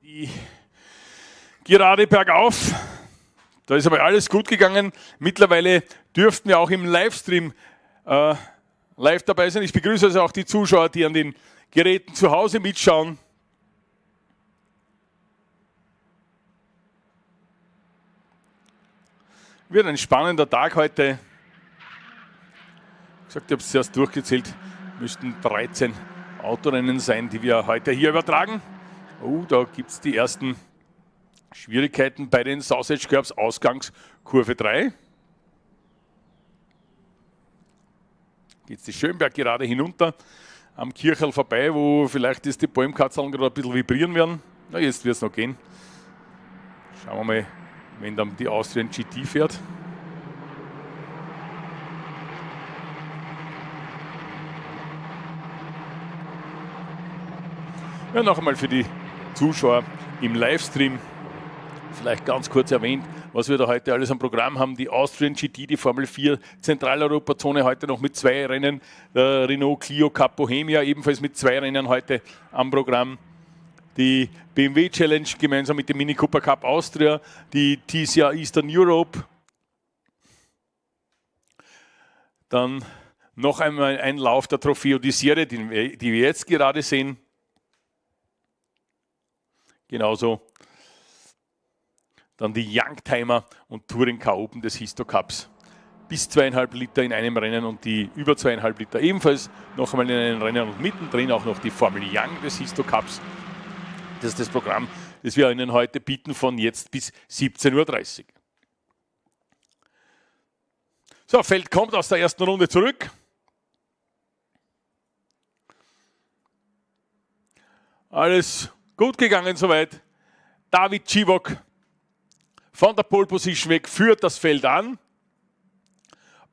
Die gerade bergauf, da ist aber alles gut gegangen. Mittlerweile dürften wir auch im Livestream live dabei sein. Ich begrüße also auch die Zuschauer, die an den Geräten zu Hause mitschauen. Wird ein spannender Tag heute. Ich habe es zuerst durchgezählt, müssten 13 Autorennen sein, die wir heute hier übertragen. Oh, da gibt es die ersten Schwierigkeiten bei den Sausage Curbs, Ausgangskurve 3. Geht es die Schönberg gerade hinunter, am Kircherl vorbei, wo vielleicht ist die Bäumkatzeln gerade ein bisschen vibrieren werden. Na, jetzt wird es noch gehen. Schauen wir mal, wenn dann die Austrian GT fährt. Ja, noch einmal für die Zuschauer im Livestream vielleicht ganz kurz erwähnt, was wir da heute alles am Programm haben. Die Austrian GT, die Formel 4 Zentraleuropa-Zone heute noch mit 2 Rennen. Der Renault Cleo Cup Bohemia ebenfalls mit 2 Rennen heute am Programm. Die BMW Challenge gemeinsam mit dem Mini Cooper Cup Austria. Die TCR Eastern Europe. Dann noch einmal ein Lauf der Trofeo di Serie, die wir jetzt gerade sehen. Genauso dann die Youngtimer und Touring Car Open des Histo Cups. Bis 2,5 Liter in einem Rennen und die über 2,5 Liter ebenfalls noch einmal in einem Rennen und mittendrin auch noch die Formel Young des Histo Cups. Das ist das Programm, das wir Ihnen heute bieten von jetzt bis 17:30 Uhr. So, Feld kommt aus der ersten Runde zurück. Alles gut gegangen soweit. David Civok von der Pole Position weg führt das Feld an.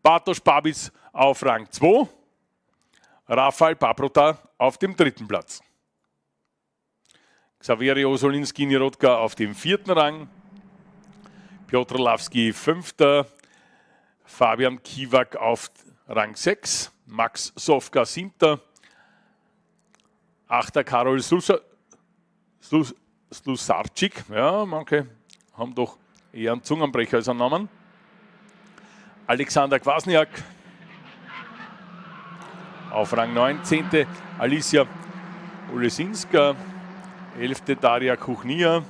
Bartosz Babic auf Rang 2. Rafael Paprota auf dem 3. Platz. Xavier Osolinski-Nirodka auf dem 4. Rang. Piotr Lawski 5. Fabian Kiwak auf Rang 6. Max Sofka 7. 8. Karol Slusarczyk, ja, manche haben doch eher einen Zungenbrecher als einen Namen. Alexander Kwasniak auf Rang 9, 10. Alicia Olesinska, 11. Daria Kuchnia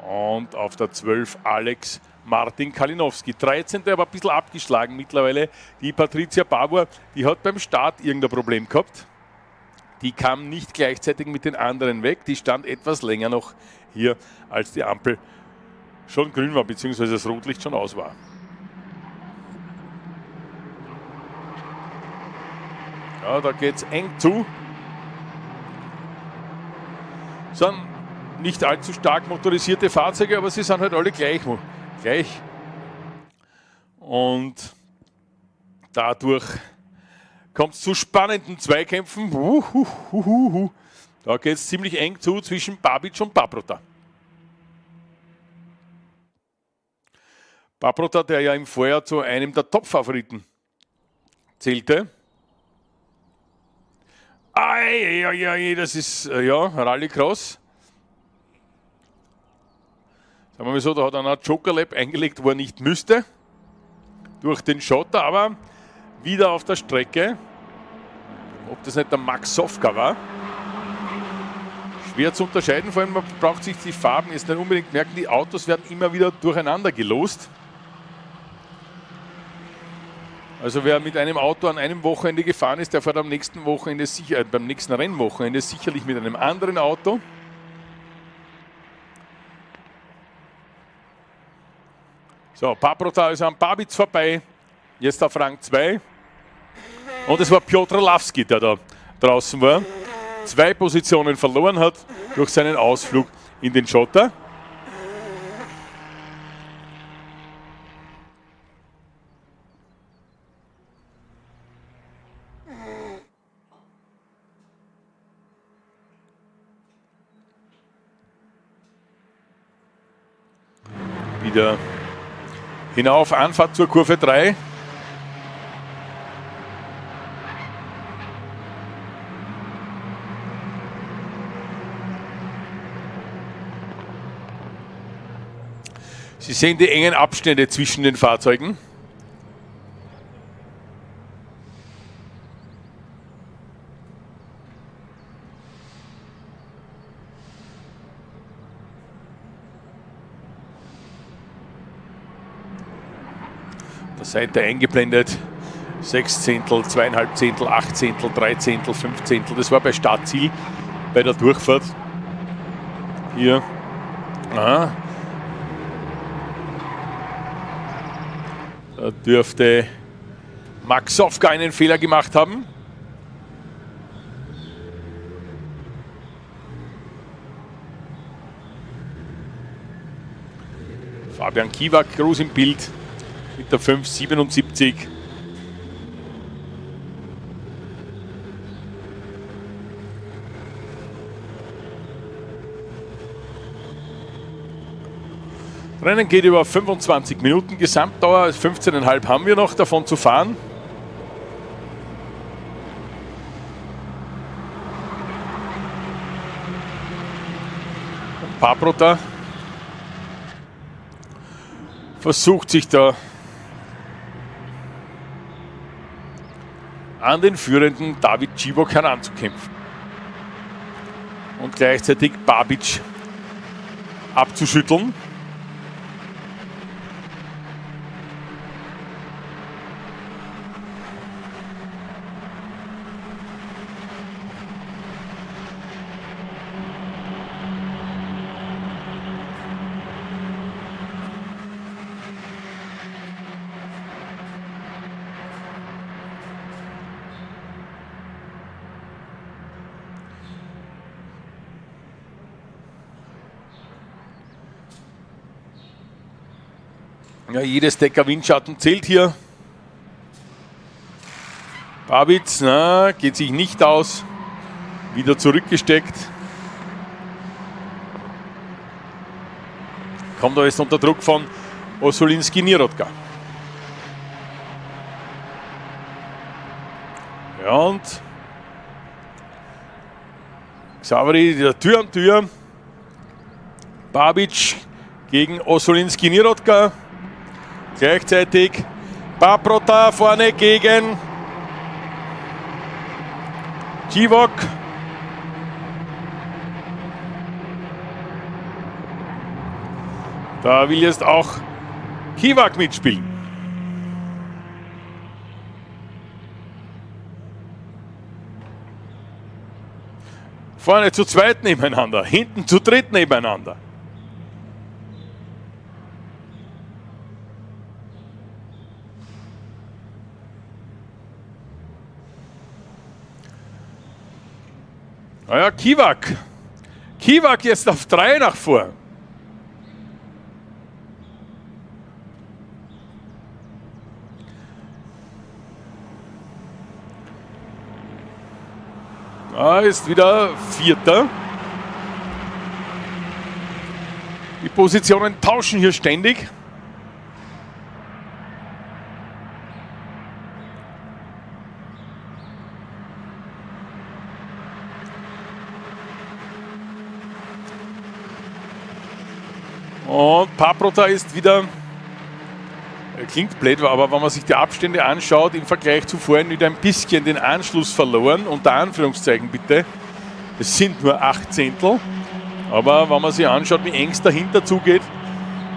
und auf der 12 Alex Martin Kalinowski. 13. aber ein bisschen abgeschlagen mittlerweile. Die Patricia Bauer, die hat beim Start irgendein Problem gehabt. Die kam nicht gleichzeitig mit den anderen weg. Die stand etwas länger noch hier, als die Ampel schon grün war, beziehungsweise das Rotlicht schon aus war. Ja, da geht es eng zu. Sind nicht allzu stark motorisierte Fahrzeuge, aber sie sind halt alle gleich. Und dadurch kommt es zu spannenden Zweikämpfen. Da geht es ziemlich eng zu zwischen Babic und Paprota. Paprota, der ja im Vorjahr zu einem der Top-Favoriten zählte. Das ist ja Rallycross. Sagen wir mal so, da hat einer Joker-Lap eingelegt, wo er nicht müsste. Durch den Schotter, aber wieder auf der Strecke. Ob das nicht der Max Sofka war? Schwer zu unterscheiden, vor allem man braucht sich die Farben jetzt nicht unbedingt merken. Die Autos werden immer wieder durcheinander gelost. Also wer mit einem Auto an einem Wochenende gefahren ist, der fährt am nächsten Wochenende beim nächsten Rennwochenende sicherlich mit einem anderen Auto. So, Paprota ist am Babic vorbei. Jetzt auf Rang 2. Und es war Piotr Lawski, der da draußen war. 2 Positionen verloren hat durch seinen Ausflug in den Schotter. Wieder hinauf, Anfahrt zur Kurve 3. Sie sehen die engen Abstände zwischen den Fahrzeugen. Der Seite eingeblendet. 6 Zehntel, 2,5 Zehntel, 8 Zehntel, 3 Zehntel, 5 Zehntel. Das war bei Startziel, bei der Durchfahrt. Hier. Aha. Da dürfte Max Sofka einen Fehler gemacht haben. Fabian Kiewak groß im Bild mit der 5,77. Rennen geht über 25 Minuten, Gesamtdauer 15,5 haben wir noch davon zu fahren. Paprota versucht sich da an den führenden David Civok heranzukämpfen und gleichzeitig Babic abzuschütteln. Ja, jedes Decker Windschatten zählt hier. Babic, na, geht sich nicht aus. Wieder zurückgesteckt. Kommt aber jetzt unter Druck von Osolinski-Nirodka. Ja, und Xaveri wieder Tür an Tür. Babic gegen Osolinski-Nirodka. Gleichzeitig Paprota vorne gegen Civok. Da will jetzt auch Kiewak mitspielen. Vorne zu zweit nebeneinander, hinten zu dritt nebeneinander. Naja, Kiewak. Kiewak jetzt auf 3 nach vor. Da ist wieder Vierter. Die Positionen tauschen hier ständig. Und Paprota ist wieder, klingt blöd, aber wenn man sich die Abstände anschaut, im Vergleich zu vorhin wieder ein bisschen den Anschluss verloren, unter Anführungszeichen bitte. Es sind nur 8 Zehntel, aber wenn man sich anschaut, wie eng es dahinter zugeht,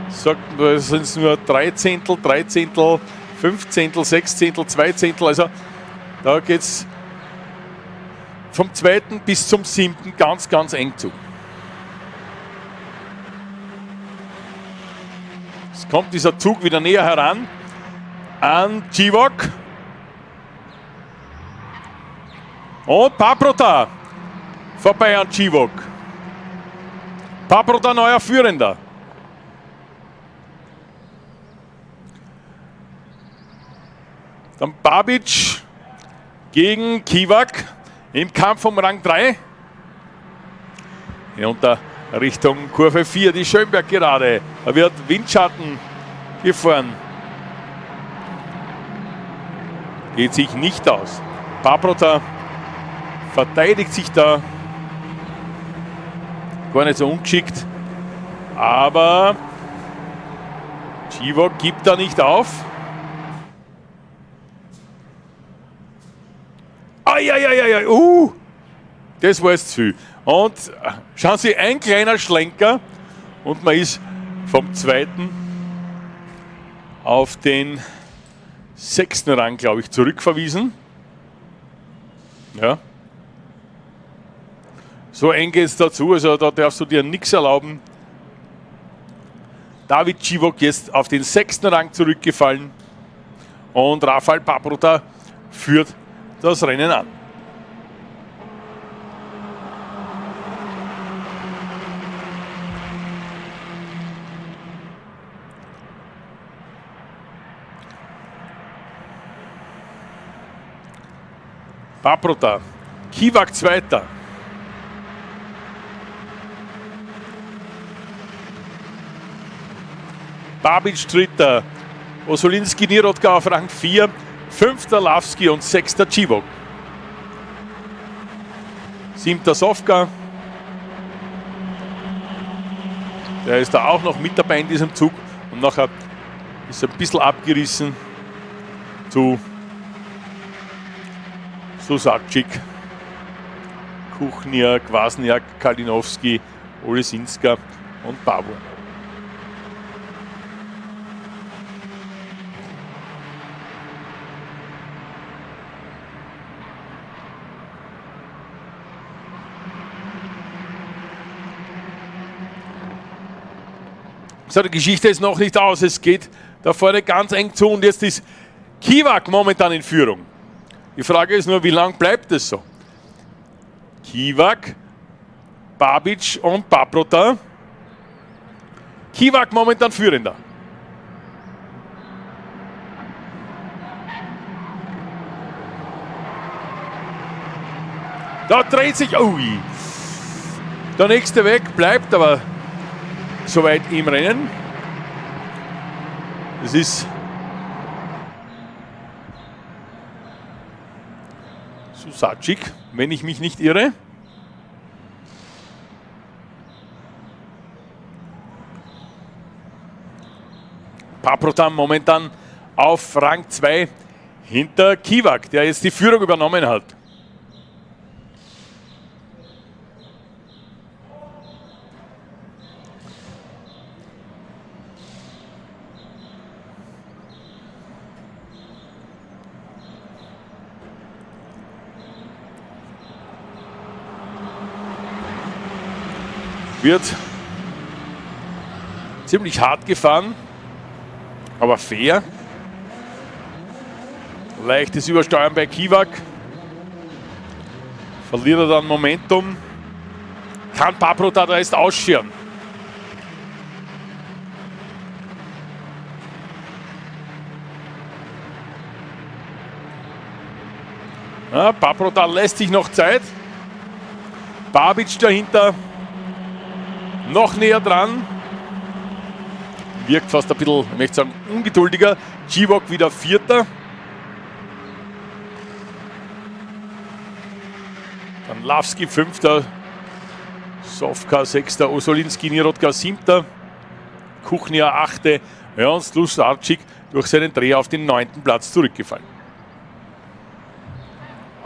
sagt man, es sind nur 3 Zehntel, 3 Zehntel, 5 Zehntel, 6 Zehntel, 2 Zehntel, also da geht es vom 2. bis zum 7. ganz, ganz eng zu. Kommt dieser Zug wieder näher heran an Civok. Und Paprota vorbei an Civok. Paprota neuer Führender. Dann Babic gegen Kiewak im Kampf um Rang 3. Hinunter Richtung Kurve 4, die Schönberg gerade. Da wird Windschatten gefahren. Geht sich nicht aus. Paprota verteidigt sich da. Gar nicht so ungeschickt. Aber Chivok gibt da nicht auf. Eieieiei, das war jetzt zu viel. Und schauen Sie, ein kleiner Schlenker und man ist vom 2. auf den 6. Rang, glaube ich, zurückverwiesen. Ja. So eng geht es dazu, also da darfst du dir nichts erlauben. David Chivok jetzt auf den 6. Rang zurückgefallen und Rafael Paprota führt das Rennen an. Paprota, Kiwak 2. Babic 3. Osolinski Nirodka auf Rang 4. 5. Lavski und 6. Chivok. 7. Sofka. Der ist da auch noch mit dabei in diesem Zug. Und nachher ist er ein bisschen abgerissen zu Susacic, Kuchnia, Kwasniak, Kalinowski, Olesinska und Pavor. So, die Geschichte ist noch nicht aus. Es geht da vorne ganz eng zu und jetzt ist Kiwak momentan in Führung. Die Frage ist nur, wie lang bleibt es so? Kiwak, Babic und Paprota. Kiwak momentan führender. Da dreht sich, ui. Der nächste weg, bleibt aber soweit im Rennen. Das ist Susacic, wenn ich mich nicht irre. Paprota momentan auf Rang 2 hinter Kiwak, der jetzt die Führung übernommen hat. Wird ziemlich hart gefahren, aber fair. Leichtes Übersteuern bei Kiwak. Verliert er dann Momentum. Kann Paprota da jetzt ausscheren. Ja, Paprota lässt sich noch Zeit. Babic dahinter. Noch näher dran. Wirkt fast ein bisschen, ich möchte sagen, ungeduldiger. Chivok wieder 4. Dann Lavski 5. Sofka 6. Osolinski Nirodka 7. Kuchnia 8. Ja, und Susacic durch seinen Dreh auf den 9. Platz zurückgefallen.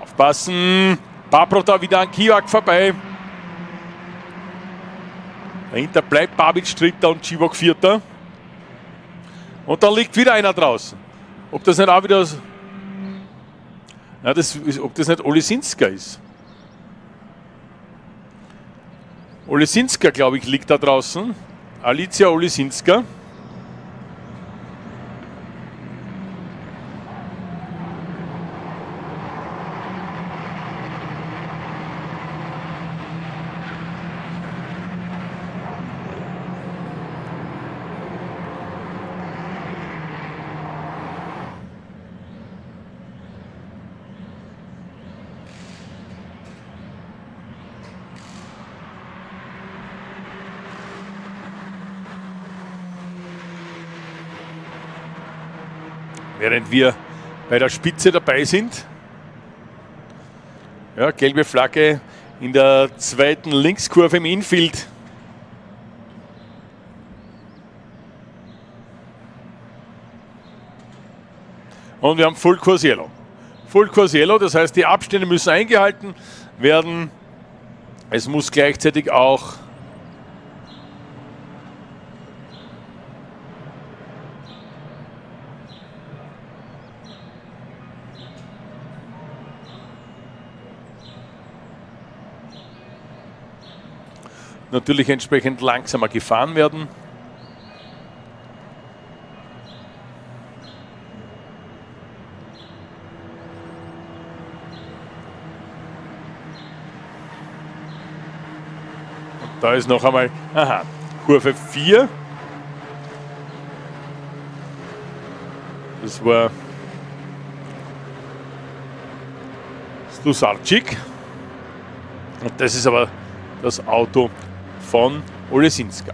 Aufpassen. Paprota wieder an Kiwak vorbei. Dahinter bleibt Babic 3. und Chivok 4. Und da liegt wieder einer draußen. Ob das nicht auch wieder... Ja, ob das nicht Olesinska ist. Olesinska, glaube ich, liegt da draußen. Alicia Olesinska. Während wir bei der Spitze dabei sind. Ja, gelbe Flagge in der 2. Linkskurve im Infield. Und wir haben Full Kurs Yellow. Full Kurs Yellow, das heißt, die Abstände müssen eingehalten werden. Es muss gleichzeitig auch natürlich entsprechend langsamer gefahren werden. Und da ist noch einmal, Kurve 4. Das war Slusarczyk. Und das ist aber das Auto von Olesinska.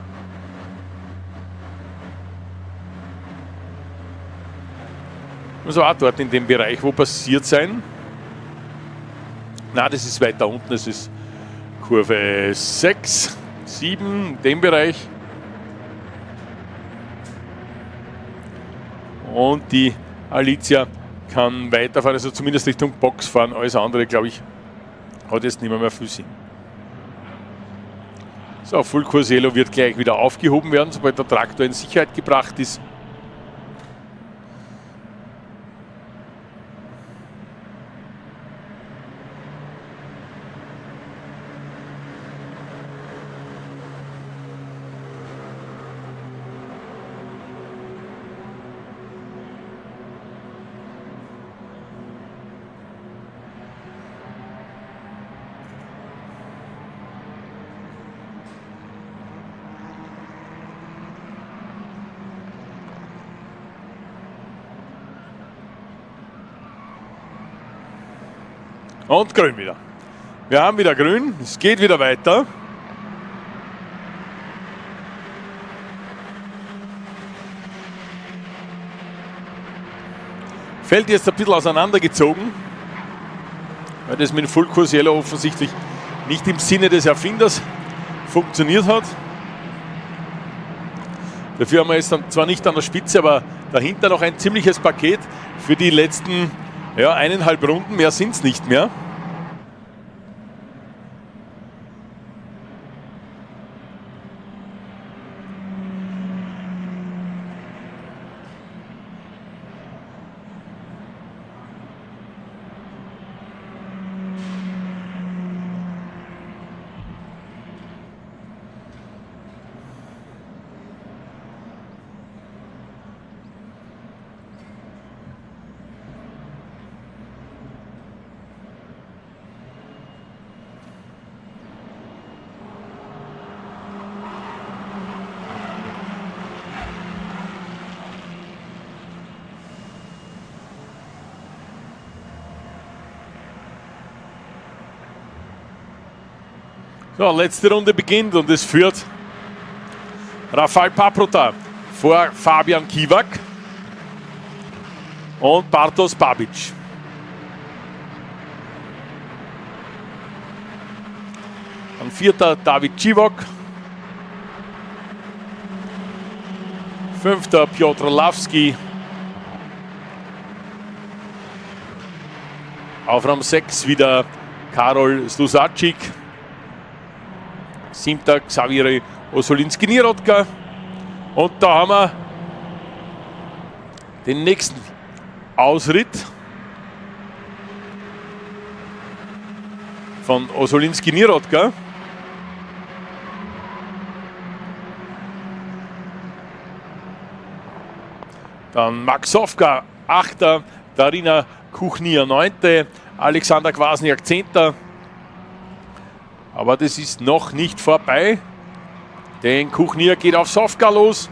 Muss auch dort in dem Bereich wo passiert sein. Na, das ist weiter unten, das ist Kurve 6, 7, in dem Bereich. Und die Alicia kann weiterfahren, also zumindest Richtung Box fahren. Alles andere, glaube ich, hat jetzt nicht mehr viel Sinn. So, Full Kurs Yellow wird gleich wieder aufgehoben werden, sobald der Traktor in Sicherheit gebracht ist. Und grün wieder. Wir haben wieder grün, es geht wieder weiter. Fällt jetzt ein bisschen auseinandergezogen, weil das mit dem Full Kurs Yellow offensichtlich nicht im Sinne des Erfinders funktioniert hat. Dafür haben wir jetzt dann zwar nicht an der Spitze, aber dahinter noch ein ziemliches Paket für die letzten 1,5 Runden, mehr sind es nicht mehr. So, letzte Runde beginnt und es führt Rafał Paprota vor Fabian Kiwak und Bartosz Babic. An vierter David Ciwok, fünfter Piotr Lawski, auf Rang 6 wieder Karol Slusarczyk, siebter Xavier Osolinski-Nirodka. Und da haben wir den nächsten Ausritt von Osolinski-Nirodka. Dann Max Sofka, 8. Darina Kuchnia, 9. Alexander Kwasniak, 10. Aber das ist noch nicht vorbei, denn Kuchnia geht auf Sofka los.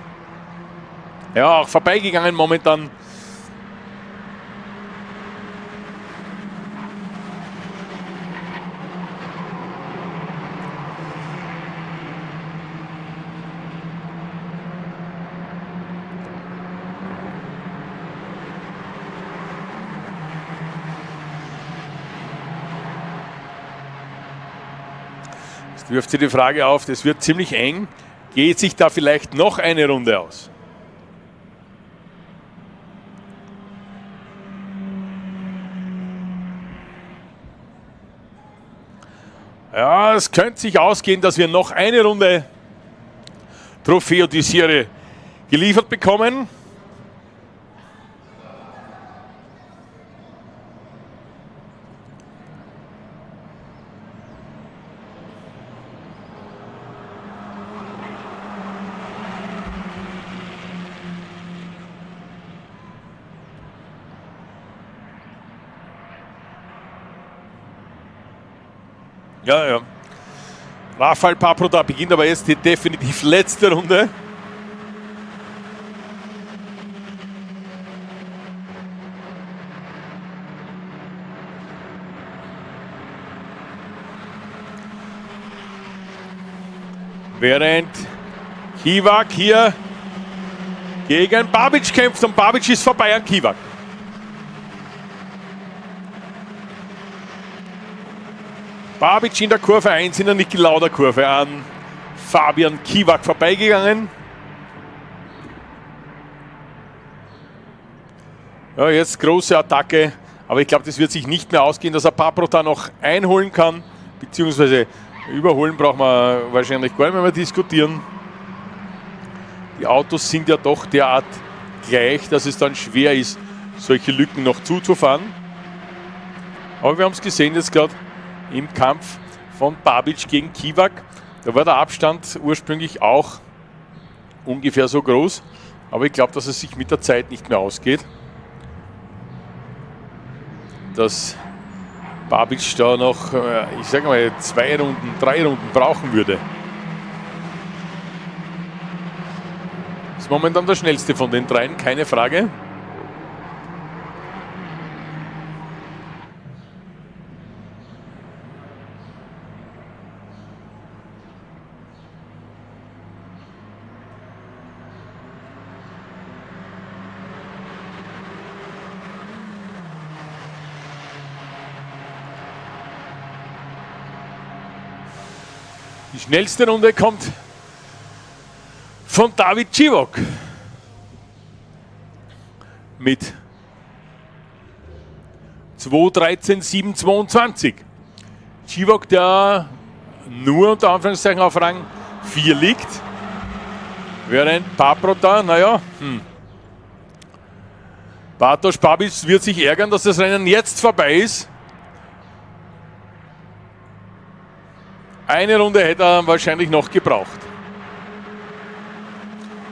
Ja, auch vorbeigegangen momentan. Jetzt wirft sich die Frage auf, das wird ziemlich eng. Geht sich da vielleicht noch eine Runde aus? Ja, es könnte sich ausgehen, dass wir noch eine Runde Trofeo di Serie geliefert bekommen. Ja. Rafael Papro da beginnt aber jetzt die definitiv letzte Runde. Während Kiwak hier gegen Babic kämpft und Babic ist vorbei an Kiwak. Babic in der Kurve 1 in der Niki Lauda Kurve an Fabian Kiwak vorbeigegangen. Ja, jetzt große Attacke, aber ich glaube, das wird sich nicht mehr ausgehen, dass er Papro da noch einholen kann, beziehungsweise überholen braucht man wahrscheinlich gar nicht mehr diskutieren. Die Autos sind ja doch derart gleich, dass es dann schwer ist, solche Lücken noch zuzufahren. Aber wir haben es gesehen jetzt gerade im Kampf von Babic gegen Kiwak. Da war der Abstand ursprünglich auch ungefähr so groß, aber ich glaube, dass es sich mit der Zeit nicht mehr ausgeht. Dass Babic da noch, ich sage mal, 2 Runden, 3 Runden brauchen würde. Ist momentan der schnellste von den dreien, keine Frage. Die schnellste Runde kommt von David Ciwok mit 2:13,722. Ciwok, der nur unter Anführungszeichen auf Rang 4 liegt, während Papro da, naja, Bartosz Babic wird sich ärgern, dass das Rennen jetzt vorbei ist. Eine Runde hätte er wahrscheinlich noch gebraucht.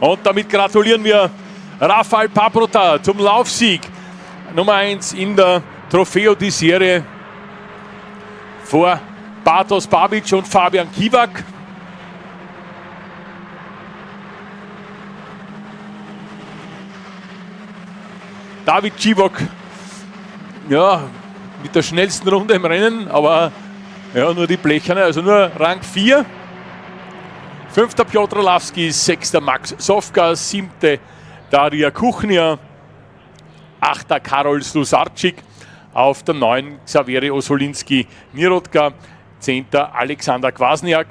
Und damit gratulieren wir Rafael Papro zum Laufsieg Nummer 1 in der Trofeo di Serie vor Bartosz Babic und Fabian Kiwak. David Ciwok, ja, mit der schnellsten Runde im Rennen, aber ja, nur die Blecherne, also nur Rang 4. 5. Piotr Lawski, 6. Max Sofka, 7. Daria Kuchnia, 8. Karol Slusarczyk, auf der 9. Xavier Osolinski Nirodka, 10. Alexander Kwasniak.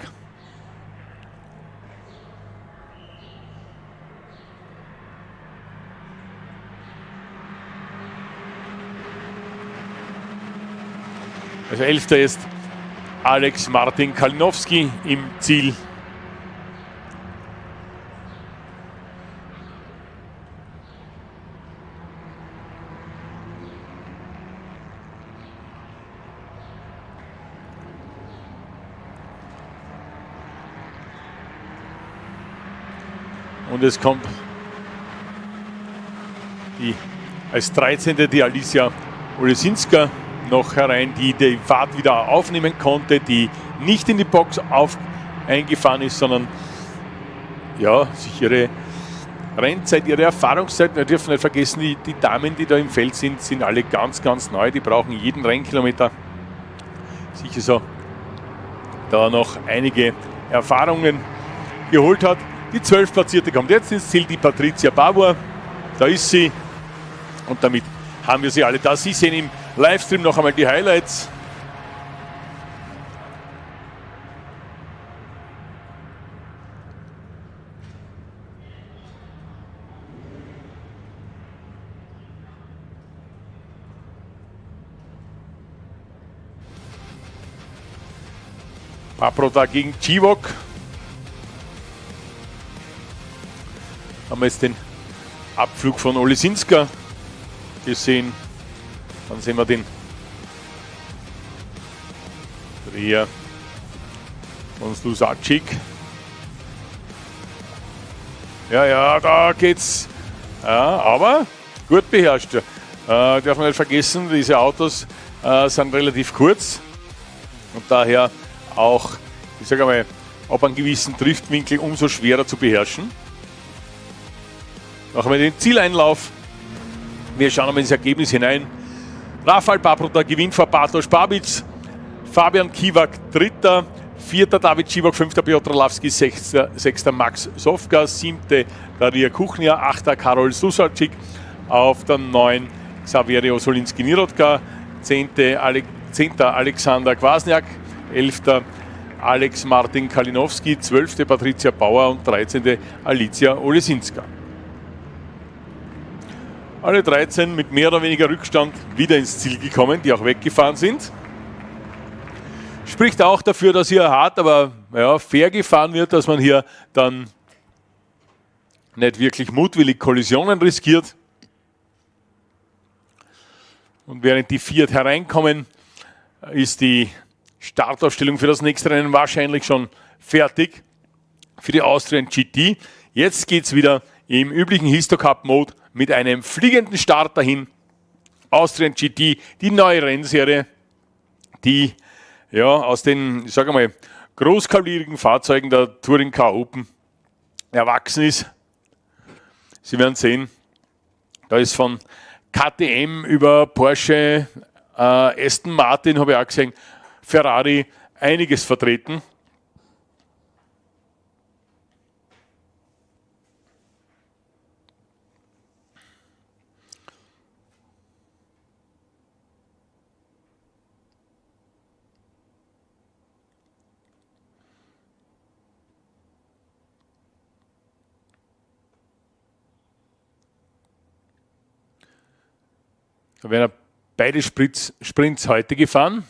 Also 11. ist Alex Martin Kalinowski im Ziel. Und es kommt als 13. die Alicia Olesinska noch herein, die die Fahrt wieder aufnehmen konnte, die nicht in die Box eingefahren ist, sondern ja, sich ihre Rennzeit, ihre Erfahrungszeit, wir dürfen nicht vergessen, die Damen, die da im Feld sind, sind alle ganz, ganz neu, die brauchen jeden Rennkilometer. Sicher so, da noch einige Erfahrungen geholt hat. Die 12. Platzierte kommt jetzt ins Ziel, die Patricia Bauer, da ist sie und damit haben wir sie alle da. Sie sehen im Livestream noch einmal die Highlights. Paprota gegen Chivok. Haben wir jetzt den Abflug von Olesinska gesehen. Dann sehen wir den Dreher von Slusacic. Ja, da geht's. Ja, aber gut beherrscht. Darf man nicht vergessen, diese Autos sind relativ kurz und daher auch, ich sage mal, ab einem gewissen Driftwinkel umso schwerer zu beherrschen. Machen wir den Zieleinlauf. Wir schauen einmal ins Ergebnis hinein. Rafael Paprota gewinnt vor Bartosz Babic. Fabian Kiwak dritter. Vierter David Chivok, fünfter Piotr Lawski, sechster Max Sofka, siebte Daria Kuchnia, achter Karol Susalczyk, auf der 9 Xavier Osolinski-Nirodka, zehnter Alexander Kwasniak, 11. Alex Martin Kalinowski, 12. Patricia Bauer und 13. Alicia Olesinska. Alle 13 mit mehr oder weniger Rückstand wieder ins Ziel gekommen, die auch weggefahren sind. Spricht auch dafür, dass hier hart, aber ja, fair gefahren wird, dass man hier dann nicht wirklich mutwillig Kollisionen riskiert. Und während die Fiat hereinkommen, ist die Startaufstellung für das nächste Rennen wahrscheinlich schon fertig für die Austrian GT. Jetzt geht es wieder im üblichen Histo Cup Mode mit einem fliegenden Start dahin. Austrian GT, die neue Rennserie, die ja aus den, ich sage mal, großkalibrigen Fahrzeugen der Touring Car Open erwachsen ist. Sie werden sehen, da ist von KTM über Porsche, Aston Martin, habe ich auch gesehen, Ferrari, einiges vertreten. Da werden beide Sprints heute gefahren.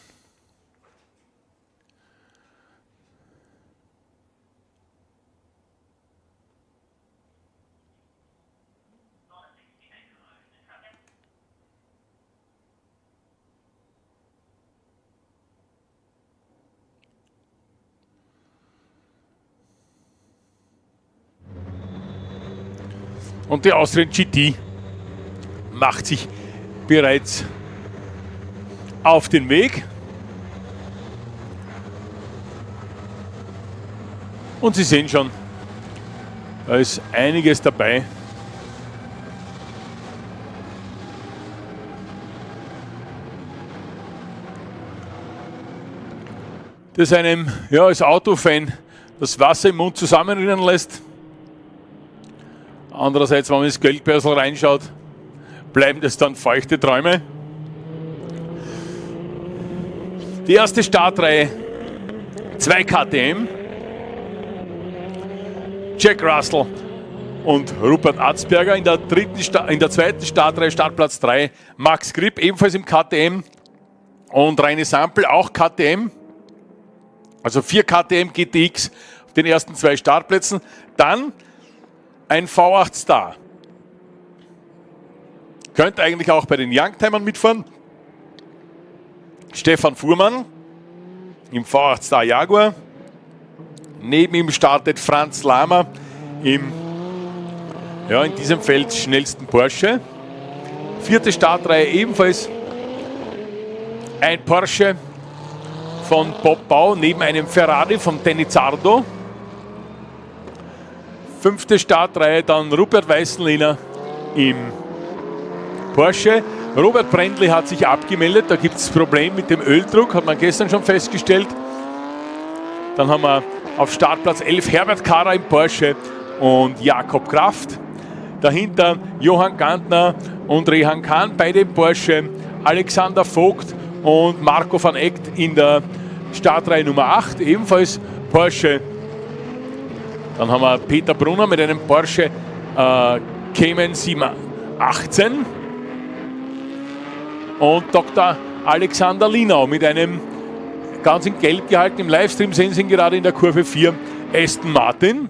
Und die Austrian GT macht sich bereits auf den Weg. Und Sie sehen schon, da ist einiges dabei. Das einem ja, als Autofan das Wasser im Mund zusammenrinnen lässt. Andererseits, wenn man ins Geldbörsel reinschaut, bleiben das dann feuchte Träume. Die erste Startreihe, 2 KTM, Jack Russell und Rupert Atzberger. In der zweiten Startreihe, Startplatz 3, Max Grip, ebenfalls im KTM, und Reine Sampel, auch KTM. Also 4 KTM GTX auf den ersten 2 Startplätzen. Dann ein V8 Star. Könnte eigentlich auch bei den Youngtimern mitfahren. Stefan Fuhrmann im V8 Star Jaguar. Neben ihm startet Franz Lahmer in diesem Feld schnellsten Porsche. 4. Startreihe ebenfalls ein Porsche von Bob Bau neben einem Ferrari von Denizardo. 5. Startreihe dann Rupert Weißenlehner im Porsche. Robert Brendli hat sich abgemeldet, da gibt es ein Problem mit dem Öldruck, hat man gestern schon festgestellt. Dann haben wir auf Startplatz 11 Herbert Kahrer im Porsche und Jakob Kraft. Dahinter Johann Gantner und Rehan Kahn, beide im Porsche. Alexander Vogt und Marco van Eckt in der Startreihe Nummer 8, ebenfalls Porsche. Dann haben wir Peter Brunner mit einem Porsche Cayman 718. Und Dr. Alexander Linau mit einem ganz in Gelb gehalten. Im Livestream sehen Sie ihn gerade in der Kurve 4, Aston Martin.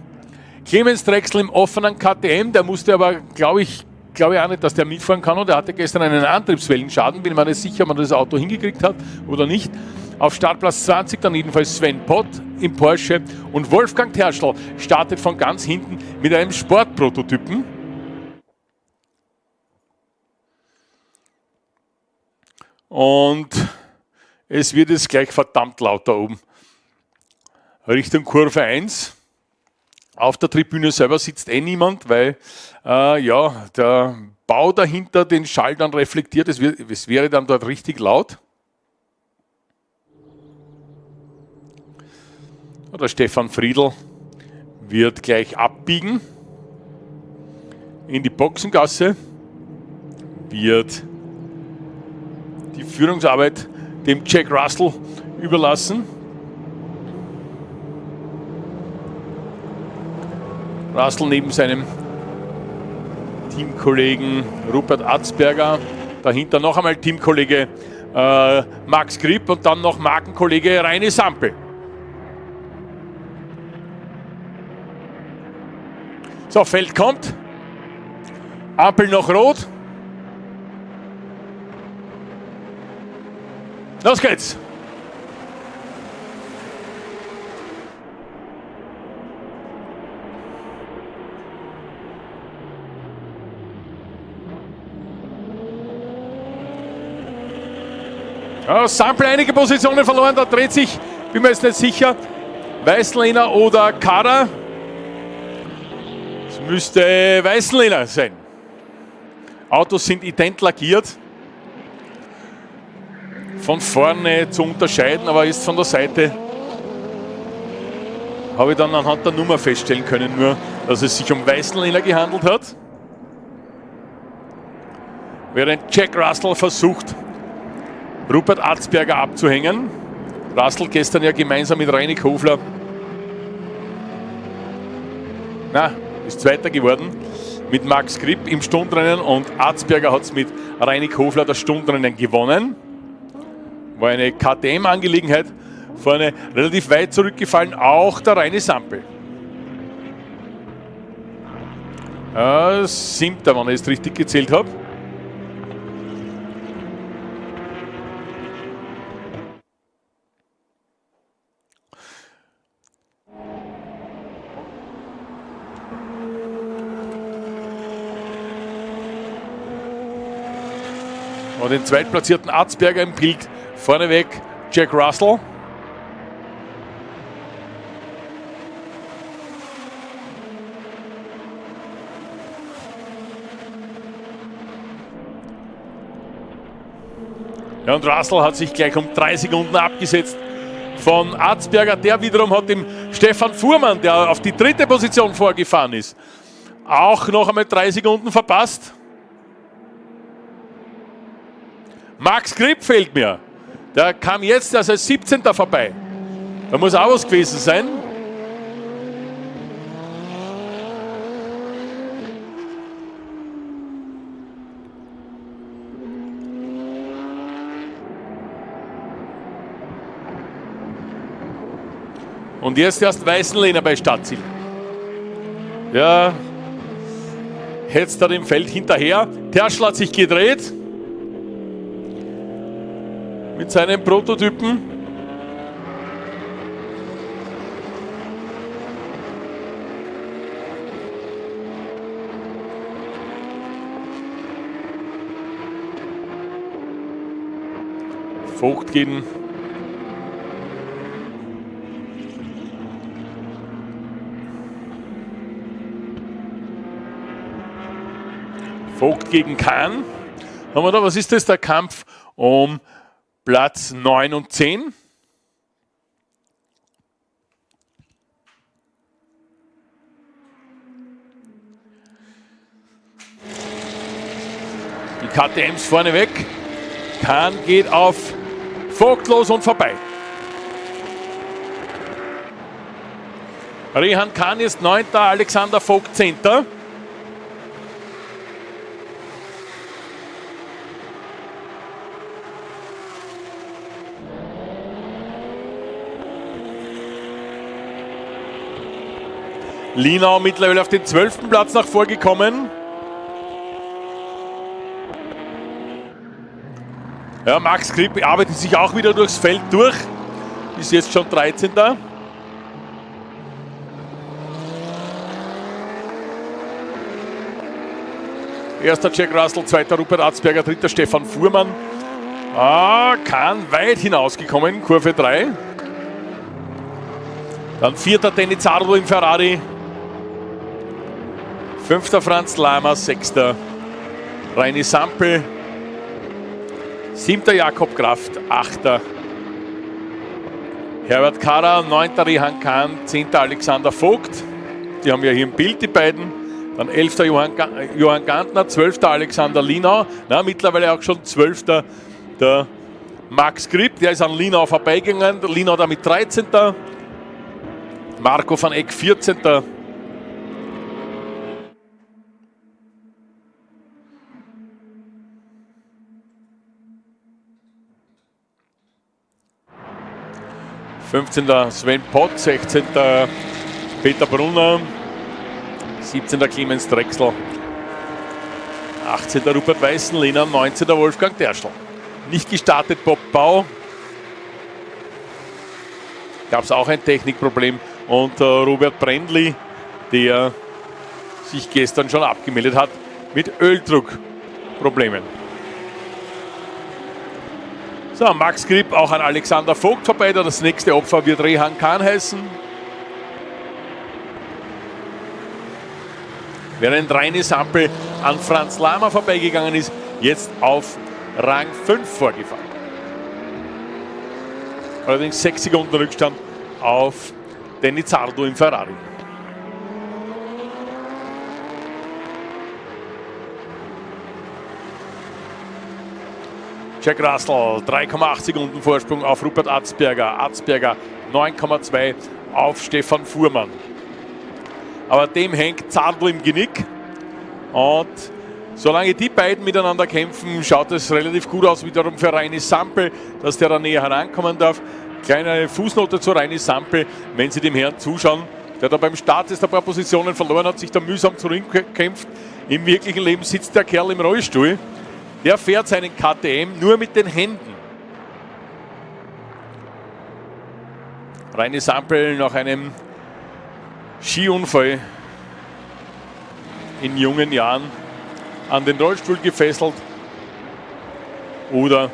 Clemens Drechsel im offenen KTM, der musste aber, glaube ich auch nicht, dass der mitfahren kann, und er hatte gestern einen Antriebswellenschaden. Bin mir nicht sicher, ob man das Auto hingekriegt hat oder nicht. Auf Startplatz 20 dann jedenfalls Sven Pott im Porsche, und Wolfgang Terschl startet von ganz hinten mit einem Sportprototypen. Und es wird jetzt gleich verdammt laut da oben. Richtung Kurve 1. Auf der Tribüne selber sitzt niemand, weil ja, der Bau dahinter den Schall dann reflektiert. Es wäre dann dort richtig laut. Der Stefan Friedl wird gleich abbiegen in die Boxengasse, wird die Führungsarbeit dem Jack Russell überlassen. Russell neben seinem Teamkollegen Rupert Atzberger, dahinter noch einmal Teamkollege Max Gripp und dann noch Markenkollege Reine Sampel. So, Feld kommt, Ampel noch rot. Los geht's! Ja, Sample einige Positionen verloren, da dreht sich, bin mir jetzt nicht sicher, Weißenlehner oder Kader. Es müsste Weißenlehner sein. Autos sind ident lackiert. Von vorne zu unterscheiden, aber ist von der Seite, habe ich dann anhand der Nummer feststellen können, nur, dass es sich um Weißenlehner gehandelt hat. Während Jack Russell versucht, Rupert Atzberger abzuhängen. Russell gestern ja gemeinsam mit Reinik Hofler, ist Zweiter geworden, mit Max Gripp im Stundenrennen, und Atzberger hat es mit Reinik Hofler das Stundenrennen gewonnen. War eine KTM-Angelegenheit, vorne relativ weit zurückgefallen, auch der Reine Sampel. 7., wenn ich es richtig gezählt habe. Und den zweitplatzierten Atzberger im Bild, vorneweg Jack Russell. Ja, und Russell hat sich gleich um 3 Sekunden abgesetzt von Atzberger. Der wiederum hat dem Stefan Fuhrmann, der auf die 3. Position vorgefahren ist, auch noch einmal 3 Sekunden verpasst. Max Gripp fehlt mir. Der kam jetzt als 17. vorbei. Da muss auch was gewesen sein. Und jetzt erst Weißenlehner bei Stadtziel. Ja, jetzt da im Feld hinterher. Terschl hat sich gedreht mit seinen Prototypen. Vogt gegen Kahn. Haben wir da, was ist das, der Kampf um Platz 9 und 10? Die KTMs vorne weg. Kahn geht auf Vogt los und vorbei. Rehan Kahn ist 9., Alexander Vogt 10. Linau mittlerweile auf den 12. Platz nach vorgekommen. Ja, Max Kripp arbeitet sich auch wieder durchs Feld durch. Ist jetzt schon 13. Erster Jack Russell, zweiter Rupert Atzberger, dritter Stefan Fuhrmann. Kahn weit hinausgekommen, Kurve 3. Dann vierter Danny Zardo im Ferrari. Fünfter Franz Lama, sechster Reini Sampel. Siebter Jakob Kraft, achter Herbert Kara, neunter Rihan Kahn, zehnter Alexander Vogt. Die haben wir hier im Bild, die beiden. Dann 11. Johann Gantner, 12. Alexander Linau. Mittlerweile auch schon 12. der Max Kripp, der ist an Linau vorbeigegangen. Linau damit 13. Marco van Eck 14. (15.) Sven Pott, 16. Peter Brunner, 17. Clemens Drechsel, 18. Rupert Weißenlehner, 19. Wolfgang Terschl. Nicht gestartet Bob Bau. Gab es auch ein Technikproblem. Und Robert Brendli, der sich gestern schon abgemeldet hat mit Öldruckproblemen. So, Max Kripp auch an Alexander Vogt vorbei. Das nächste Opfer wird Rehan Kahn heißen. Während Reini Sampel an Franz Lama vorbeigegangen ist, jetzt auf Rang 5 vorgefahren. Allerdings 6 Sekunden Rückstand auf Danny Zardo im Ferrari. Jack Russell, 3,8 Sekunden Vorsprung auf Rupert Atzberger. Atzberger 9,2 auf Stefan Fuhrmann. Aber dem hängt Zardo im Genick. Und solange die beiden miteinander kämpfen, schaut es relativ gut aus. Wiederum für Reini Sampel, dass der da näher herankommen darf. Kleine Fußnote zu Reini Sampel, wenn Sie dem Herrn zuschauen, der da beim Start ist ein paar Positionen verloren hat, sich da mühsam zurückkämpft. Im wirklichen Leben sitzt der Kerl im Rollstuhl. Der fährt seinen KTM nur mit den Händen. Reini Sampel nach einem Skiunfall in jungen Jahren an den Rollstuhl gefesselt oder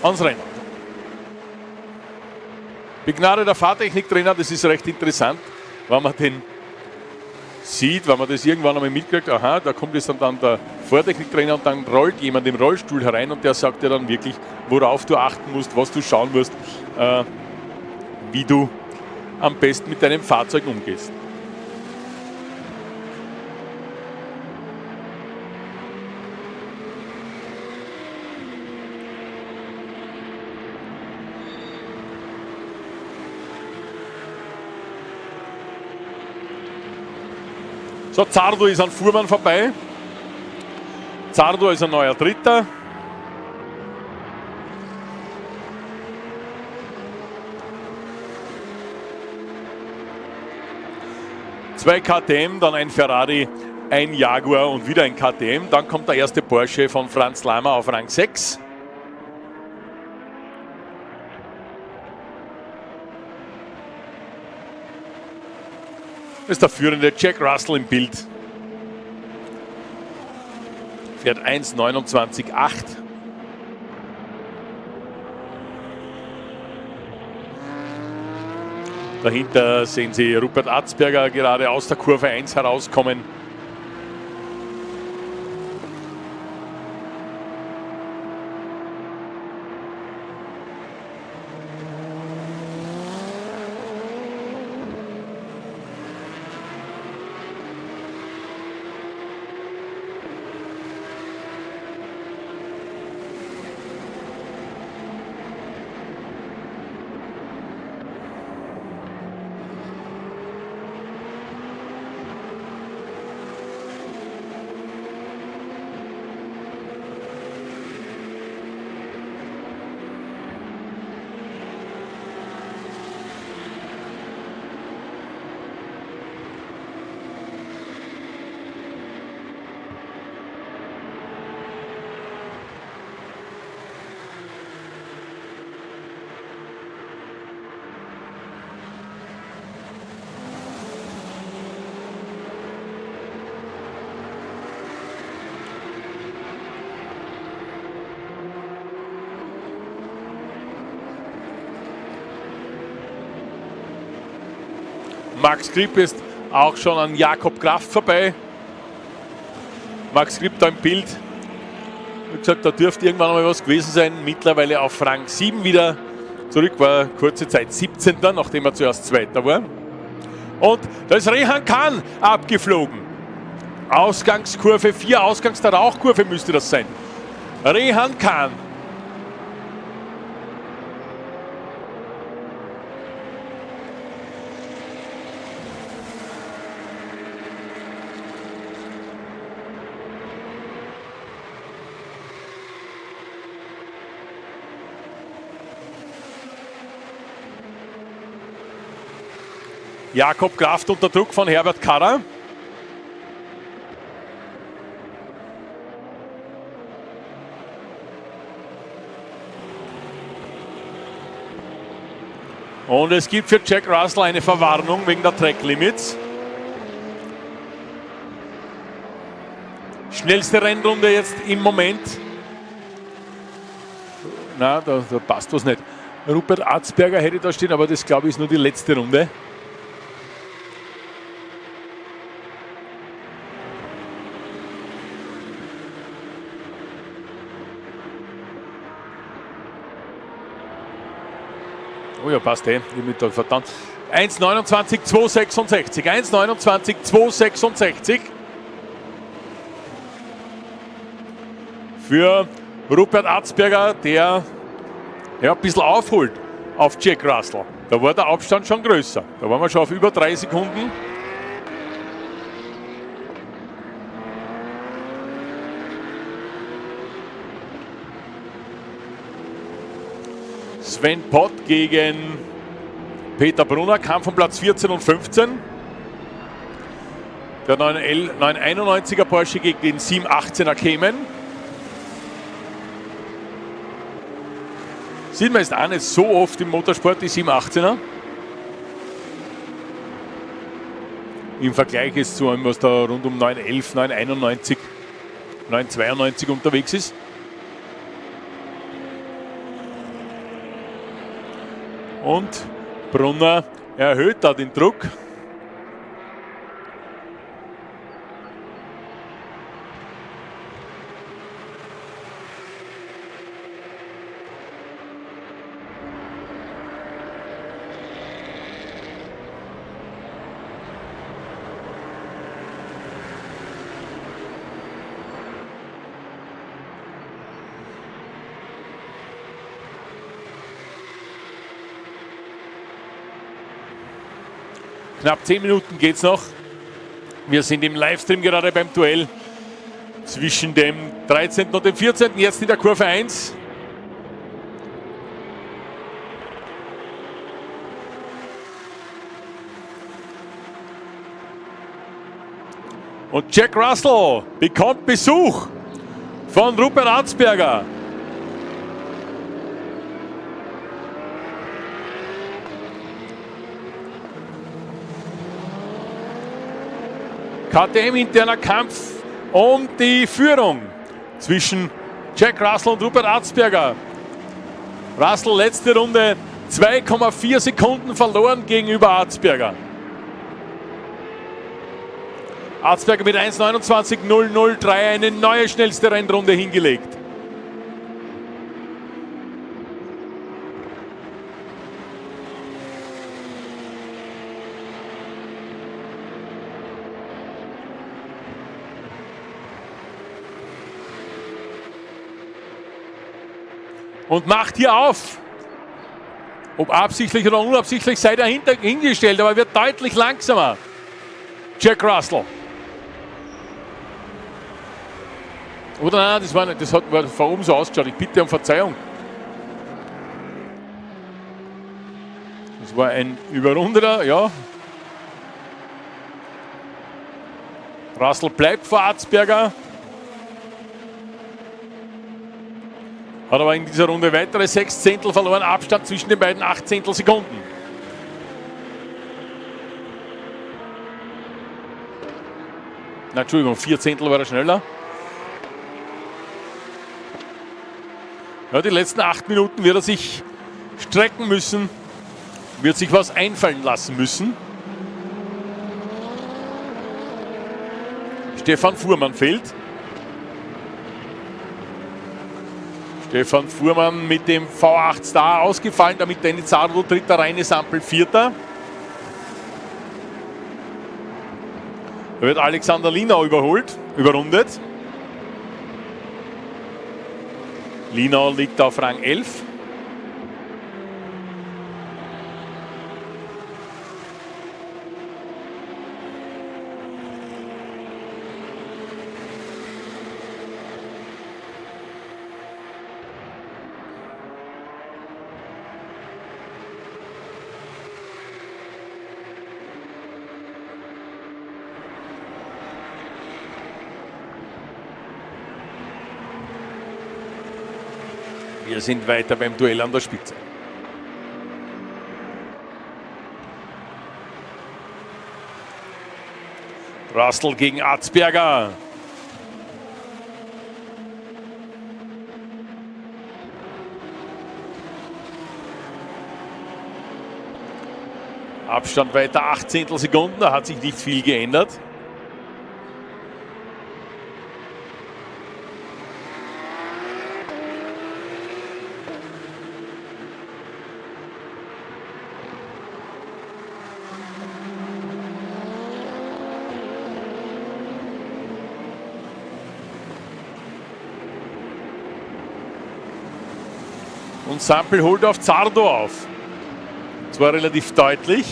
ans Rennrad. Begnadeter Fahrtechniktrainer, das ist recht interessant, wenn man den sieht, wenn man das irgendwann einmal mitkriegt, aha, da kommt jetzt dann der Fahrtechniktrainer und dann rollt jemand im Rollstuhl herein und der sagt dir dann wirklich, worauf du achten musst, was du schauen musst, wie du am besten mit deinem Fahrzeug umgehst. So, Zardo ist an Fuhrmann vorbei. Zardo ist ein neuer Dritter. Zwei KTM, dann ein Ferrari, ein Jaguar und wieder ein KTM. Dann kommt der erste Porsche von Franz Lama auf Rang 6. Das ist der führende Jack Russell im Bild. Fährt 1,29,8. Dahinter sehen Sie Rupert Atzberger gerade aus der Kurve 1 herauskommen. Max Grip ist auch schon an Jakob Kraft vorbei. Max Grip da im Bild. Wie gesagt, da dürfte irgendwann mal was gewesen sein. Mittlerweile auf Rang 7 wieder zurück, war kurze Zeit 17. nachdem er zuerst Zweiter war. Und da ist Rehan Khan abgeflogen. Ausgangskurve 4, Ausgangs der Rauchkurve müsste das sein. Rehan Khan. Jakob Kraft unter Druck von Herbert Karrer. Und es gibt für Jack Russell eine Verwarnung wegen der Track Limits. Schnellste Rennrunde jetzt im Moment. Na, da passt was nicht. Rupert Arzberger hätte da stehen, aber das glaube ich ist nur die letzte Runde. Oh ja, passt eh. Verdammt. 1,29, 2,66. 1,29, 2,66. Für Rupert Arzberger, der ja, ein bisschen aufholt auf Jack Russell. Da war der Abstand schon größer. Da waren wir schon auf über 3 Sekunden. Sven Pott gegen Peter Brunner, kam von Platz 14 und 15. Der 991er Porsche gegen den 718er Cayman. Sieht man jetzt auch nicht so oft im Motorsport, die 718er. Im Vergleich ist zu einem, was da rund um 911, 991, 992 unterwegs ist. Und Brunner erhöht da den Druck. Knapp 10 Minuten geht es noch. Wir sind im Livestream gerade beim Duell zwischen dem 13. und dem 14. Jetzt in der Kurve 1. Und Jack Russell bekommt Besuch von Rupert Arzberger. KTM-interner Kampf um die Führung zwischen Jack Russell und Rupert Arzberger. Russell letzte Runde 2,4 Sekunden verloren gegenüber Arzberger. Arzberger mit 1,29,003 eine neue schnellste Rennrunde hingelegt. Und macht hier auf. Ob absichtlich oder unabsichtlich, sei dahinter hingestellt, aber wird deutlich langsamer. Jack Russell. Oder nein, das hat von oben so ausgeschaut. Ich bitte um Verzeihung. Das war ein überrundeter, ja. Russell bleibt vor Arzberger. Hat aber in dieser Runde weitere 6 Zehntel verloren. Abstand zwischen den beiden 8 Zehntelsekunden. Na, Entschuldigung, 4 Zehntel war er schneller. Ja, die letzten 8 Minuten wird er sich strecken müssen. Wird sich was einfallen lassen müssen. Stefan Fuhrmann fehlt. Stefan Fuhrmann mit dem V8 Star ausgefallen, damit Danny Zardo dritter, Reine Sampel vierter. Da wird Alexander Linau überrundet. Linau liegt auf Rang 11. Wir sind weiter beim Duell an der Spitze. Russell gegen Atzberger. Abstand weiter 18 Sekunden, da hat sich nicht viel geändert. Und Sampel holt auf Zardo auf. Zwar relativ deutlich.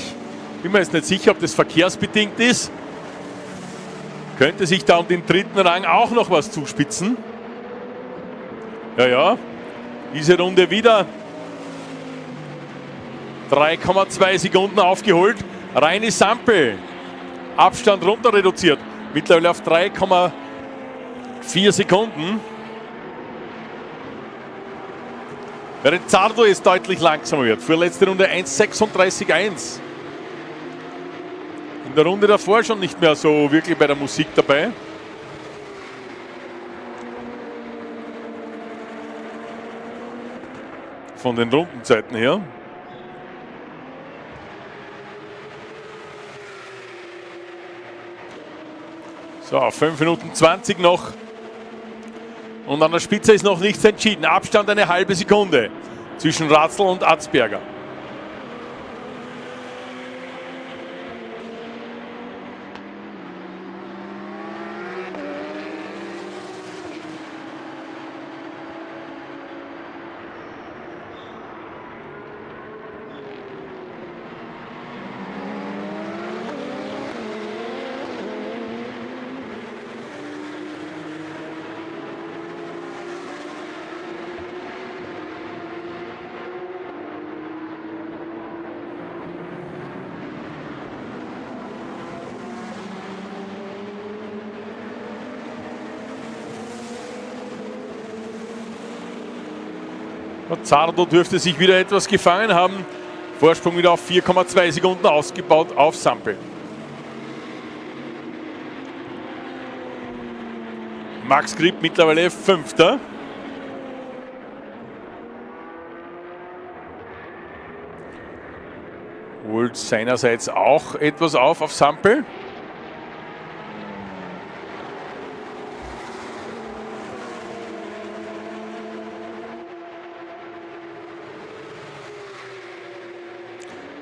Bin mir jetzt nicht sicher, ob das verkehrsbedingt ist. Könnte sich da um den dritten Rang auch noch was zuspitzen. Ja, diese Runde wieder 3,2 Sekunden aufgeholt. Reine Sampel. Abstand runter reduziert. Mittlerweile auf 3,4 Sekunden. Während Zardo jetzt deutlich langsamer wird. Für letzte Runde 1,36,1. In der Runde davor schon nicht mehr so wirklich bei der Musik dabei. Von den Rundenzeiten her. So, 5 Minuten 20 noch. Und an der Spitze ist noch nichts entschieden. Abstand eine halbe Sekunde zwischen Russell und Atzberger. Zardo dürfte sich wieder etwas gefangen haben. Vorsprung wieder auf 4,2 Sekunden ausgebaut auf Sampel. Max Grip mittlerweile Fünfter. Holt seinerseits auch etwas auf Sampel.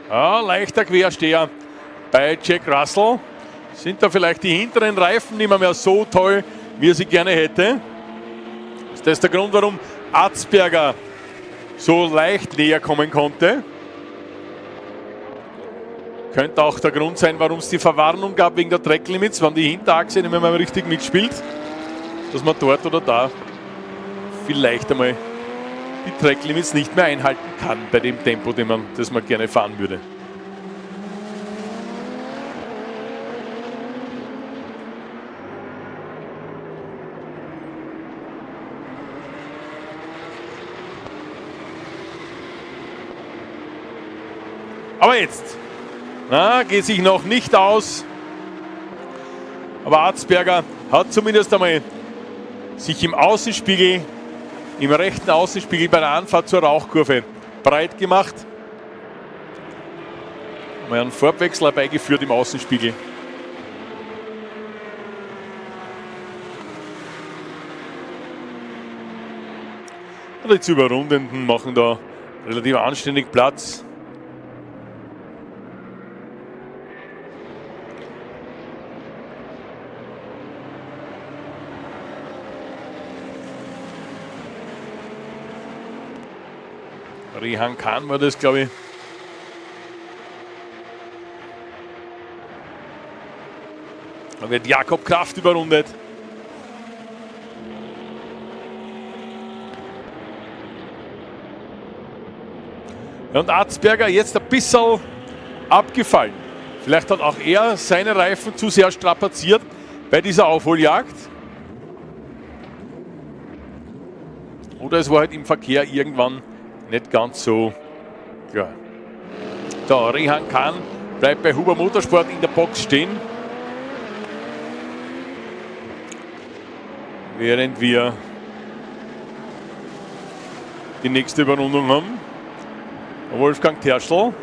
Ja, leichter Quersteher bei Jack Russell. Sind da vielleicht die hinteren Reifen nicht mehr so toll, wie er sie gerne hätte? Ist das der Grund, warum Atzberger so leicht näher kommen konnte? Könnte auch der Grund sein, warum es die Verwarnung gab wegen der Track Limits, wenn die Hinterachse nicht mehr richtig mitspielt, dass man dort oder da vielleicht einmal die Track Limits nicht mehr einhalten kann bei dem Tempo, das man gerne fahren würde. Aber jetzt geht sich noch nicht aus. Aber Atzberger hat zumindest einmal sich im Außenspiegel, im rechten Außenspiegel bei der Anfahrt zur Rauchkurve breit gemacht. Mal einen Farbwechsel herbeigeführt im Außenspiegel. Und die zu Überrundenden machen da relativ anständig Platz. Rehan Khan war das, glaube ich. Da wird Jakob Kraft überrundet. Und Arzberger jetzt ein bisschen abgefallen. Vielleicht hat auch er seine Reifen zu sehr strapaziert bei dieser Aufholjagd. Oder es war halt im Verkehr irgendwann nicht ganz so klar. Da, Rehan Khan bleibt bei Huber Motorsport in der Box stehen. Während wir die nächste Überrundung haben. Wolfgang Terschl.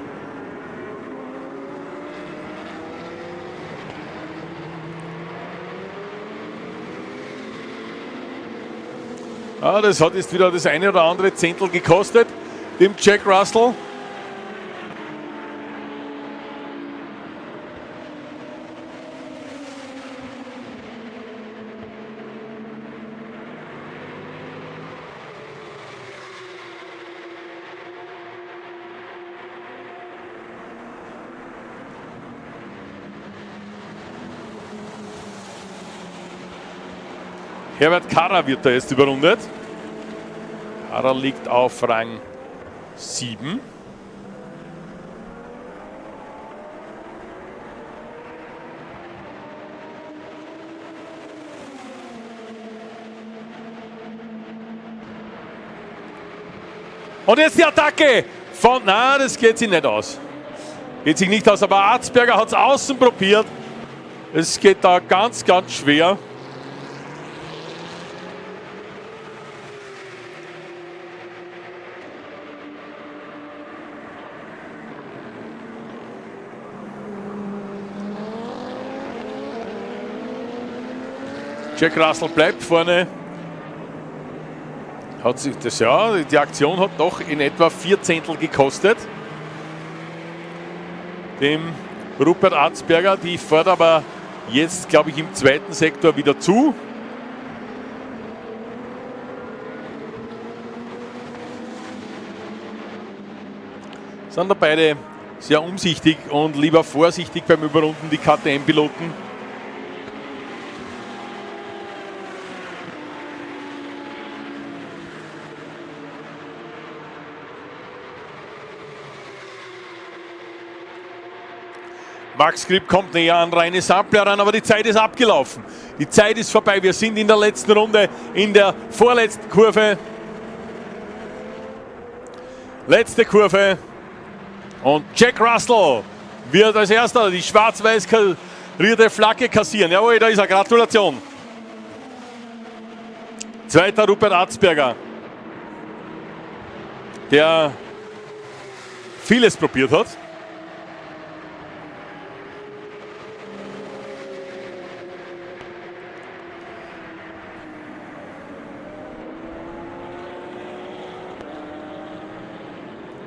Das hat jetzt wieder das eine oder andere Zehntel gekostet, dem Jack Russell. Herbert Karrer wird da jetzt überrundet. Karrer liegt auf Rang 7. Und jetzt die Attacke von, na, das geht sich nicht aus. Geht sich nicht aus, aber Arzberger hat es außen probiert. Es geht da ganz, ganz schwer. Jack Russell bleibt vorne. Hat sich das, ja, die Aktion hat doch in etwa 4 Zehntel gekostet. Dem Rupert Arzberger, die fährt aber jetzt, glaube ich, im zweiten Sektor wieder zu. Sind da beide sehr umsichtig und lieber vorsichtig beim Überrunden, die KTM-Piloten. Max Grip kommt näher an Reine Sampler ran, aber die Zeit ist abgelaufen. Die Zeit ist vorbei. Wir sind in der letzten Runde, in der vorletzten Kurve. Letzte Kurve. Und Jack Russell wird als erster die schwarz-weiß karierte Flagge kassieren. Jawohl, da ist er. Gratulation. Zweiter Rupert Arzberger, der vieles probiert hat.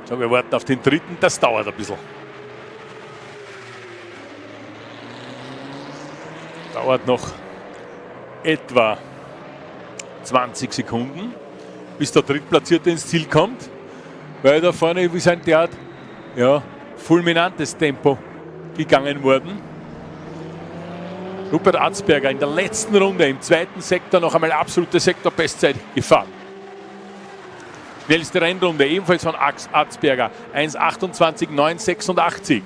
So, wir warten auf den dritten, das dauert ein bisschen. Dauert noch etwa 20 Sekunden, bis der Drittplatzierte ins Ziel kommt, weil da vorne ist ein derart, ja, fulminantes Tempo gegangen worden. Rupert Arzberger in der letzten Runde im zweiten Sektor noch einmal absolute Sektorbestzeit gefahren. Schnellste Rennrunde, ebenfalls von Arzberger, 1:28,986.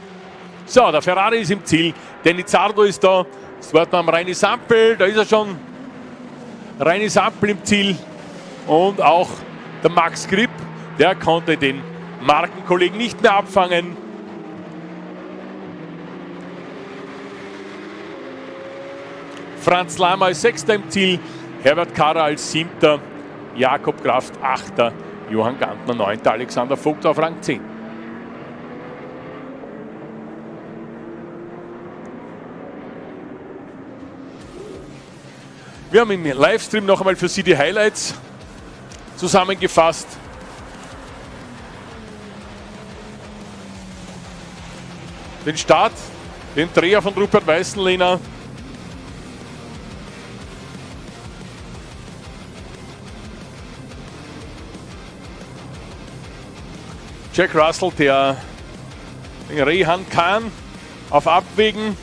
So, der Ferrari ist im Ziel, der Nizzardo ist da, jetzt warten wir am Reini Sampel, da ist er schon, Reini Sampel im Ziel und auch der Max Grip, der konnte den Markenkollegen nicht mehr abfangen. Franz Lahmer als Sechster im Ziel, Herbert Karrer als Siebter, Jakob Kraft Achter, Johann Gantner 9. Alexander Vogt auf Rang 10. Wir haben im Livestream noch einmal für Sie die Highlights zusammengefasst. Den Start, den Dreher von Rupert Weißenlehner. Jack Russell, der den Rehan kann, auf Abwägen,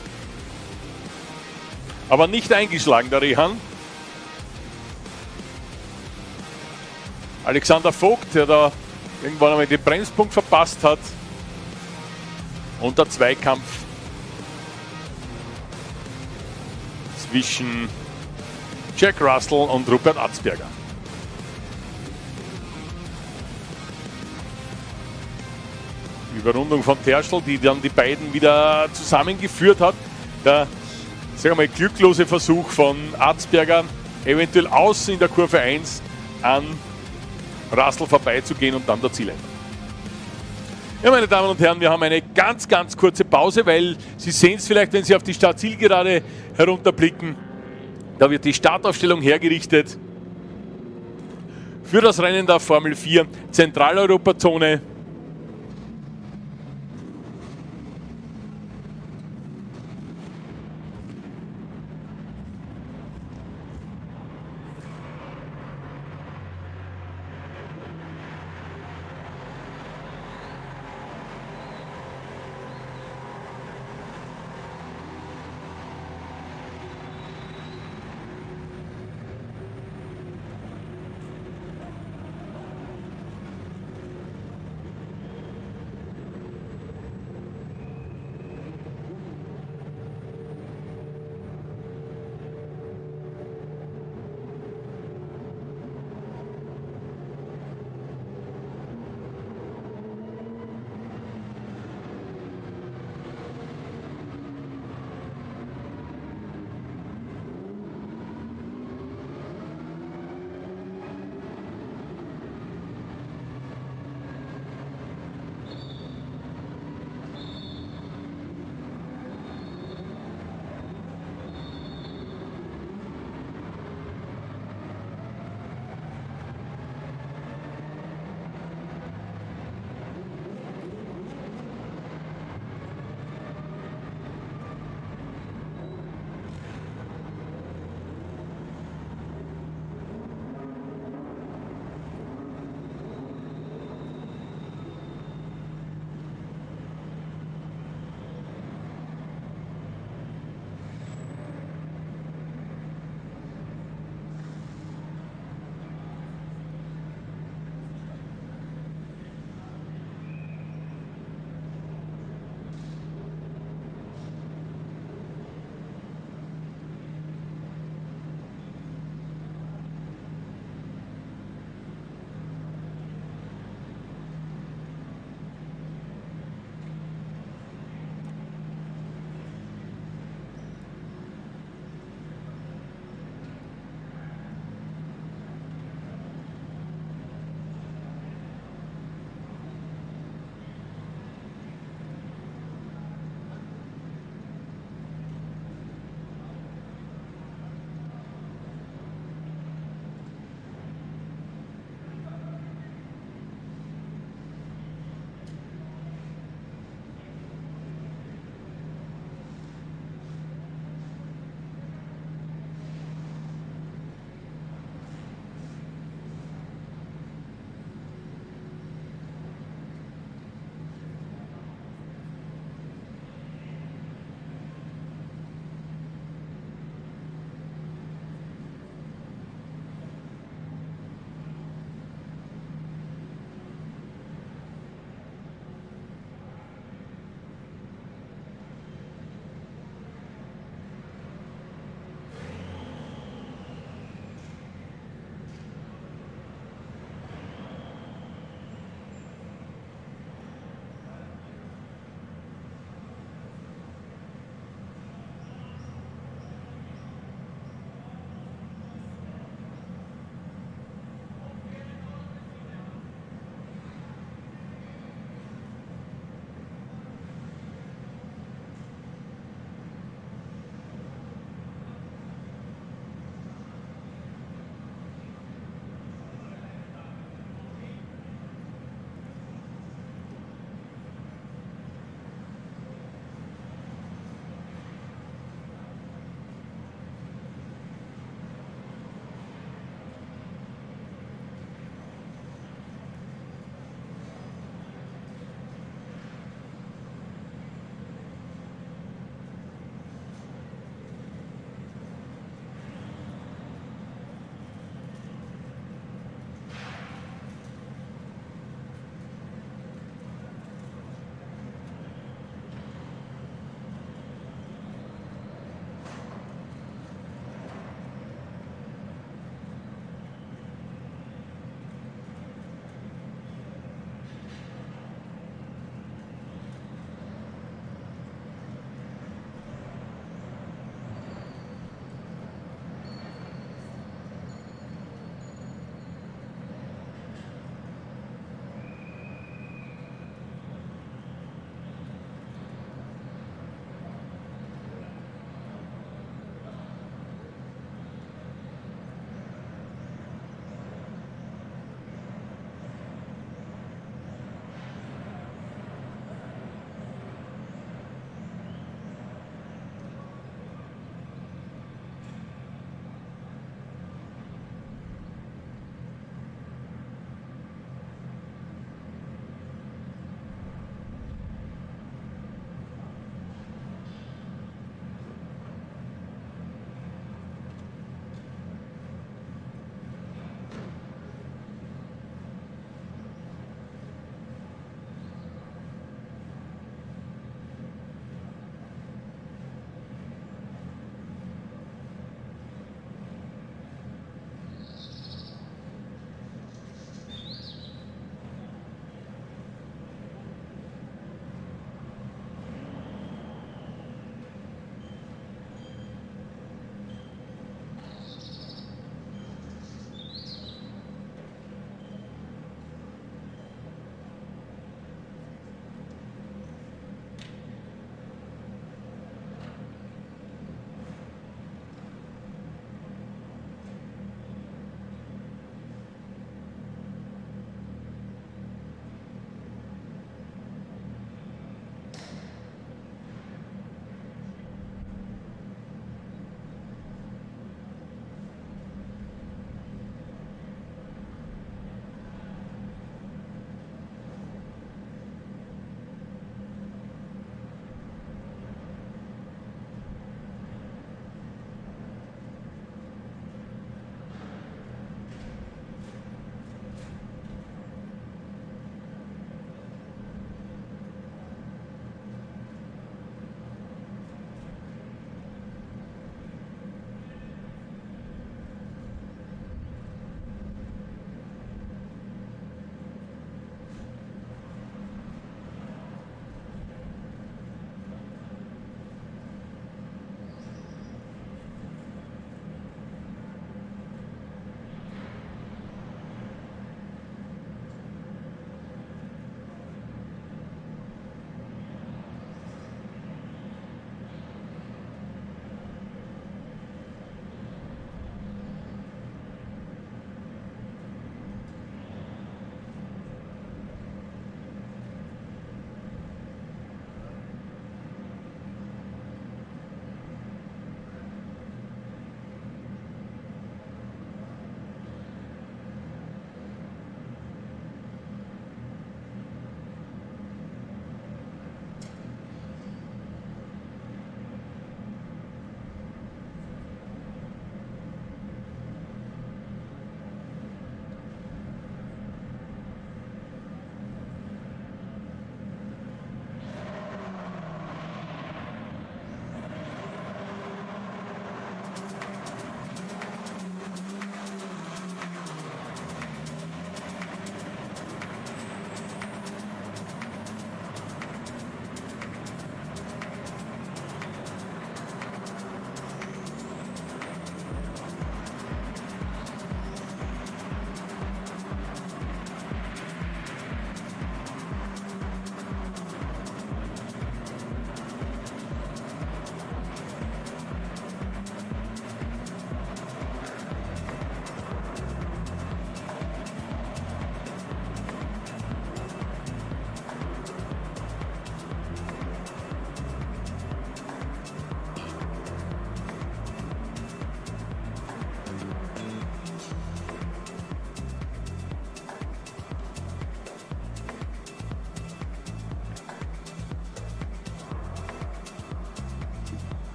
aber nicht eingeschlagen, der Rehan. Alexander Vogt, der da irgendwann einmal den Bremspunkt verpasst hat. Und der Zweikampf zwischen Jack Russell und Rupert Atzberger. Die Überrundung von Terschel, die dann die beiden wieder zusammengeführt hat. Der, sagen wir mal, glücklose Versuch von Atzberger, eventuell außen in der Kurve 1 an Russell vorbeizugehen und dann der Zieleinfahrt. Ja, meine Damen und Herren, wir haben eine ganz, ganz kurze Pause, weil Sie sehen es vielleicht, wenn Sie auf die Start-Zielgerade herunterblicken. Da wird die Startaufstellung hergerichtet für das Rennen der Formel 4 Zentraleuropa-Zone.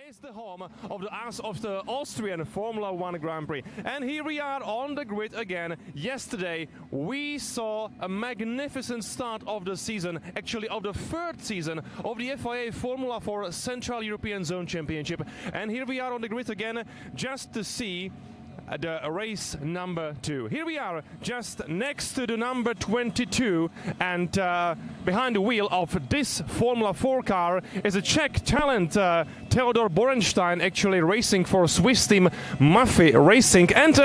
is the home of the Austrian Formula One Grand Prix. And here we are on the grid again. Yesterday we saw a magnificent start of the season, actually of the third season of the FIA Formula 4 Central European Zone Championship. And here we are on the grid again just to see the race number 2. Here we are just next to the number 22, and behind the wheel of this Formula 4 car is a Czech talent, Theodor Borenstein, actually racing for Swiss team Maffe Racing, and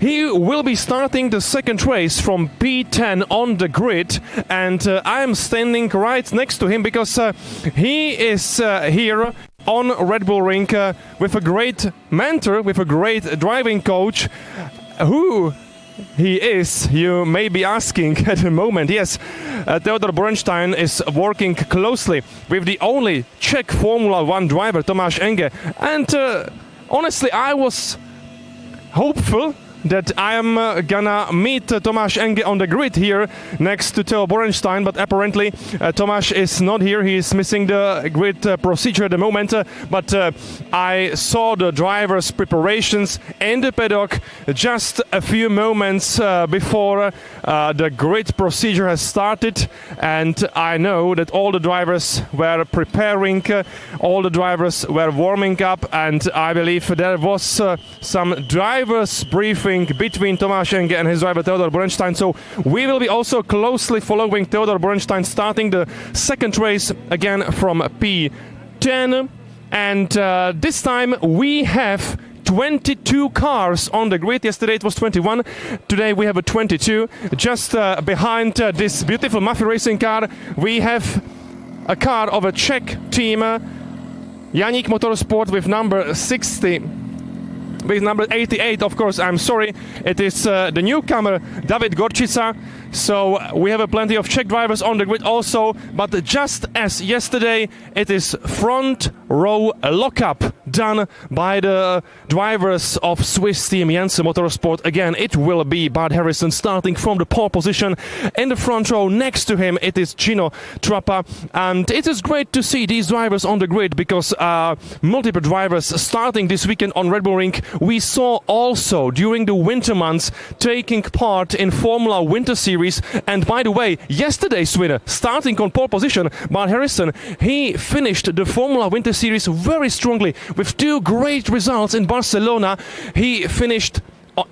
he will be starting the second race from P10 on the grid, and I am standing right next to him because he is here on Red Bull Ring with a great mentor, with a great driving coach. Who he is, you may be asking at the moment. Yes, Theodor Borenstein is working closely with the only Czech Formula 1 driver, Tomáš Enge. And honestly, I was hopeful that I am gonna meet Tomáš Enge on the grid here next to Theo Borenstein, but apparently Tomáš is not here. He is missing the grid procedure at the moment, but I saw the drivers' preparations in the paddock just a few moments before the grid procedure has started, and I know that all the drivers were preparing, all the drivers were warming up, and I believe there was some drivers briefing between Tomáš Enge and his driver Theodor Borenstein. So we will be also closely following Theodor Borenstein starting the second race again from P10. And this time we have 22 cars on the grid. Yesterday it was 21. Today we have a 22. Just behind this beautiful Maffe Racing car, we have a car of a Czech team, Janík Motorsport, with number 60. With number 88, of course, I'm sorry, it is the newcomer David Gorčica. So we have plenty of Czech drivers on the grid also, but just as yesterday, it is front row lockup done by the drivers of Swiss team Janssen Motorsport. Again, it will be Bart Harrison starting from the pole position. In the front row next to him, it is Gino Trappa. And it is great to see these drivers on the grid because multiple drivers starting this weekend on Red Bull Ring. We saw also during the winter months taking part in Formula Winter Series. And by the way, yesterday's winner, starting on pole position, Bart Harrison, he finished the Formula Winter Series very strongly with 2 great results in Barcelona. He finished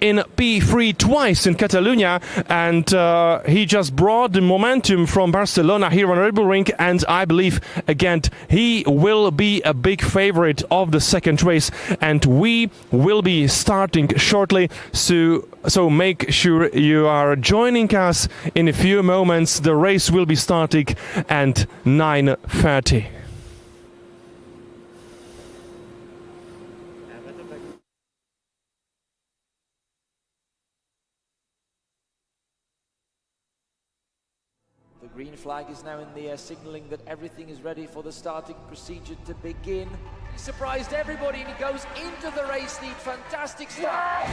in P3 twice in Catalonia, and he just brought the momentum from Barcelona here on Red Bull Ring, and I believe again he will be a big favorite of the second race, and we will be starting shortly, so make sure you are joining us in a few moments. The race will be starting at 9:30. The green flag is now in the air, signalling that everything is ready for the starting procedure to begin. He surprised everybody and he goes into the race lead. Fantastic start.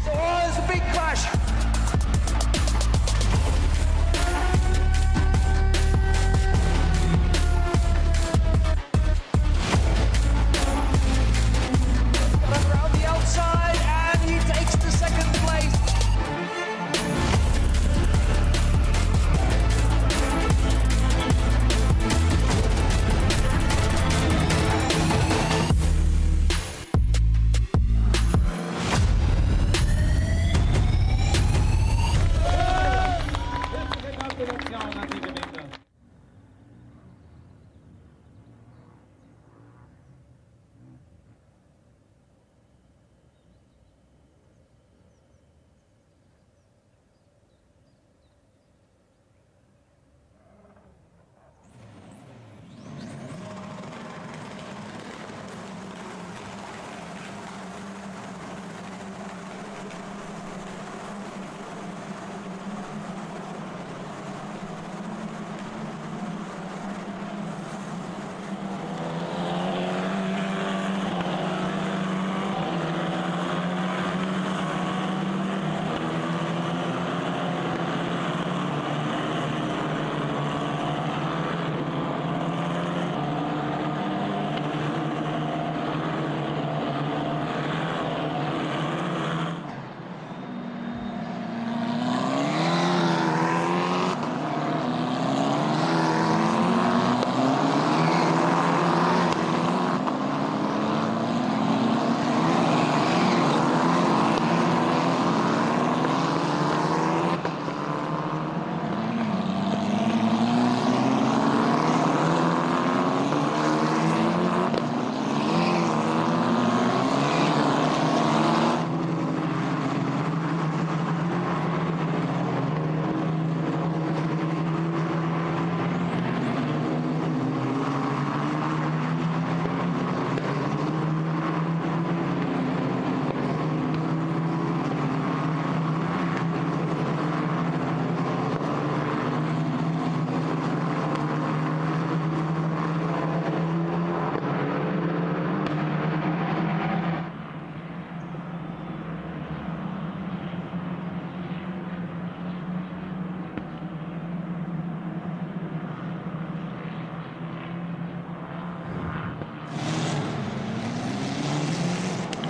So, there's a big crash. Around the outside, and he takes the second place.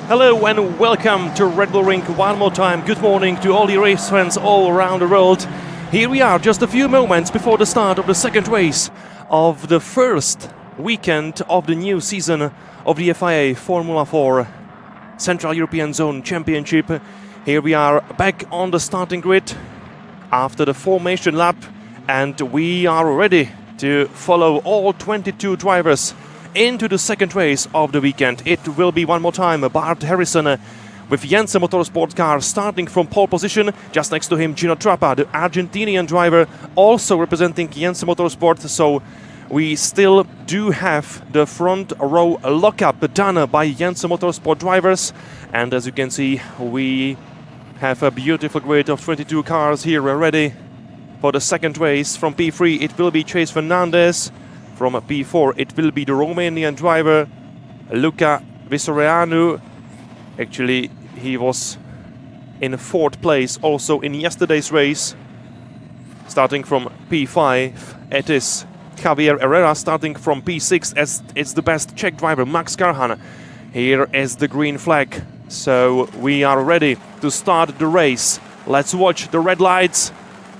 Hello and welcome to Red Bull Ring one more time. Good morning to all the race fans all around the world. Here we are just a few moments before the start of the second race of the first weekend of the new season of the FIA Formula 4 Central European Zone Championship. Here we are back on the starting grid after the formation lap, and we are ready to follow all 22 drivers into the second race of the weekend. It will be one more time Bart Harrison with Jensen Motorsport car starting from pole position. Just next to him Gino Trappa, the Argentinian driver, also representing Jensen Motorsport. So we still do have the front row lockup done by Jensen Motorsport drivers, and as you can see we have a beautiful grid of 22 cars here ready for the second race. From P3 it will be Chase Fernandez. From P4 it will be the Romanian driver Luca Visoreanu. Actually, he was in fourth place also in yesterday's race. Starting from P5 it is Javier Herrera. Starting from P6 as it's the best Czech driver Max Karhan. Here is the green flag. So we are ready to start the race. Let's watch the red lights.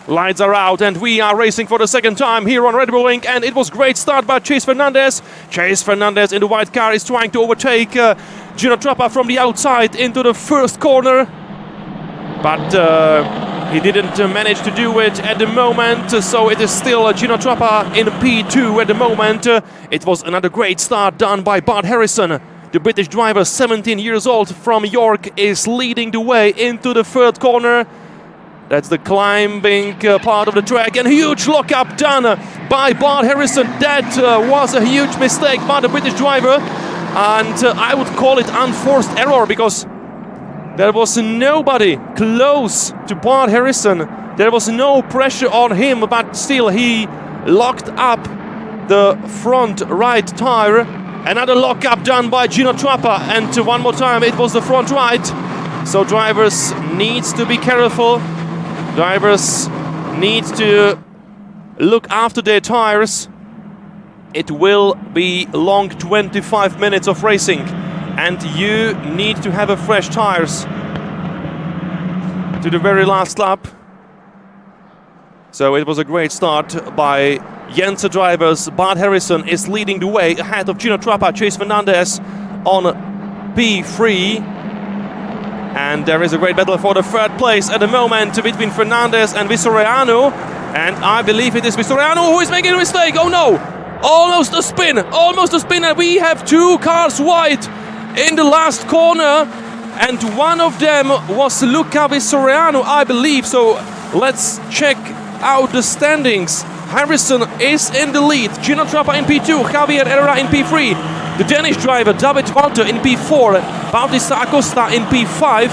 Lights are out and we are racing for the second time here on Red Bull Ring, and it was great start by Chase Fernandez. Chase Fernandez in the white car is trying to overtake Gino Trappa from the outside into the first corner, but he didn't manage to do it at the moment, so it is still Gino Trappa in P2 at the moment. It was another great start done by Bart Harrison. The British driver, 17 years old from York, is leading the way into the third corner. That's the climbing part of the track, and huge lockup done by Bart Harrison. That was a huge mistake by the British driver, and I would call it unforced error because there was nobody close to Bart Harrison. There was no pressure on him, but still he locked up the front right tire. Another lockup done by Gino Trappa, and one more time it was the front right. So drivers need to be careful. Drivers need to look after their tires. It will be long 25 minutes of racing, and you need to have a fresh tires to the very last lap. So it was a great start by Jensen drivers. Bart Harrison is leading the way ahead of Gino Trappa. Chase Fernandez on P3. And there is a great battle for the third place at the moment between Fernandez and Visoreanu. And I believe it is Visoreanu who is making a mistake. Oh no! Almost a spin! Almost a spin! And we have two cars wide in the last corner. And one of them was Luca Visoreanu, I believe. So let's check out the standings. Harrison is in the lead. Gino Trappa in P2. Javier Herrera in P3. The Danish driver David Walter in P4, Bautista Acosta in P5,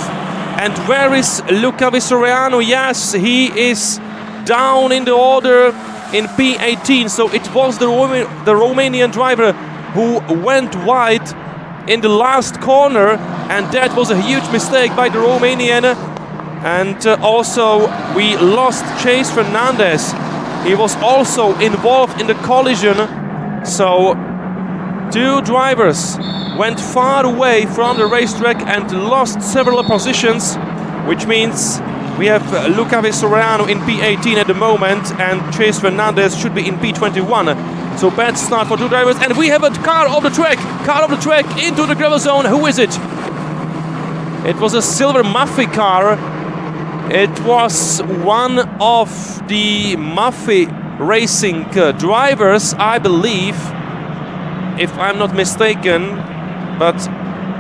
and where is Luca Visoreanu? Yes, he is down in the order in P18, so it was the Romanian driver who went wide in the last corner, and that was a huge mistake by the Romanian. And also we lost Chase Fernandez. He was also involved in the collision, so two drivers went far away from the racetrack and lost several positions, which means we have Luca Visoreanu in P18 at the moment, and Chase Fernandez should be in P21. So bad start for two drivers, and we have a car of the track into the gravel zone. Who is it? It was a silver Maffei car. It was one of the Maffei Racing drivers, I believe, if I'm not mistaken, but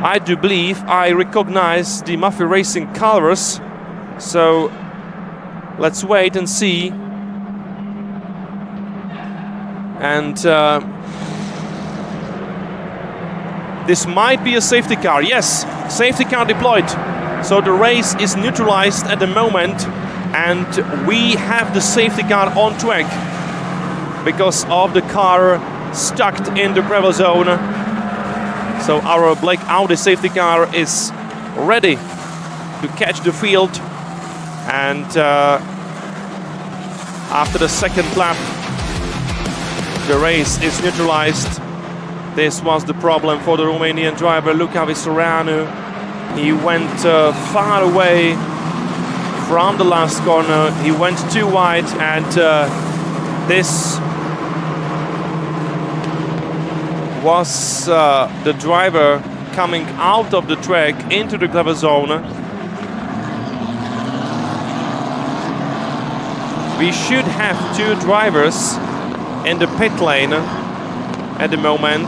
I do believe I recognize the Maffei Racing colors. So let's wait and see. And this might be a safety car. Yes, safety car deployed. So the race is neutralized at the moment, and we have the safety car on track because of the car stuck in the gravel zone. So our black Audi safety car is ready to catch the field, and after the second lap the race is neutralized. This was the problem for the Romanian driver Luca Visoreanu. He went far away from the last corner. He went too wide, and this was the driver coming out of the track into the cover zone. We should have two drivers in the pit lane at the moment.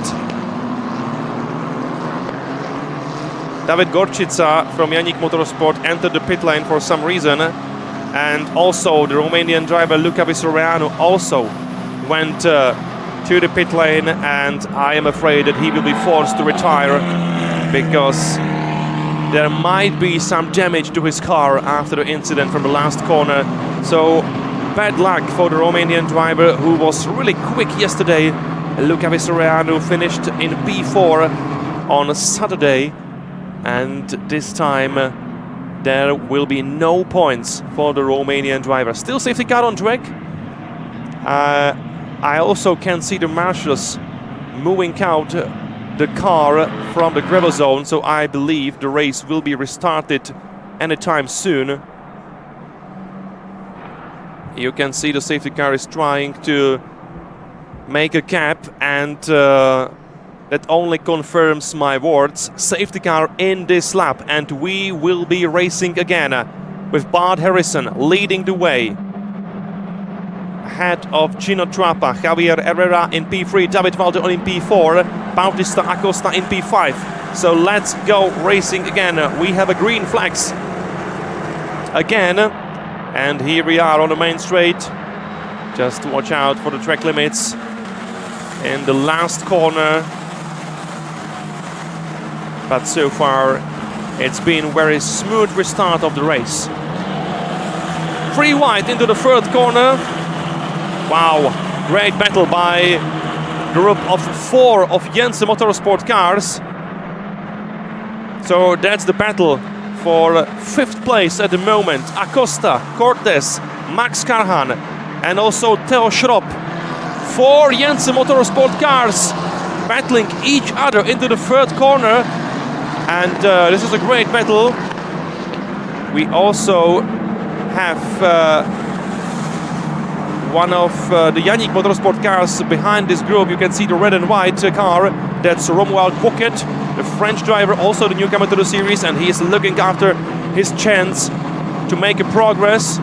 David Gorczyca from Yannick Motorsport entered the pit lane for some reason, and also the Romanian driver Luca Visoreanu also went to the pit lane, and I am afraid that he will be forced to retire because there might be some damage to his car after the incident from the last corner. So bad luck for the Romanian driver who was really quick yesterday. Luca Visoreanu finished in P4 on Saturday, and this time there will be no points for the Romanian driver. Still safety car on track. I also can see the marshals moving out the car from the gravel zone, so I believe the race will be restarted anytime soon. You can see the safety car is trying to make a gap, and that only confirms my words. Safety car in this lap, and we will be racing again with Bart Harrison leading the way. Ahead of Gino Trappa, Javier Herrera in P3, David Valde in P4, Bautista Acosta in P5. So let's go racing again. We have a green flags again. And here we are on the main straight. Just watch out for the track limits in the last corner. But so far, it's been very smooth restart of the race. 3 wide into the third corner. Wow, great battle by group of 4 of Jensen Motorsport cars. So that's the battle for 5th place at the moment. Acosta, Cortes, Max Karhan, and also Theo Schropp. 4 Jensen Motorsport cars battling each other into the third corner. And this is a great battle. We also have one of the Yannick Motorsport cars behind this group. You can see the red and white car. That's Romuald Pocket, the French driver, also the newcomer to the series, and he is looking after his chance to make a progress.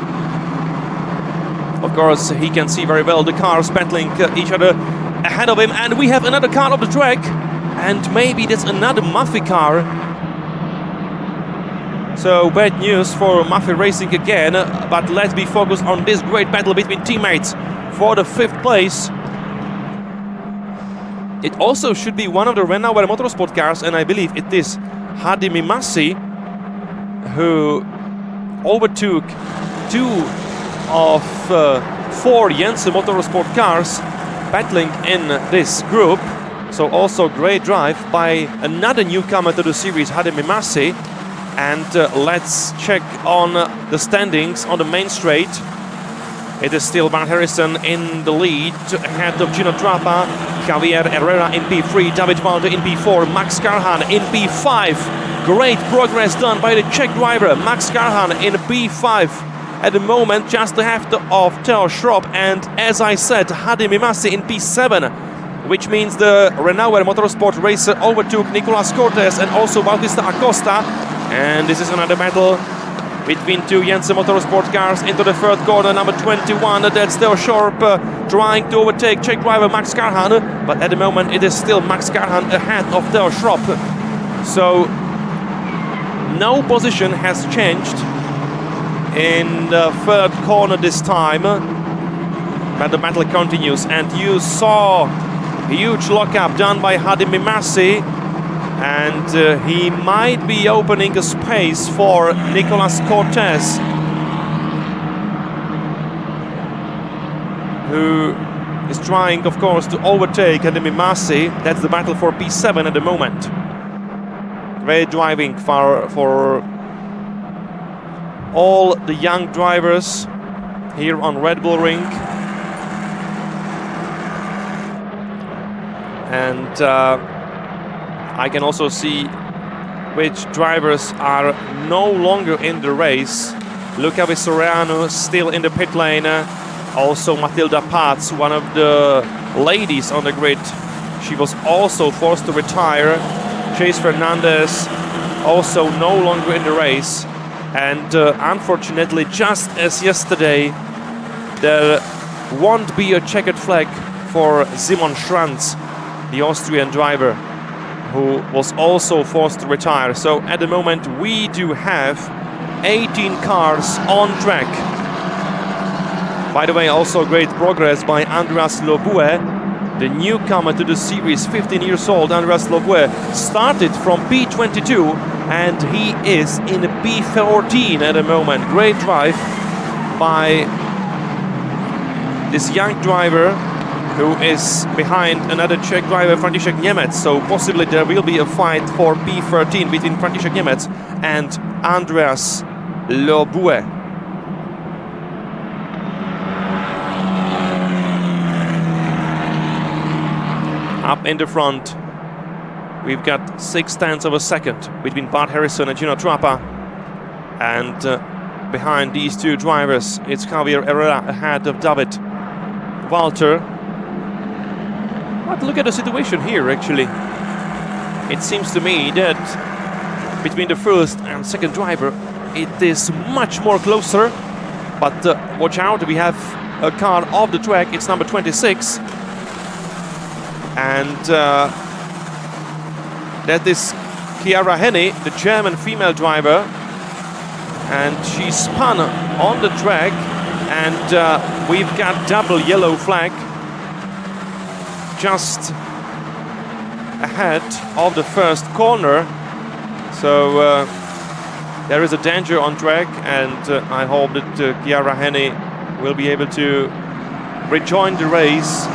Of course, he can see very well the cars battling each other ahead of him, and we have another car on the track, and maybe that's another Maffei car. So bad news for Maffei Racing again, but let's be focused on this great battle between teammates for the 5th place. It also should be one of the Renauer Motorsport cars, and I believe it is Hadi Mimasi, who overtook 2 of 4 Jensen Motorsport cars battling in this group. So also great drive by another newcomer to the series, Hadi Mimasi. And let's check on the standings on the main straight. It is still Bart Harrison in the lead, ahead of Gino Trappa, Javier Herrera in P3, David Valde in P4, Max Karhan in P5. Great progress done by the Czech driver, Max Karhan in P5. At the moment, just ahead of Theo Schropp, and as I said, Hadi Mimasi in P7, which means the Renauer Motorsport racer overtook Nicolas Cortes and also Bautista Acosta. And this is another battle between 2 Jensen Motorsport cars into the third corner, number 21. That's Theo Schropp trying to overtake Czech driver Max Karhan, but at the moment it is still Max Karhan ahead of Theo Schropp. So no position has changed in the third corner this time, but the battle continues. And you saw a huge lockup done by Hadi Mimasi, and he might be opening a space for Nicolas Cortes, who is trying, of course, to overtake Hadi Mimasi. That's the battle for P7 at the moment. Great driving for all the young drivers here on Red Bull Ring. And I can also see which drivers are no longer in the race. Luca Visoriano still in the pit lane. Also Matilda Paz, one of the ladies on the grid. She was also forced to retire. Chase Fernandez also no longer in the race. And unfortunately, just as yesterday, there won't be a checkered flag for Simon Schranz, the Austrian driver, who was also forced to retire. So at the moment, we do have 18 cars on track. By the way, also great progress by Andreas Lobue, the newcomer to the series, 15 years old. Andreas Lobue started from P22 and he is in P14 at the moment. Great drive by this young driver who is behind another Czech driver, František Němec. So possibly there will be a fight for P13 between František Němec and Andreas Lobue. Up in the front, we've got 0.6 of a second between Bart Harrison and Gino Trappa. And behind these two drivers, it's Javier Herrera ahead of David Walter. But look at the situation here, actually. It seems to me that between the first and second driver, it is much more closer. But watch out, we have a car off the track. It's number 26. And that is Chiara Henny, the German female driver. And she spun on the track. And we've got double yellow flag just ahead of the first corner. So there is a danger on track, and I hope that Chiara Henny will be able to rejoin the race.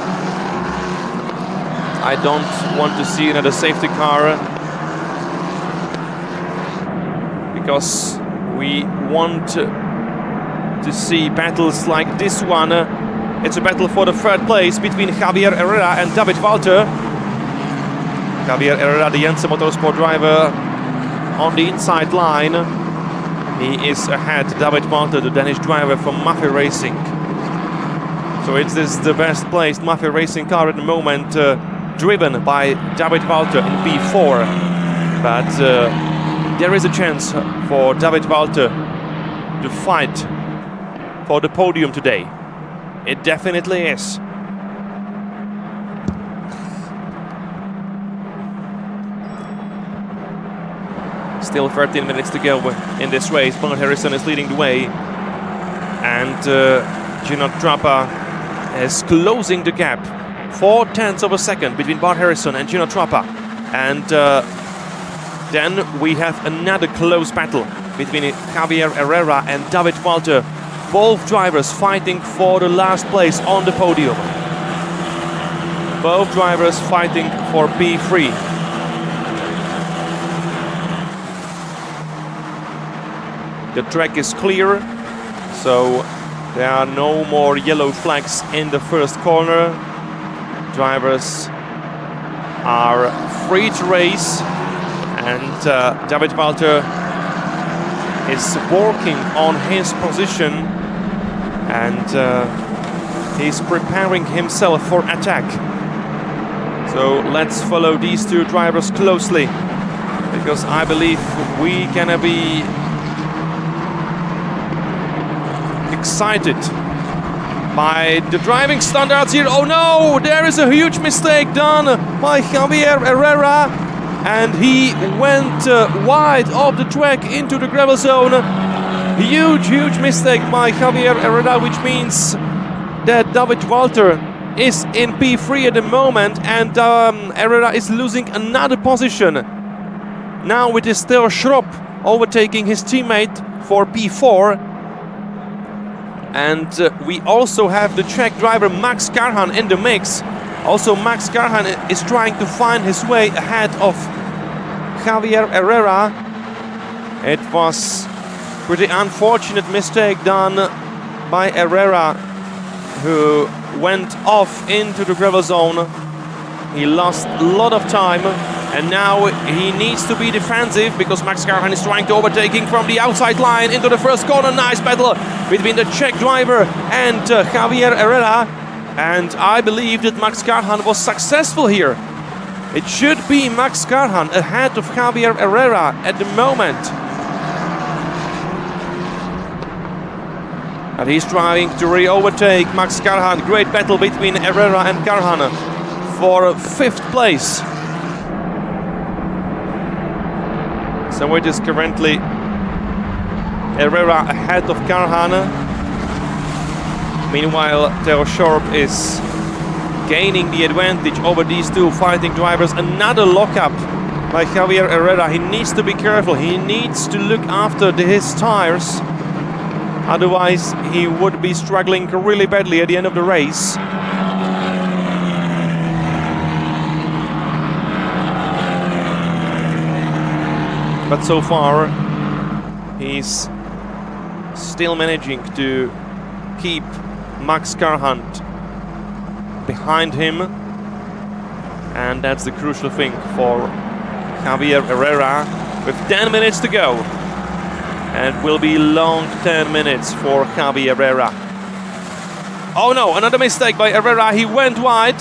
I don't want to see another safety car, because we want to see battles like this one. It's a battle for the third place between Javier Herrera and David Walter. Javier Herrera, the Jensen Motorsport driver, on the inside line. He is ahead, David Walter, the Danish driver from Mafia Racing. So it is the best placed Mafia Racing car at the moment, driven by David Walter in P4. But there is a chance for David Walter to fight for the podium today. It definitely is. Still 13 minutes to go in this race. Bart Harrison is leading the way. And Gino Trappa is closing the gap. 0.4 of a second between Bart Harrison and Gino Trappa. And then we have another close battle between Javier Herrera and David Walter. Both drivers fighting for the last place on the podium. Both drivers fighting for P3. The track is clear, so there are no more yellow flags in the first corner. Drivers are free to race, and David Walter is working on his position, and he's preparing himself for attack. So let's follow these two drivers closely, because I believe we're gonna be excited by the driving standards here. Oh no, there is a huge mistake done by Javier Herrera, and he went wide of the track into the gravel zone. Huge mistake by Javier Herrera, which means that David Walter is in P3 at the moment, and Herrera is losing another position. Now it is still Schropp overtaking his teammate for P4. And we also have the Czech driver Max Karhan in the mix. Also Max Karhan is trying to find his way ahead of Javier Herrera. It was pretty unfortunate mistake done by Herrera, who went off into the gravel zone. He lost a lot of time. And now he needs to be defensive because Max Karhan is trying to overtaking from the outside line into the first corner. Nice battle between the Czech driver and Javier Herrera. And I believe that Max Karhan was successful here. It should be Max Karhan ahead of Javier Herrera at the moment. And he's trying to re-overtake Max Karhan. Great battle between Herrera and Karhan for 5th place. So it is currently Herrera ahead of Karhan. Meanwhile, Theo Schorp is gaining the advantage over these two fighting drivers. Another lockup by Javier Herrera. He needs to be careful. He needs to look after his tires. Otherwise, he would be struggling really badly at the end of the race. But so far, he's still managing to keep Max Karhan behind him. And that's the crucial thing for Javier Herrera with 10 minutes to go. And will be long 10 minutes for Javier Herrera. Oh no, another mistake by Herrera. He went wide.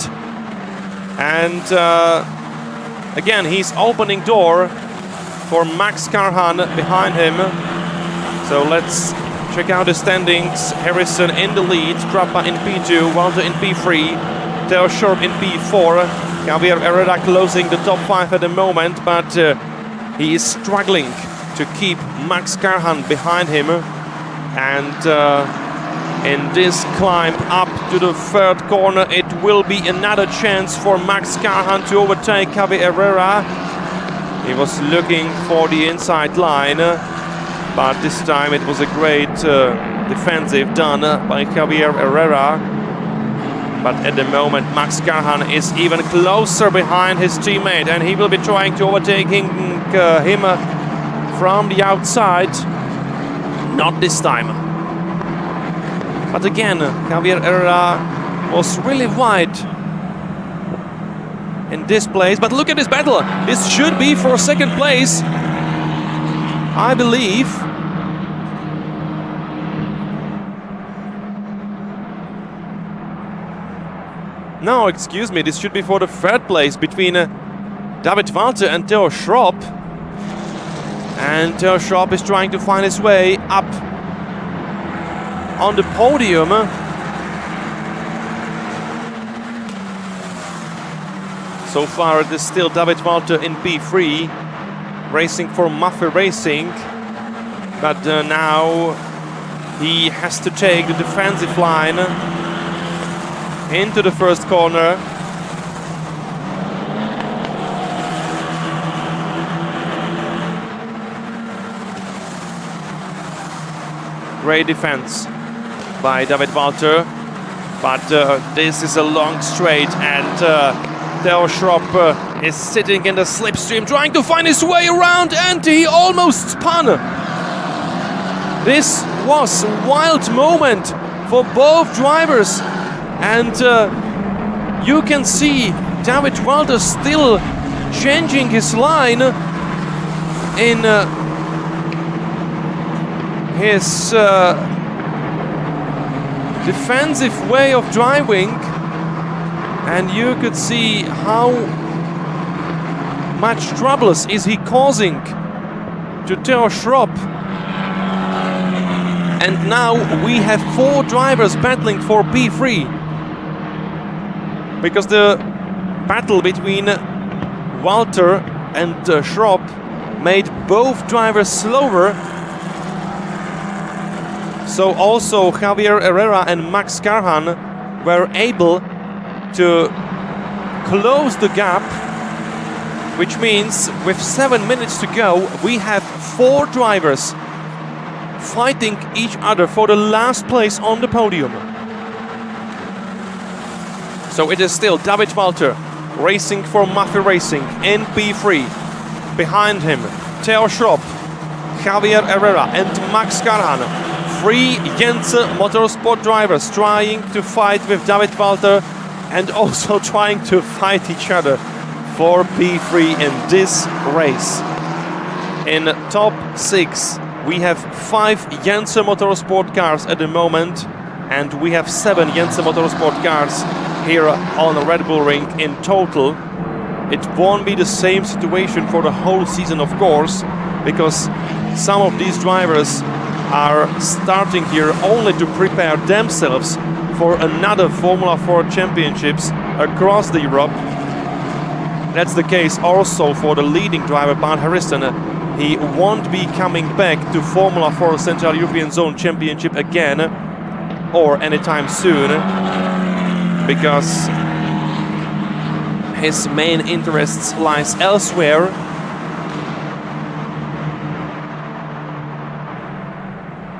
And again, he's opening door for Max Karhan behind him. So let's check out the standings. Harrison in the lead, Krappa in P2, Walter in P3, Theo Schorp in P4. Javier Herrera closing the top 5 at the moment, but he is struggling to keep Max Karhan behind him. And in this climb up to the 3rd corner, it will be another chance for Max Karhan to overtake Javier Herrera. He was looking for the inside line, but this time it was a great defensive done by Javier Herrera. But at the moment, Max Karhan is even closer behind his teammate, and he will be trying to overtake him from the outside. Not this time. But again, Javier Herrera was really wide in this place. But look at this battle. This should be for 2nd place, I believe. No, excuse me, this should be for the 3rd place between David Walter and Theo Schorp. And Theo Schorp is trying to find his way up on the podium. So far it is still David Walter in P3, racing for Maffe Racing. But now he has to take the defensive line into the 1st corner. Great defense by David Walter, but this is a long straight, and Theo Schorp is sitting in the slipstream trying to find his way around, and he almost spun. This was a wild moment for both drivers, and you can see David Walter still changing his line in his defensive way of driving, and you could see how much troubles is he causing to Theo Schorp. And now we have 4 drivers battling for P3, because the battle between Walter and Schorp made both drivers slower. So also Javier Herrera and Max Karhan were able to close the gap, which means with 7 minutes to go, we have 4 drivers fighting each other for the last place on the podium. So it is still David Walter racing for Maffe Racing in P3. Behind him, Theo Schorp, Javier Herrera and Max Karhan. 3 Jense Motorsport drivers trying to fight with David Walter and also trying to fight each other for P3 in this race. In top 6, we have 5 Jensen Motorsport cars at the moment, and we have 7 Jensen Motorsport cars here on the Red Bull Ring in total. It won't be the same situation for the whole season, of course, because some of these drivers are starting here only to prepare themselves for another Formula 4 championships across the Europe. That's the case also for the leading driver, Bart Harrison. He won't be coming back to Formula 4 Central European Zone Championship again or anytime soon, because his main interests lies elsewhere.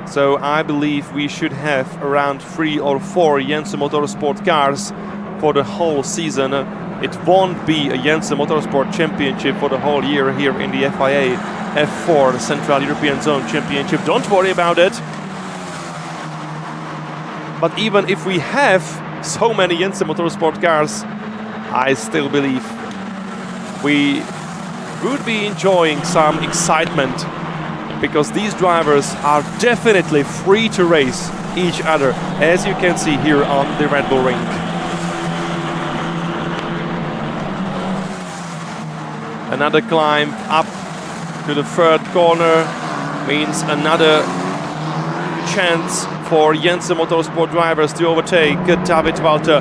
So I believe we should have around 3 or 4 Jensen Motorsport cars for the whole season. It won't be a Jensen Motorsport Championship for the whole year here in the FIA F4 Central European Zone Championship. Don't worry about it. But even if we have so many Jensen Motorsport cars, I still believe we would be enjoying some excitement, because these drivers are definitely free to race each other, as you can see here on the Red Bull Ring. Another climb up to the 3rd corner means another chance for Jensen Motorsport drivers to overtake David Walter.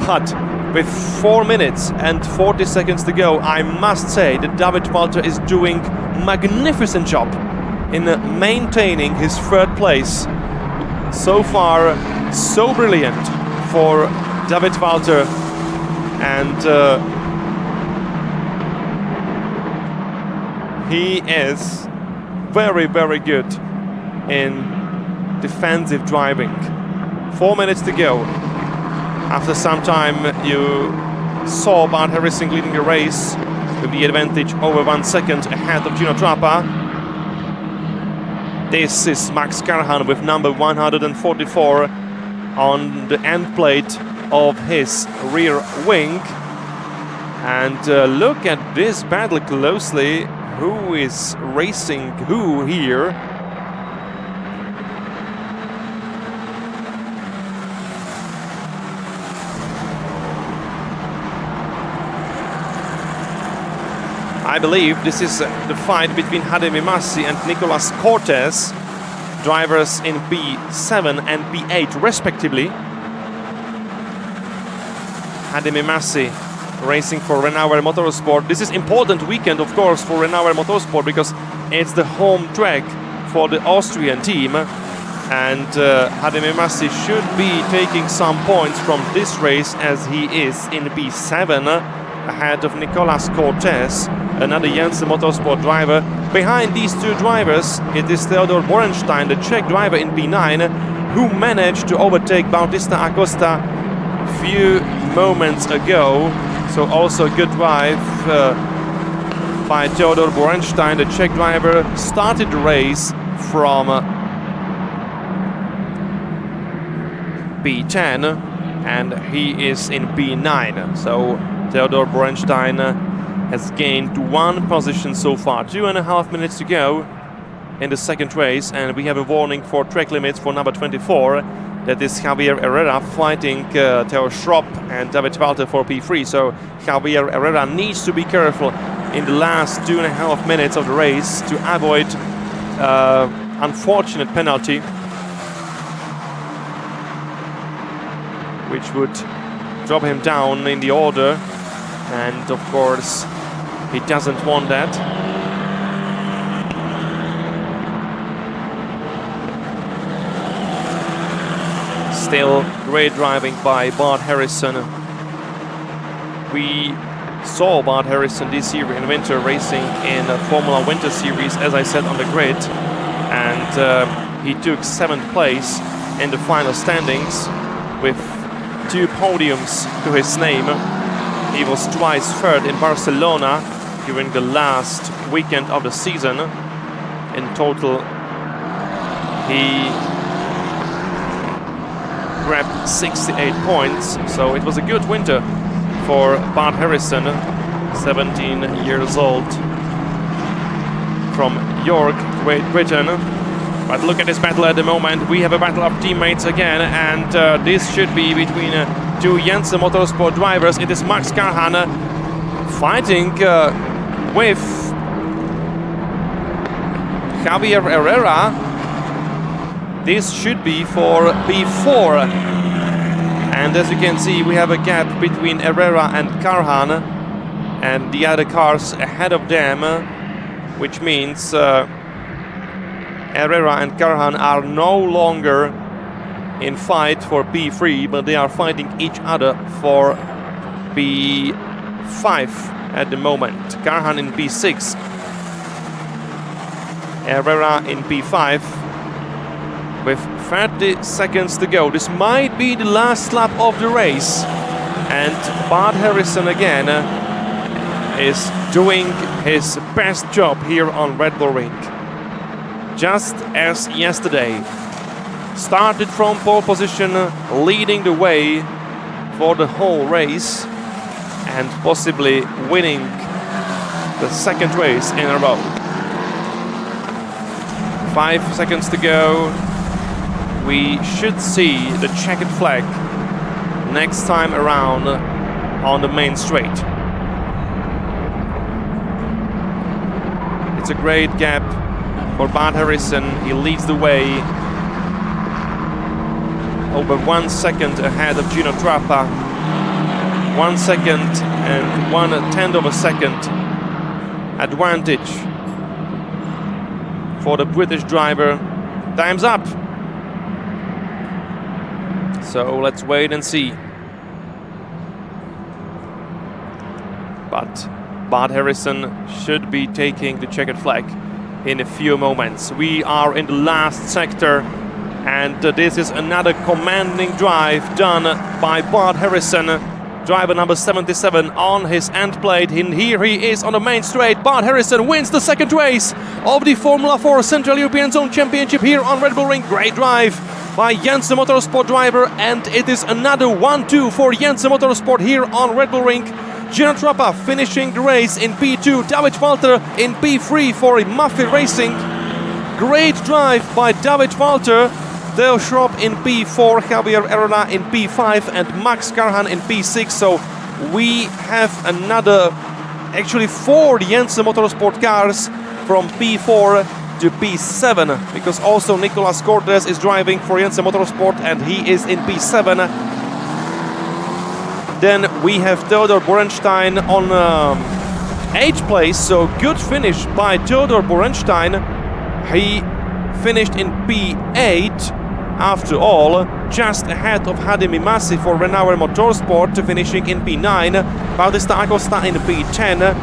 But with 4 minutes and 40 seconds to go, I must say that David Walter is doing a magnificent job in maintaining his 3rd place. So far, so brilliant for David Walter, and he is very, very good in defensive driving. 4 minutes to go. After some time, you saw Bart Harrison leading the race with the advantage over 1 second ahead of Gino Trappa. This is Max Karhan with number 144 on the end plate of his rear wing. And look at this battle closely. Who is racing who here? I believe this is the fight between Hademi Massi and Nicolas Cortez, drivers in P7 and P8 respectively. Hademi Massi racing for Renauer Motorsport. This is important weekend, of course, for Renauer Motorsport, because it's the home track for the Austrian team, and Hademi Massi should be taking some points from this race, as he is in P7 ahead of Nicolas Cortez, another Jensen Motorsport driver. Behind these 2 drivers, it is Theodor Borenstein, the Czech driver in P9, who managed to overtake Bautista Acosta a few moments ago. So also a good drive by Theodor Borenstein, the Czech driver. Started the race from P10 and he is in P9. So Theodor Borenstein has gained 1 position so far. 2.5 minutes to go in the 2nd race, and we have a warning for track limits for number 24. That is Javier Herrera fighting Theo Schropp and David Walter for P3. So Javier Herrera needs to be careful in the last 2.5 minutes of the race to avoid unfortunate penalty, which would drop him down in the order. And of course, he doesn't want that. Still great driving by Bart Harrison. We saw Bart Harrison this year in winter racing in a Formula Winter Series, as I said, on the grid, and he took 7th place in the final standings with 2 podiums to his name. He was twice 3rd in Barcelona during the last weekend of the season. In total, he grabbed 68 points, so it was a good winter for Bart Harrison. 17 years old, from York, Great Britain. But look at this battle at the moment. We have a battle of teammates again, and this should be between two Jensen Motorsport drivers. It is Max Karhan fighting with Javier Herrera. This should be for P4. And as you can see, we have a gap between Herrera and Karhan and the other cars ahead of them, which means Herrera and Karhan are no longer in fight for P3, but they are fighting each other for P5 at the moment. Karhan in P6, Herrera in P5 with 30 seconds to go. This might be the last lap of the race, and Bart Harrison again is doing his best job here on Red Bull Ring. Just as yesterday, started from pole position, leading the way for the whole race and possibly winning the second race in a row. 5 seconds to go. We should see the checkered flag next time around on the main straight. It's a great gap for Bart Harrison. He leads the way over 1 second ahead of Gino Trappa. 1 second and 1/10 of a second advantage for the British driver. Time's up. So let's wait and see. But Bart Harrison should be taking the checkered flag in a few moments. We are in the last sector, and this is another commanding drive done by Bart Harrison, driver number 77 on his end plate. And here he is on the main straight. Bart Harrison wins the second race of the Formula 4 Central European Zone Championship here on Red Bull Ring. Great drive by Jensen Motorsport driver, and it is another 1-2 for Jensen Motorsport here on Red Bull Ring. Gino Trappa finishing the race in P2, David Walter in P3 for Mafia Racing. Great drive by David Walter. Theo Schropp in P4, Javier Herrera in P5 and Max Karhan in P6. So we have another, actually 4 Jensen Motorsport cars from P4 to P7, because also Nicolas Cortes is driving for Jensen Motorsport and he is in P7. Then we have Theodor Borenstein on 8th place, so good finish by Theodor Borenstein. He finished in P8 after all, just ahead of Hadi Mimasi for Renauer Motorsport, finishing in P9. Bautista Acosta in P10.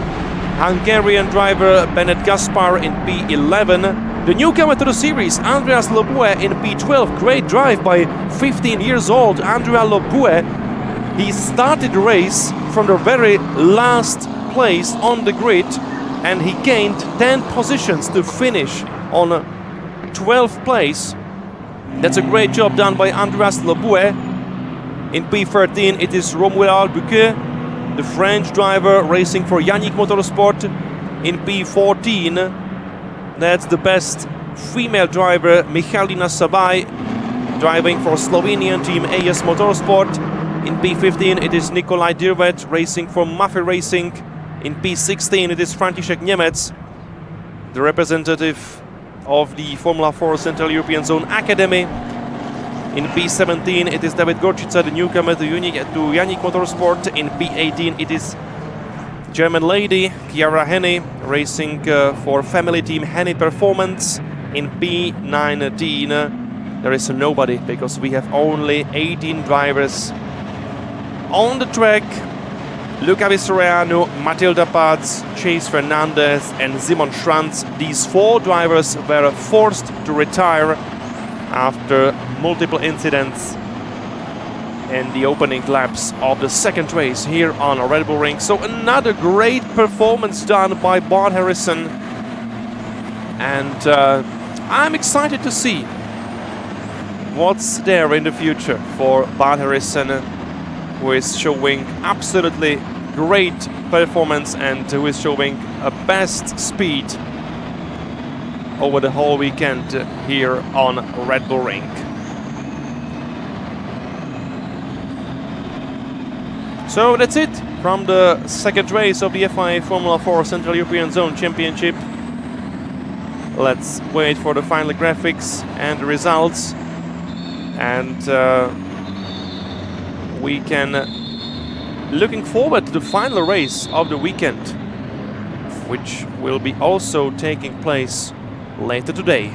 Hungarian driver Bennett Gaspar in P11. The newcomer to the series, Andreas Lobue in P12. Great drive by 15 years old Andrea Lobue. He started the race from the very last place on the grid, and he gained 10 positions to finish on 12th place. That's a great job done by Andreas Lobue. In P13 it is Romuald Buquet, the French driver racing for Yannick Motorsport. In P14 that's the best female driver, Michalina Sabai, driving for Slovenian team AS Motorsport. In P15 it is Nikolai Dirvet racing for Mafia Racing. In P16 it is František Němec, the representative of the Formula 4 Central European Zone Academy. In P17 it is David Gorčica, the newcomer to Yannick Motorsport. In P18 it is German lady Chiara Henny racing for family team Henny Performance. In P19 there is nobody, because we have only 18 drivers on the track. Luca Vistoriano, Matilda Paz, Chase Fernandez and Simon Schranz. These 4 drivers were forced to retire after multiple incidents in the opening laps of the second race here on Red Bull Ring. So another great performance done by Bart Harrison, and I'm excited to see what's there in the future for Bart Harrison, who is showing absolutely great performance and who is showing a best speed over the whole weekend here on Red Bull Ring. So that's it from the second race of the FIA Formula 4 Central European Zone Championship. Let's wait for the final graphics and the results, and we can looking forward to the final race of the weekend, which will be also taking place later today.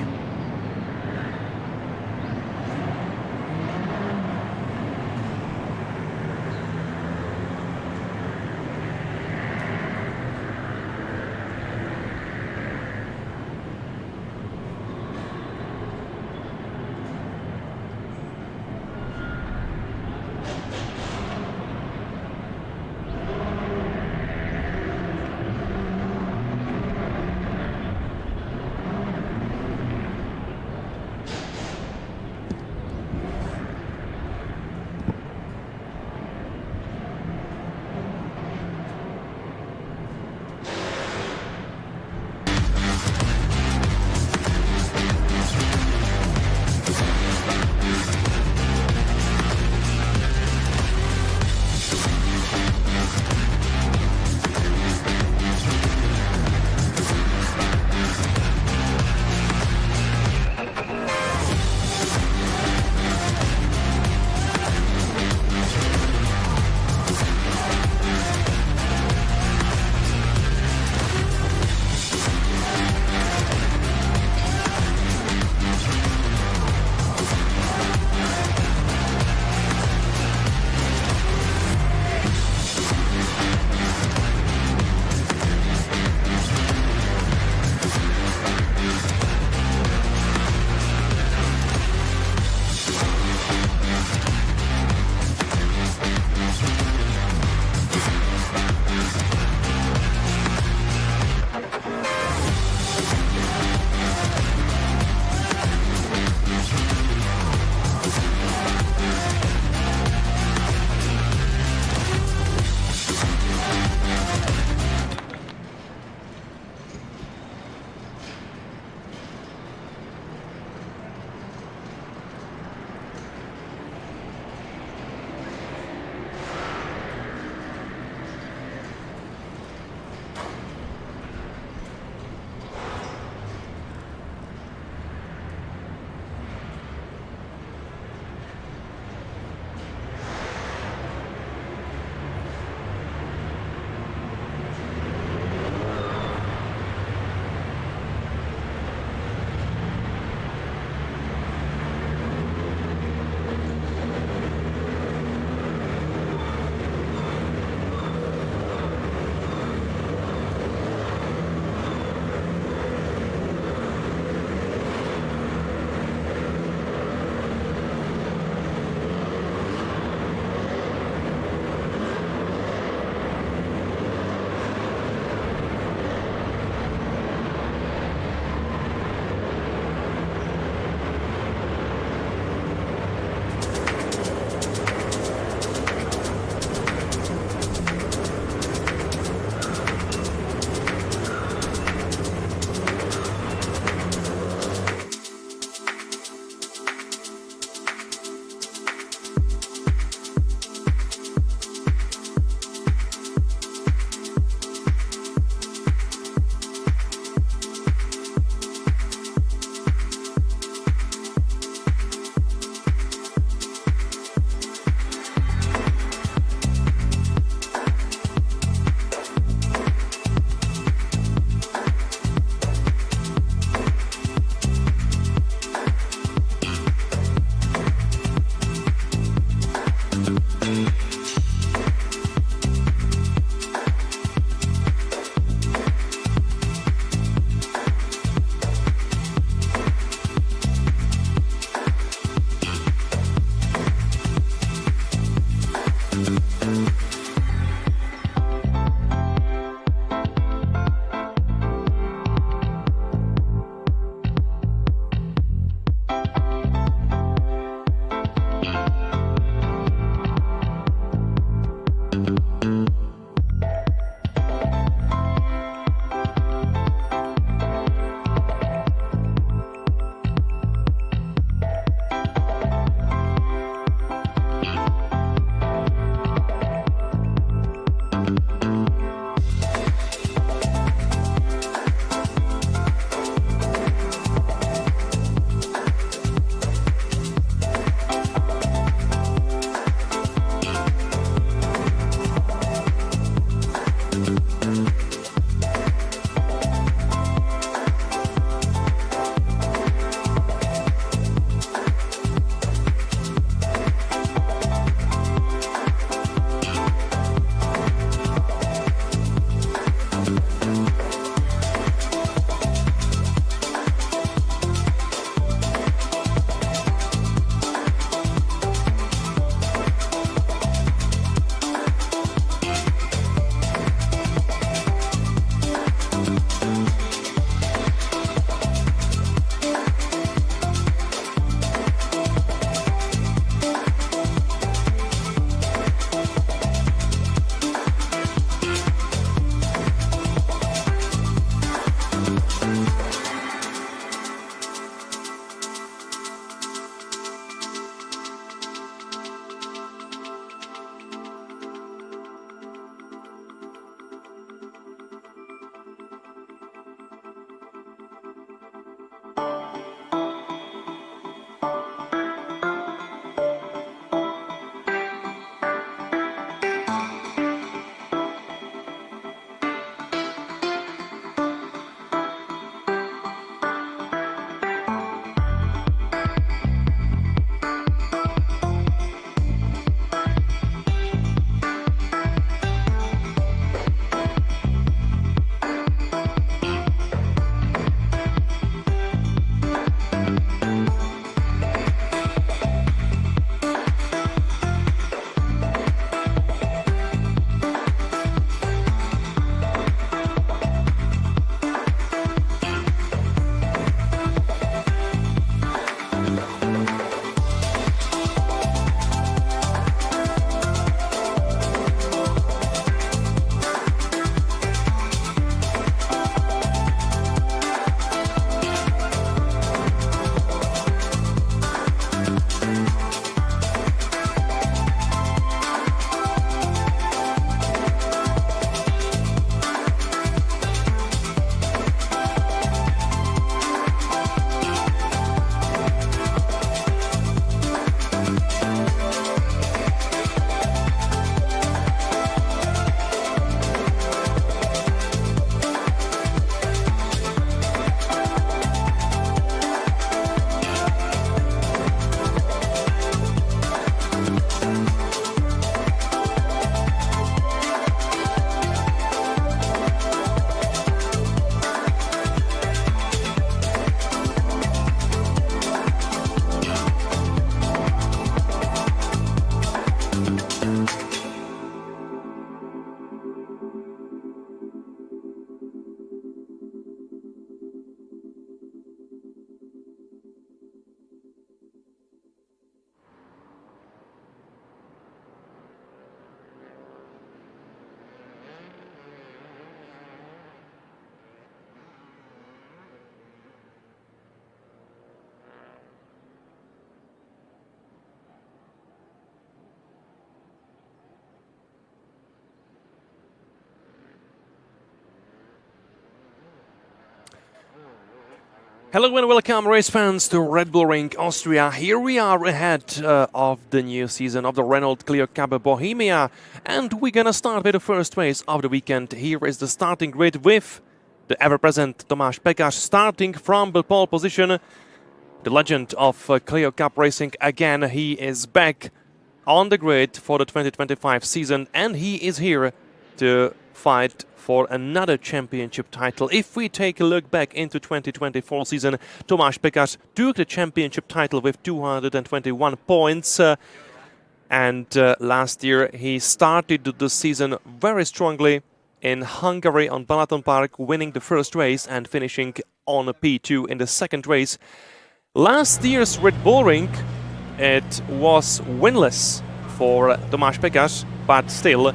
Hello and welcome, race fans, to Red Bull Ring, Austria. Here we are ahead of the new season of the Renault Cleo Cup Bohemia, and we're gonna start with the first race of the weekend. Here is the starting grid with the ever-present Tomáš Pekař starting from the pole position. The legend of Cleo Cup racing again. He is back on the grid for the 2025 season, and he is here to fight for another championship title. If we take a look back into 2024 season, Tomáš Pekař took the championship title with 221 points. And last year he started the season very strongly in Hungary on Balaton Park, winning the first race and finishing on a P2 in the second race. Last year's Red Bull Ring, it was winless for Tomáš Pekař, but still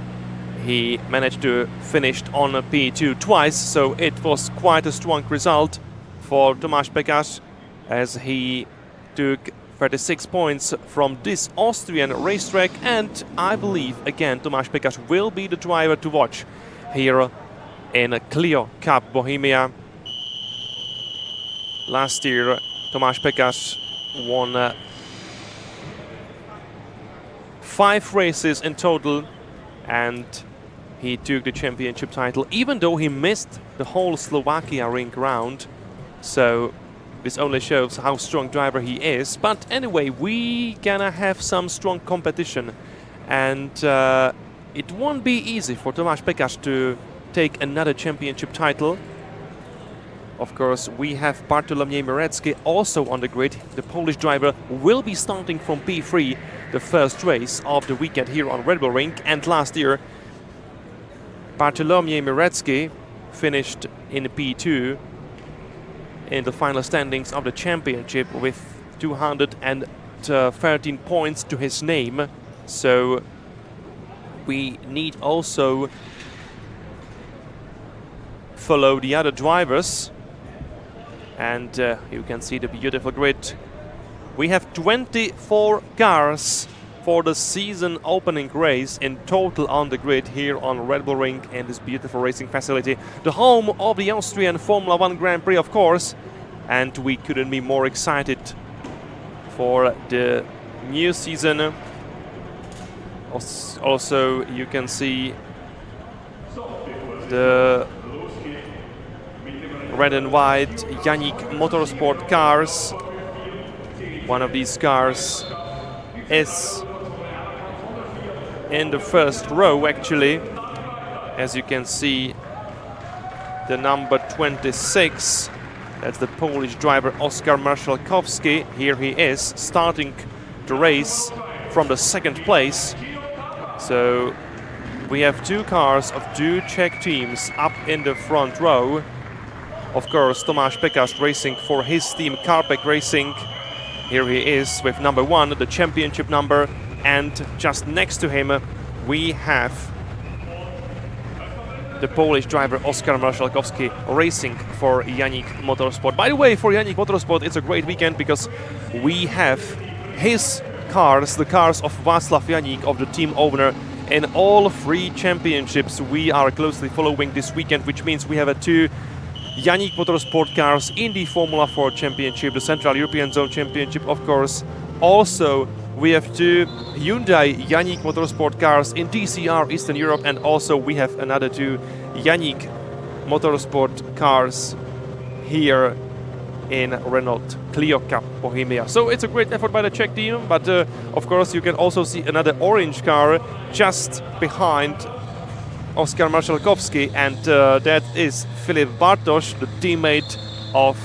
he managed to finish on a P2 twice, so it was quite a strong result for Tomáš Pekař, as he took 36 points from this Austrian racetrack, and I believe again Tomáš Pekař will be the driver to watch here in Cleo Cup Bohemia. Last year Tomáš Pekař won 5 races in total, and he took the championship title, even though he missed the whole Slovakia ring round. So this only shows how strong driver he is. But anyway, we gonna have some strong competition, and it won't be easy for Tomáš Pekař to take another championship title. Of course, we have Bartolomiej Morecki also on the grid. The Polish driver will be starting from P3, the first race of the weekend here on Red Bull Ring. And last year, Bartolomiej Morecki finished in P2 in the final standings of the championship with 213 points to his name. So we need also follow the other drivers. And you can see the beautiful grid. We have 24 cars for the season opening race in total on the grid here on Red Bull Ring in this beautiful racing facility. The home of the Austrian Formula 1 Grand Prix, of course. And we couldn't be more excited for the new season. Also, you can see the red and white Yannick Motorsport cars. One of these cars is in the first row, actually. As you can see, the number 26, that's the Polish driver Oskar Marszałkowski. Here he is, starting the race from the second place. So we have 2 cars of 2 Czech teams up in the front row. Of course, Tomáš Pekař racing for his team KART-DATA Racing. Here he is with number 1, the championship number, and just next to him we have the Polish driver Oskar Marszałkowski racing for Yannick Motorsport. By the way, for Yannick Motorsport it's a great weekend because we have his cars, the cars of Václav Janík, of the team owner, in all 3 championships we are closely following this weekend, which means we have 2 Yannick Motorsport cars in the Formula 4 Championship, the Central European Zone Championship, of course. Also, we have 2 Hyundai Yannick Motorsport cars in DCR Eastern Europe, and also we have another 2 Yannick Motorsport cars here in Renault Cleo Cup Bohemia. So it's a great effort by the Czech team, but of course you can also see another orange car just behind Oskar Marszałkowski, and that is Filip Bartosz, the teammate of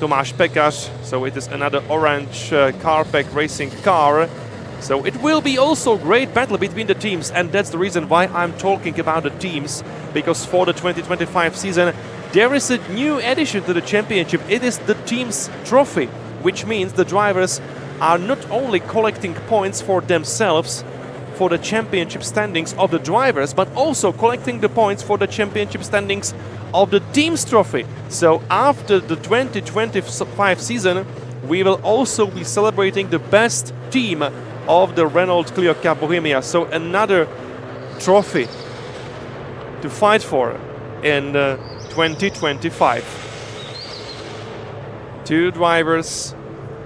Tomáš Pekař. So it is another orange KART-DATA Racing car. So it will be also a great battle between the teams, and that's the reason why I'm talking about the teams, because for the 2025 season there is a new addition to the championship. It is the team's trophy, which means the drivers are not only collecting points for themselves for the championship standings of the drivers, but also collecting the points for the championship standings of the team's trophy. So after the 2025 season, we will also be celebrating the best team of the Renault Cleo Cup Bohemia. So another trophy to fight for in 2025. 2 drivers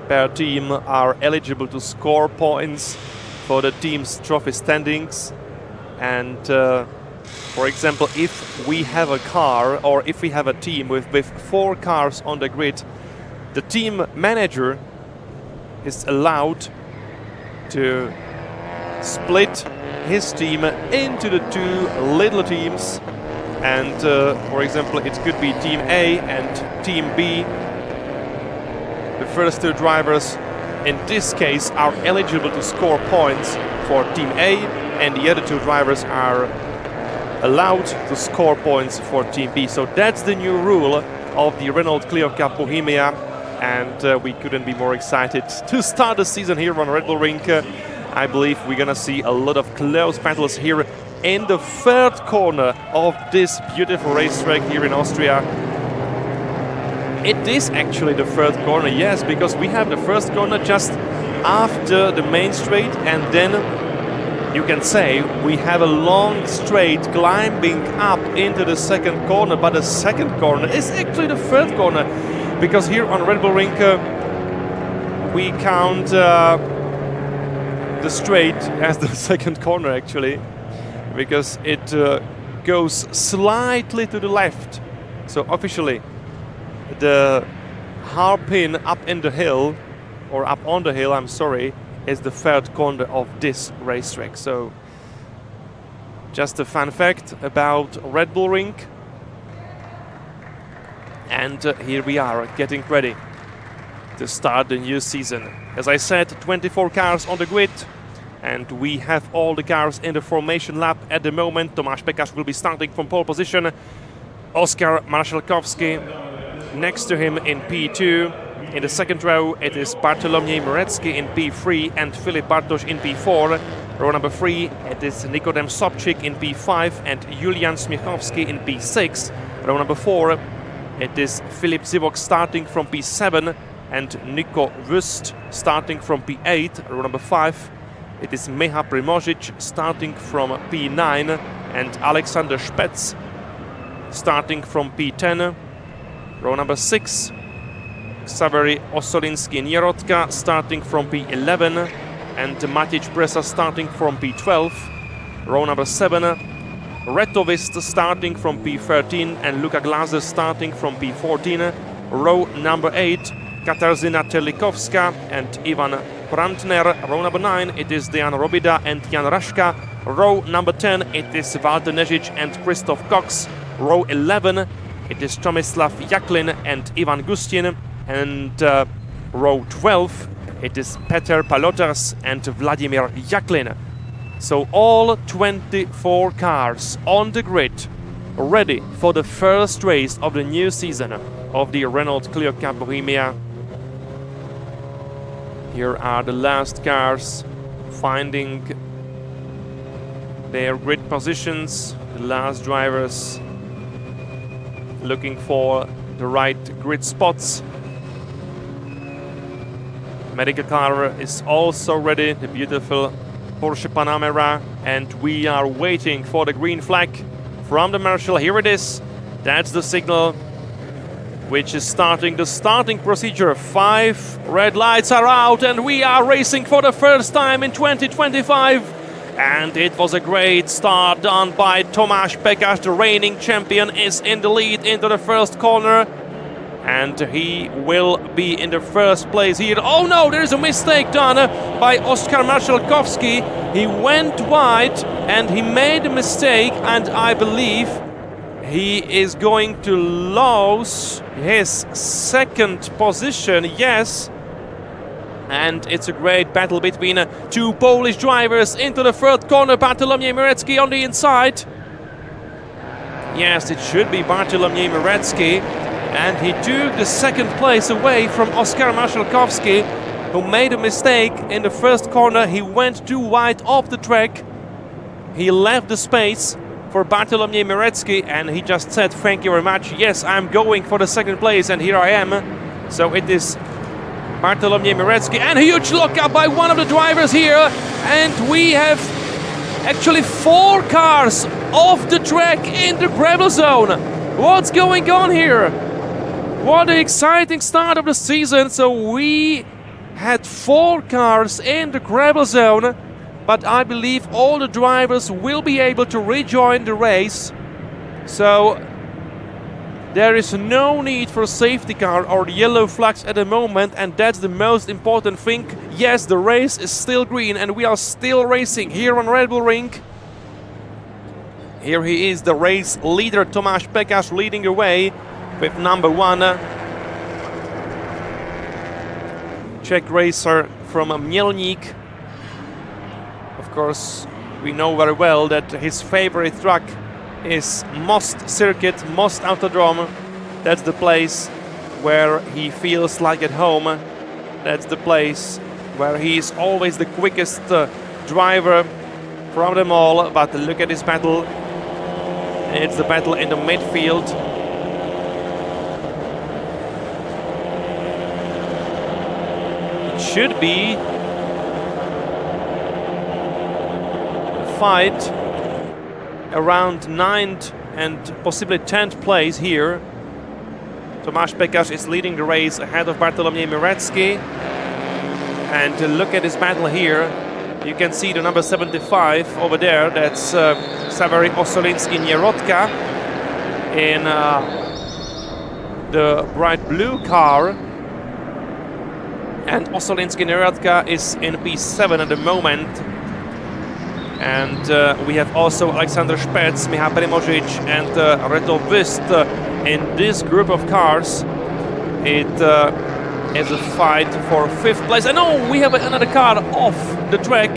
per team are eligible to score points for the team's trophy standings. And for example, if we have a car or if we have a team with 4 cars on the grid, the team manager is allowed to split his team into the 2 little teams. And for example, it could be Team A and Team B. The first 2 drivers in this case are eligible to score points for Team A, and the other 2 drivers are allowed to score points for Team B. So that's the new rule of the Renault Cleo Cup Bohemia, and we couldn't be more excited to start the season here on Red Bull Ring. I believe we're gonna see a lot of close battles here in the 3rd corner of this beautiful racetrack here in Austria. It is actually the 3rd corner, yes, because we have the 1st corner just after the main straight, and then you can say we have a long straight climbing up into the 2nd corner, but the 2nd corner is actually the 3rd corner, because here on Red Bull Ring we count the straight as the 2nd corner actually, because it goes slightly to the left. So officially the hairpin up in the hill, or up on the hill, I'm sorry, is the 3rd corner of this racetrack. So just a fun fact about Red Bull Ring. And here we are getting ready to start the new season. As I said, 24 cars on the grid, and we have all the cars in the formation lap at the moment. Tomáš Pekař will be starting from pole position. Oskar Marszalkowski next to him in P2. In the 2nd row, it is Bartolomiej Morecki in P3 and Filip Bartoš in P4. Row number 3, it is Nikodem Sobčík in P5 and Julian Smiechowski in P6. Row number 4, it is Filip Zivok starting from P7 and Nico Wüst starting from P8. Row number 5, it is Meha Primožič starting from P9 and Alexander Spetz starting from P10. Row number 6, Xaveri Osolinski-Nierodka starting from P11 and Matic Presa starting from P12. Row number 7, Retovist starting from P13 and Luka Glaser starting from P14. Row number 8, Katarzyna Terlikowska and Ivan Brandner. Row number 9, it is Dejan Robida and Jan Raška. Row number 10, it is Walter Nežič and Christoph Cox. Row 11, it is Tomislav Jaklin and Ivan Gustin. And row 12, it is Peter Palotas and Vladimir Jaklin. So all 24 cars on the grid, ready for the first race of the new season of the Renault Cleo Cup Bohemia. Here are the last cars finding their grid positions, the last drivers looking for the right grid spots. Medical car is also ready, the beautiful Porsche Panamera, and we are waiting for the green flag from the marshal. Here it is. That's the signal which is starting the starting procedure. 5 red lights are out and we are racing for the first time in 2025. And it was a great start done by Tomáš Pekař. The reigning champion is in the lead into the first corner. And he will be in the first place here. Oh no, there's a mistake done by Oskar Marszalkowski. He went wide and he made a mistake, and I believe he is going to lose his 2nd position, yes. And it's a great battle between 2 Polish drivers into the 3rd corner. Bartolomiej Morecki on the inside. Yes, it should be Bartolomiej Morecki. And he took the 2nd place away from Oskar Marszalkowski, who made a mistake in the 1st corner. He went too wide off the track. He left the space for Bartolomiej Morecki, and he just said, thank you very much. Yes, I'm going for the 2nd place, and here I am. So it is Bartolomiej Morecki, and a huge lockup by one of the drivers here. And we have actually 4 cars off the track in the gravel zone. What's going on here? What an exciting start of the season. So we had 4 cars in the gravel zone, but I believe all the drivers will be able to rejoin the race. So there is no need for a safety car or the yellow flags at the moment, and that's the most important thing. Yes, the race is still green and we are still racing here on Red Bull Ring. Here he is, the race leader, Tomáš Pékař, leading away with number 1. Czech racer from Mělník. Of course, we know very well that his favorite track is Most Circuit, Most Autodrome. That's the place where he feels like at home. That's the place where he is always the quickest driver from them all. But look at this battle. It's the battle in the midfield. It should be a fight around 9th and possibly 10th place here. Tomáš Pékař is leading the race ahead of Bartoloměj Mirecki. And look at this battle here. You can see the number 75 over there. That's Xavery Osolinski-Nierodka in the bright blue car. And Osolinski-Nierodka is in P7 at the moment. And we have also Alexander Špec, Michal Primožič and Reto Vist in this group of cars. It is a fight for 5th place. And oh, we have another car off the track.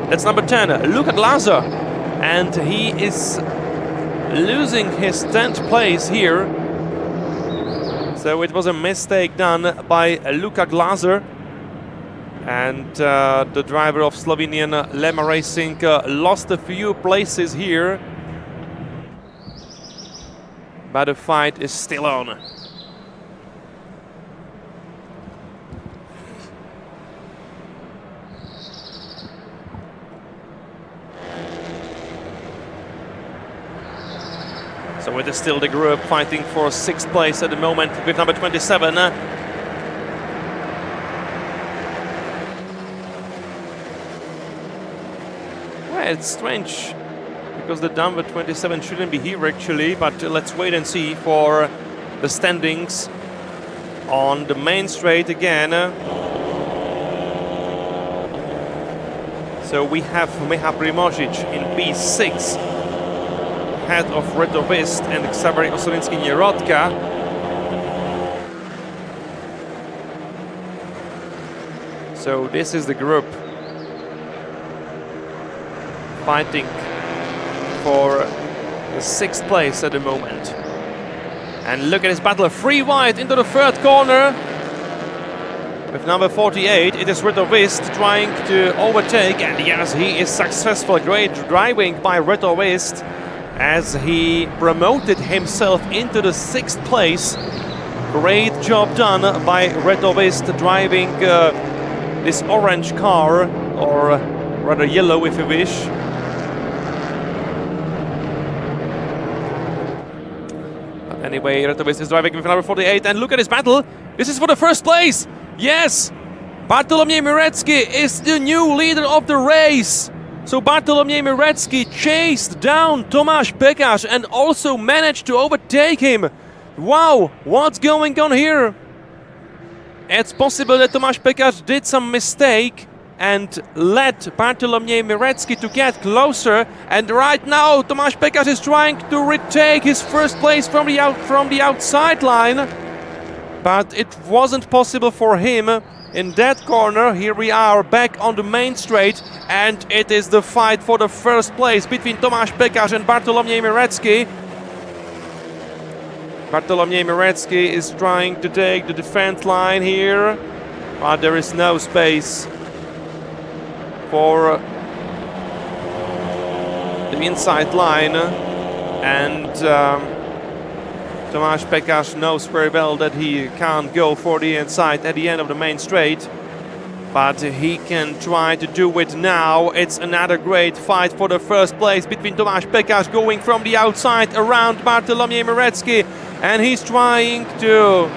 That's number 10, Luca Glaser. And he is losing his 10th place here. So it was a mistake done by Luca Glaser. And the driver of Slovenian Lema Racing lost a few places here. But the fight is still on. So it is still the group fighting for 6th place at the moment with number 27. It's strange because the number 27 shouldn't be here actually, but let's wait and see for the standings on the main straight again. So we have Michal Primožič in P6, ahead of Reto Vist and Xavery Osolinski-Nierodka. So this is the group fighting for the 6th place at the moment. And look at this battle, 3 wide into the 3rd corner. With number 48, it is Reto Vist trying to overtake, and yes, he is successful. Great driving by Reto Vist as he promoted himself into the 6th place. Great job done by Reto Vist driving this orange car, or rather yellow if you wish. Anyway, Reto Vist is driving with number 48, and look at this battle. This is for the 1st place. Yes, Bartoloměj Mirecki is the new leader of the race. So Bartoloměj Mirecki chased down Tomáš Pékař and also managed to overtake him. Wow, what's going on here? It's possible that Tomáš Pékař did some mistake and let Bartoloměj Mirecki to get closer. And right now, Tomáš Pékař is trying to retake his 1st place from the outside line. But it wasn't possible for him in that corner. Here we are back on the main straight, and it is the fight for the 1st place between Tomáš Pékař and Bartoloměj Mirecki. Bartoloměj Mirecki is trying to take the defense line here, but there is no space for the inside line, and Tomáš Pékař knows very well that he can't go for the inside at the end of the main straight, but he can try to do it now. It's another great fight for the 1st place between Tomáš Pékař going from the outside around Bartoloměj Mirecki, and he's trying to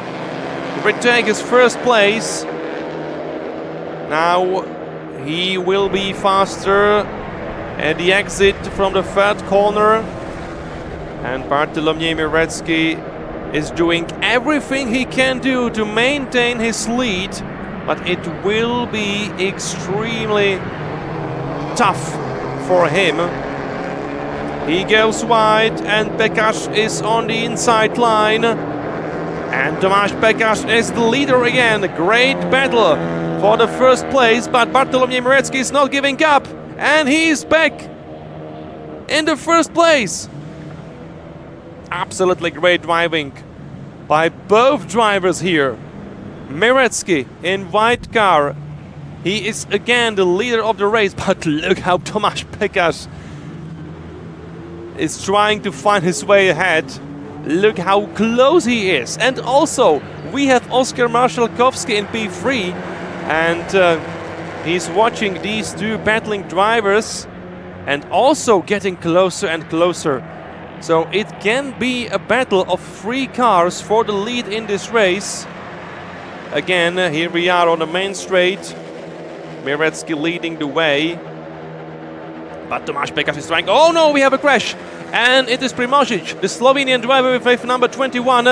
retake his first place. Now he will be faster at the exit from the third corner, and Bartolomiej Mirecki is doing everything he can do to maintain his lead, but it will be extremely tough for him. He goes wide, and Pekash is on the inside line, and Tomasz Pekash is the leader again. A great battle for the first place, but Bartolomiej Mirecki is not giving up, and he's back in the first place. Absolutely great driving by both drivers here. Mirecki in white car, he is again the leader of the race, but look how Tomasz Pekash is trying to find his way ahead. Look how close he is. And also we have Oskar Marszalkowski in P3, and he's watching these two battling drivers and also getting closer and closer. So it can be a battle of 3 cars for the lead in this race. Again, here we are on the main straight. Mirecki leading the way. But Tomasz Pekaš is trying. Oh no, we have a crash. And it is Primožić, the Slovenian driver with wave number 21.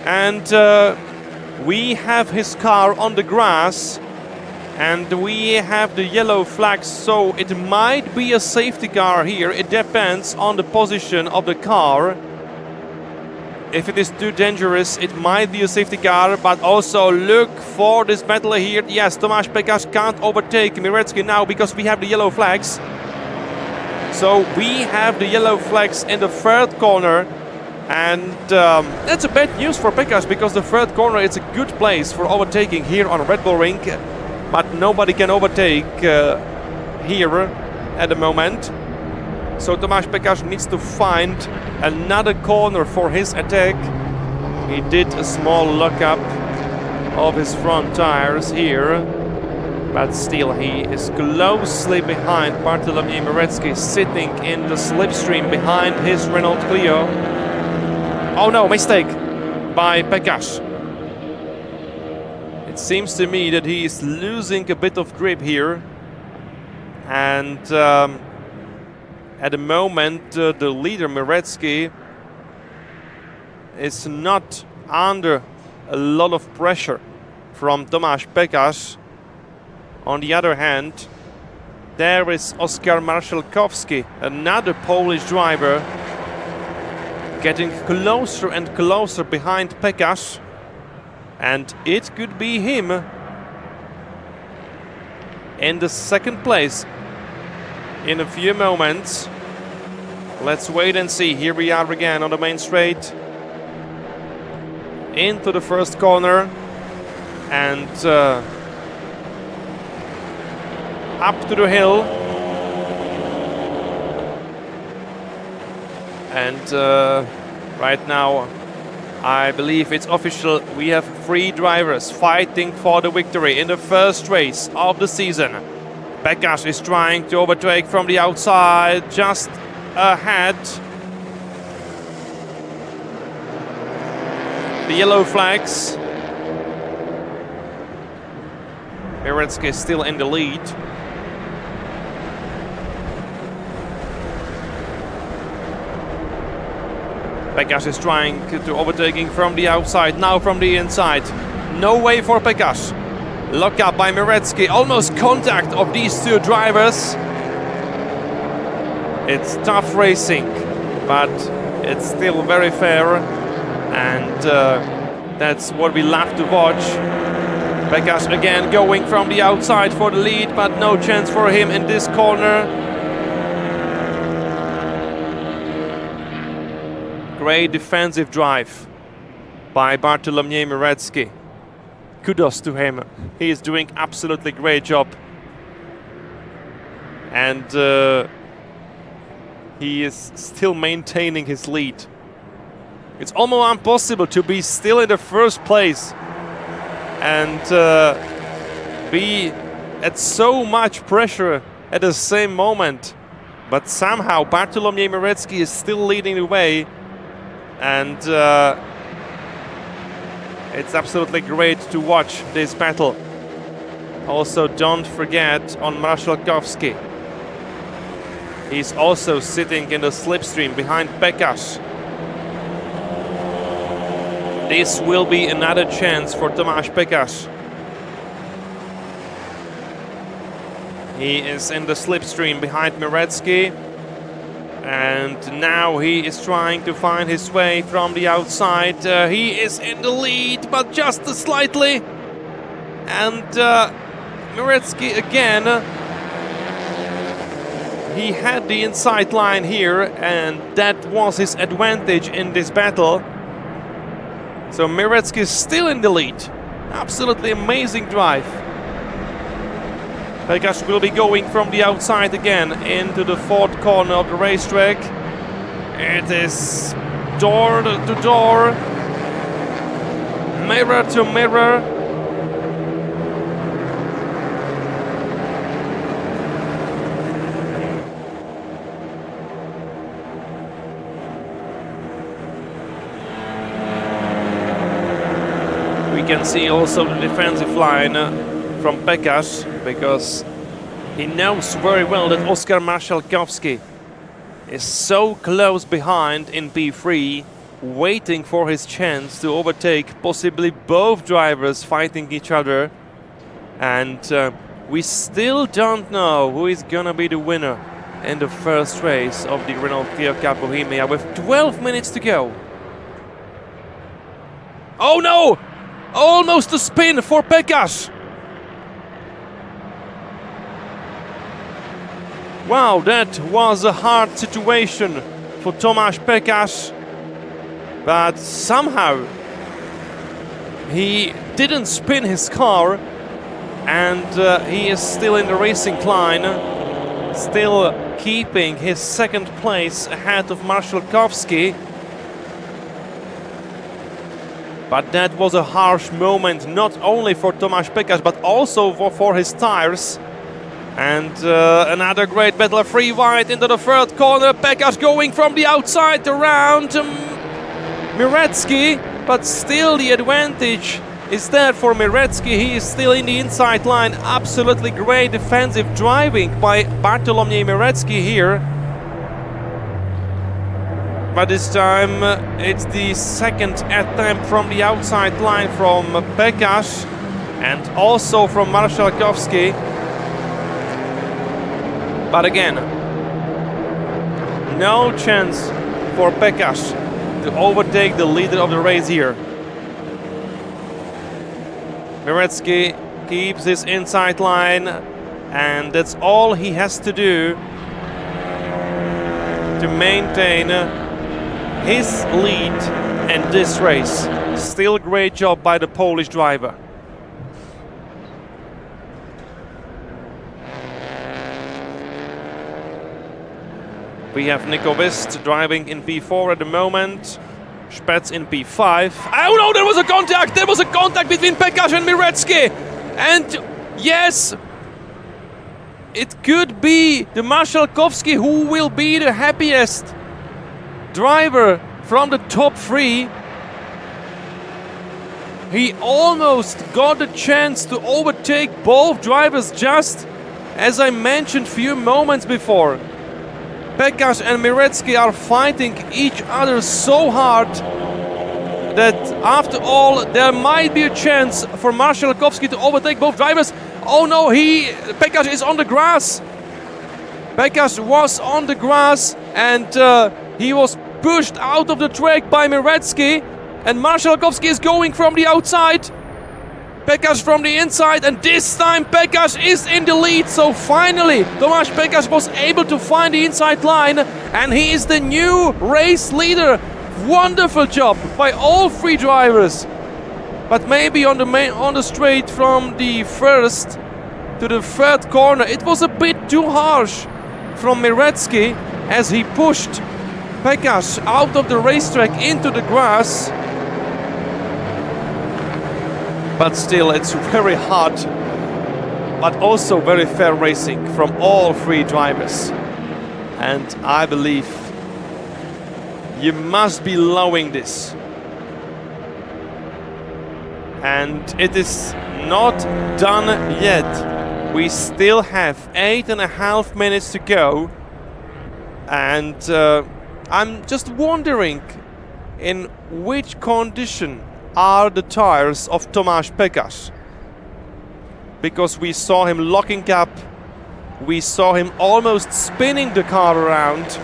And we have his car on the grass. And we have the yellow flags, so it might be a safety car here. It depends on the position of the car. If it is too dangerous, it might be a safety car, but also look for this battle here. Yes, Tomasz Pekaš can't overtake Mirecki now because we have the yellow flags. So we have the yellow flags in the third corner, and that's a bad news for Pekaš because the third corner is a good place for overtaking here on Red Bull Ring. But nobody can overtake here at the moment. So Tomasz Pekaš needs to find another corner for his attack. He did a small lockup of his front tires here, but still he is closely behind Bartolomiej Mirecki, sitting in the slipstream behind his Renault Clio. Oh no, mistake by Pekaš. It seems to me that he is losing a bit of grip here, and at the moment the leader Mirecki is not under a lot of pressure from Tomasz Pekaš. On the other hand, there is Oskar Marszalkowski, another Polish driver, getting closer and closer behind Pekaš. And it could be him in the second place in a few moments. Let's wait and see. Here we are again on the main straight. Into the first corner. And up to the hill. And right now, I believe it's official. We have 3 drivers fighting for the victory in the first race of the season. Pekaš is trying to overtake from the outside, just ahead. The yellow flags. Mirecki is still in the lead. Pekaš is trying to overtaking from the outside, now from the inside. No way for Pekaš. Lock up by Mirecki, almost contact of these two drivers. It's tough racing, but it's still very fair, and that's what we love to watch. Pekaš again going from the outside for the lead, but no chance for him in this corner. Great defensive drive by Bartolomiej Mirecki. Kudos to him. He is doing absolutely great job. And he is still maintaining his lead. It's almost impossible to be still in the first place and be at so much pressure at the same moment. But somehow Bartolomiej Mirecki is still leading the way. and it's absolutely great to watch this battle. Also, don't forget on Marszałkowski. He's also sitting in the slipstream behind Pekasz. This will be another chance for Tomasz Pekasz. He is in the slipstream behind Mirecki, and now he is trying to find his way from the outside. He is in the lead, but just slightly. And Mirecki again, he had the inside line here, and that was his advantage in this battle. So Mirecki is still in the lead. Absolutely amazing drive. Pekasz will be going from the outside again into the fourth corner of the racetrack. It is door to door, mirror to mirror. We can see also the defensive line from Pekasz, because he knows very well that Oskar Marszałkowski is so close behind in P3, waiting for his chance to overtake possibly both drivers fighting each other. And we still don't know who is gonna be the winner in the first race of the Renault Cleo Cup Bohemia with 12 minutes to go. Oh no! Almost a spin for Pekasz. Wow, that was a hard situation for Tomasz Pekasz, but somehow he didn't spin his car, and he is still in the racing line, still keeping his second place ahead of Marszałkowski. But that was a harsh moment, not only for Tomasz Pekasz, but also for his tires. And another great battle, free wide into the third corner. Pekasz going from the outside around Mirecki, but still the advantage is there for Mirecki. He is still in the inside line. Absolutely great defensive driving by Bartłomiej Mirecki here. But this time it's the second attempt from the outside line from Pekasz and also from Marszałkowski. But again, no chance for Pekasz to overtake the leader of the race here. Mirecki keeps his inside line, and that's all he has to do to maintain his lead in this race. Still great job by the Polish driver. We have Nico Wist driving in P4 at the moment. Spets in P5. Oh no, there was a contact! There was a contact between Pekasz and Mirecki! And yes, it could be the Marszałkowski who will be the happiest driver from the top three. He almost got the chance to overtake both drivers, just as I mentioned a few moments before. Pekasz and Mirecki are fighting each other so hard that after all there might be a chance for Marszałkowski to overtake both drivers. Oh no, Pekasz is on the grass. Pekasz was on the grass, and he was pushed out of the track by Mirecki, and Marszałkowski is going from the outside. Pekasz from the inside, and this time Pekasz is in the lead. So finally Tomasz Pekasz was able to find the inside line, and he is the new race leader. Wonderful job by all three drivers. But maybe on the straight from the first to the third corner it was a bit too harsh from Mirecki as he pushed Pekasz out of the racetrack into the grass. But still, it's very hard, but also very fair racing from all three drivers. And I believe You must be loving this. And it is not done yet. We still have 8.5 minutes to go. And I'm just wondering in which condition are the tires of Tomáš Pekař. Because we saw him locking up, we saw him almost spinning the car around,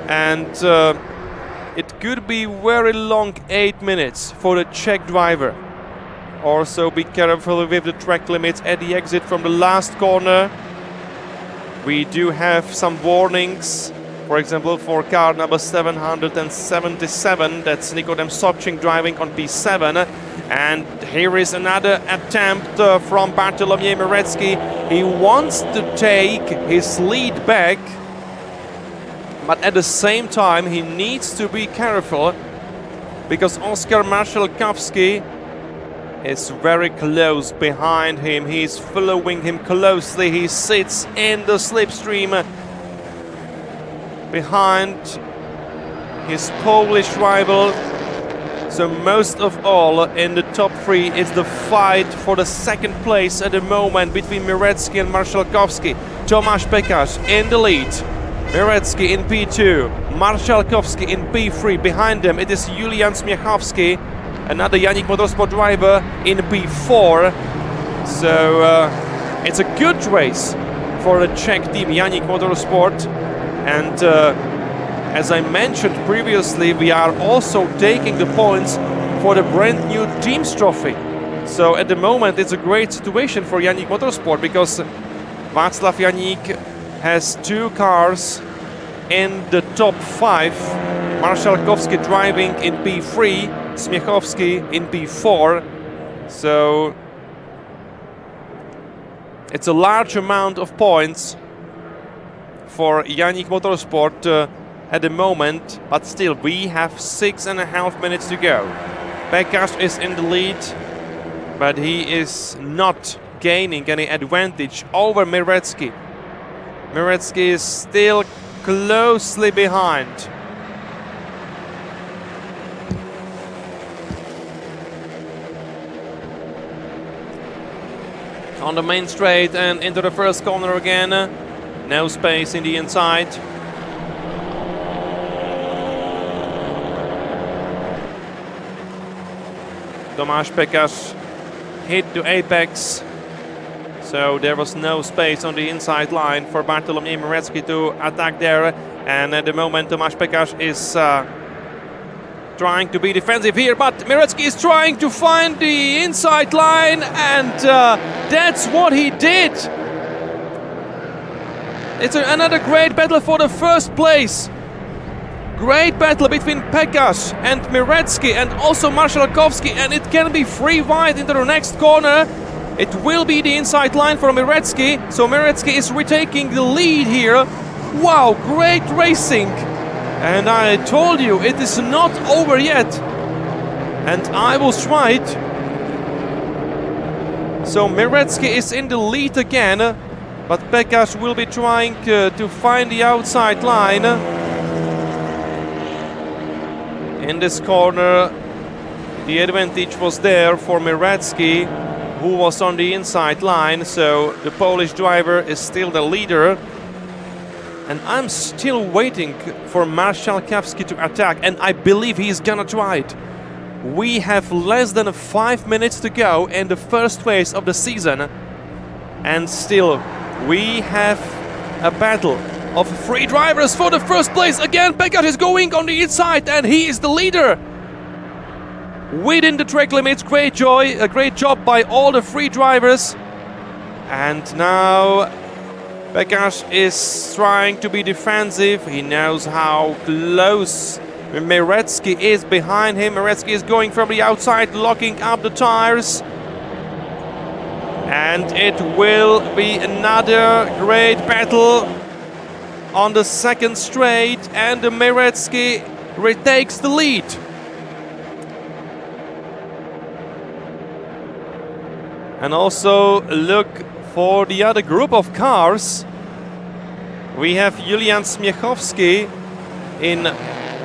and it could be very long 8 minutes for the Czech driver. Also be careful with the track limits at the exit from the last corner. We do have some warnings, for example for car number 777, that's Nikodem Sobčink driving on P7. And here is another attempt from Bartolomiej Mirecki. He wants to take his lead back, but at the same time he needs to be careful because Oskar Marszałkowski is very close behind him. He's following him closely. He sits in the slipstream behind his Polish rival. So most of all in the top three is the fight for the second place at the moment between Mirecki and Marszałkowski. Tomáš Pekař in the lead. Mirecki in P2. Marszałkowski in P3. Behind them it is Julian Smiechowski, another Janik Motorsport driver, in P4. So it's a good race for the Czech team Janik Motorsport. And as I mentioned previously, we are also taking the points for the brand new Teams Trophy. So at the moment it's a great situation for Janik Motorsport because Václav Janík has two cars in the top 5. Marszałkowski driving in P3, Smiechowski in P4. So it's a large amount of points for Janik Motorsport at the moment, but still we have 6.5 minutes to go. Pekař is in the lead, but he is not gaining any advantage over Mirecki. Mirecki is still closely behind. On the main straight and into the first corner again. No space in the inside. Tomáš Pekař hit the apex, so there was no space on the inside line for Bartolomiej Mirecki to attack there. And at the moment Tomáš Pekař is trying to be defensive here, but Mirecki is trying to find the inside line, and that's what he did. It's another great battle for the first place. Great battle between Pekař and Mirecki and also Marszałkowski, and it can be free wide into the next corner. It will be the inside line for Mirecki, so Mirecki is retaking the lead here. Wow, great racing. And I told you, it is not over yet. And I was right. So Mirecki is in the lead again, but Pekař will be trying to find the outside line. In this corner, the advantage was there for Mirecki, who was on the inside line, so the Polish driver is still the leader. And I'm still waiting for Marszałkowski to attack, and I believe he's gonna try it. We have less than 5 minutes to go in the first race of the season, and still we have a battle of 3 drivers for the first place. Again, Pekař is going on the inside, and he is the leader. Within the track limits, great job by all the 3 drivers. And now Pekař is trying to be defensive. He knows how close Mirecki is behind him. Mirecki is going from the outside, locking up the tires. And it will be another great battle on the second straight, and Mirecki retakes the lead. And also look for the other group of cars. We have Julian Smiechowski in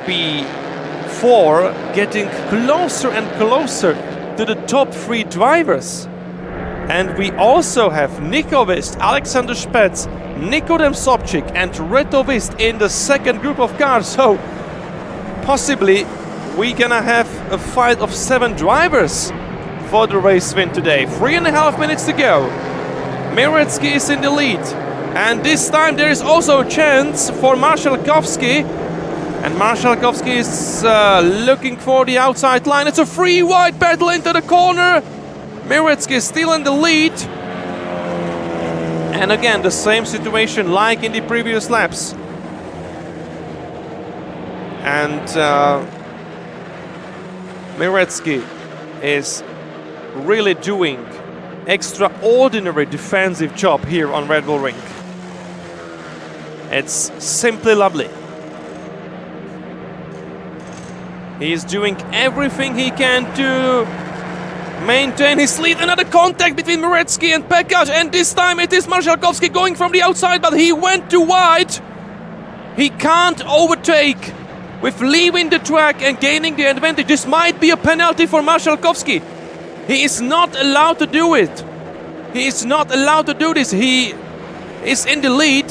P4, getting closer and closer to the top 3 drivers. And we also have Nico Wist, Alexander Spetz, Nikodem Sobchik and Reto Wist in the second group of cars. So possibly we're gonna have a fight of 7 drivers for the race win today. 3.5 minutes to go. Miretsky is in the lead. And this time there is also a chance for Marshalkovsky. And Marshalkovsky is looking for the outside line. It's a free wide battle into the corner. Miretsky is still in the lead. And again, the same situation like in the previous laps. And Miretsky is really doing extraordinary defensive job here on Red Bull Ring. It's simply lovely. He's doing everything he can to maintain his lead. Another contact between Miretsky and Pekash, and this time it is Marshalkovsky going from the outside, but he went too wide. He can't overtake with leaving the track and gaining the advantage. This might be a penalty for Marshalkovsky. He is not allowed to do it. He is not allowed to do this. He is in the lead,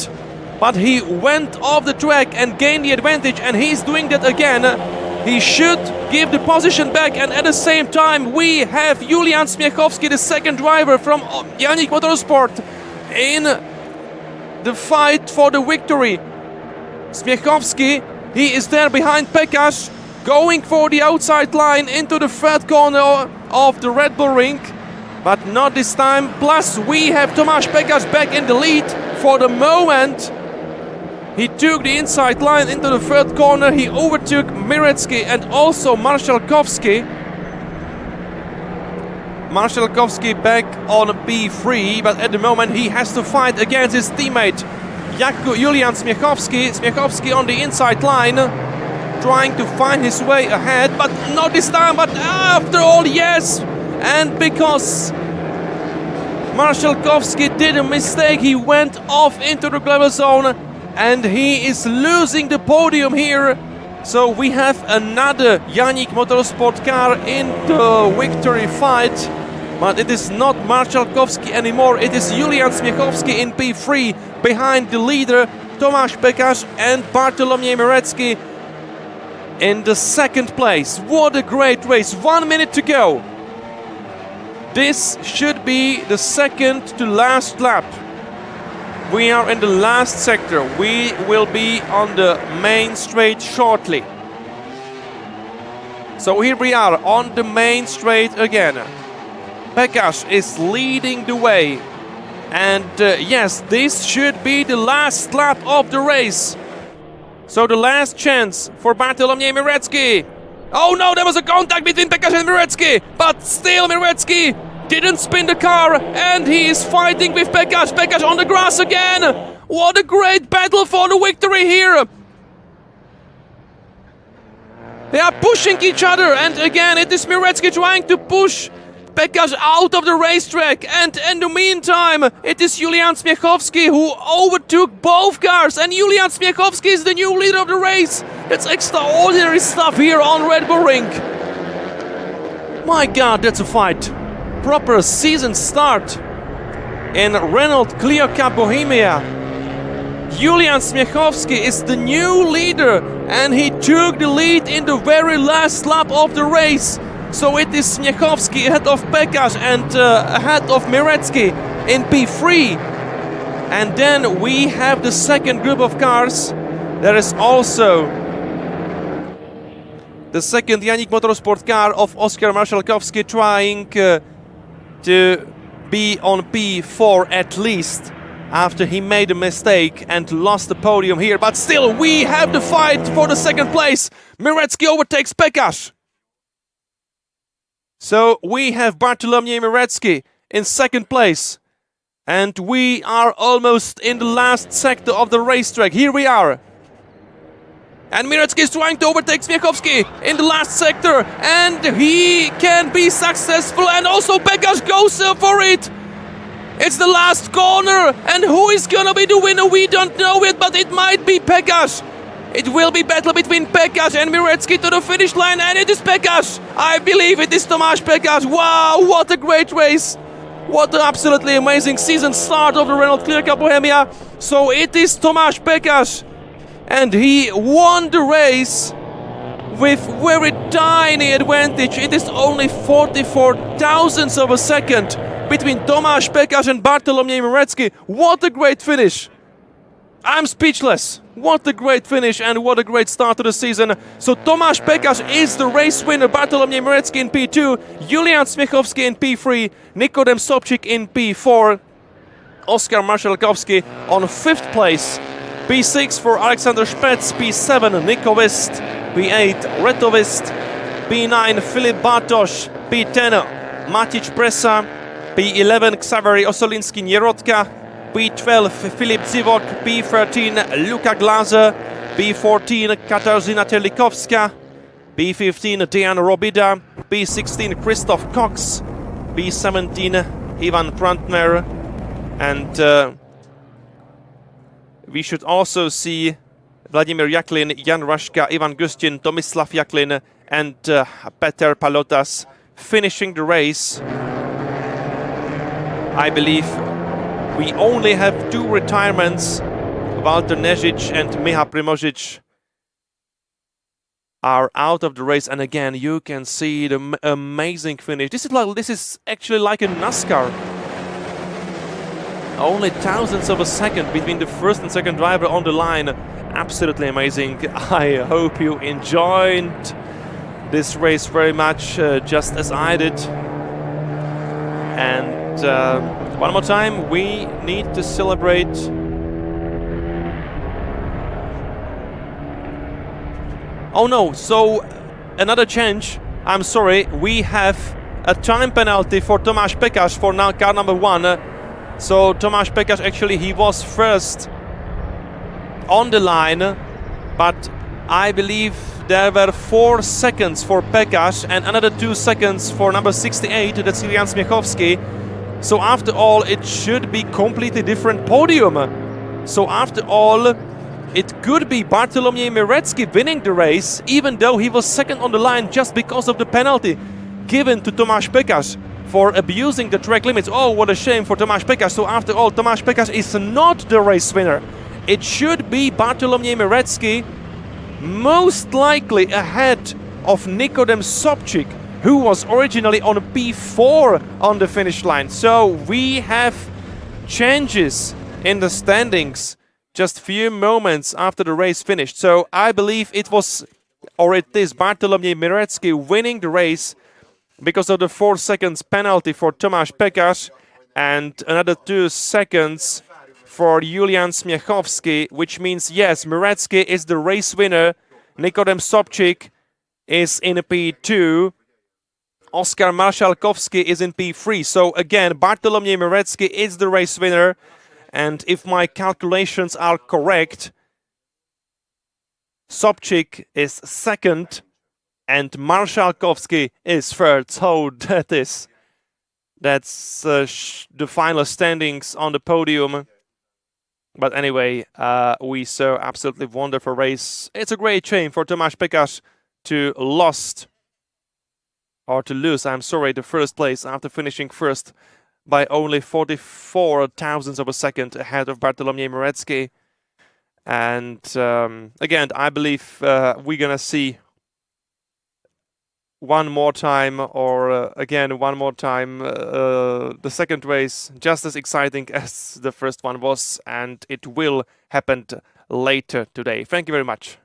but he went off the track and gained the advantage, and he's doing that again. He should give the position back, and at the same time we have Julian Smiechowski, the second driver from Yannick Motorsport, in the fight for the victory. Smiechowski, he is there behind Pekash, going for the outside line into the third corner of the Red Bull Ring, but not this time. Plus we have Tomasz Pekash back in the lead for the moment. He took the inside line into the third corner. He overtook Miretsky and also Marshalkovsky. Marshalkovsky back on P3, but at the moment he has to fight against his teammate Julian Smiechowski. Smiechowski on the inside line, trying to find his way ahead, but not this time. But after all, yes, and because Marshalkovsky did a mistake, he went off into the gravel zone, and he is losing the podium here. So we have another Yannick Motorsport car in the victory fight, but it is not Marshalkovsky anymore. It is Julian Smiechowski in P3 behind the leader Tomasz Pekash and Bartolomiej Miretsky in the second place. What a great race. 1 minute to go. This should be the second to last lap. We are in the last sector. We will be on the main straight shortly. So here we are on the main straight again. Pekash is leading the way. And yes, this should be the last lap of the race. So the last chance for Bartolomiej Miretsky. Oh no, there was a contact between Pekash and Miretsky. But still Miretsky didn't spin the car, and he is fighting with Pekash. Pekash on the grass again. What a great battle for the victory here. They are pushing each other, and again it is Miretsky trying to push Pekash out of the racetrack, and in the meantime it is Julian Smiechowski who overtook both cars, and Julian Smiechowski is the new leader of the race. That's extraordinary stuff here on Red Bull Ring. My god, that's a fight. Proper season start in Renault Cleo Cup Bohemia. Julian Smiechowski is the new leader, and he took the lead in the very last lap of the race. So it is Smiechowski ahead of Pekash and ahead of Miretsky in P3. And then we have the second group of cars. There is also the second Yannick Motorsport car of Oskar Marshalkovsky trying to be on P4 at least after he made a mistake and lost the podium here. But still, we have the fight for the second place. Miretsky overtakes Pekash. So we have Bartolomiej Miretsky in second place. And we are almost in the last sector of the racetrack. Here we are. And Miretsky is trying to overtake Smiechowski in the last sector, and he can be successful, and also Pekash goes for it. It's the last corner, and who is gonna be the winner? We don't know it, but it might be Pekash. It will be battle between Pekash and Mirecki to the finish line, and it is Pekash! I believe it is Tomáš Pekaš. Wow, what a great race! What an absolutely amazing season start of the Renault Cleo Cup Bohemia. So it is Tomáš Pekaš, and he won the race with very tiny advantage. It is only 44 thousandths of a second between Tomáš Pekaš and Bartolomiej Mirecki. What a great finish! I'm speechless. What a great finish and what a great start to the season. So Tomáš Pekaš is the race winner, Bartolomiej Mirecki in P2, Julian Smiechowski in P3, Nikodem Sobčík in P4, Oskar Marszalkowski on 5th place, P6 for Alexander Spets, P7 Nico Wist, P8 Reto Wist, P9 Filip Bartoš, P10 Matic Presa, P11 Xavery Osolinski-Nierodka, P12 Filip Zivok, P13 Luka Glaser, P14 Katarzyna Terlikowska, P15 Dejan Robida, P16 Christoph Cox, P17 Ivan Prantner, and we should also see Vladimir Yaklin, Jan Rashka, Ivan Gustin, Tomislav Yaklin and Peter Palotas finishing the race. I believe we only have 2 retirements. Walter Nežić and Miha Primožić are out of the race, and again you can see the amazing finish. This is actually like a NASCAR. Only thousandths of a second between the first and second driver on the line. Absolutely amazing. I hope you enjoyed this race very much, just as I did. And one more time, we need to celebrate oh no, so another change. I'm sorry, we have a time penalty for Tomáš Pekaš for now car number 1. So Tomáš Pekaš actually he was first on the line, but I believe there were 4 seconds for Pekaš and another 2 seconds for number 68, that's Julian Smiechowski. So after all, it should be completely different podium. So after all, it could be Bartolomiej Mirecki winning the race, even though he was second on the line just because of the penalty given to Tomáš Pekaš for abusing the track limits. Oh, what a shame for Tomáš Pekaš. So after all, Tomáš Pekaš is not the race winner. It should be Bartolomiej Mirecki, most likely ahead of Nikodem Sobčík, who was originally on P4 on the finish line. So we have changes in the standings just few moments after the race finished. So I believe it was, or it is, Bartolomiej Mirecki winning the race because of the 4 seconds penalty for Tomáš Pekaš and another 2 seconds for Julian Smiechowski, which means yes, Mirecki is the race winner. Nikodem Sobčík is in P2. Oskar Marszalkowski is in P3. So again, Bartolomiej Mirecki is the race winner. And if my calculations are correct, Sobčík is second and Marszalkowski is third. So that's the final standings on the podium. But anyway, we saw absolutely wonderful race. It's a great shame for Tomáš Pekaš to lose, I'm sorry, the first place after finishing first by only 44 thousandths of a second ahead of Bartolomiej Mirecki. And again, I believe we're gonna see one more time, the second race just as exciting as the first one was, and it will happen later today. Thank you very much.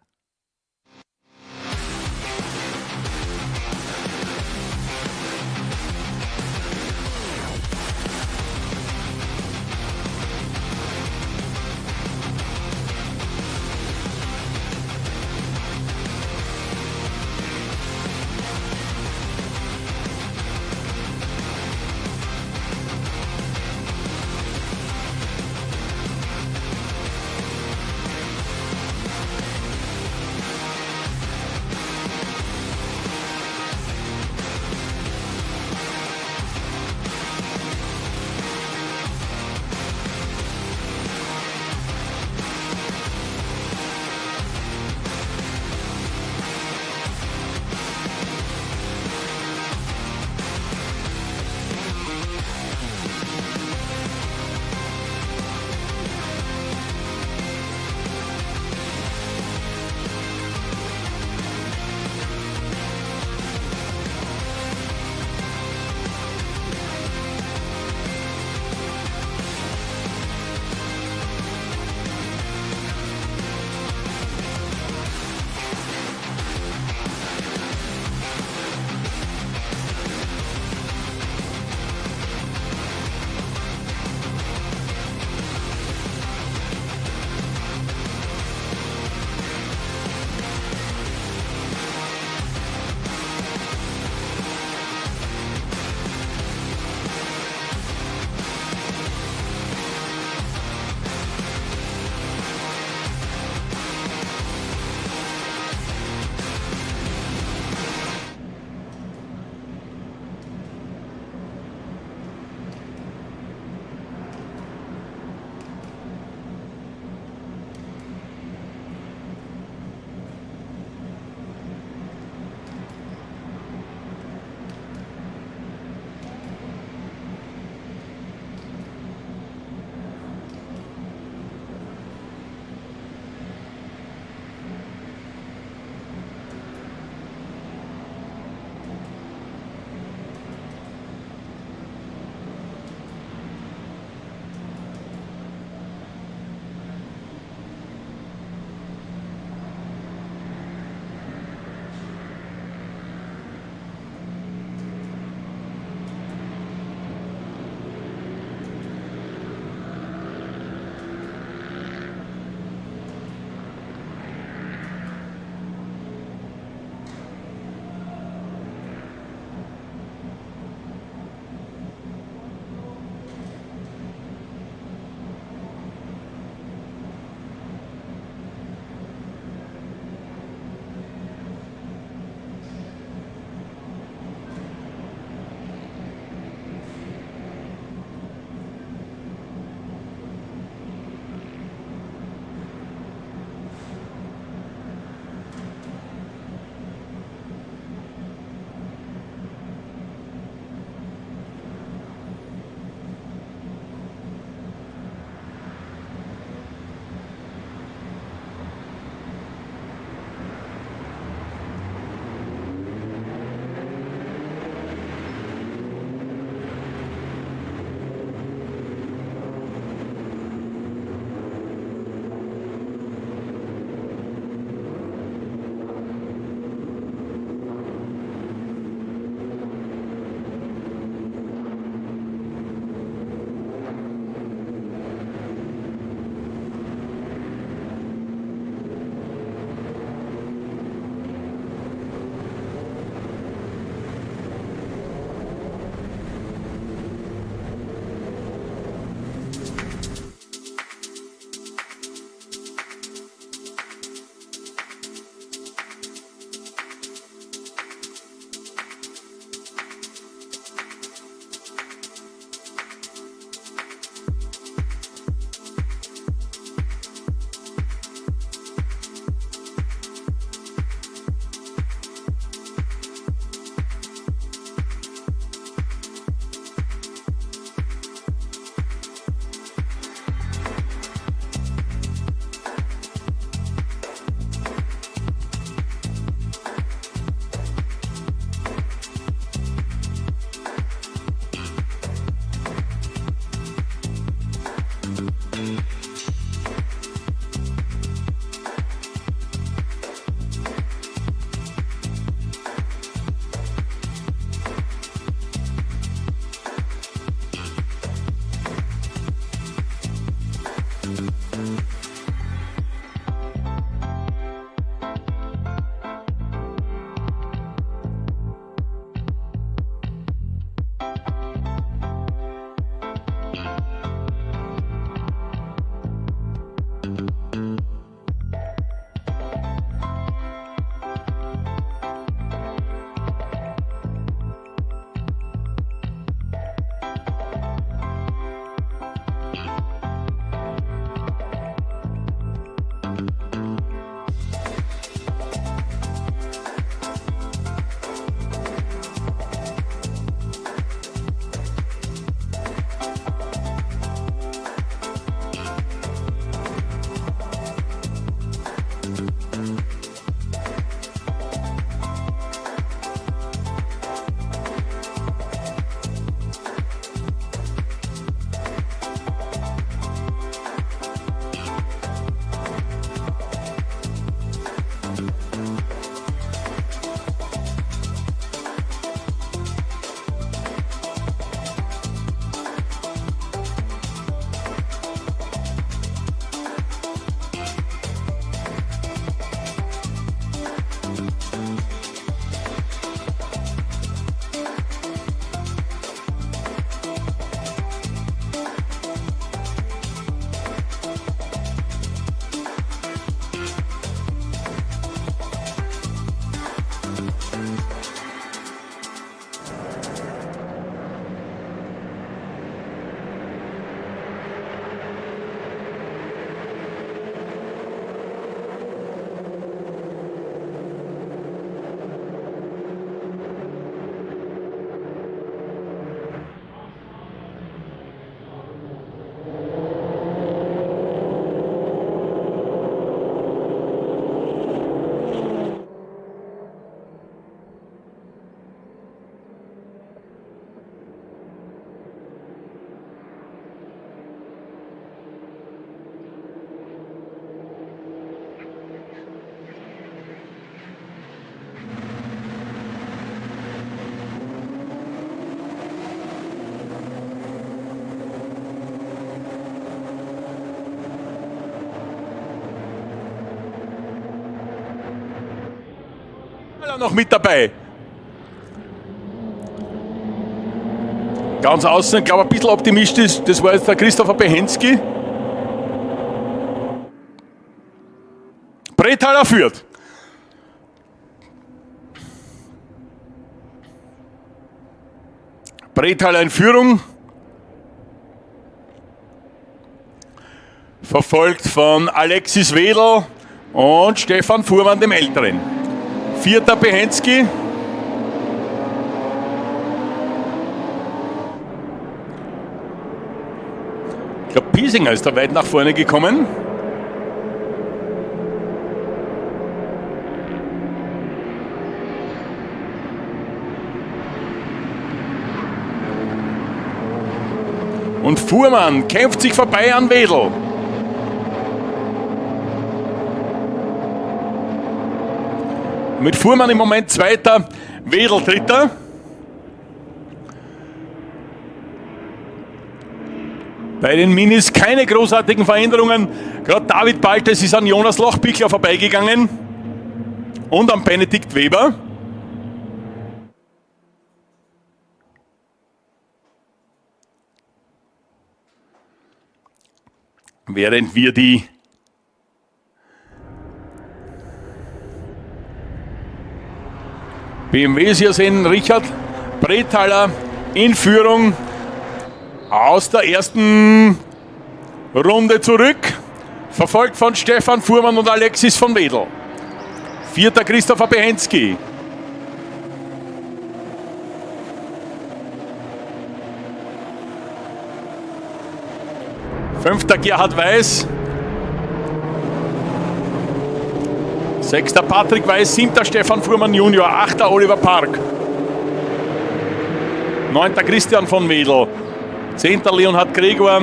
Taylor noch mit dabei. Ganz außen, ich glaube, ein bisschen optimistisch, das war jetzt der Christopher Behensky. Brethaler führt. Brethaler in Führung. Verfolgt von Alexis Wedel und Stefan Fuhrmann, dem Älteren. Vierter Behensky. Ich glaube, Piesinger ist da weit nach vorne gekommen. Und Fuhrmann kämpft sich vorbei an Wedel. Mit Fuhrmann im Moment Zweiter, Wedel Dritter. Bei den Minis keine großartigen Veränderungen. Gerade David Baltes ist an Jonas Lochbichler vorbeigegangen und an Benedikt Weber. Während wir die BMWs hier sehen, Richard Brethaler in Führung aus der ersten Runde zurück, verfolgt von Stefan Fuhrmann und Alexis von Wedel. Vierter Christopher Behensky. Fünfter Gerhard Weiß. Sechster Patrick Weiß. Siebter Stefan Fuhrmann Junior. Achter Oliver Park. Neunter Christian von Wedel. 10. Leonhard Gregor,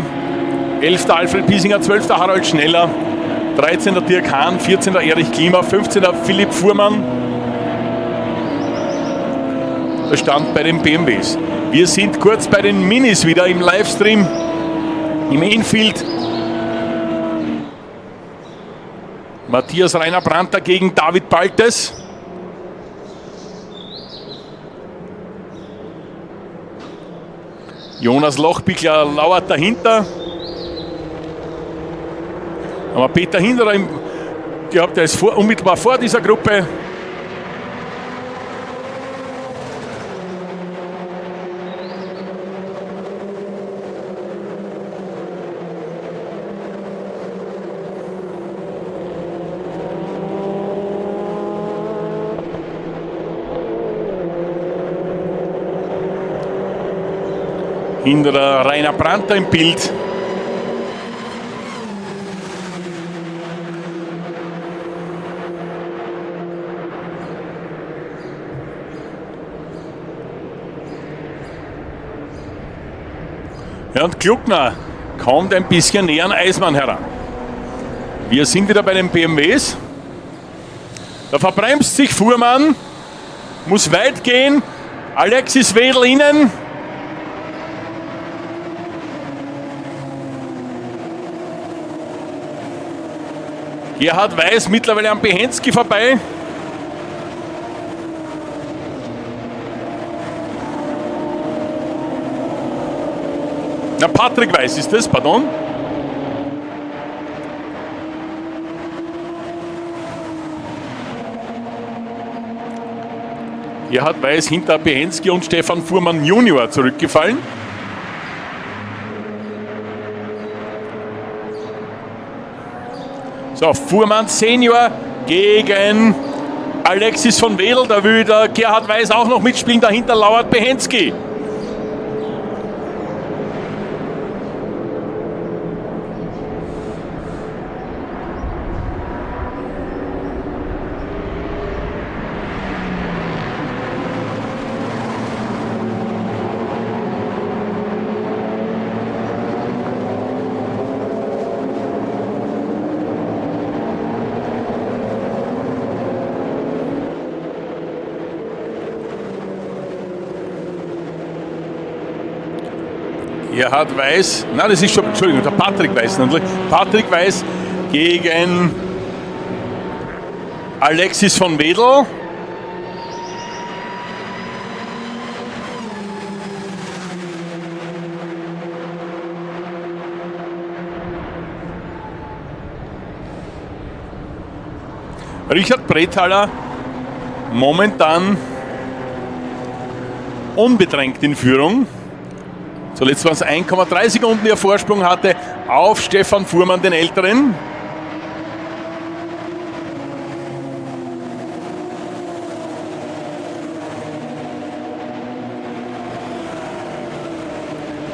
11. Alfred Piesinger, 12. Harald Schneller, 13. Dirk Hahn, 14. Erich Klima, 15. Philipp Fuhrmann. Der Stand bei den BMWs. Wir sind kurz bei den Minis wieder im Livestream, im Infield. Matthias Rainer Brandter gegen David Baltes. Jonas Lochbichler lauert dahinter. Aber Peter Hinderer, der ist unmittelbar vor dieser Gruppe. Hinderer Rainer Brandter im Bild. Ja, und Gluckner kommt ein bisschen näher an Eismann heran. Wir sind wieder bei den BMWs. Da verbremst sich Fuhrmann, muss weit gehen. Alexis Wedel innen. Gerhard Weiß mittlerweile am Behensky vorbei. Na, Patrick Weiß ist das, pardon. Gerhard Weiß hinter Behensky und Stefan Fuhrmann Junior zurückgefallen. So, Fuhrmann Senior gegen Alexis von Wedel. Da will der Gerhard Weiß auch noch mitspielen. Dahinter lauert Behensky. Gerhard Weiß, nein, das ist schon, Entschuldigung, der Patrick Weiß natürlich. Patrick Weiß gegen Alexis von Wedel. Richard Brethaler momentan unbedrängt in Führung. Zuletzt waren es 1,3 Sekunden, die er Vorsprung hatte auf Stefan Fuhrmann, den Älteren.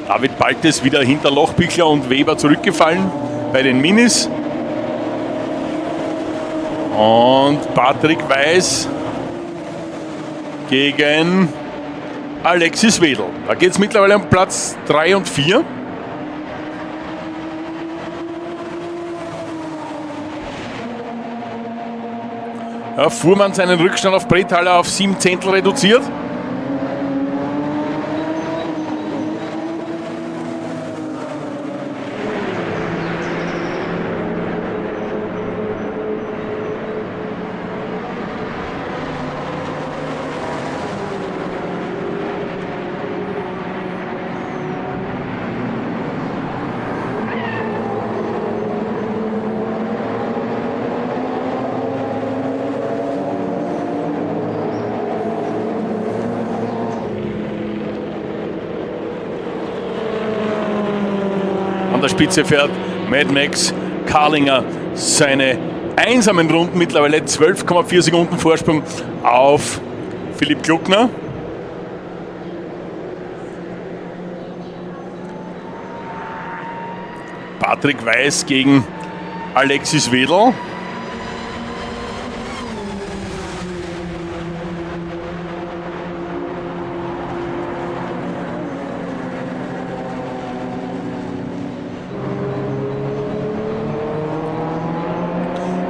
David Baltes wieder hinter Lochbichler und Weber zurückgefallen bei den Minis. Und Patrick Weiß gegen Alexis Wedel. Da geht es mittlerweile um Platz 3 und 4. Ja, Fuhrmann seinen Rückstand auf Brethaler auf 7 Zehntel reduziert. An der Spitze fährt Mad Max Karlinger seine einsamen Runden, mittlerweile 12,4 Sekunden Vorsprung auf Philipp Gluckner. Patrick Weiß gegen Alexis Wedel.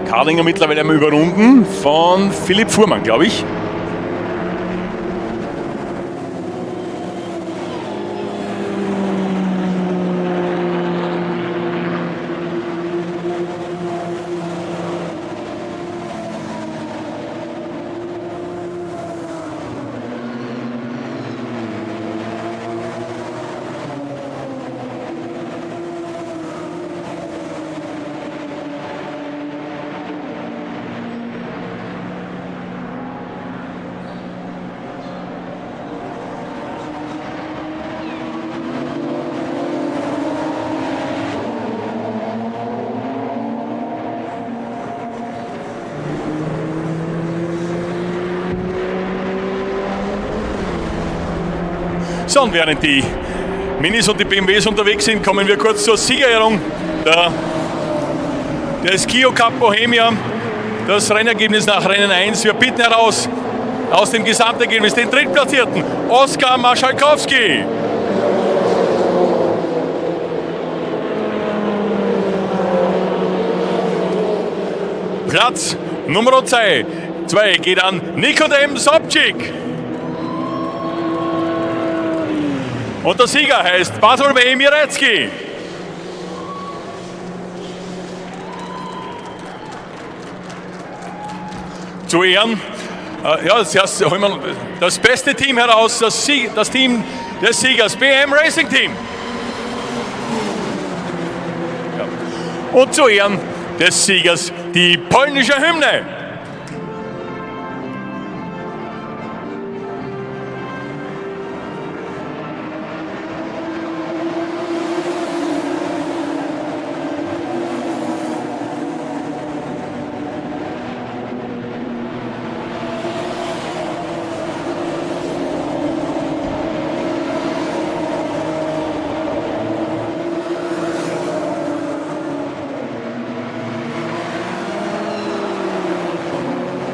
Karlinger mittlerweile am Überrunden von Philipp Fuhrmann, glaube ich. So, und während die Minis und die BMWs unterwegs sind, kommen wir kurz zur Siegerehrung des Cleo Cup Bohemia. Das Rennergebnis nach Rennen 1. Wir bitten heraus aus dem Gesamtergebnis den Drittplatzierten Oskar Marschalkowski. Platz Nummer 2 geht an Nikodem Sobczyk. Und der Sieger heißt Bartolomej Mirecki. Zu Ehren, das beste Team heraus, das Team des Siegers, BM Racing Team. Ja. Und zu Ehren des Siegers die polnische Hymne.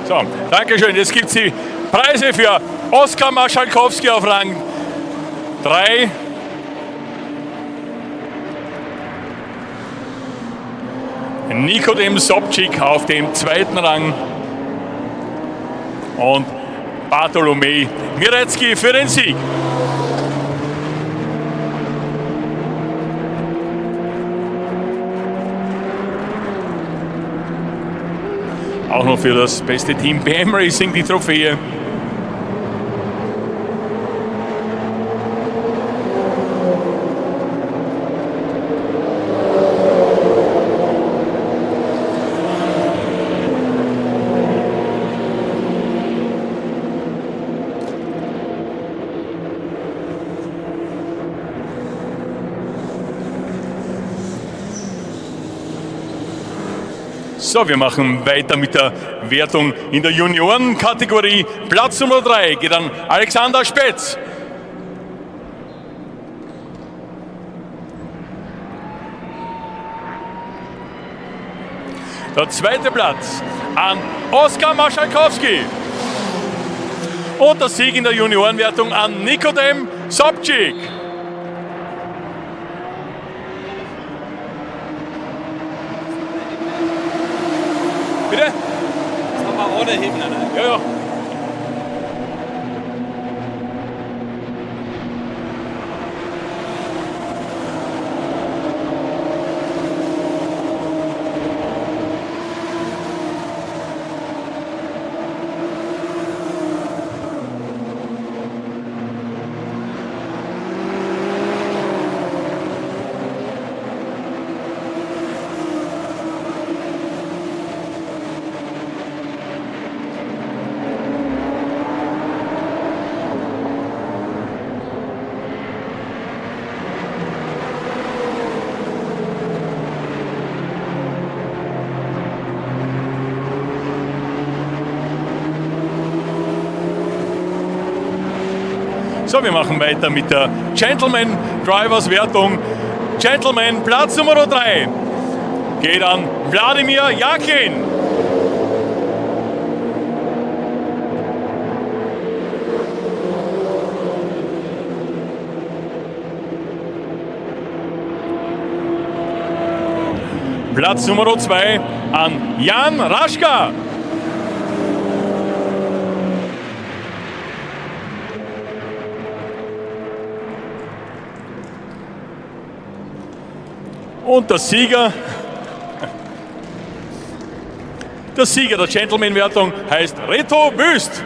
So, Dankeschön. Jetzt gibt es die Preise für Oskar Marschalkowski auf Rang 3. Nikodem Sobczyk auf dem 2. Rang. Und Bartolomej Mirecki für den Sieg. Auch noch für das beste Team BM Racing die Trophäe. So, wir machen weiter mit der Wertung in der Juniorenkategorie. Platz Nummer 3 geht an Alexander Spätz. Der zweite Platz an Oskar Maschalkowski. Und der Sieg in der Juniorenwertung an Nikodem Sobczyk. Bitte? Das haben wir ohne Hebner, ne? Ja, ja. So, wir machen weiter mit der Gentleman Drivers Wertung. Gentleman Platz Nummer 3 geht an Wladimir Jakin. Platz Nummer 2 an Jan Raschka. Und der Sieger der Gentleman-Wertung heißt Reto Wüst.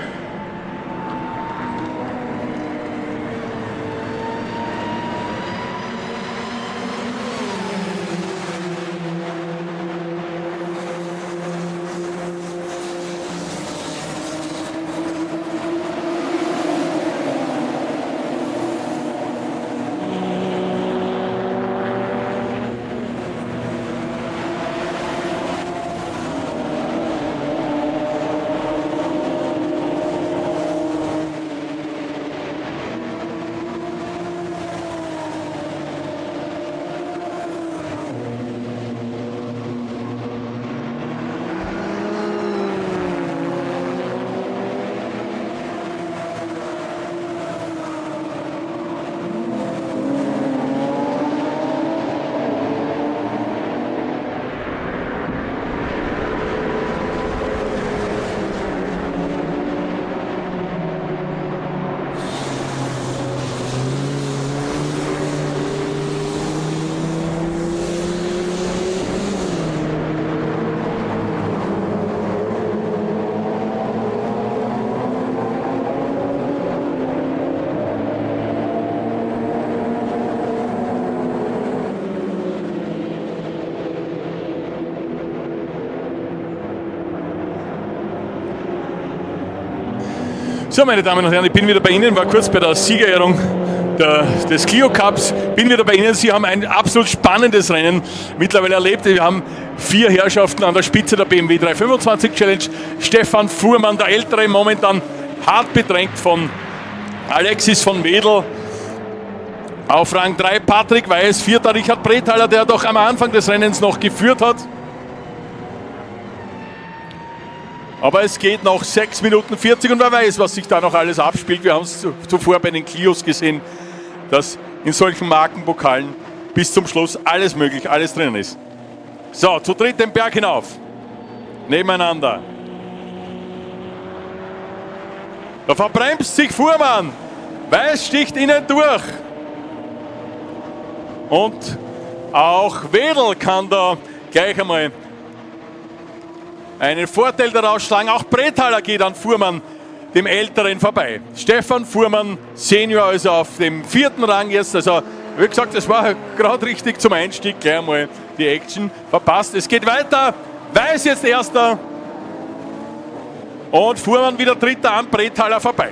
So, meine Damen und Herren, ich bin wieder bei Ihnen, war kurz bei der Siegerehrung des Cleo Cups, bin wieder bei Ihnen. Sie haben ein absolut spannendes Rennen mittlerweile erlebt. Wir haben 4 Herrschaften an der Spitze der BMW 325 Challenge. Stefan Fuhrmann, der Ältere, momentan hart bedrängt von Alexis von Wedel. Auf Rang 3 Patrick Weiß, 4. Richard Brethaler, der doch am Anfang des Rennens noch geführt hat. Aber es geht noch 6 Minuten 40 und wer weiß, was sich da noch alles abspielt. Wir haben es zuvor bei den Clios gesehen, dass in solchen Markenpokalen bis zum Schluss alles möglich, alles drin ist. So, zu dritt den Berg hinauf. Nebeneinander. Da verbremst sich Fuhrmann. Weiß sticht innen durch. Und auch Wedel kann da gleich einmal einen Vorteil daraus schlagen. Auch Brethaler geht an Fuhrmann, dem Älteren, vorbei. Stefan Fuhrmann, Senior, also auf dem 4. Rang jetzt. Also, wie gesagt, das war gerade richtig zum Einstieg. Gleich mal die Action verpasst. Es geht weiter. Weiß jetzt Erster. Und Fuhrmann wieder Dritter an Brethaler vorbei.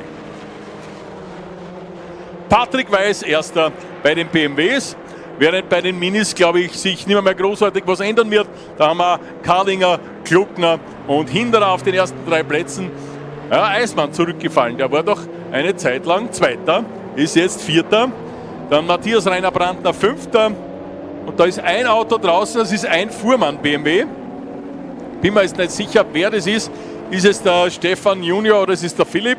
Patrick Weiß Erster bei den BMWs. während bei den Minis, glaube ich, sich nicht mehr großartig was ändern wird. Da haben wir Karlinger, Kluckner und Hinderer auf den ersten 3 Plätzen. Ja, Eismann zurückgefallen, der war doch eine Zeit lang Zweiter, ist jetzt Vierter. Dann Matthias Rainer-Brandner 5. Und da ist ein Auto draußen, das ist ein Fuhrmann BMW. Bin mir jetzt nicht sicher, wer das ist. Ist es der Stefan Junior oder ist es der Philipp?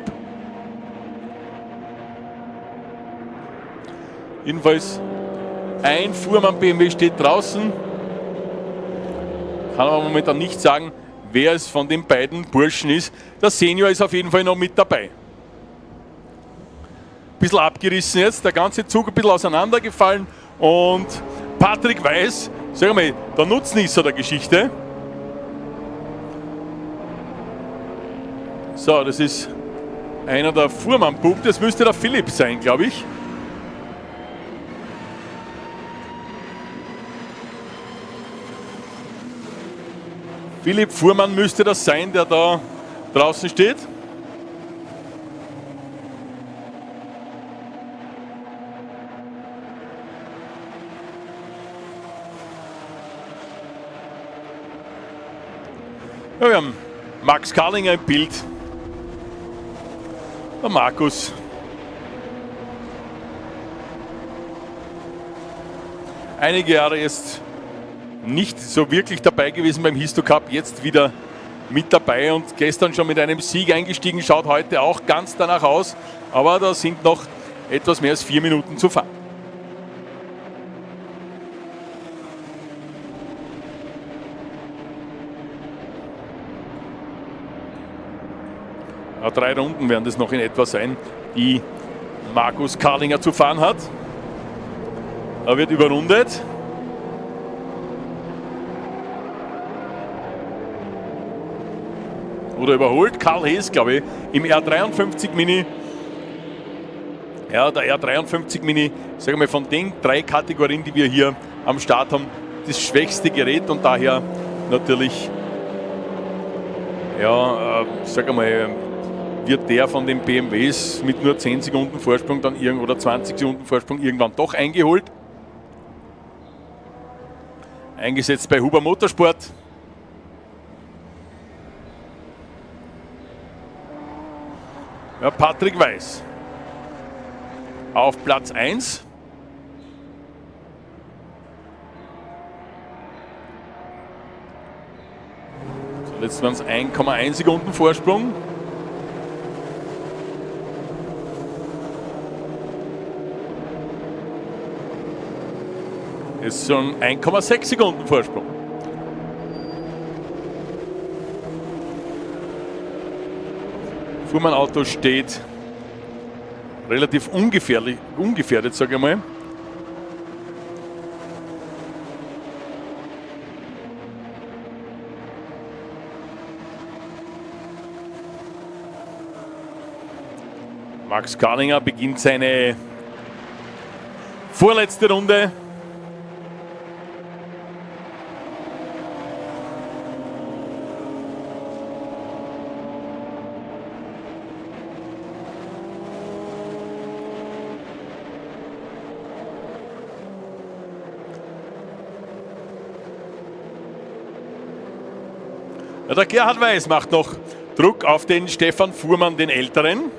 Jedenfalls ein Fuhrmann BMW steht draußen. Kann aber momentan nicht sagen, wer es von den beiden Burschen ist. Der Senior ist auf jeden Fall noch mit dabei. Ein bisschen abgerissen jetzt, der ganze Zug ein bisschen auseinandergefallen. Und Patrick Weiß, sag mal, der Nutznießer der Geschichte. So, das ist einer der Fuhrmann-Bub, das müsste der Philipp sein, glaube ich. Philipp Fuhrmann müsste das sein, der da draußen steht. Ja, wir haben Max Karlinger im Bild. Der Markus. Einige Jahre jetzt nicht so wirklich dabei gewesen beim Histo Cup, jetzt wieder mit dabei und gestern schon mit einem Sieg eingestiegen, schaut heute auch ganz danach aus, aber da sind noch etwas mehr als 4 Minuten zu fahren. Ja, 3 Runden werden das noch in etwa sein, die Markus Karlinger zu fahren hat. Er wird überrundet. Oder überholt. Karl Hees, glaube ich, im R53 Mini. Ja, der R53 Mini, sagen wir mal, von den 3 Kategorien, die wir hier am Start haben, das schwächste Gerät und daher natürlich, ja, sagen wir mal, wird der von den BMWs mit nur 10 Sekunden Vorsprung dann oder 20 Sekunden Vorsprung irgendwann doch eingeholt. Eingesetzt bei Huber Motorsport. Ja, Patrick Weiß auf Platz 1. So, jetzt waren es 1,1 Sekunden Vorsprung. Jetzt schon 1,6 Sekunden Vorsprung. Fuhrmann-Auto steht relativ ungefährdet, sage ich mal. Max Karlinger beginnt seine vorletzte Runde. Ja, der Gerhard Weiß macht noch Druck auf den Stefan Fuhrmann, den Älteren.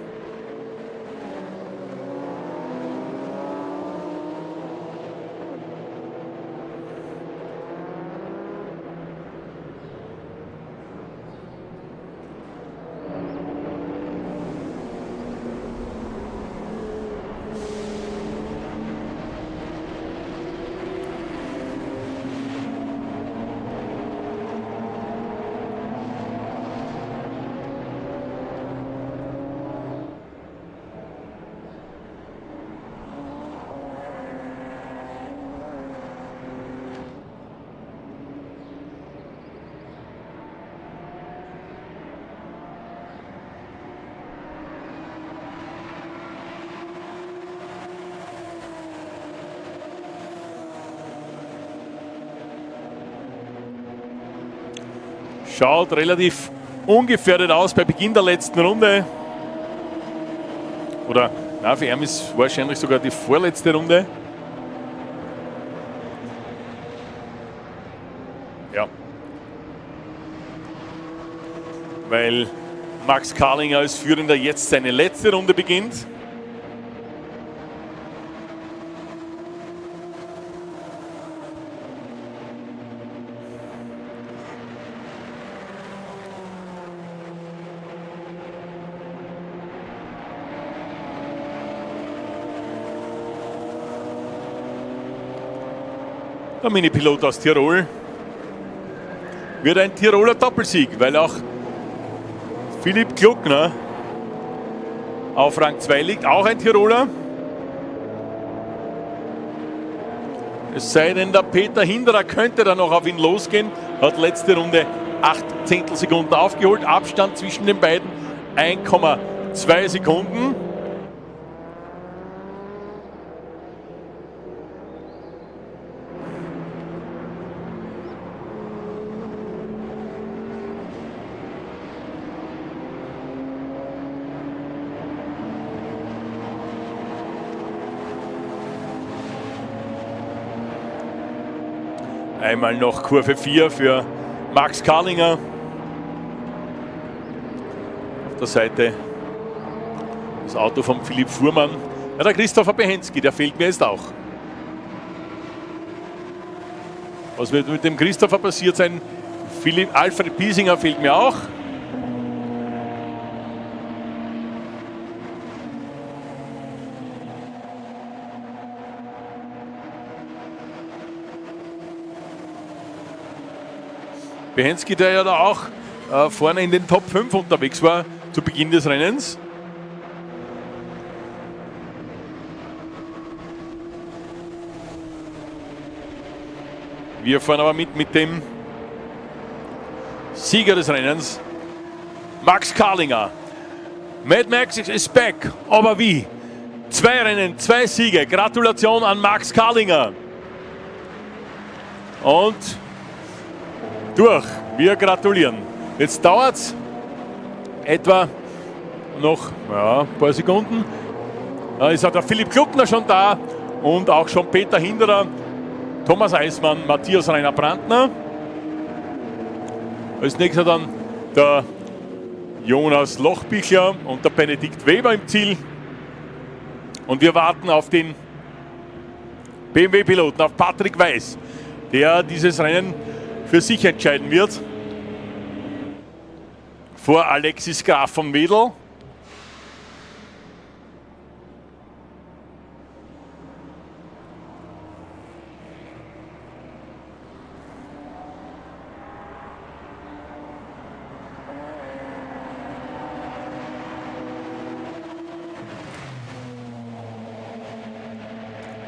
Schaut relativ ungefährdet aus bei Beginn der letzten Runde. Oder, na, für ihn ist wahrscheinlich sogar die vorletzte Runde. weil Max Karlinger als Führender jetzt seine letzte Runde beginnt. Der Minipilot aus Tirol wird ein Tiroler Doppelsieg, weil auch Philipp Gluckner auf Rang 2 liegt, auch ein Tiroler. Es sei denn, der Peter Hinderer könnte da noch auf ihn losgehen, hat letzte Runde 8 Zehntelsekunden aufgeholt, Abstand zwischen den beiden 1,2 Sekunden. Einmal noch Kurve 4 für Max Karlinger. Auf der Seite das Auto von Philipp Fuhrmann. Ja, der Christopher Behensky, der fehlt mir jetzt auch. Was wird mit dem Christopher passiert sein? Alfred Piesinger fehlt mir auch. Behensky, der ja da auch vorne in den Top 5 unterwegs war zu Beginn des Rennens. Wir fahren aber mit dem Sieger des Rennens, Max Karlinger. Mad Max ist back, aber wie? 2 Rennen, 2 Siege. Gratulation an Max Karlinger. Und durch. Wir gratulieren. Jetzt dauert es etwa noch ein paar Sekunden. Ist auch der Philipp Gluckner schon da und auch schon Peter Hinderer, Thomas Eismann, Matthias Rainer-Brandner. Als nächster dann der Jonas Lochbichler und der Benedikt Weber im Ziel. Und wir warten auf den BMW-Piloten, auf Patrick Weiß, der dieses Rennen für sich entscheiden wird. Vor Alexis Graf von Wedel.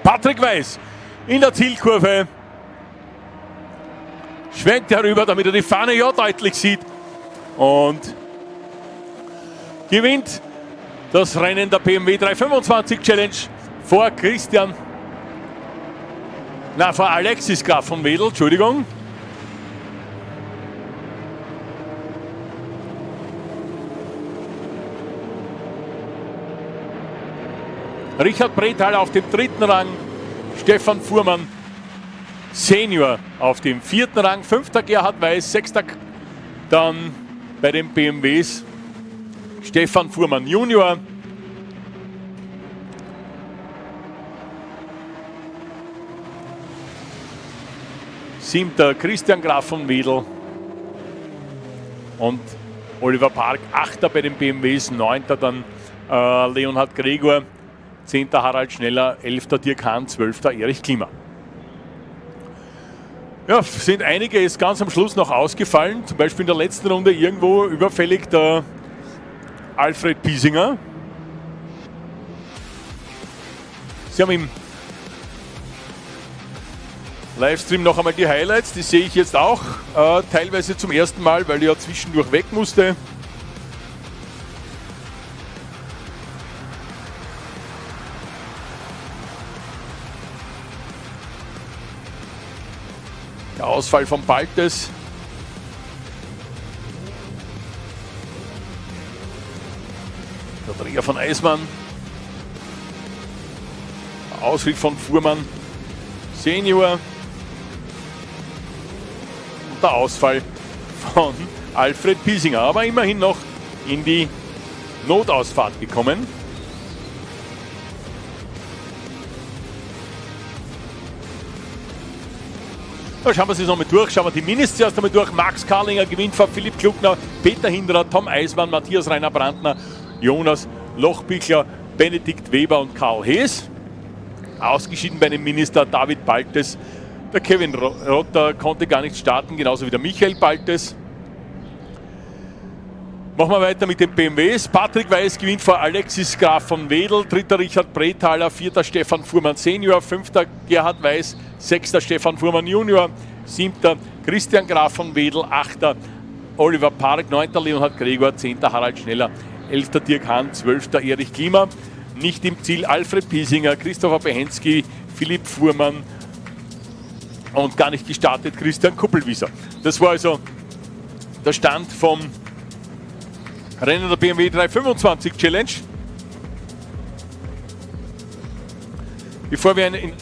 Patrick Weiß in der Zielkurve. Schwenkt herüber, damit er die Fahne ja deutlich sieht und gewinnt das Rennen der BMW 325 Challenge vor vor Alexis Graf von Wedel, Entschuldigung. Richard Brethaler auf dem 3. Rang, Stefan Fuhrmann Senior auf dem 4. Rang, 5. Gerhard Weiß, 6. dann bei den BMWs Stefan Fuhrmann Junior. Siebter Christian Graf von Wedel und Oliver Park, 8. bei den BMWs, 9. dann Leonhard Gregor, 10. Harald Schneller, 11. Dirk Hahn, 12. Erich Klima. Ja, sind einige jetzt ganz am Schluss noch ausgefallen, zum Beispiel in der letzten Runde irgendwo überfällig der Alfred Piesinger. Sie haben im Livestream noch einmal die Highlights, die sehe ich jetzt auch teilweise zum ersten Mal, weil er ja zwischendurch weg musste. Der Ausfall von Baltes. Der Dreher von Eismann. Der Ausfall von Fuhrmann Senior. Und der Ausfall von Alfred Piesinger, aber immerhin noch in die Notausfahrt gekommen. Da schauen wir es nochmal durch, schauen wir die Minis zuerst einmal durch. Max Karlinger gewinnt vor Philipp Kluckner, Peter Hinderer, Tom Eismann, Matthias Rainer-Brandner, Jonas Lochbichler, Benedikt Weber und Karl Hees. Ausgeschieden bei den Minister David Baltes. Der Kevin Rotter konnte gar nicht starten, genauso wie der Michael Baltes. Machen wir weiter mit den BMWs. Patrick Weiß gewinnt vor Alexis Graf von Wedel, dritter Richard Brethaler, vierter Stefan Fuhrmann Senior, fünfter Gerhard Weiß, sechster Stefan Fuhrmann Junior, siebter Christian Graf von Wedel, achter Oliver Park, neunter Leonhard Gregor, zehnter Harald Schneller, elfter Dirk Hahn, zwölfter Erich Klima. Nicht im Ziel Alfred Piesinger, Christopher Behensky, Philipp Fuhrmann und gar nicht gestartet Christian Kuppelwieser. Das war also der Stand vom Rennen der BMW 325 Challenge. Bevor wir in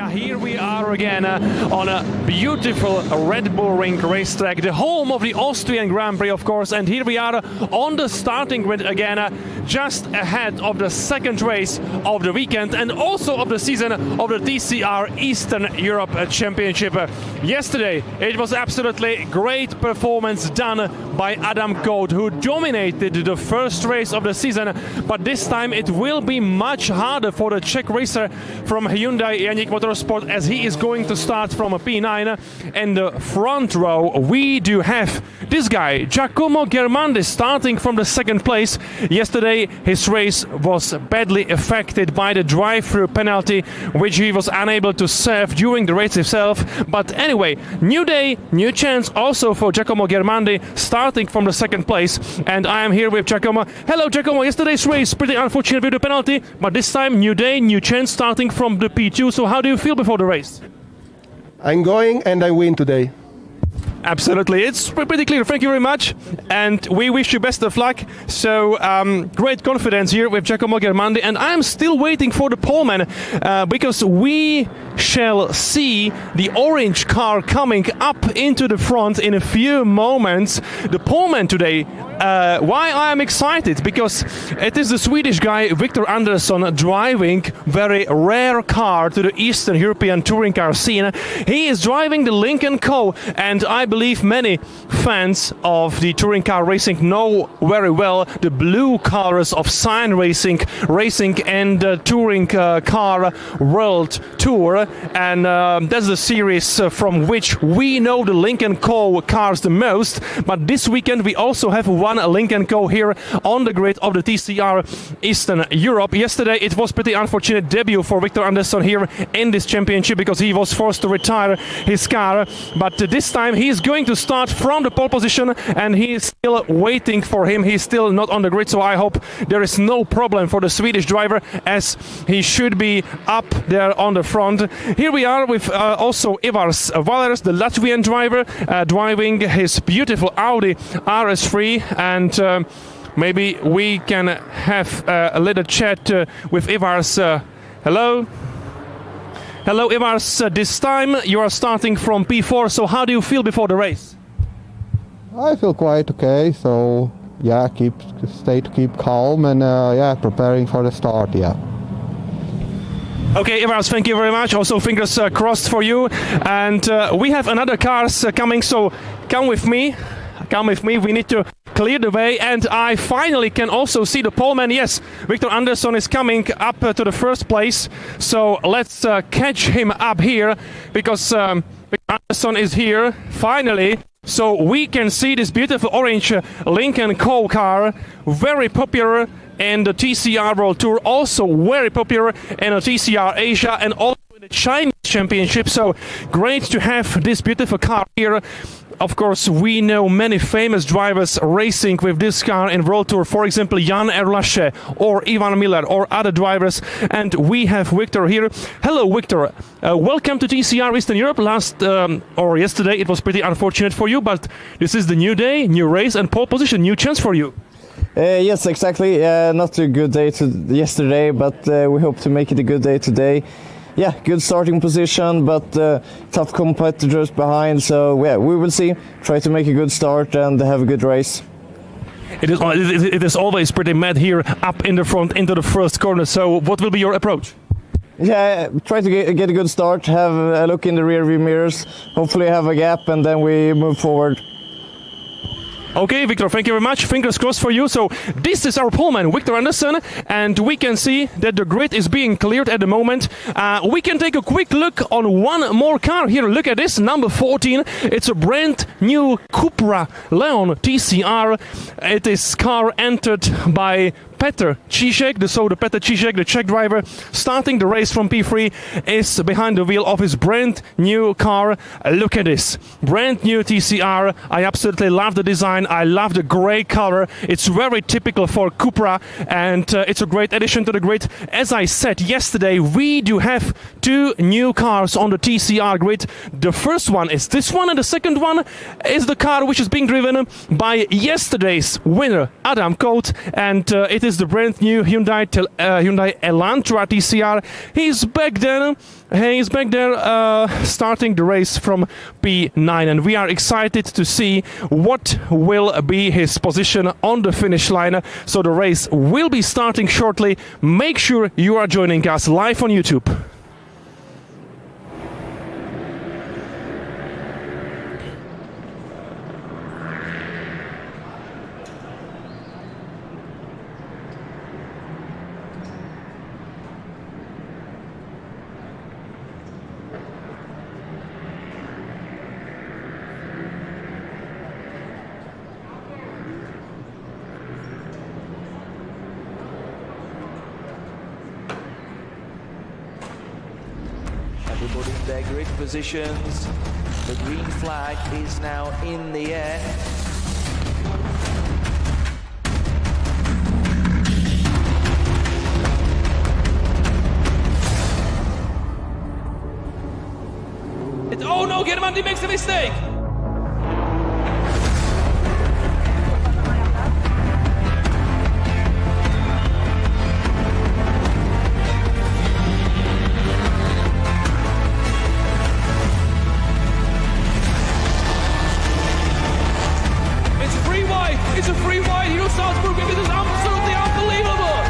Here we are again on a beautiful Red Bull Ring racetrack, the home of the Austrian Grand Prix, of course. And here we are on the starting grid again, just ahead of the second race of the weekend and also of the season of the TCR Eastern Europe Championship. Yesterday, it was absolutely great performance done by Adam Koht, who dominated the first race of the season. But this time, it will be much harder for the Czech racer from Hyundai Ioniq Motorsport, as he is going to start from a P9. In the front row, we do have this guy, Giacomo Germandi, starting from the second place. Yesterday, his race was badly affected by the drive-through penalty, which he was unable to serve during the race itself. But anyway, new day, new chance also for Giacomo Germandi, starting from the second place. And I am here with Giacomo. Hello, Giacomo. Yesterday's race, pretty unfortunate with the penalty, but this time, new day, new chance, starting from the P2. So how do you feel before the race? I'm going and I win today. Absolutely, it's pretty clear. Thank you very much, and we wish you best of luck. So great confidence here with Giacomo Germandi, and I'm still waiting for the poleman because we shall see the orange car coming up into the front in a few moments. The poleman today. Why I am excited? Because it is the Swedish guy Victor Andersson driving very rare car to the Eastern European touring car scene. He is driving the Lincoln Co, and I believe many fans of the touring car racing know very well the blue colors of Sign Racing and the touring car world tour, and that's the series from which we know the Lincoln Co cars the most. But this weekend we also have one Lincoln Co here on the grid of the TCR Eastern Europe. Yesterday it was pretty unfortunate debut for Victor Andersson here in this championship because he was forced to retire his car, but this time he's going to start from the pole position and he is still waiting for him. He's still not on the grid, so I hope there is no problem for the Swedish driver, as he should be up there on the front. Here we are with also Ivars Valers, the Latvian driver, driving his beautiful Audi RS3, and maybe we can have a little chat with Ivars. Hello. Hello, Ivars. This time you are starting from P4, so how do you feel before the race? I feel quite okay, so yeah, keep calm and yeah, preparing for the start, yeah. Okay, Ivars, thank you very much. Also, fingers crossed for you. And we have another cars coming, so come with me. Come with me. We need to clear the way, and I finally can also see the poleman. Yes, Victor Andersson is coming up to the first place. So let's catch him up here, because Victor Andersson is here finally. So we can see this beautiful orange Lincoln Co car, very popular in the TCR World Tour, also very popular in the TCR Asia and also in the Chinese Championship. So great to have this beautiful car here. Of course, we know many famous drivers racing with this car in World Tour, for example, Jan Erlache or Ivan Miller or other drivers. And we have Victor here. Hello, Victor. Welcome to TCR Eastern Europe. Yesterday, it was pretty unfortunate for you, but this is the new day, new race and pole position, new chance for you. Yes, exactly. Not a good day yesterday, but we hope to make it a good day today. Yeah, good starting position, but tough competitors behind. So yeah, we will see. Try to make a good start and have a good race. It is always pretty mad here up in the front into the first corner. So what will be your approach? Yeah, try to get a good start. Have a look in the rear view mirrors. Hopefully have a gap, and then we move forward. Okay, Victor, thank you very much. Fingers crossed for you. So this is our poleman, Victor Andersson, and we can see that the grid is being cleared at the moment. We can take a quick look on one more car here. Look at this, number 14. It's a brand new Cupra Leon TCR. It is car entered by Petr Cíšek, the Petr Cíšek, the Czech driver, starting the race from P3, is behind the wheel of his brand new car. Look at this, brand new TCR. I absolutely love the design. I love the gray color. It's very typical for Cupra, and it's a great addition to the grid. As I said yesterday, we do have two new cars on the TCR grid. The first one is this one, and the second one is the car which is being driven by yesterday's winner, Adam Koht, and it is is the brand new Hyundai Elantra TCR. He's back there. He's back there starting the race from P9, and we are excited to see what will be his position on the finish line. So the race will be starting shortly. Make sure you are joining us live on YouTube. Everybody in their grid positions. The green flag is now in the air. Oh no, Germandi makes a mistake! It's a free wide here, Salzburg. This is absolutely unbelievable.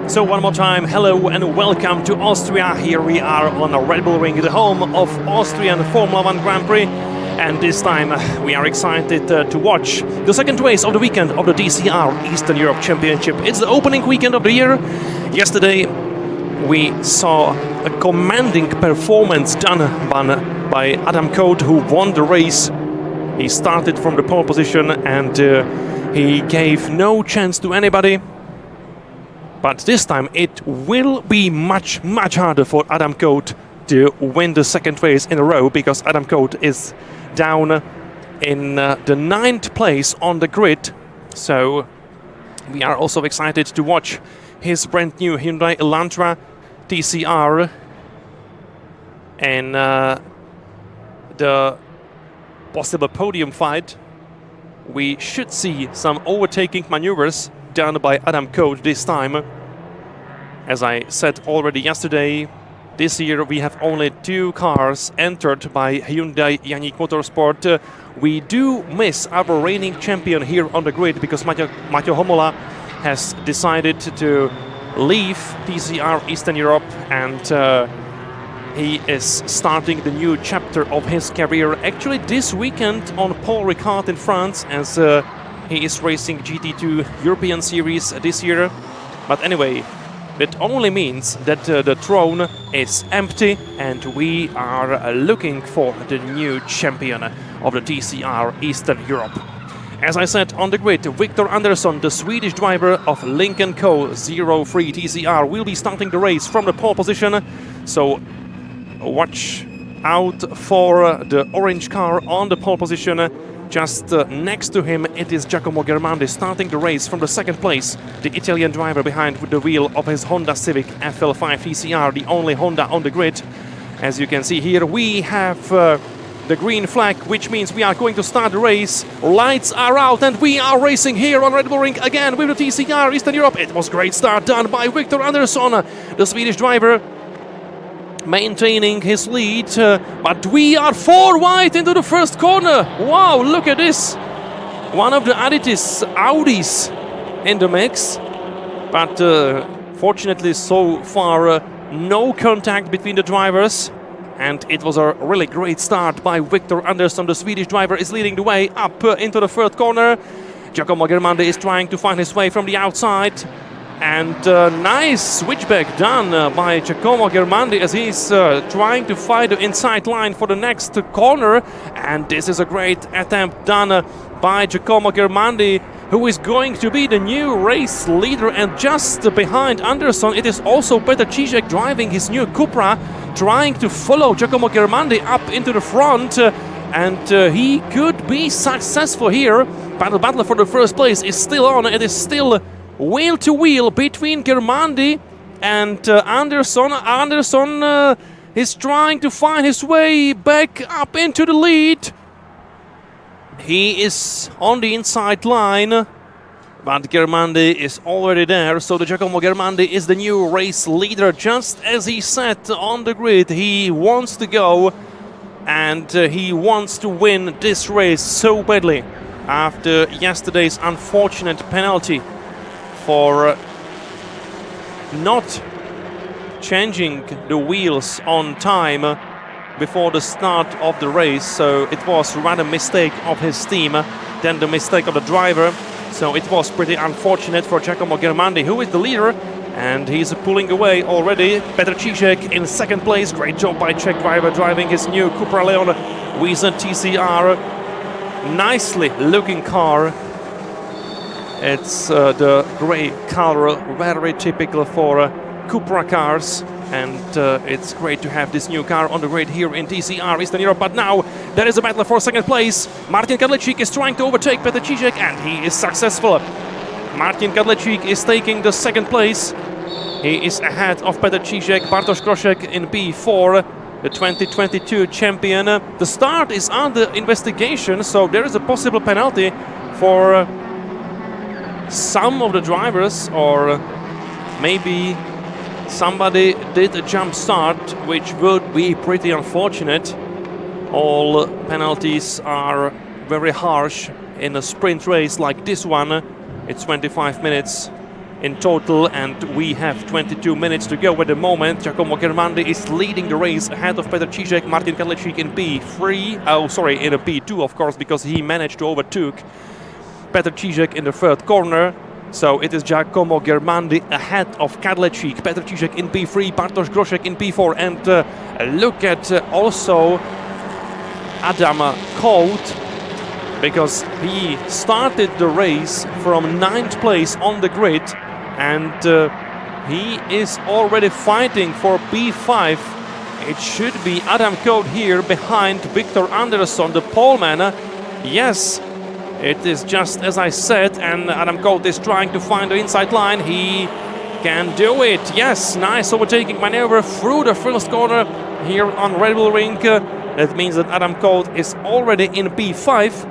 So one more time, hello and welcome to Austria. Here we are on a Red Bull Ring, the home of Austrian Formula 1 Grand Prix. And this time we are excited to watch the second race of the weekend of the DCR Eastern Europe Championship. It's the opening weekend of the year. Yesterday we saw a commanding performance done by Adam Coate, who won the race. He started from the pole position and he gave no chance to anybody. But this time it will be much harder for Adam Coate to win the second race in a row, because Adam Coate is down in the 9th place on the grid. So we are also excited to watch his brand new Hyundai Elantra TCR and the possible podium fight. We should see some overtaking maneuvers done by Adam Coate this time. As I said already yesterday, this year we have only 2 cars entered by Hyundai Ioniq Motorsport. We do miss our reigning champion here on the grid, because Matteo Homola has decided to leave TCR Eastern Europe, and he is starting the new chapter of his career actually this weekend on Paul Ricard in France, as he is racing GT2 European Series this year. But anyway, that only means that the throne is empty and we are looking for the new champion of the TCR Eastern Europe. As I said, on the grid, Victor Andersson, the Swedish driver of Link & Co. 03 TCR, will be starting the race from the pole position. So watch out for the orange car on the pole position. Just next to him, it is Giacomo Germandi starting the race from the second place. The Italian driver behind with the wheel of his Honda Civic FL5 TCR, the only Honda on the grid. As you can see here, we have the green flag, which means we are going to start the race. Lights are out and we are racing here on Red Bull Ring again with the TCR Eastern Europe. It was a great start done by Victor Andersson, the Swedish driver, maintaining his lead. But we are 4 wide into the first corner. Wow, look at this. One of the Audis in the mix. But fortunately so far no contact between the drivers. And it was a really great start by Victor Andersson. The Swedish driver is leading the way up into the third corner. Giacomo Germandi is trying to find his way from the outside. And nice switchback done by Giacomo Germandi as he's trying to find the inside line for the next corner. And this is a great attempt done by Giacomo Germandi, who is going to be the new race leader. And just behind Andersson, it is also Petr Cížek driving his new Cupra, trying to follow Giacomo Germandi up into the front. And he could be successful here. But the battle for the first place is still on. It is still wheel to wheel between Germandi and Andersson. Andersson is trying to find his way back up into the lead. He is on the inside line, but Germandi is already there. So the Giacomo Germandi is the new race leader, just as he said on the grid. He wants to go and he wants to win this race so badly after yesterday's unfortunate penalty for not changing the wheels on time before the start of the race. So it was rather a mistake of his team than the mistake of the driver. So it was pretty unfortunate for Giacomo Germandi, who is the leader, and he's pulling away already. Petr Cížek in second place. Great job by Czech driver driving his new Cupra Leon with a TCR. Nicely looking car. It's the grey color, very typical for Cupra cars. And it's great to have this new car on the grid here in TCR Eastern Europe. But now there is a battle for second place. Martin Kadlecik is trying to overtake Petr Cížek, and he is successful. Martin Kadlecik is taking the second place. He is ahead of Petr Cížek. Bartosz Groszek in B4, the 2022 champion. The start is under investigation, so there is a possible penalty for some of the drivers, or maybe somebody did a jump start, which would be pretty unfortunate. All penalties are very harsh in a sprint race like this one. It's 25 minutes in total, and we have 22 minutes to go at the moment. Giacomo Germandi is leading the race ahead of Petr Cížek. Martin Kadlecik in P3, in a P2 of course, because he managed to overtake Petr Cížek in the third corner. So it is Giacomo Germandi ahead of Kadlecik. Petr Cížek in P3, Bartosz Groszek in P4. And look at also Adam Colt, because he started the race from 9th place on the grid, and he is already fighting for P5. It should be Adam Colt here behind Victor Andersson, the poleman. Yes, it is just as I said, and Adam Colt is trying to find the inside line. He can do it. Yes, nice overtaking maneuver through the first corner here on Red Bull Ring. That means that Adam Colt is already in P5.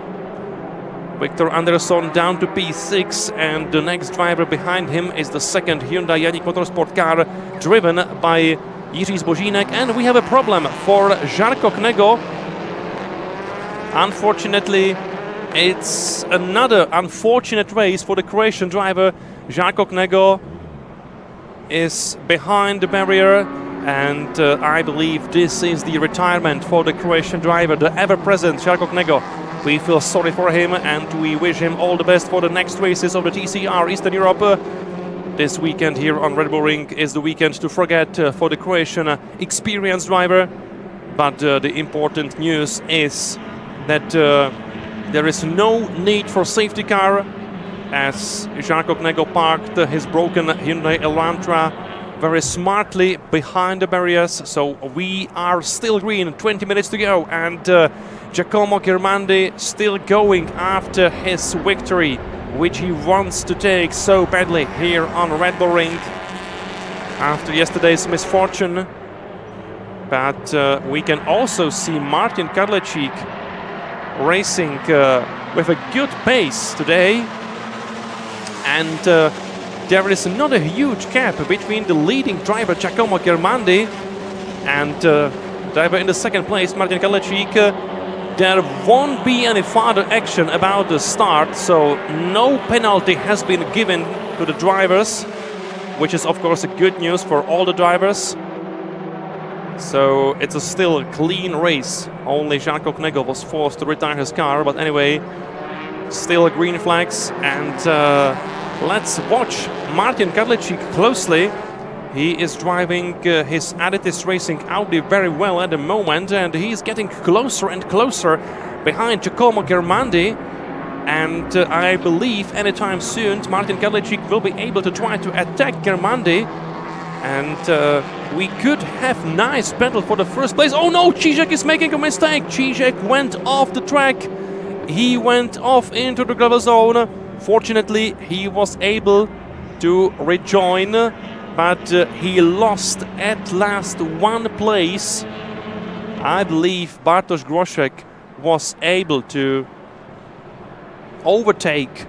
Victor Andersson down to P6, and the next driver behind him is the second Hyundai Ioniq Motorsport car driven by Jiří Zbožínek. And we have a problem for Žarko Knego. Unfortunately, it's another unfortunate race for the Croatian driver. Žarko Knego is behind the barrier, and I believe this is the retirement for the Croatian driver, the ever-present Žarko Knego. We feel sorry for him, and we wish him all the best for the next races of the TCR Eastern Europe. This weekend here on Red Bull Ring is the weekend to forget for the Croatian experienced driver. But the important news is that There is no need for safety car, as Jarko Knego parked his broken Hyundai Elantra very smartly behind the barriers. So we are still green, 20 minutes to go, and Giacomo Ghirmandi still going after his victory, which he wants to take so badly here on Red Bull Ring after yesterday's misfortune. But we can also see Martin Kadlecik racing with a good pace today, and there is not a huge gap between the leading driver Giacomo Ghirmandi and driver in the second place Martin Kadlecik. There won't be any further action about the start, so no penalty has been given to the drivers, which is of course a good news for all the drivers. So it's a still clean race. Only Jarko Knego was forced to retire his car, but anyway, still green flags. And let's watch Martin Kadlecik closely. He is driving his Adidas Racing Audi very well at the moment, and he's getting closer and closer behind Giacomo Ghirmandi. And I believe anytime soon Martin Kadlecik will be able to try to attack Ghirmandi. And we could have nice battle for the first place. Oh no, Cziczek is making a mistake. Cziczek went off the track. He went off into the gravel zone. Fortunately, he was able to rejoin, but he lost at last one place. I believe Bartosz Groszek was able to overtake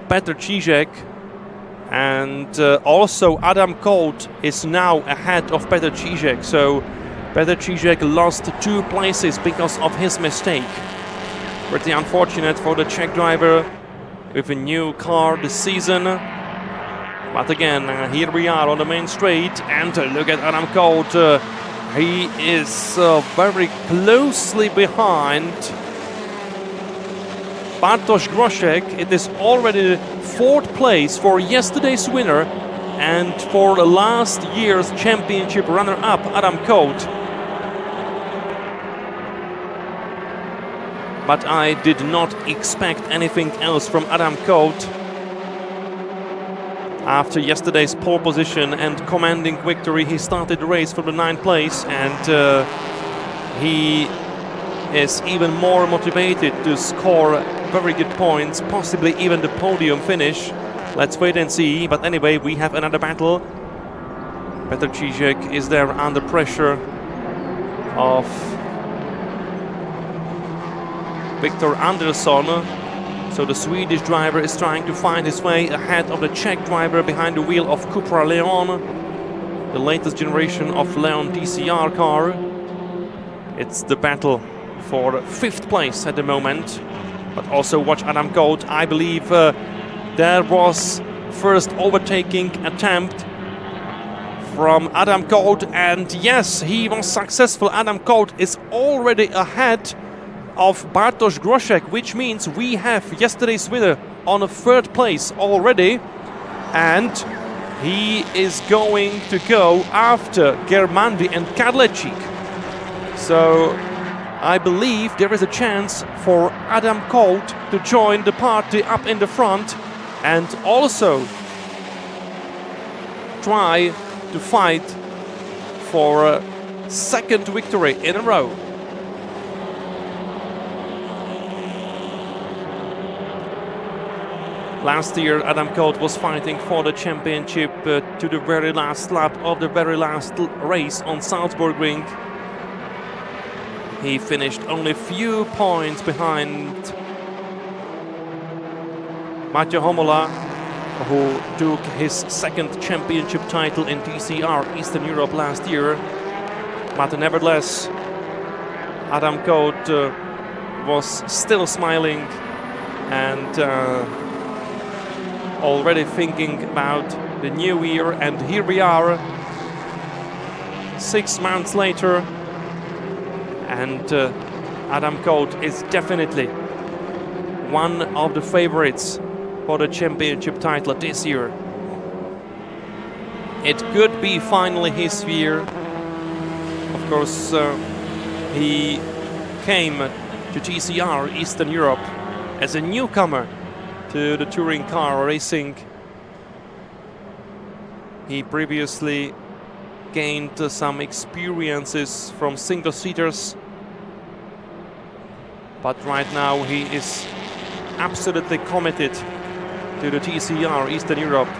Petr Cziczek, and also Adam Colt is now ahead of Petr Cziczek. So Petr Cziczek lost 2 places because of his mistake. Pretty unfortunate for the Czech driver with a new car this season. But again, here we are on the main straight, and look at Adam Colt. He is very closely behind Bartosz Groszek. It is already 4th place for yesterday's winner and for last year's championship runner-up, Adam Colt. But I did not expect anything else from Adam Colt. After yesterday's pole position and commanding victory, he started the race from the 9th place, and he is even more motivated to score very good points, possibly even the podium finish. Let's wait and see. But anyway, we have another battle. Petr Cziczek is there under pressure of Viktor Andersson. So the Swedish driver is trying to find his way ahead of the Czech driver behind the wheel of Cupra Leon, the latest generation of Leon DCR car. It's the battle for 5th place at the moment. But also watch Adam Colt. I believe there was first overtaking attempt from Adam Colt, and yes, he was successful. Adam Colt is already ahead of Bartosz Groszek, which means we have yesterday's winner on a 3rd place already, and he is going to go after Ghirmandi and Kadlecik. So I believe there is a chance for Adam Colt to join the party up in the front and also try to fight for a 2nd victory in a row. Last year, Adam Colt was fighting for the championship to the very last lap of the very last race on Salzburg Ring. He finished only a few points behind Matej Homola, who took his 2nd championship title in DCR Eastern Europe last year. But nevertheless, Adam Colt was still smiling and already thinking about the new year. And here we are, 6 months later, and Adam Colt is definitely one of the favorites for the championship title this year. It could be finally his year. Of course, he came to TCR Eastern Europe as a newcomer to the touring car racing. He previously gained some experiences from single-seaters, but right now he is absolutely committed to the TCR Eastern Europe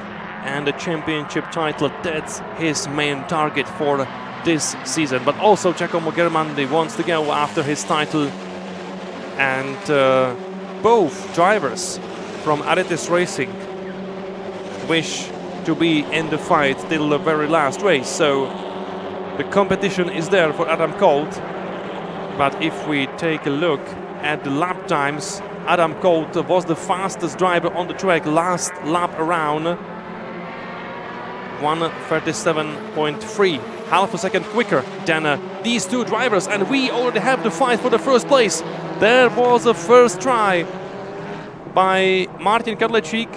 and the championship title. That's his main target for this season. But also Giacomo Germandi wants to go after his title, and both drivers from Aretis Racing wish to be in the fight till the very last race. So the competition is there for Adam Colt. But if we take a look at the lap times, Adam Colt was the fastest driver on the track last lap around. 1:37.3, half a second quicker than these two drivers, and we already have the fight for the first place. There was a first try by Martin Kadlecik.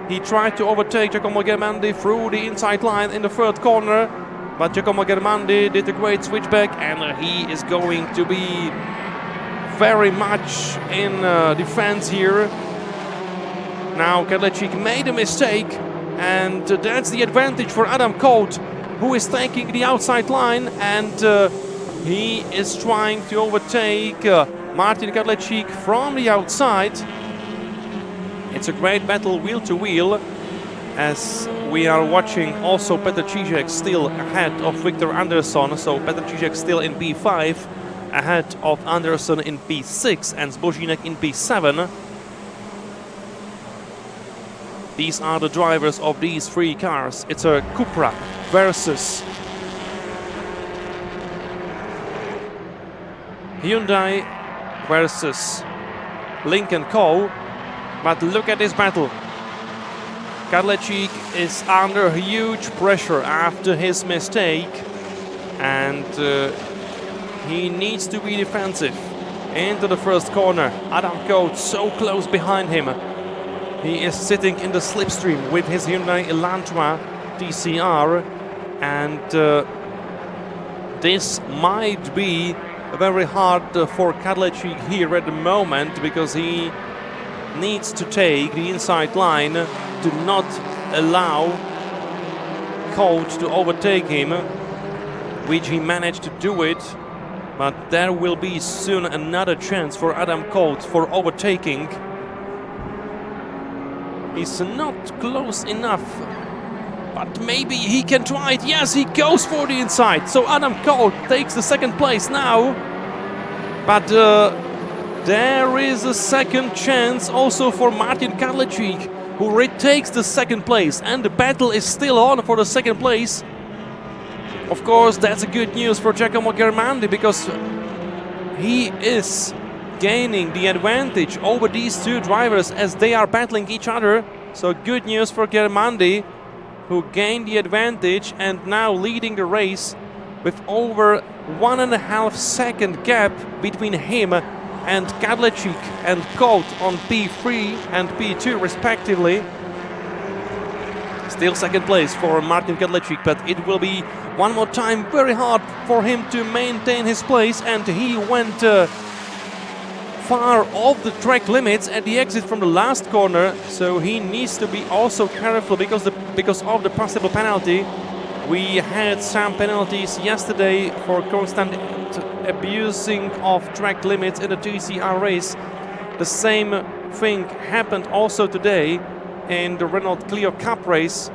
He tried to overtake Giacomo Germandi through the inside line in the third corner, but Giacomo Germandi did a great switchback, and he is going to be very much in defense here. Now Kadlecik made a mistake, and that's the advantage for Adam Colt, who is taking the outside line, and he is trying to overtake Martin Kadlecik from the outside. It's a great battle wheel to wheel, as we are watching also Petr Cížek still ahead of Viktor Anderson. So Petr Cížek still in P5, ahead of Anderson in P6 and Zbožínek in P7. These are the drivers of these three cars. It's a Cupra versus Hyundai versus Lincoln Co. But look at this battle. Kadlecik is under huge pressure after his mistake, and he needs to be defensive into the first corner. Adam Colt so close behind him. He is sitting in the slipstream with his Hyundai Elantra TCR, and this might be very hard for Kadlecik here at the moment, because he needs to take the inside line to not allow Colt to overtake him, which he managed to do it. But there will be soon another chance for Adam Colt for overtaking. He's not close enough, but maybe he can try it. Yes, he goes for the inside. So Adam Colt takes the second place now. But there is a second chance also for Martin Kadlecik, who retakes the second place, and the battle is still on for the second place. Of course, that's a good news for Giacomo Germandi, because he is gaining the advantage over these two drivers as they are battling each other. So good news for Germandi, who gained the advantage and now leading the race with over 1.5 second gap between him and Kadlecik and Colt on P3 and P2 respectively. Still second place for Martin Kadlecik, but it will be one more time very hard for him to maintain his place, and he went far off the track limits at the exit from the last corner, so he needs to be also careful because of the possible penalty. We had some penalties yesterday for constant abusing of track limits in the TCR race. The same thing happened also today in the Renault Cleo Cup race,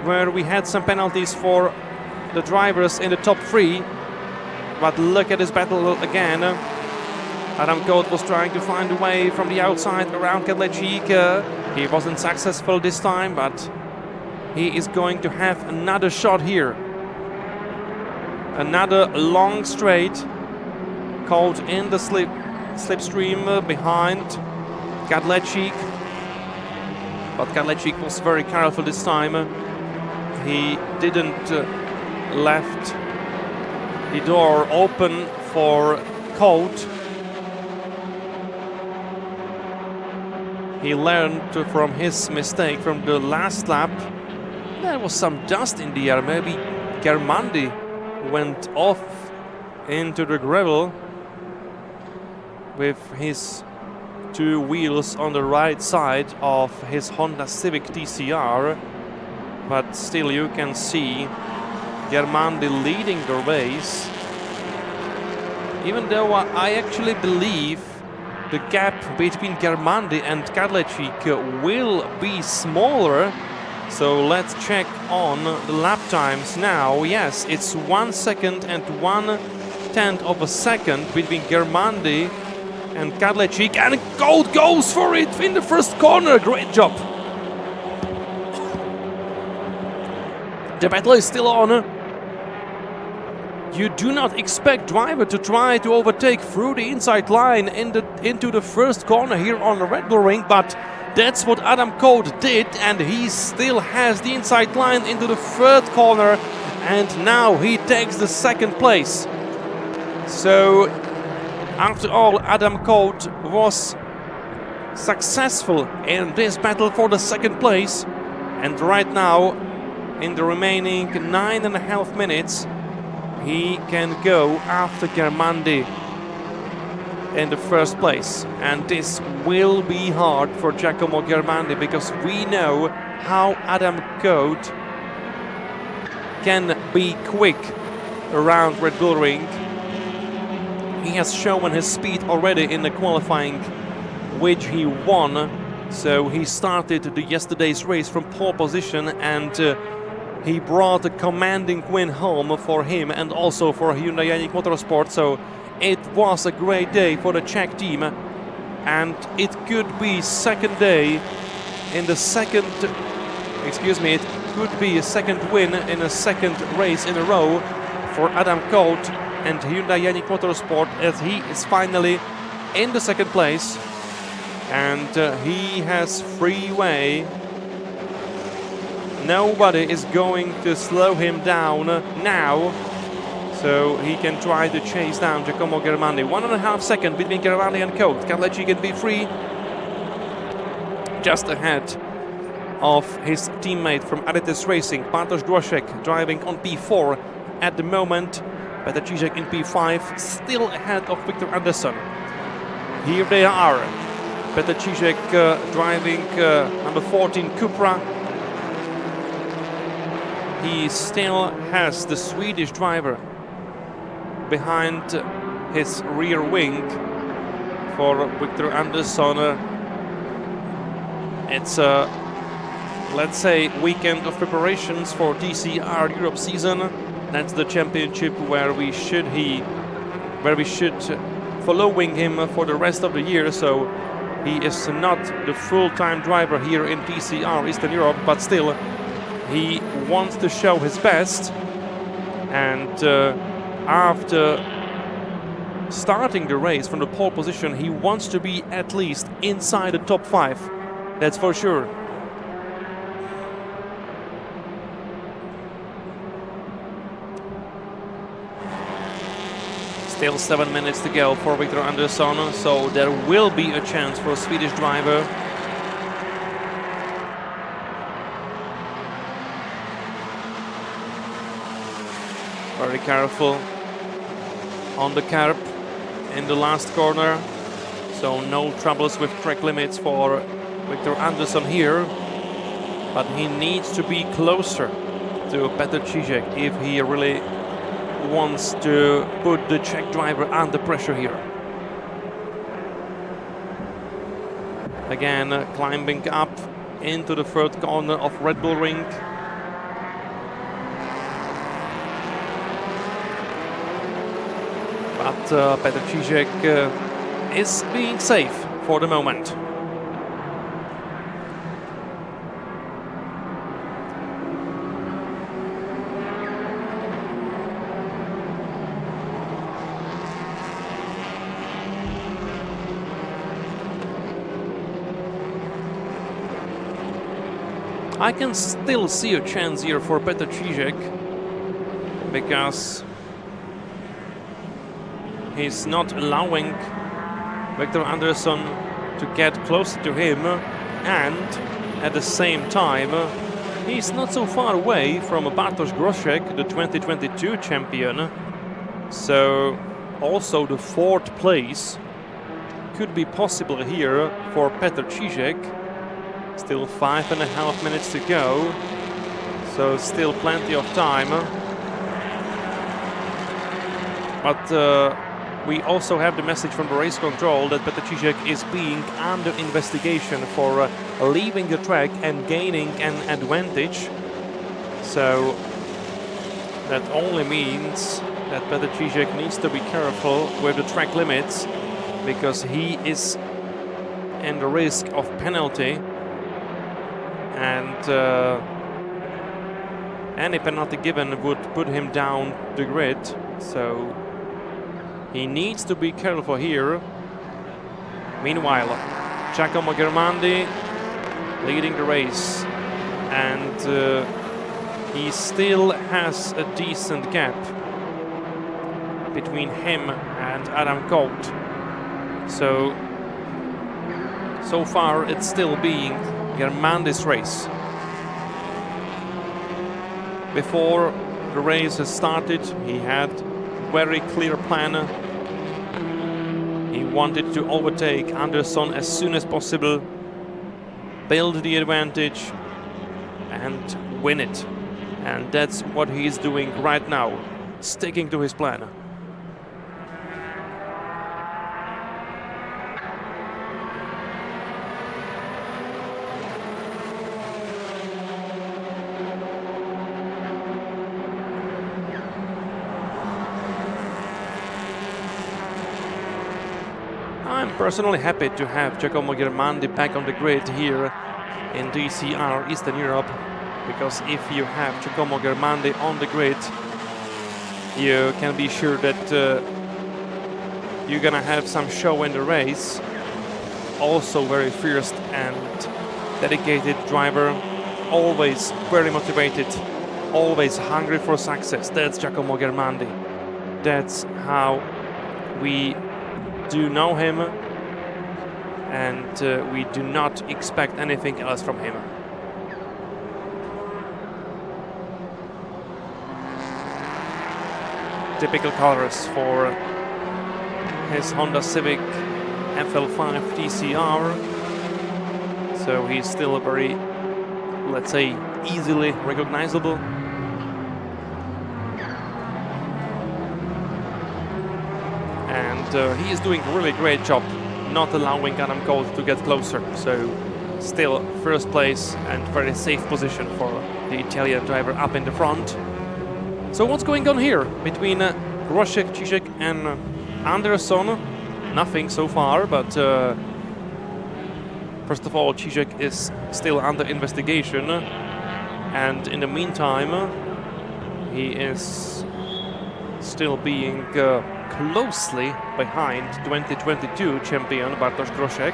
where we had some penalties for the drivers in the top three. But look at this battle again. Adam Colt was trying to find a way from the outside around Kadlecik. He wasn't successful this time, but he is going to have another shot here. Another long straight. Colt in the slipstream behind Kadlecik. But Kadlecik was very careful this time. He didn't left the door open for Colt. He learned from his mistake from the last lap. There was some dust in the air. Maybe Germandi went off into the gravel. with his two wheels on the right side of his Honda Civic TCR, but still you can see Germandi leading the race, even though I actually believe the gap between Germandi and Kadlecik will be smaller. So let's check on the lap times now. Yes, it's 1 second and 1/10 of a second between Germandi and Kadlecik, and Gold goes for it in the first corner. Great job. The battle is still on. You do not expect driver to try to overtake through the inside line into the first corner here on the Red Bull Ring, but that's what Adam Colt did, and he still has the inside line into the third corner, and now he takes the second place. So after all, Adam Colt was successful in this battle for the second place, and right now in the remaining 9.5 minutes he can go after Germandi in the first place, and this will be hard for Giacomo Germandi because we know how Adam Colt can be quick around Red Bull Ring. He has shown his speed already in the qualifying, which he won. So he started yesterday's race from pole position, and he brought a commanding win home for him and also for Hyundai Ioniq Motorsport. So it was a great day for the Czech team, and it could be second day in the second, it could be a second win in a second race in a row for Adam Colt and Hyundai Ioniq Motorsport, as he is finally in the second place, and he has freeway. Nobody is going to slow him down now, so he can try to chase down Giacomo Germandi. 1.5 seconds between Germandi and Colt. Kadlecik in P3, just ahead of his teammate from Adidas Racing, Bartosz Groszek, driving on P4 at the moment. Petr Cížek in P5, still ahead of Viktor Anderson. Here they are. Petr Cížek driving number 14 Cupra. He still has the Swedish driver behind his rear wing for Viktor Anderson. It's a, let's say, weekend of preparations for TCR Europe season. That's the championship where we should following him for the rest of the year. So he is not the full-time driver here in TCR Eastern Europe, but still he wants to show his best, and after starting the race from the pole position, he wants to be at least inside the top 5. That's for sure. Still 7 minutes to go for Viktor Anderson, so there will be a chance for a Swedish driver. Very careful on the curb in the last corner, so no troubles with track limits for Viktor Anderson here, but he needs to be closer to Petr Cížek if he really wants to put the Czech driver under pressure here. Again, climbing up into the third corner of Red Bull Ring. But Petr Cížek is being safe for the moment. I can still see a chance here for Petr Cížek, because he's not allowing Viktor Anderson to get closer to him, and at the same time he's not so far away from Bartosz Groszek, the 2022 champion, so also the 4th place could be possible here for Petr Cížek. Still 5.5 minutes to go, so still plenty of time. But we also have the message from the race control that Petr Cížek is being under investigation for leaving the track and gaining an advantage. So that only means that Petr Cížek needs to be careful with the track limits, because he is in the risk of penalty, and any penalty given would put him down the grid. So he needs to be careful here. Meanwhile, Giacomo Germandi leading the race, and he still has a decent gap between him and Adam Colt. So far it's still being Germandi's race. Before the race has started, he had very clear plan. He wanted to overtake Andersson as soon as possible, build the advantage and win it. And that's what he's doing right now, sticking to his plan. I'm personally happy to have Giacomo Germandi back on the grid here in DCR Eastern Europe, because if you have Giacomo Germandi on the grid, you can be sure that you're gonna have some show in the race. Also very fierce and dedicated driver, always very motivated, always hungry for success. That's Giacomo Germandi. That's how we do know him, and we do not expect anything else from him. Typical colors for his Honda Civic FL5 TCR, so he's still very, let's say, easily recognizable. And he is doing a really great job not allowing Adam Colt to get closer, so still first place and very safe position for the Italian driver up in the front. So what's going on here between Groszek, Cížek and Andersson? Nothing so far, but first of all, Cížek is still under investigation, and in the meantime he is still being closely behind 2022 champion Bartosz Groszek.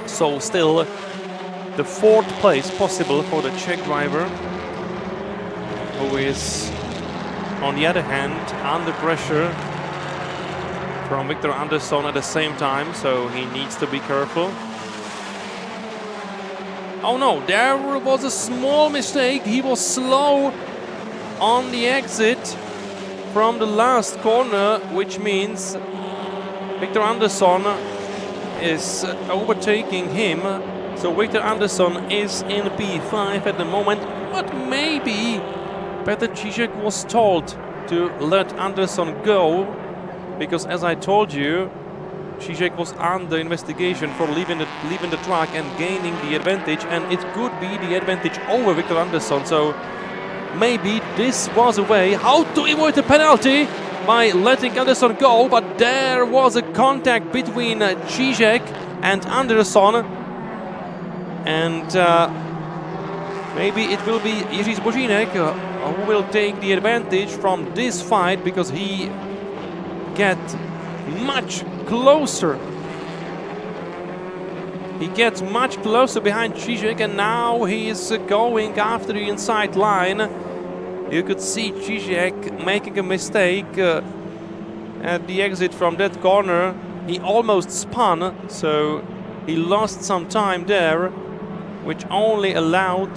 So still the fourth place possible for the Czech driver, who is on the other hand under pressure from Viktor Andersson at the same time, so he needs to be careful. Oh no, there was a small mistake. He was slow on the exit from the last corner, which means Viktor Andersson is overtaking him. So Viktor Andersson is in P5 at the moment, but maybe Petr Cížek was told to let Andersson go, because as I told you, Cížek was under investigation for leaving the track and gaining the advantage, and it could be the advantage over Viktor Andersson. So maybe this was a way how to avoid a penalty by letting Andersson go, but there was a contact between Cížek and Andersson, and maybe it will be Jiří Zbožínek who will take the advantage from this fight, because he gets much closer. He gets much closer behind Cížek, and now he is going after the inside line. You could see Cížek making a mistake at the exit from that corner. He almost spun, so he lost some time there, which only allowed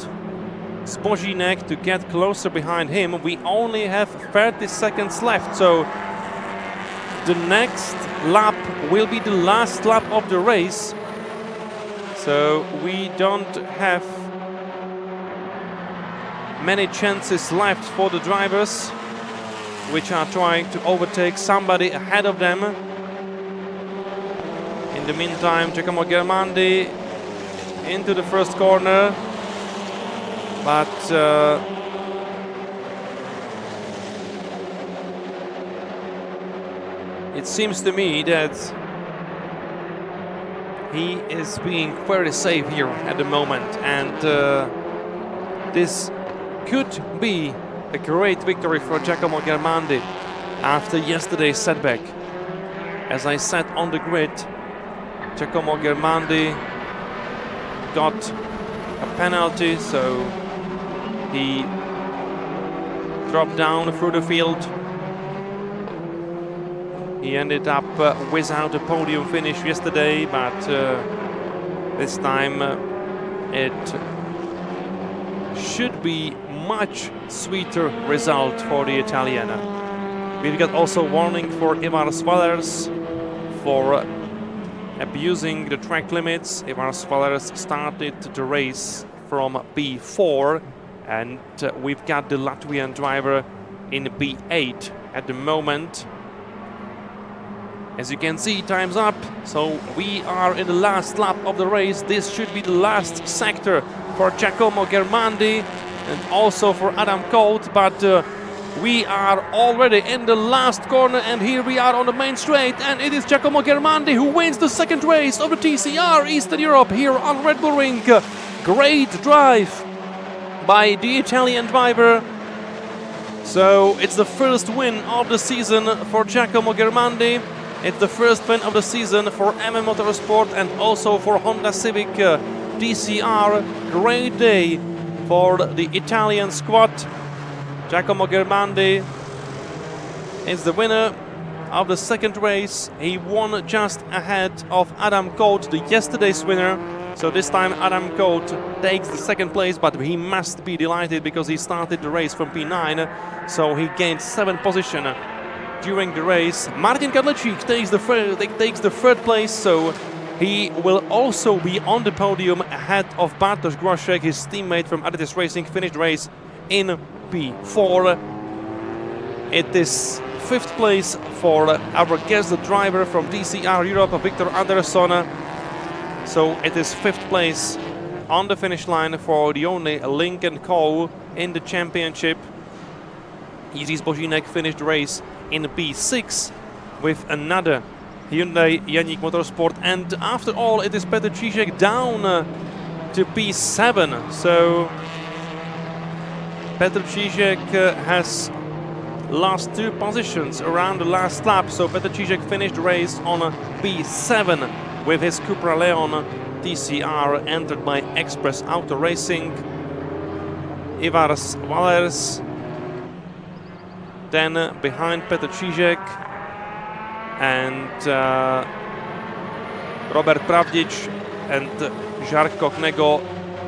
Zbožínek to get closer behind him. We only have 30 seconds left, so the next lap will be the last lap of the race. So we don't have many chances left for the drivers, which are trying to overtake somebody ahead of them. In the meantime, Giacomo Germandi into the first corner, but it seems to me that he is being very safe here at the moment, and this could be a great victory for Giacomo Germandi after yesterday's setback. As I said on the grid, Giacomo Germandi got a penalty, so he dropped down through the field. He ended up without a podium finish yesterday, but this time it should be much sweeter result for the Italian. We've got also warning for Ivar Svalers for abusing the track limits. Ivar Svalers started the race from B4, and we've got the Latvian driver in B8 at the moment. As you can see, time's up, so we are in the last lap of the race. This should be the last sector for Giacomo Germandi and also for Adam Colt, but we are already in the last corner, and here we are on the main straight, and it is Giacomo Germandi who wins the second race of the TCR Eastern Europe here on Red Bull Ring. Great drive by the Italian driver. So it's the first win of the season for Giacomo Germandi. It's the first win of the season for MM Motorsport and also for Honda Civic DCR. Great day for the Italian squad. Giacomo Germandi is the winner of the second race. He won just ahead of Adam Colt, the yesterday's winner. So this time Adam Colt takes the second place, but he must be delighted because he started the race from P9, so he gained 7th position during the race. Martin Kadlecik takes the third place, so he will also be on the podium ahead of Bartosz Groszek, his teammate from Adidas Racing, finished race in P4. It is 5th place for our guest driver from DCR Europe, Victor Andersson. So it is 5th place on the finish line for the only Link & Co in the championship. Jiří Zbožínek finished the race in P6 with another Hyundai Ioniq Motorsport, and after all it is Petr Cížek down to P7. So Petr Cížek has lost 2 positions around the last lap, so Petr Cížek finished the race on P7 with his Cupra Leon TCR entered by Express Auto Racing. Ivar Svalers then behind Petr Cížek, and Robert Pravdic and Žarko Knego,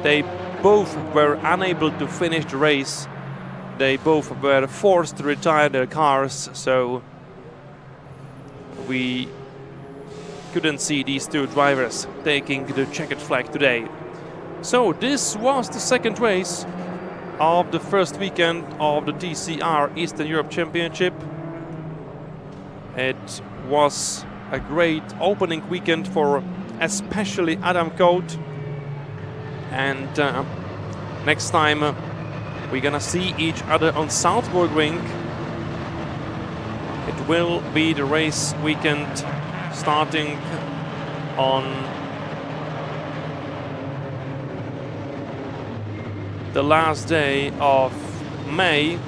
they both were unable to finish the race. They both were forced to retire their cars, so we couldn't see these 2 drivers taking the checkered flag today. So this was the second race of the first weekend of the TCR Eastern Europe Championship. It was a great opening weekend for especially Adam Colt, and next time we're gonna see each other on Salzburg Ring. It will be the race weekend starting on the last day of May.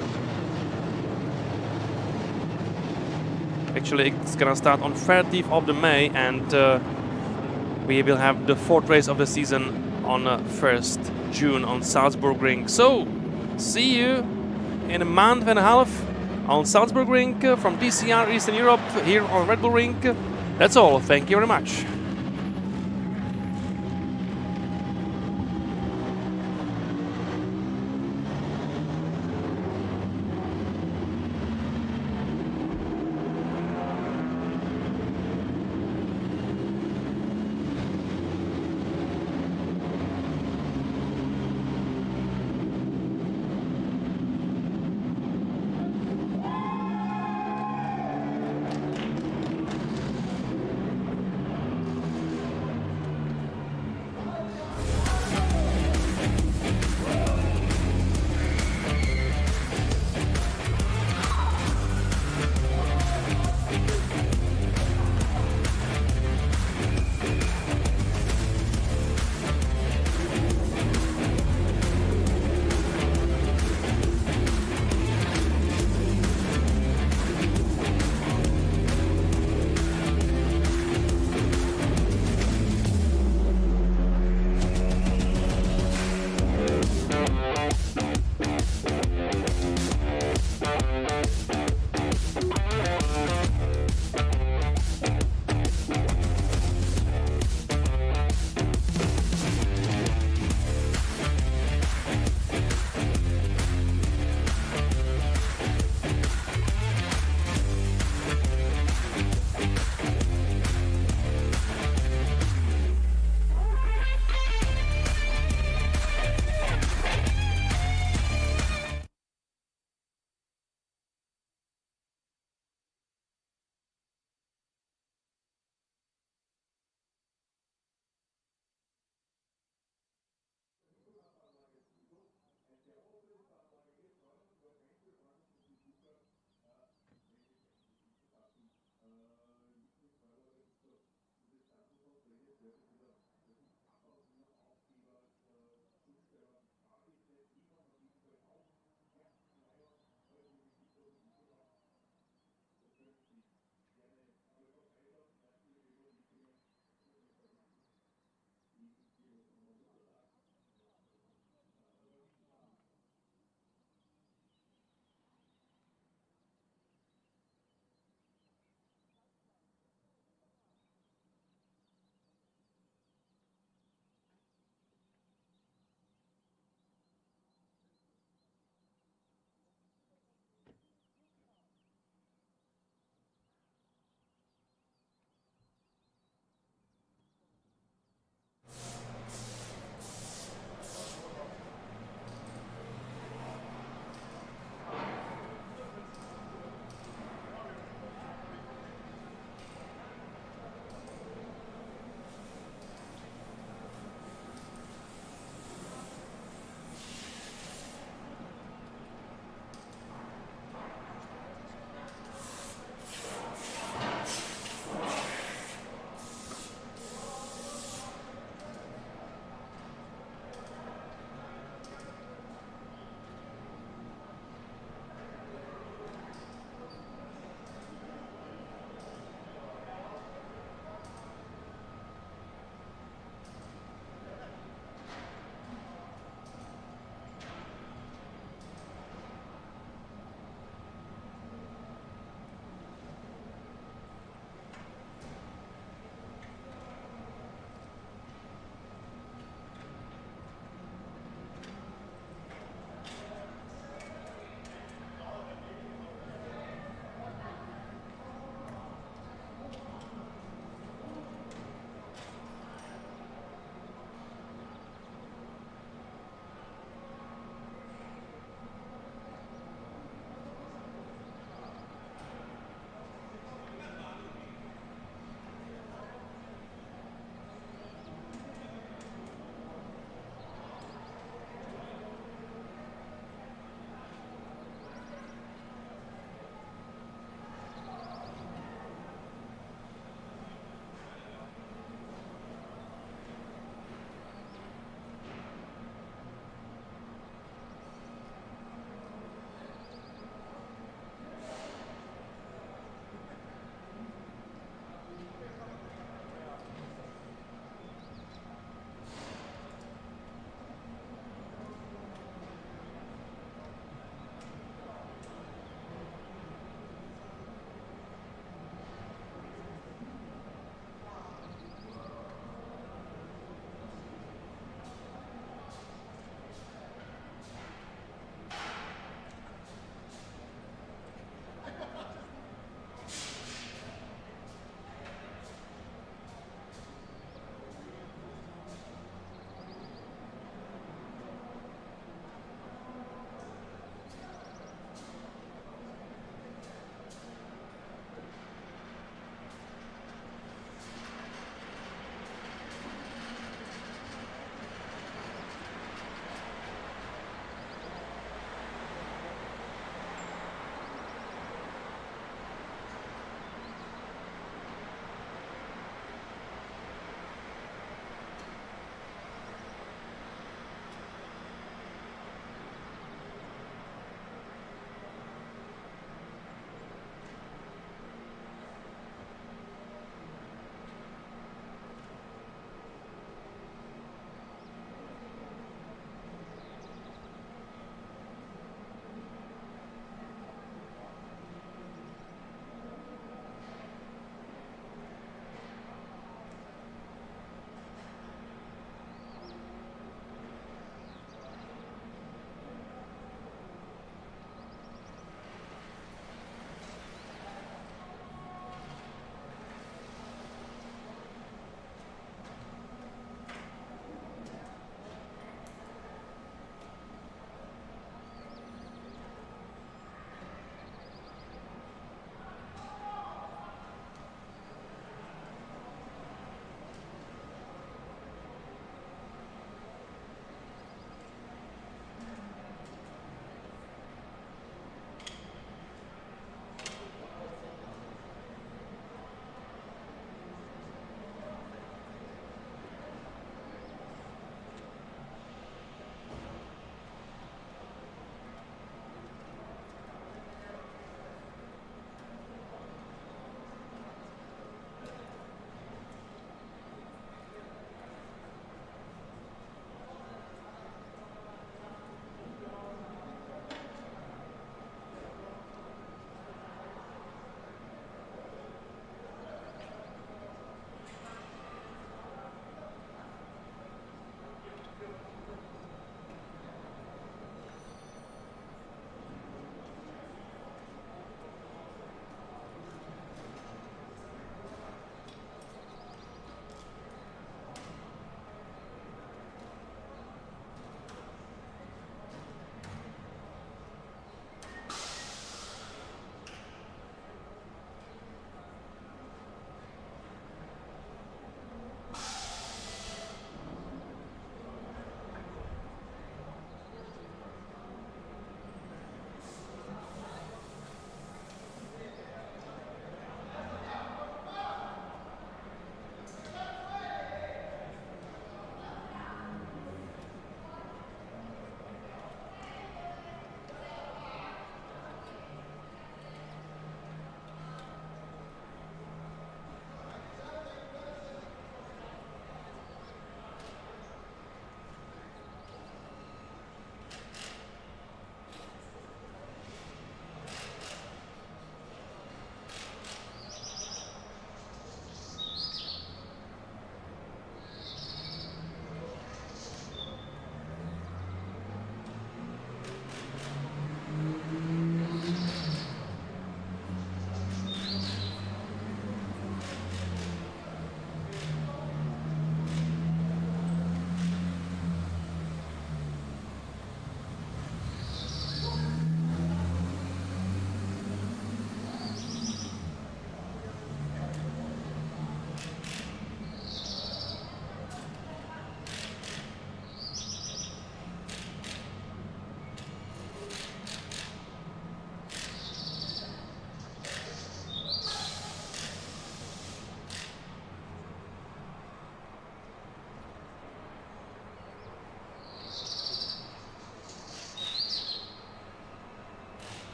Actually, it's gonna start on 30th of May, and we will have the 4th race of the season on 1st June on Salzburg Ring. So, see you in a month and a half on Salzburg Ring from DCR Eastern Europe here on Red Bull Ring. That's all. Thank you very much.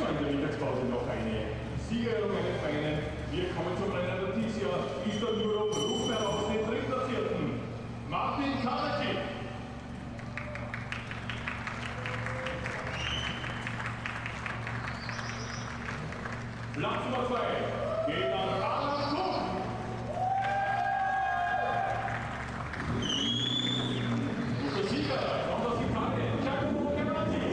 So, in der Mittagspause noch eine Siegerehrung, eine feine. Wir kommen zum Rennen der dieses Jahr. Histo ruft heraus den drittplatzierten Martin Karadzic. Platz Nummer 2 geht an Alan Kuhn. Und der Sieger kommt aus Italien, Giacomo Cavalli.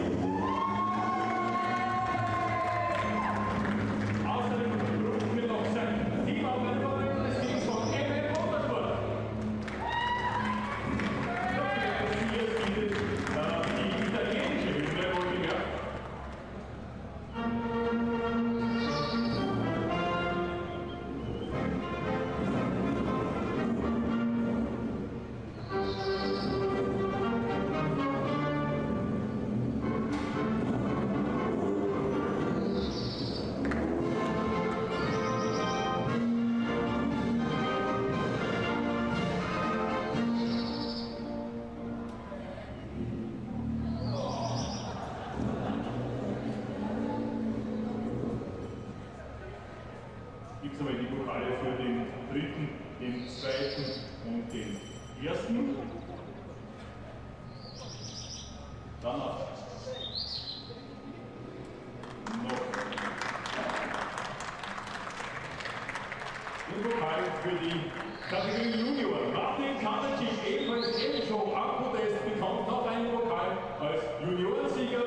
Außerdem rufen wir noch sein Team auf ein Vorrennen des Teams von KART-DATA. Hier bietet die italienische Hymne wohlgemerkt. Gibt es aber die Pokale für den dritten, den zweiten und den ersten. Danach noch den Pokal für die Kategorie Junior. Martin Karadzic, ebenfalls ebenso am Podest, bekommt noch einen Pokal als Juniorensieger.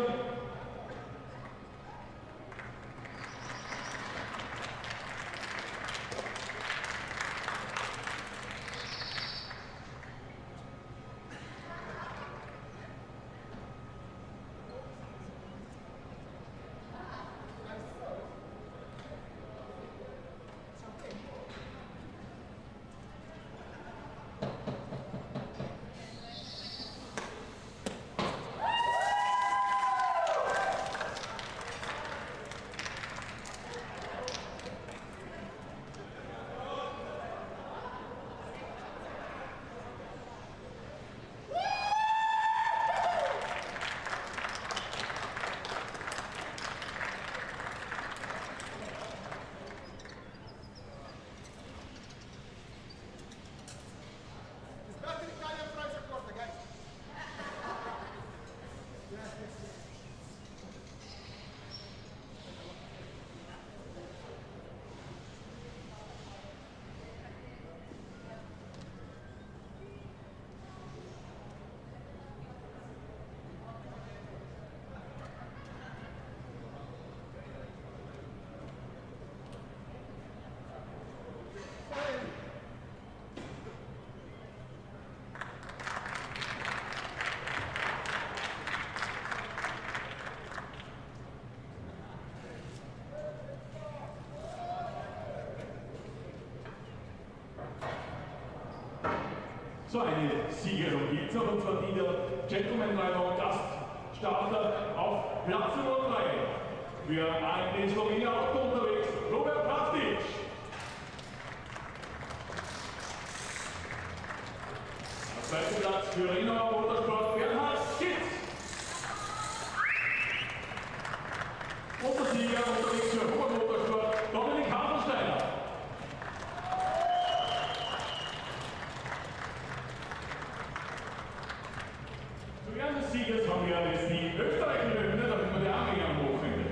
So eine Siegerung gibt es noch, und zwar die der Gentleman-Driver Gaststarter auf Platz Nummer 3. Für einen in Slowenien Auto unterwegs, Robert Pavtic. Der zweite Platz für Rennauer Motorsport Bernhard Schitz. Und der Sieger unterwegs für Robert Motorsport Dominik Haselsteiner. Zu Ehren des Siegers haben wir jetzt die österreichische Hymne, damit wir die Anhänger am Wochenende.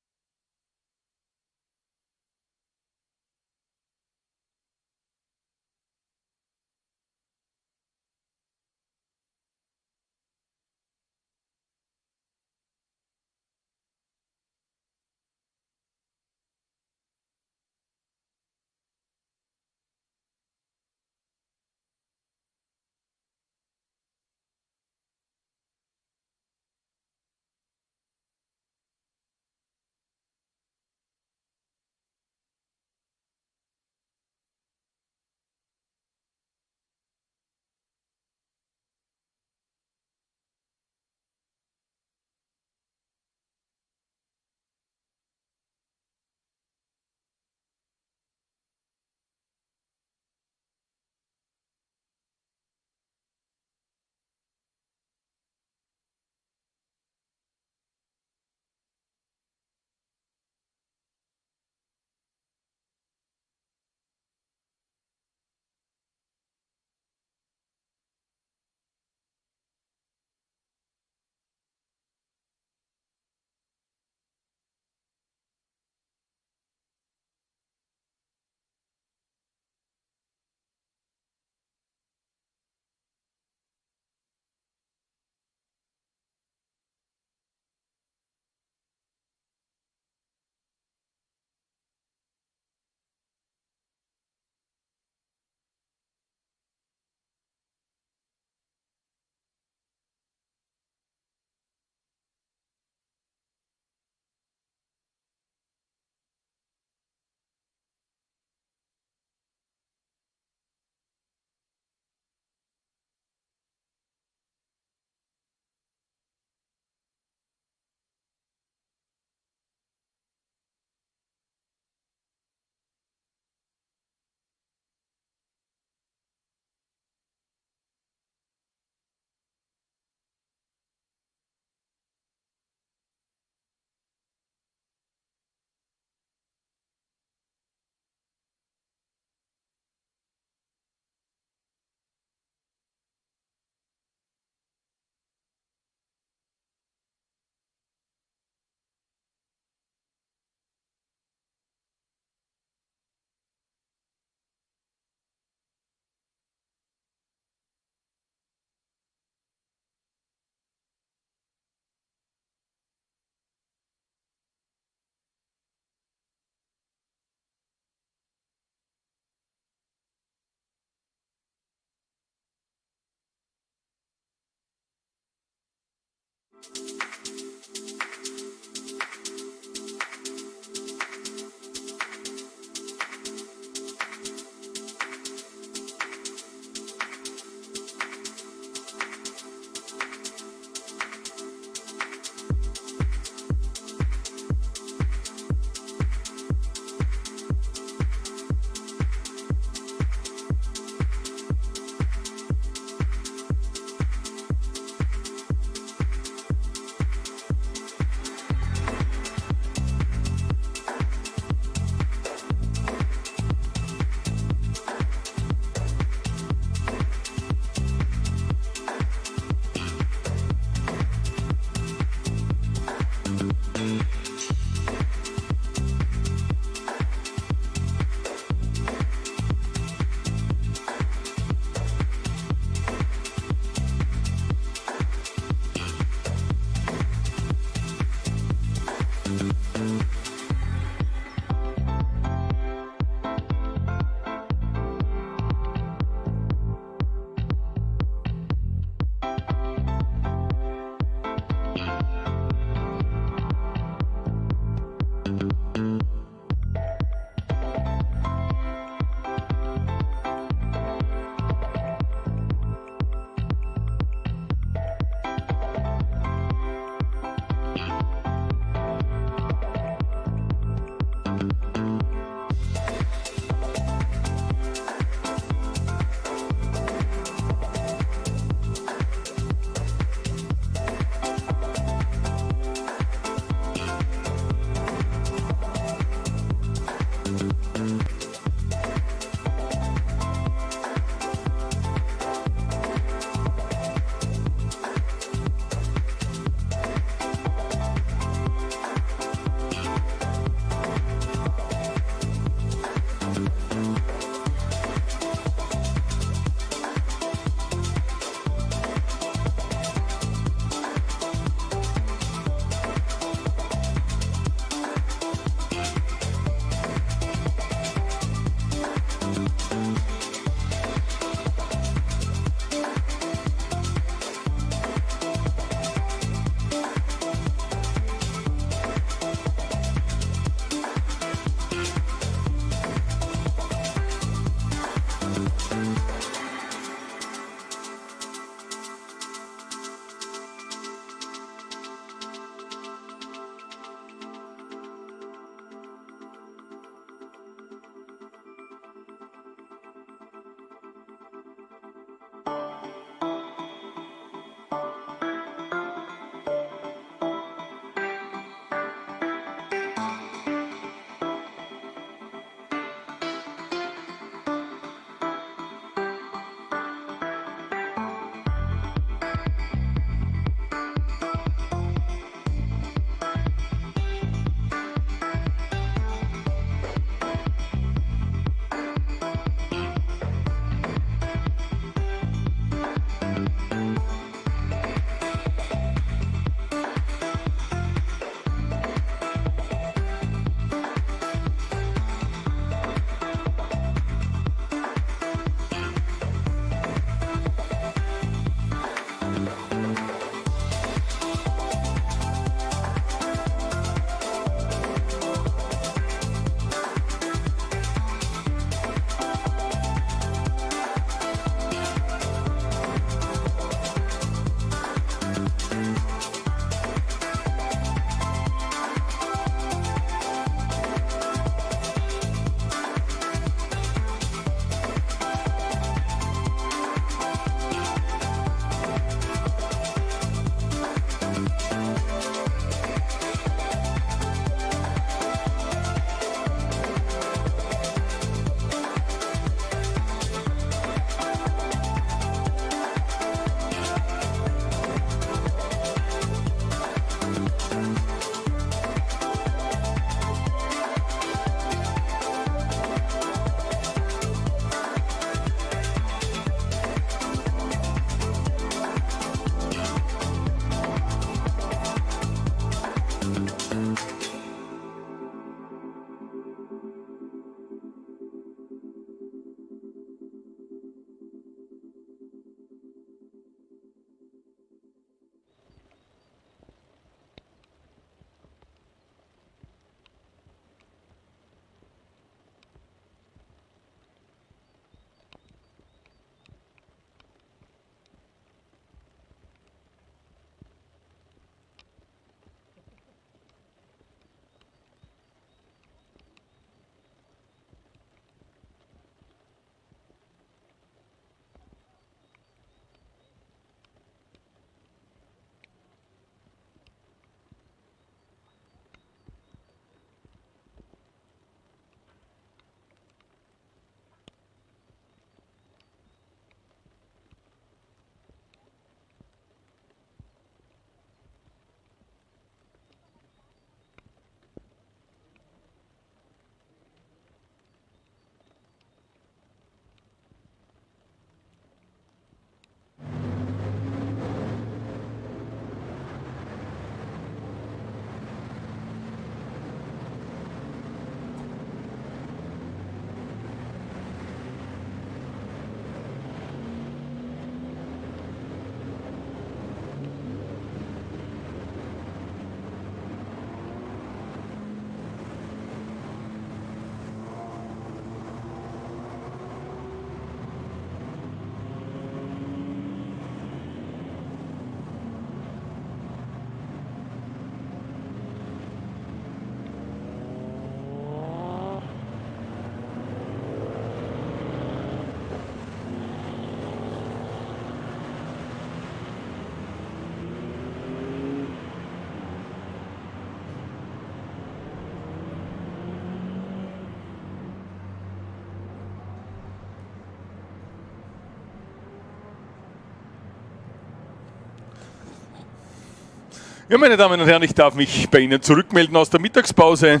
Ja, meine Damen und Herren, ich darf mich bei Ihnen zurückmelden aus der Mittagspause.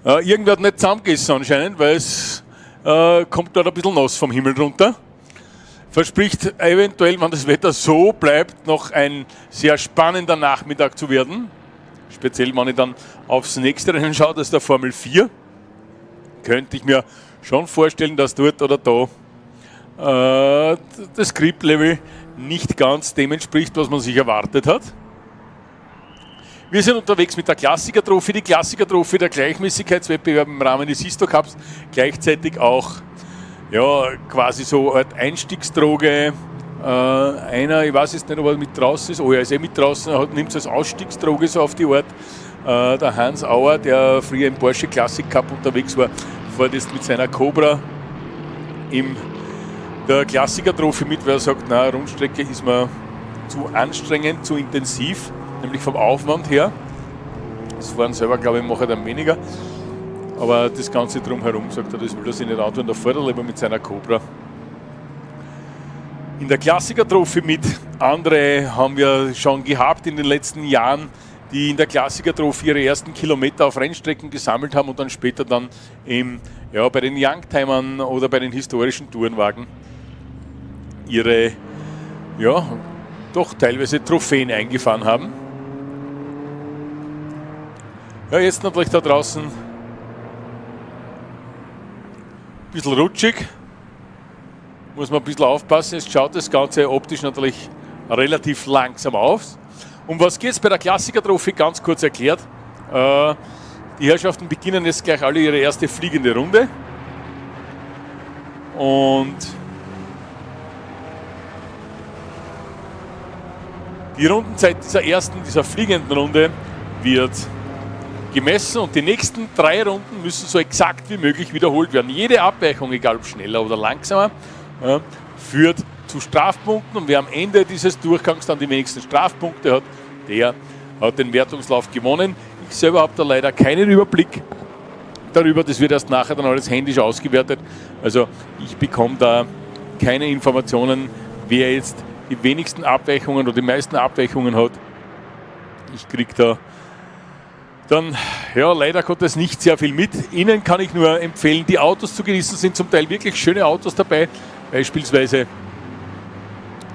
Irgendwer hat nicht zusammengegessen anscheinend, weil es kommt dort ein bisschen nass vom Himmel runter. Verspricht eventuell, wenn das Wetter so bleibt, noch ein sehr spannender Nachmittag zu werden. Speziell, wenn ich dann aufs nächste Rennen schaue, das ist der Formel 4. Könnte ich mir schon vorstellen, dass dort oder da das Grip-Level nicht ganz dem entspricht, was man sich erwartet hat. Wir sind unterwegs mit der Klassiker-Trophy. Die Klassiker-Trophy, der Gleichmäßigkeitswettbewerb im Rahmen des Histo Cups, gleichzeitig auch quasi so eine Einstiegsdroge. Einer, ich weiß jetzt nicht, ob er mit draußen ist, er ist mit draußen, nimmt es als Ausstiegsdroge so auf die Art. Der Hans Auer, der früher im Porsche Classic Cup unterwegs war, fährt jetzt mit seiner Cobra in der Klassiker-Trophy mit, weil er sagt, na, Rundstrecke ist mir zu anstrengend, zu intensiv, nämlich vom Aufwand her. Das Fahren selber, glaube ich, mache ich dann weniger. Aber das Ganze drumherum, sagt er, das will er sich nicht antun. Da fährt er lieber mit seiner Cobra. In der Klassiker-Trophy mit andere haben wir schon gehabt in den letzten Jahren, die in der Klassiker-Trophy ihre ersten Kilometer auf Rennstrecken gesammelt haben und dann später dann bei den Youngtimern oder bei den historischen Tourenwagen ihre doch teilweise Trophäen eingefahren haben. Ja, jetzt natürlich da draußen ein bisschen rutschig. Muss man ein bisschen aufpassen. Jetzt schaut das Ganze optisch natürlich relativ langsam aus. Um was geht es bei der Klassiker-Trophy? Ganz kurz erklärt. Die Herrschaften beginnen jetzt gleich alle ihre erste fliegende Runde. Und die Rundenzeit dieser fliegenden Runde wird gemessen und die nächsten 3 Runden müssen so exakt wie möglich wiederholt werden. Jede Abweichung, egal ob schneller oder langsamer, führt zu Strafpunkten und wer am Ende dieses Durchgangs dann die wenigsten Strafpunkte hat, der hat den Wertungslauf gewonnen. Ich selber habe da leider keinen Überblick darüber, das wird erst nachher dann alles händisch ausgewertet. Also ich bekomme da keine Informationen, wer jetzt die wenigsten Abweichungen oder die meisten Abweichungen hat. Ich kriege da dann, leider Gottes nicht sehr viel mit. Ihnen kann ich nur empfehlen, die Autos zu genießen, sind zum Teil wirklich schöne Autos dabei. Beispielsweise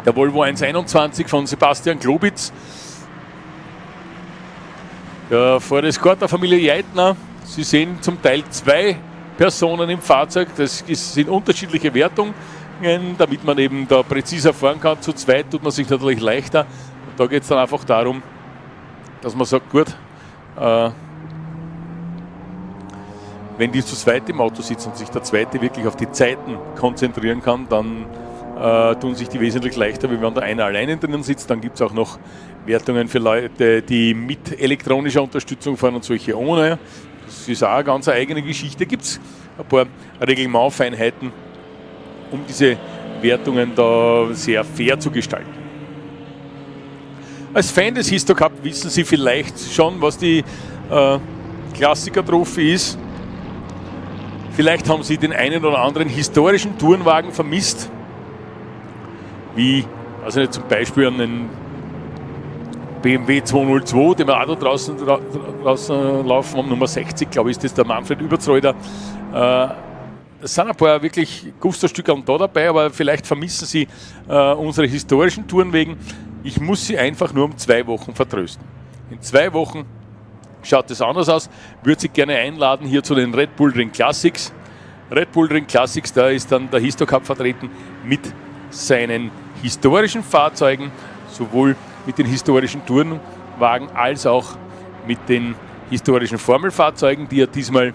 der Volvo 121 von Sebastian Globitz, der Vordereskort der Familie Jeitner. Sie sehen zum Teil 2 Personen im Fahrzeug, das sind unterschiedliche Wertungen, damit man eben da präziser fahren kann. Zu zweit tut man sich natürlich leichter. Und da geht es dann einfach darum, dass man sagt, gut, wenn die zu zweit im Auto sitzen und sich der Zweite wirklich auf die Zeiten konzentrieren kann, dann tun sich die wesentlich leichter, wie wenn der eine alleine drinnen sitzt. Dann gibt es auch noch Wertungen für Leute, die mit elektronischer Unterstützung fahren und solche ohne. Das ist auch eine ganz eigene Geschichte. Gibt es ein paar Reglementfeinheiten, um diese Wertungen da sehr fair zu gestalten. Als Fan des Histo Cup wissen Sie vielleicht schon, was die Klassiker-Trophy ist. Vielleicht haben Sie den einen oder anderen historischen Tourenwagen vermisst, wie zum Beispiel einen BMW 202, den wir auch da draußen laufen haben, Nummer 60, glaube ich, ist das der Manfred Überzreuder. Es sind ein paar wirklich Gusto-Stücke da dabei, aber vielleicht vermissen Sie unsere historischen Tourenwegen. Ich muss Sie einfach nur um 2 Wochen vertrösten. In 2 Wochen schaut es anders aus. Würde Sie gerne einladen hier zu den Red Bull Ring Classics. Red Bull Ring Classics, da ist dann der Histo Cup vertreten mit seinen historischen Fahrzeugen, sowohl mit den historischen Tourenwagen als auch mit den historischen Formelfahrzeugen, die ja diesmal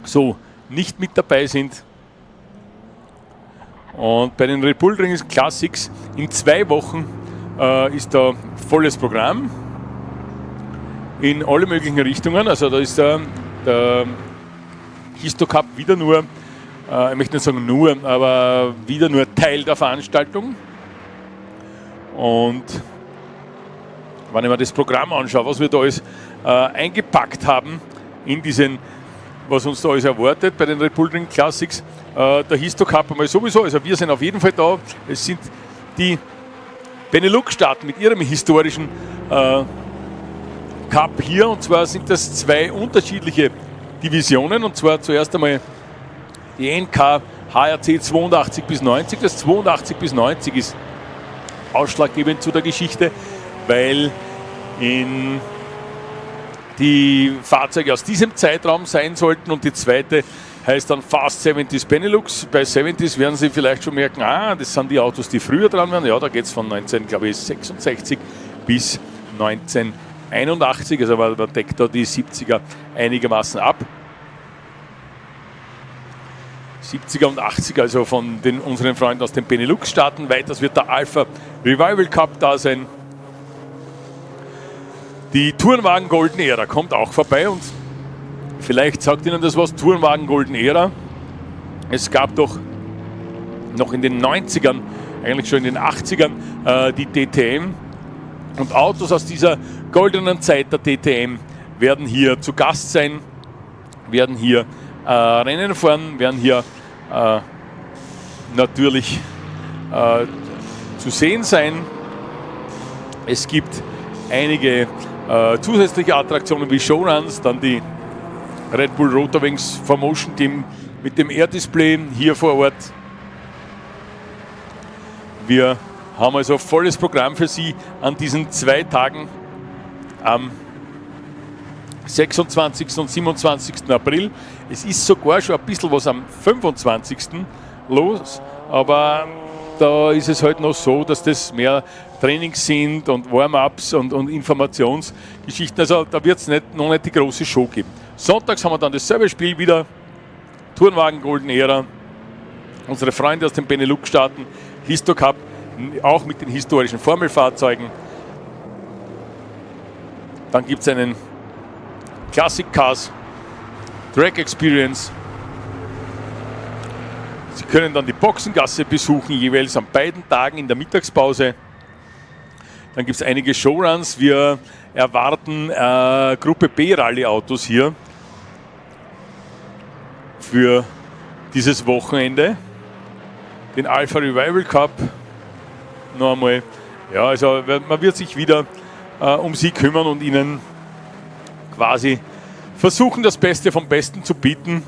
so nicht mit dabei sind. Und bei den Red Bull Ring Classics in 2 Wochen ist da volles Programm in alle möglichen Richtungen. Also da ist der Histo Cup wieder nur, ich möchte nicht sagen nur, aber wieder nur Teil der Veranstaltung. Und wenn ich mir das Programm anschaue, was wir da alles eingepackt haben in diesen, was uns da alles erwartet bei den Red Bull Ring Classics, der Histo Cup einmal sowieso, also wir sind auf jeden Fall da. Es sind die Benelux-Staaten mit ihrem historischen Cup hier. Und zwar sind das zwei unterschiedliche Divisionen. Und zwar zuerst einmal die NK HRC 82 bis 90. Das 82 bis 90 ist ausschlaggebend zu der Geschichte, weil die Fahrzeuge aus diesem Zeitraum sein sollten, und die zweite heißt dann Fast 70s Benelux. Bei 70s werden Sie vielleicht schon merken, das sind die Autos, die früher dran waren. Ja, da geht es von 1966 bis 1981, also man deckt da die 70er einigermaßen ab. 70er und 80er, also von unseren Freunden aus den Benelux-Staaten. Weiters wird der Alpha Revival Cup da sein. Die Tourenwagen Golden Era kommt auch vorbei, und vielleicht sagt Ihnen das was, Tourenwagen Golden Era. Es gab doch noch in den 90ern, eigentlich schon in den 80ern, die DTM, und Autos aus dieser goldenen Zeit der DTM werden hier zu Gast sein, werden hier Rennen fahren, werden hier natürlich zu sehen sein. Es gibt einige zusätzliche Attraktionen wie Showruns, dann die Red Bull Rotor Wings Formotion Team mit dem Air-Display hier vor Ort. Wir haben also volles Programm für Sie an diesen 2 Tagen am 26. und 27. April. Es ist sogar schon ein bisschen was am 25. los, aber da ist es halt noch so, dass das mehr Trainings sind und Warm-ups und Informationsgeschichten. Also da wird es noch nicht die große Show geben. Sonntags haben wir dann dasselbe Spiel wieder. Tourenwagen Golden Era. Unsere Freunde aus den Benelux-Staaten. Histo Cup, auch mit den historischen Formelfahrzeugen. Dann gibt es einen Classic Cars Track Experience. Sie können dann die Boxengasse besuchen, jeweils an beiden Tagen in der Mittagspause. Dann gibt es einige Showruns. Wir erwarten Gruppe B Rallye-Autos hier für dieses Wochenende. Den Alpha Revival Cup noch einmal. Ja, also man wird sich wieder um sie kümmern und ihnen quasi versuchen, das Beste vom Besten zu bieten.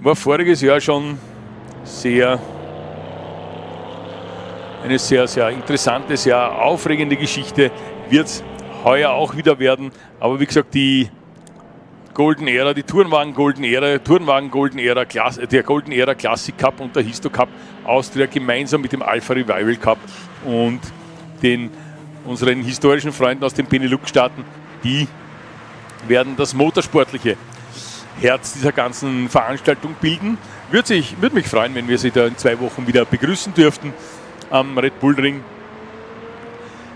War voriges Jahr schon eine sehr, sehr interessante, sehr aufregende Geschichte. Wird es heuer auch wieder werden. Aber wie gesagt, die Golden Era, die Tourenwagen Golden Era, der Golden Era Classic Cup und der Histo Cup Austria gemeinsam mit dem Alpha Revival Cup und unseren historischen Freunden aus den Benelux-Staaten, die werden das motorsportliche Herz dieser ganzen Veranstaltung bilden. Würde mich freuen, wenn wir Sie da in 2 Wochen wieder begrüßen dürften am Red Bull Ring.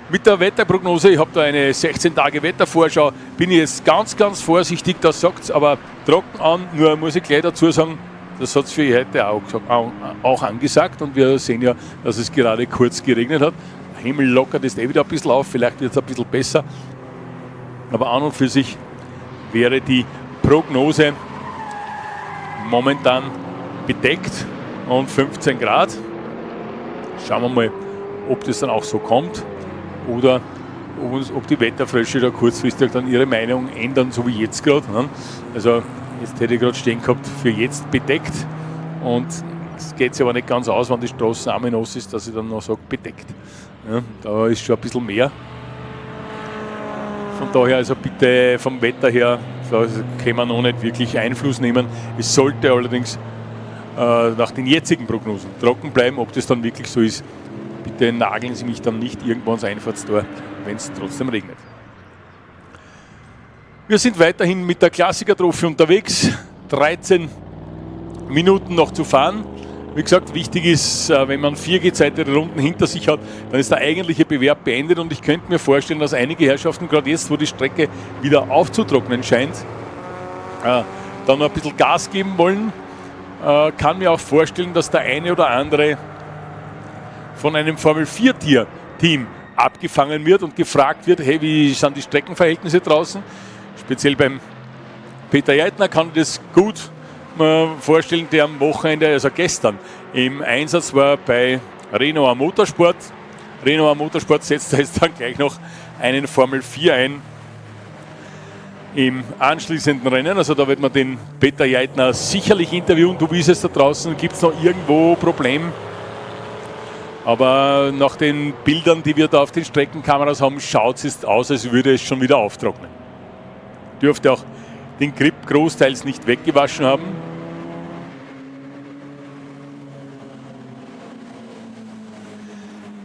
Mit der Wetterprognose, ich habe da eine 16 Tage Wettervorschau, bin ich jetzt ganz, ganz vorsichtig, das sagt es aber trocken an, nur muss ich gleich dazu sagen, das hat es für heute auch angesagt, und wir sehen ja, dass es gerade kurz geregnet hat. Der Himmel lockert jetzt wieder ein bisschen auf, vielleicht wird es ein bisschen besser, aber an und für sich wäre die Prognose momentan bedeckt und 15 Grad. Schauen wir mal, ob das dann auch so kommt oder ob die Wetterfrösche da kurzfristig dann ihre Meinung ändern, so wie jetzt gerade. Also jetzt hätte ich gerade stehen gehabt, für jetzt bedeckt, und es geht sich aber nicht ganz aus, wenn die Straße einmal nass ist, dass ich dann noch sage bedeckt. Ja, da ist schon ein bisschen mehr. Von daher also bitte vom Wetter her, da können wir noch nicht wirklich Einfluss nehmen. Es sollte allerdings nach den jetzigen Prognosen trocken bleiben. Ob das dann wirklich so ist, bitte nageln Sie mich dann nicht irgendwo ans Einfahrtstor, wenn es trotzdem regnet. Wir sind weiterhin mit der Klassiker-Trophy unterwegs. 13 Minuten noch zu fahren. Wie gesagt, wichtig ist, wenn man 4 gezeitete Runden hinter sich hat, dann ist der eigentliche Bewerb beendet, und ich könnte mir vorstellen, dass einige Herrschaften, gerade jetzt, wo die Strecke wieder aufzutrocknen scheint, dann noch ein bisschen Gas geben wollen. Kann mir auch vorstellen, dass der eine oder andere von einem Formel-4-Team abgefangen wird und gefragt wird, hey, wie sind die Streckenverhältnisse draußen? Speziell beim Peter Jeitner kann ich das gut vorstellen, der am Wochenende, also gestern, im Einsatz war bei Renault Motorsport. Renault Motorsport setzt da jetzt dann gleich noch einen Formel 4 ein im anschließenden Rennen. Also da wird man den Peter Jeitner sicherlich interviewen. Du, wie ist es da draußen? Gibt es noch irgendwo Probleme? Aber nach den Bildern, die wir da auf den Streckenkameras haben, schaut es aus, als würde es schon wieder auftrocknen. Dürfte auch den Grip großteils nicht weggewaschen haben.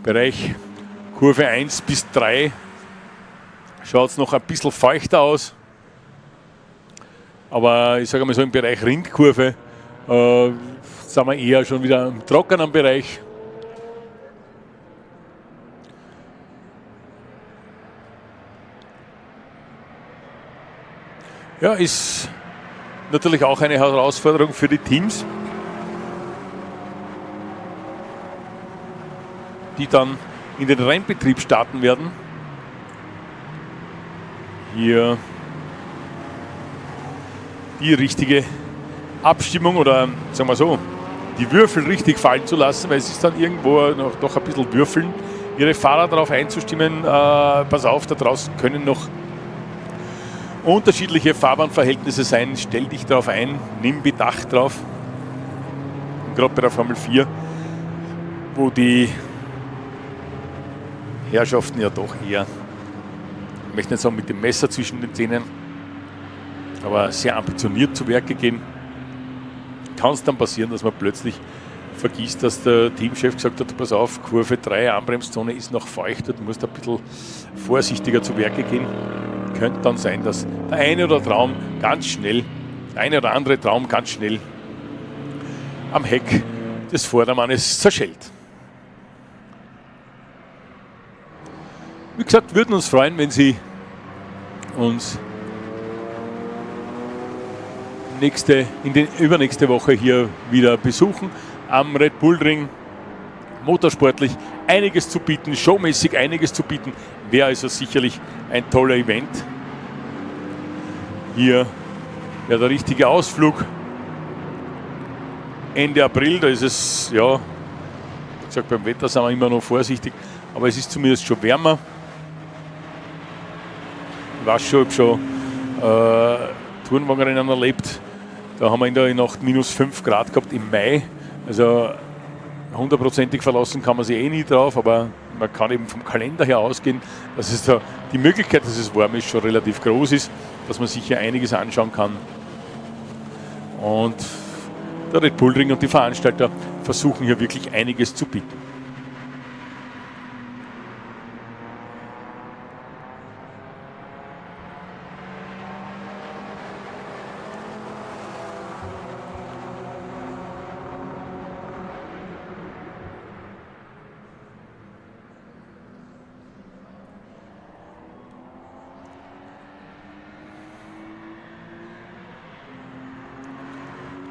Bereich Kurve 1 bis 3 schaut es noch ein bisschen feuchter aus. Aber ich sage mal so, im Bereich Ringkurve sind wir eher schon wieder im trockenen Bereich. Ja, ist natürlich auch eine Herausforderung für die Teams, die dann in den Rennbetrieb starten werden. Hier die richtige Abstimmung oder sagen wir so, die Würfel richtig fallen zu lassen, weil es ist dann irgendwo noch doch ein bisschen würfeln. Ihre Fahrer darauf einzustimmen, pass auf, da draußen können noch unterschiedliche Fahrbahnverhältnisse sein, stell dich darauf ein, nimm Bedacht drauf. Gerade bei der Formel 4, wo die Herrschaften ja doch eher, ich möchte nicht sagen mit dem Messer zwischen den Zähnen, aber sehr ambitioniert zu Werke gehen. Kann es dann passieren, dass man plötzlich vergisst, dass der Teamchef gesagt hat, pass auf, Kurve 3, Anbremszone ist noch feucht, du musst ein bisschen vorsichtiger zu Werke gehen. Könnte dann sein, dass der eine oder andere Traum ganz schnell am Heck des Vordermannes zerschellt. Wie gesagt, würden uns freuen, wenn Sie uns übernächste Woche hier wieder besuchen am Red Bull Ring. Motorsportlich einiges zu bieten, showmäßig einiges zu bieten, wäre also sicherlich ein toller Event. Hier wäre der richtige Ausflug. Ende April, da ist es, ja, wie gesagt, beim Wetter sind wir immer noch vorsichtig, aber es ist zumindest schon wärmer. Ich weiß schon, ich habe schon Tourenwagenrennen erlebt, da haben wir in der Nacht -5 Grad gehabt im Mai, also hundertprozentig verlassen kann man sich eh nie drauf, aber man kann eben vom Kalender her ausgehen, dass es da die Möglichkeit, dass es warm ist, schon relativ groß ist, dass man sich hier einiges anschauen kann. Und der Red Bull Ring und die Veranstalter versuchen hier wirklich einiges zu bieten.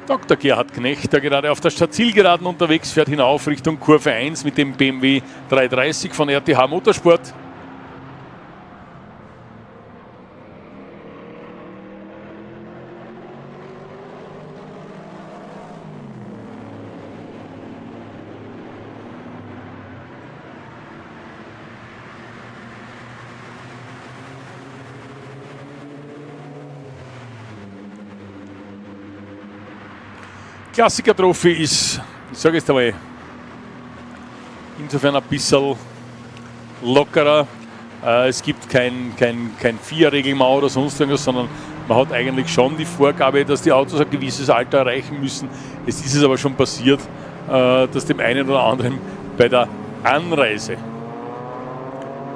Dr. Gerhard Knecht, der gerade auf der Stadtzielgeraden unterwegs, fährt hinauf Richtung Kurve 1 mit dem BMW 330 von RTH Motorsport. Klassiker-Trophy ist, ich sage jetzt einmal, insofern ein bisschen lockerer. Es gibt kein FIA-Regelmau oder sonst irgendwas, sondern man hat eigentlich schon die Vorgabe, dass die Autos ein gewisses Alter erreichen müssen. Es ist es aber schon passiert, dass dem einen oder anderen bei der Anreise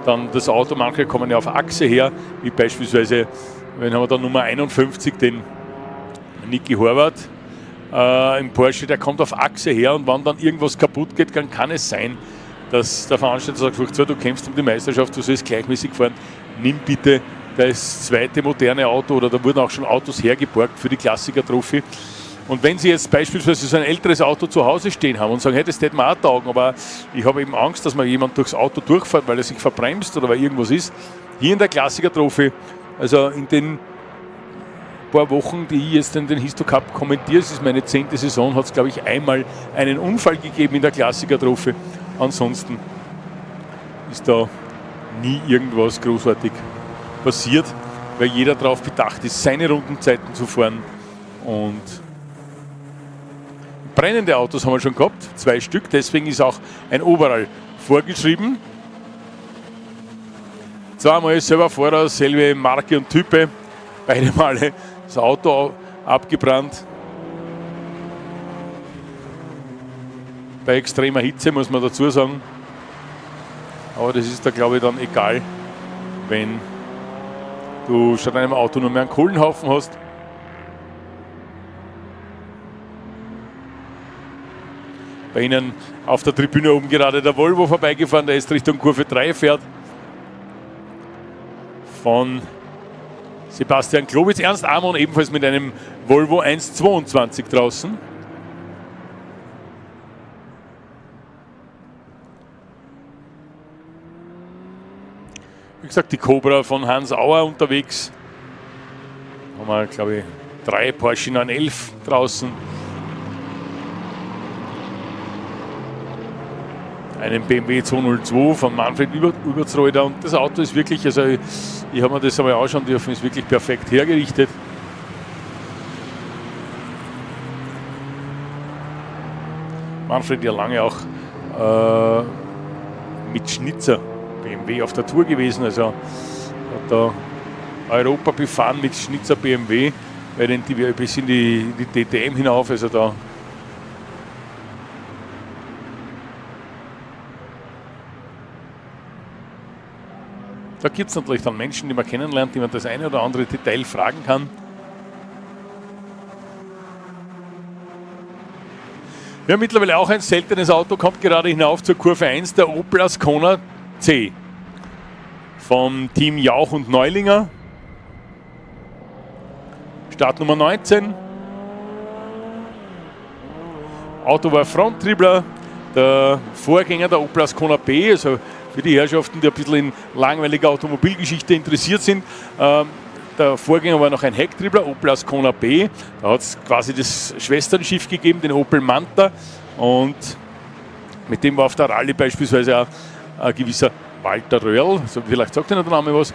dann das Auto, manche kommen ja auf Achse her, wie beispielsweise, wenn haben wir da Nummer 51, den Niki Horvath, im Porsche, der kommt auf Achse her und wenn dann irgendwas kaputt geht, dann kann es sein, dass der Veranstalter sagt, so, du kämpfst um die Meisterschaft, du sollst gleichmäßig fahren, nimm bitte das zweite moderne Auto, oder da wurden auch schon Autos hergeborgt für die Klassiker-Trophy. Und wenn Sie jetzt beispielsweise so ein älteres Auto zu Hause stehen haben und sagen, hey, das hätte mir auch taugen, aber ich habe eben Angst, dass mal jemand durchs Auto durchfährt, weil er sich verbremst oder weil irgendwas ist, hier in der Klassiker-Trophy, also in den paar Wochen, die ich jetzt in den Histo Cup kommentiere, es ist meine 10. Saison, hat es glaube ich einmal einen Unfall gegeben in der Klassiker-Trophy. ansonsten ist da nie irgendwas großartig passiert, weil jeder darauf bedacht ist, seine Rundenzeiten zu fahren. Und brennende Autos haben wir schon gehabt, 2 Stück, deswegen ist auch ein Overall vorgeschrieben. Zweimal selber Fahrer, selbe Marke und Type, beide Male das Auto abgebrannt. Bei extremer Hitze muss man dazu sagen. Aber das ist da, glaube ich, dann egal, wenn du statt einem Auto nur mehr einen Kohlenhaufen hast. Bei Ihnen auf der Tribüne oben gerade der Volvo vorbeigefahren, der jetzt Richtung Kurve 3 fährt. Von Sebastian Globitz, Ernst Amon ebenfalls mit einem Volvo 1.22 draußen. Wie gesagt, die Cobra von Hans Auer unterwegs. Da haben wir, glaube ich, 3 Porsche 911 draußen. Einen BMW 202 von Manfred Übertsreuder. Und das Auto ist wirklich, also ich habe mir das einmal anschauen dürfen, ist wirklich perfekt hergerichtet. Manfred ja lange auch mit Schnitzer BMW auf der Tour gewesen, also hat da Europa befahren mit Schnitzer BMW, bis in die DTM hinauf, also da gibt es natürlich dann Menschen, die man kennenlernt, die man das eine oder andere Detail fragen kann. Wir haben mittlerweile auch ein seltenes Auto, kommt gerade hinauf zur Kurve 1, der Opel Ascona C vom Team Jauch und Neulinger. Startnummer 19. Auto war Fronttriebler, der Vorgänger der Opel Ascona B, also für die Herrschaften, die ein bisschen in langweiliger Automobilgeschichte interessiert sind. Der Vorgänger war noch ein Hecktriebler, Opel Ascona B. Da hat es quasi das Schwesternschiff gegeben, den Opel Manta. Und mit dem war auf der Rallye beispielsweise auch ein gewisser Walter Röhrl, also vielleicht sagt Ihnen der Name was,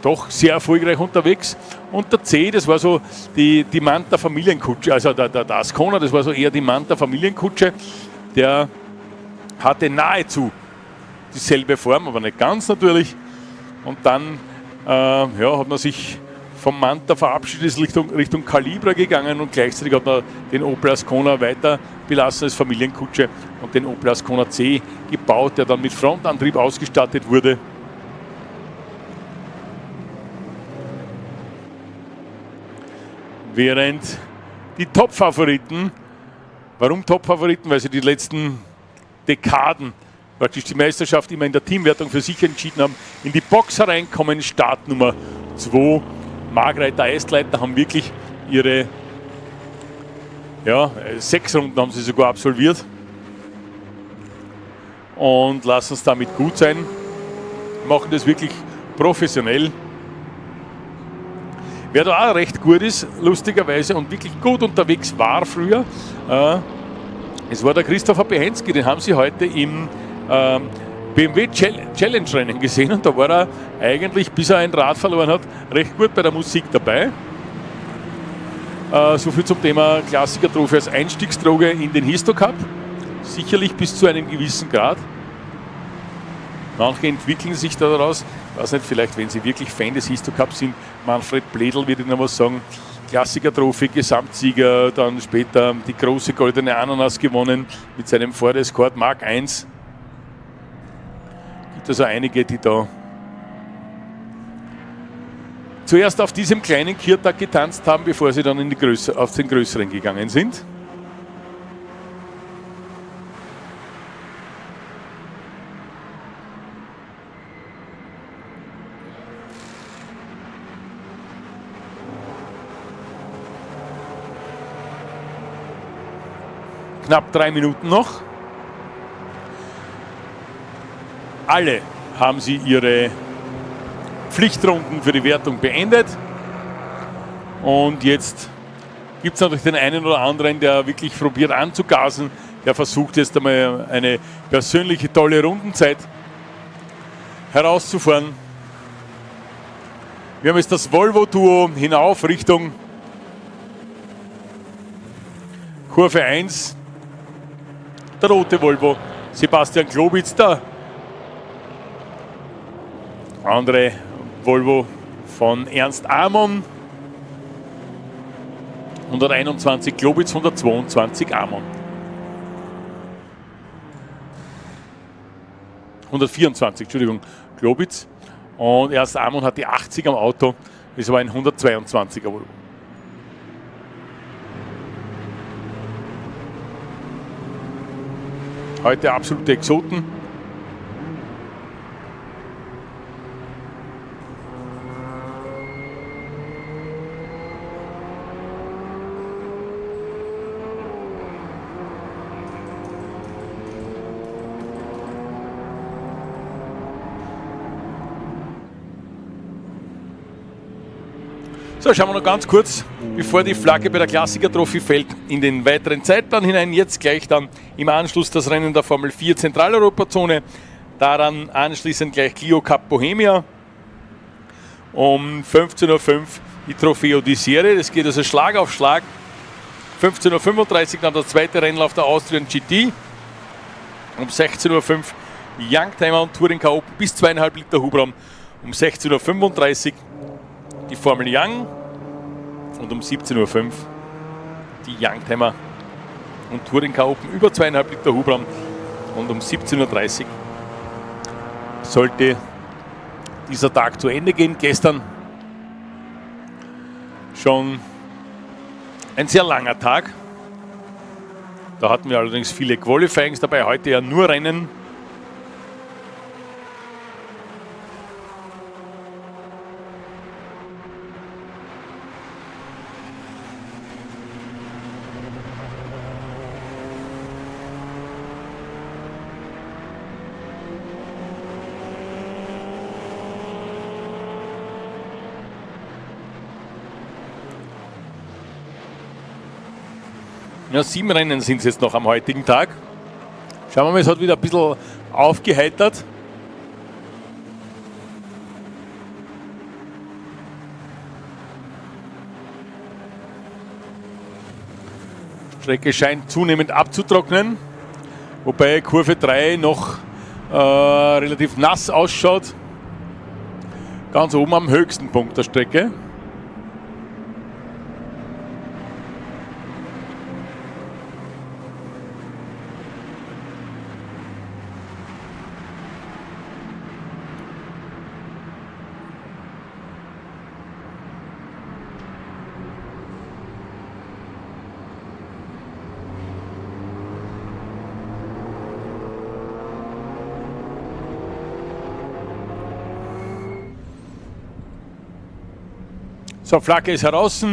doch sehr erfolgreich unterwegs. Und der C, das war so die Manta Familienkutsche, also der Ascona, das war so eher die Manta Familienkutsche. Der hatte nahezu dieselbe Form, aber nicht ganz natürlich. Und dann hat man sich vom Manta verabschiedet, ist Richtung Calibra gegangen und gleichzeitig hat man den Opel Ascona weiter belassen als Familienkutsche und den Opel Ascona C gebaut, der dann mit Frontantrieb ausgestattet wurde. Während die Top-Favoriten, warum Top-Favoriten? Weil sie die letzten Dekaden praktisch die Meisterschaft immer in der Teamwertung für sich entschieden haben, in die Box hereinkommen, Startnummer 2. Margreiter Eistleiter haben wirklich ihre 6 Runden haben sie sogar absolviert und lassen es damit gut sein, machen das wirklich professionell. Wer da auch recht gut ist, lustigerweise, und wirklich gut unterwegs war früher, es war der Christopher Behensky, den haben sie heute im BMW Challenge Rennen gesehen und da war er eigentlich, bis er ein Rad verloren hat, recht gut bei der Musik dabei. Soviel zum Thema Klassiker-Trophäe als Einstiegsdroge in den Histo Cup. Sicherlich bis zu einem gewissen Grad. Manche entwickeln sich da daraus. Ich weiß nicht, vielleicht, wenn Sie wirklich Fan des Histo Cups sind, Manfred Bledl wird Ihnen was sagen. Klassiker-Trophäe, Gesamtsieger, dann später die große goldene Ananas gewonnen mit seinem Ford Escort Mark I. Also einige, die da zuerst auf diesem kleinen KART-DATA getanzt haben, bevor sie dann auf den größeren gegangen sind. Knapp 3 Minuten noch. Alle haben sie ihre Pflichtrunden für die Wertung beendet. Und jetzt gibt es natürlich den einen oder anderen, der wirklich probiert anzugasen Der versucht jetzt einmal eine persönliche tolle Rundenzeit herauszufahren. Wir haben jetzt das Volvo-Duo hinauf Richtung Kurve 1. Der rote Volvo, Sebastian Globitz, der andere Volvo von Ernst Amon. 121 Globitz, 122 Amon. 124, Entschuldigung, Globitz. Und Ernst Amon hat die 80 am Auto. Es war ein 122er Volvo. Heute absolute Exoten. So, schauen wir noch ganz kurz, bevor die Flagge bei der Klassiker-Trophy fällt, in den weiteren Zeitplan hinein. Jetzt gleich dann im Anschluss das Rennen der Formel 4 Zentraleuropa-Zone. Daran anschließend gleich Cleo Cup Bohemia. Um 15:05 Uhr die Trofeo di Serie. Das geht also Schlag auf Schlag. 15:35 Uhr dann der zweite Rennlauf der Austrian GT. Um 16:05 Uhr Youngtimer und Touring Car Open bis 2,5 Liter Hubraum. Um 16:35 Uhr die Formel Young und um 17:05 Uhr die Youngtimer und Touring Car Open über 2,5 Liter Hubraum und um 17:30 Uhr sollte dieser Tag zu Ende gehen. Gestern schon ein sehr langer Tag. Da hatten wir allerdings viele Qualifyings dabei, heute ja nur Rennen. Ja, 7 Rennen sind es jetzt noch am heutigen Tag. Schauen wir mal, es hat wieder ein bisschen aufgeheitert. Die Strecke scheint zunehmend abzutrocknen, wobei Kurve 3 noch relativ nass ausschaut. Ganz oben am höchsten Punkt der Strecke. So, Flagge ist heraus.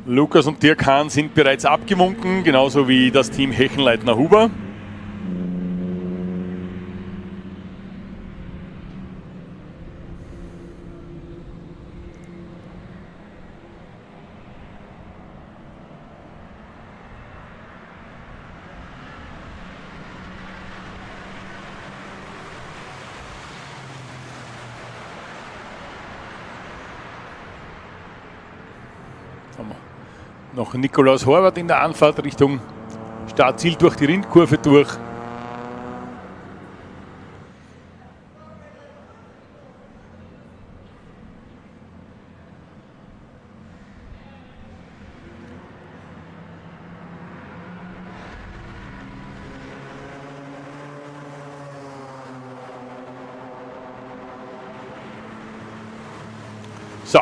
Lukas und Dirk Hahn sind bereits abgewunken, genauso wie das Team Hechenleitner-Huber. Noch Nikolaus Horvath in der Anfahrt Richtung Startziel durch die Rindkurve durch. So.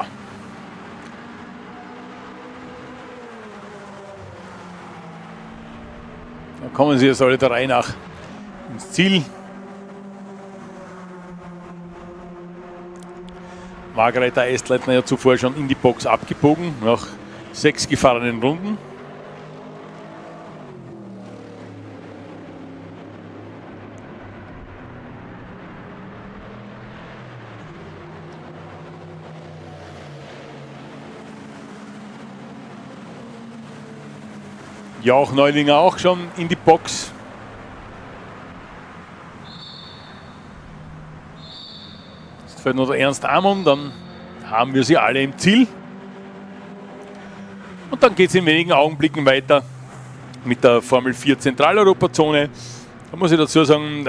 Dann kommen sie jetzt alle der Reihe nach ins Ziel. Margareta Estleitner ja zuvor schon in die Box abgebogen, nach 6 gefahrenen Runden. Jauch Neulinger auch schon in die Box. Jetzt fällt nur der Ernst Amon, dann haben wir sie alle im Ziel. Und dann geht es in wenigen Augenblicken weiter mit der Formel 4 Zentraleuropa-Zone. Da muss ich dazu sagen,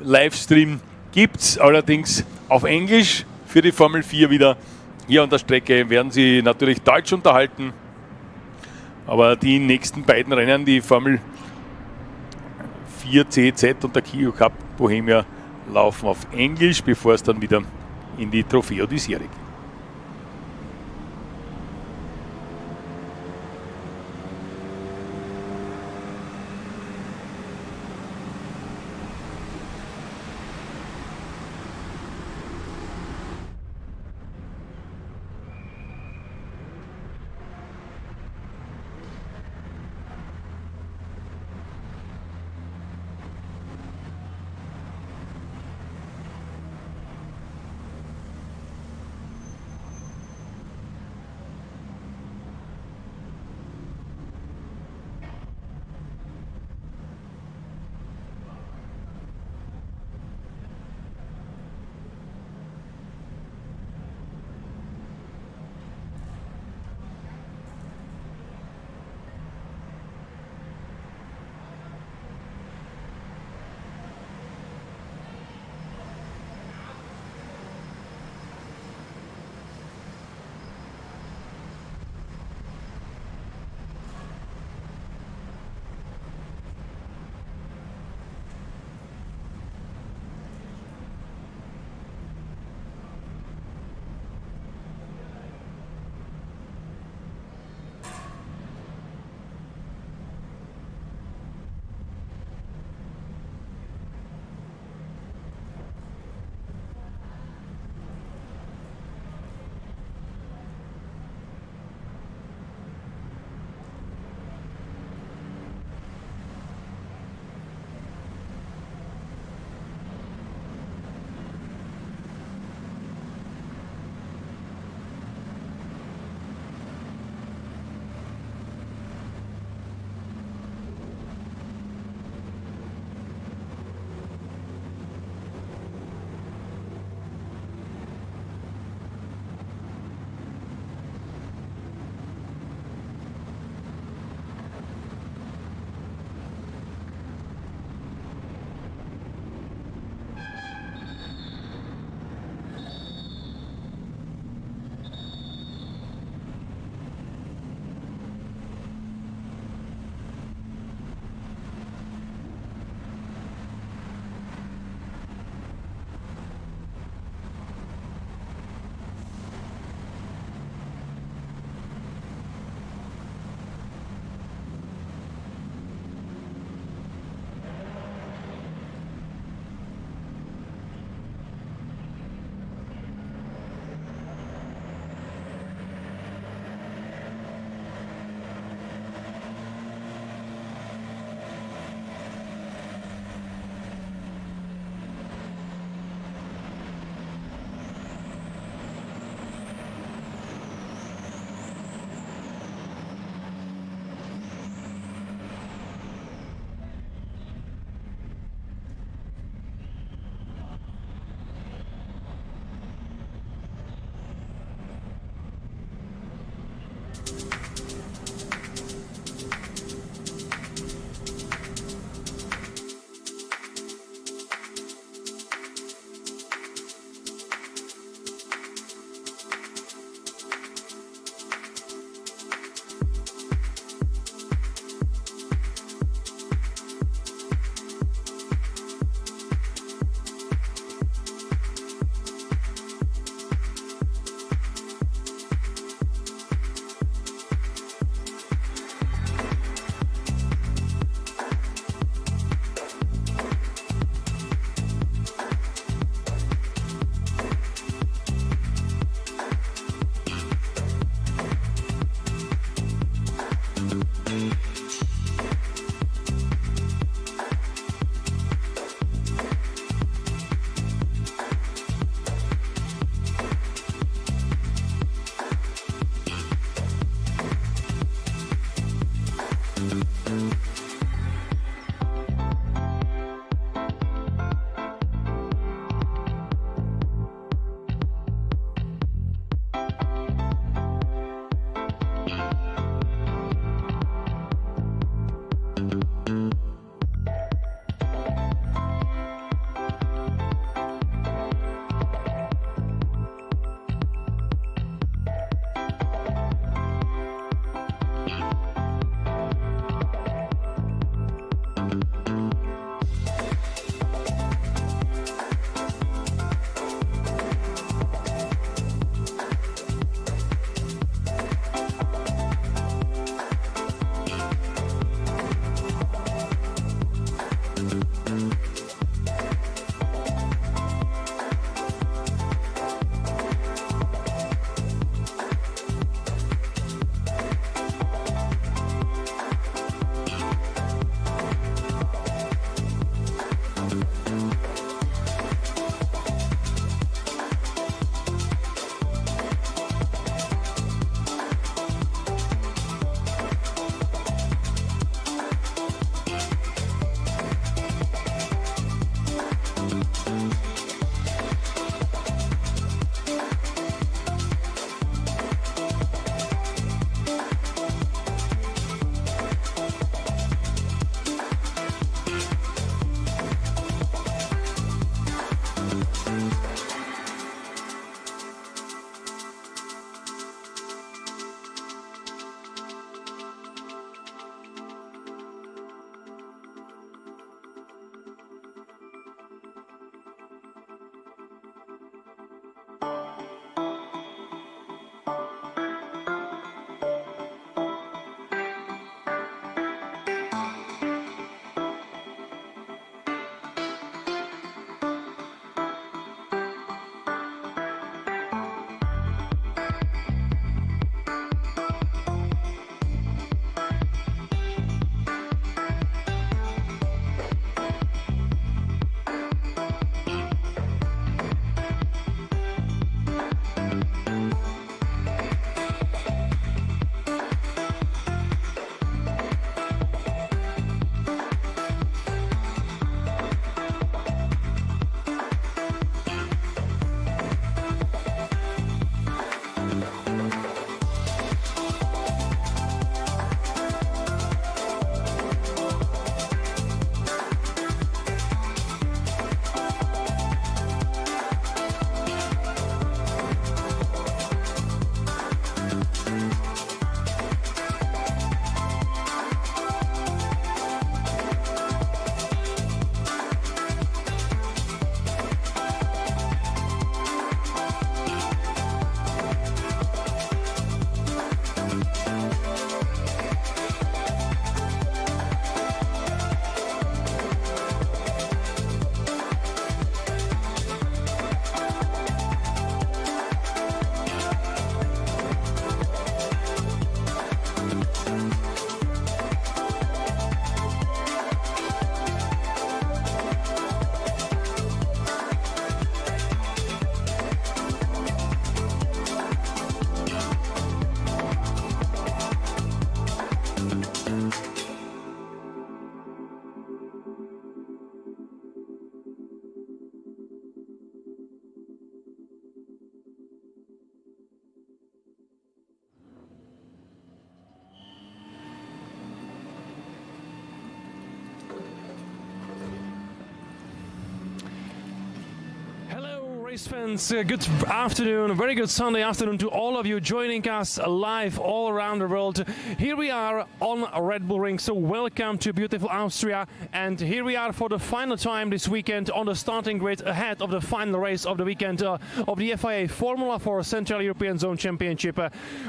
Livestream gibt es allerdings auf Englisch für die Formel 4 wieder. Hier an der Strecke werden sie natürlich Deutsch unterhalten. Aber die nächsten beiden Rennen, die Formel 4 CZ und der Cleo Cup Bohemia, laufen auf Englisch, bevor es dann wieder in die Trofeo di Serie geht. race fans, good afternoon, very good Sunday afternoon to all of you joining us live all around the world. Here we are on Red Bull Ring, so welcome to beautiful Austria, and here we are for the final time this weekend on the starting grid ahead of the final race of the weekend of the FIA Formula 4 Central European Zone Championship.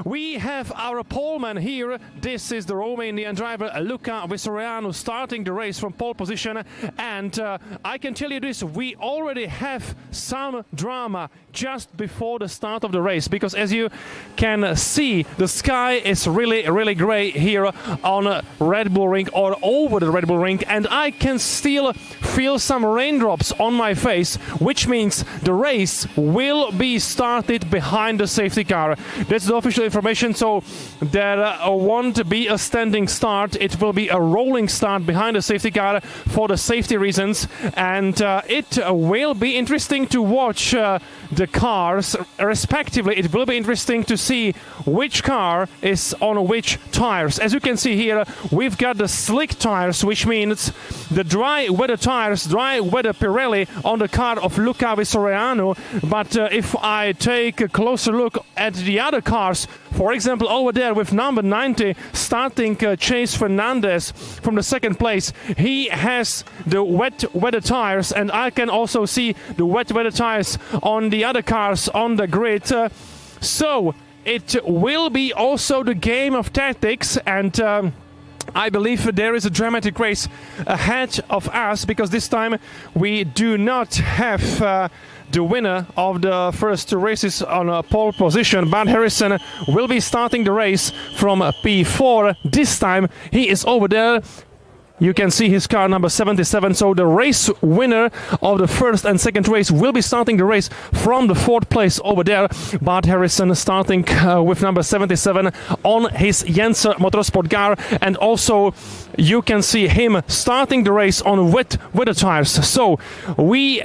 We have our poleman here. This is the Romanian driver Luca Visoreanu starting the race from pole position, and I can tell you this, we already have some drama just before the start of the race, because as you can see, the sky is really gray here on Red Bull Ring or over the Red Bull Ring, and I can still feel some raindrops on my face, which means the race will be started behind the safety car. That's the official information, so there won't be a standing start. It will be a rolling start behind the safety car for the safety reasons, and it will be interesting to watch the cars respectively. It will be interesting to see which car is on which tires. As you can see here, we've got the slick tires, which means the dry weather tires, dry weather Pirelli on the car of Luca Visoreanu. But if I take a closer look at the other cars, for example over there with number 90 starting Chase Fernandez from the second place, he has the wet weather tires, and I can also see the wet weather tires on the other cars on the grid. So it will be also the game of tactics, and I believe there is a dramatic race ahead of us, because this time we do not have the winner of the first two races on a pole position. Bud Harrison will be starting the race from P4. This time he is over there. You can see his car number 77, so the race winner of the first and second race will be starting the race from the fourth place over there. Bud Harrison starting with number 77 on his Yenser Motorsport car, and also you can see him starting the race on wet weather tires. So we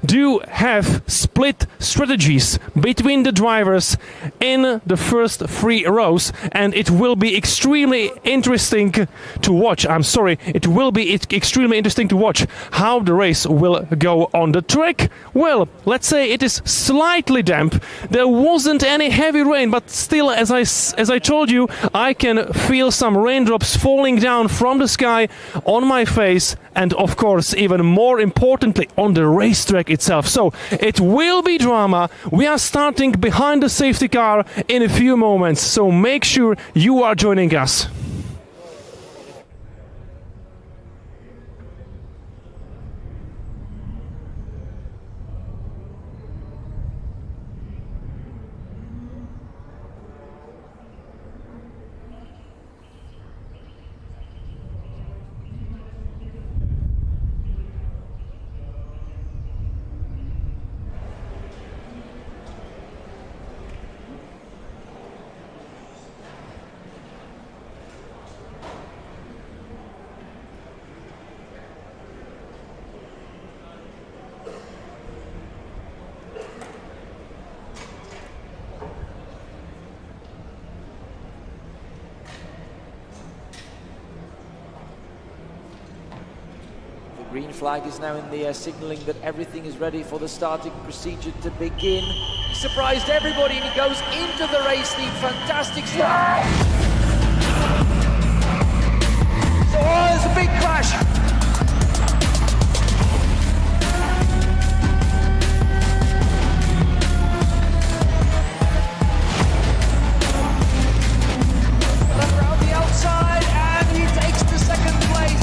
do have split strategies between the drivers in the first three rows, and it will be extremely interesting to watch. It will be extremely interesting to watch how the race will go on the track. Well, let's say it is slightly damp. There wasn't any heavy rain, but still, as I told you, I can feel some raindrops falling down from the sky on my face, and of course, even more importantly, on the racetrack itself. So it will be drama. We are starting behind the safety car in a few moments, so make sure you are joining us. Green flag is now in the air, signalling that everything is ready for the starting procedure to begin. He surprised everybody and he goes into the race lead. Fantastic start. So, there's a big crash. Around the outside, and he takes the second place.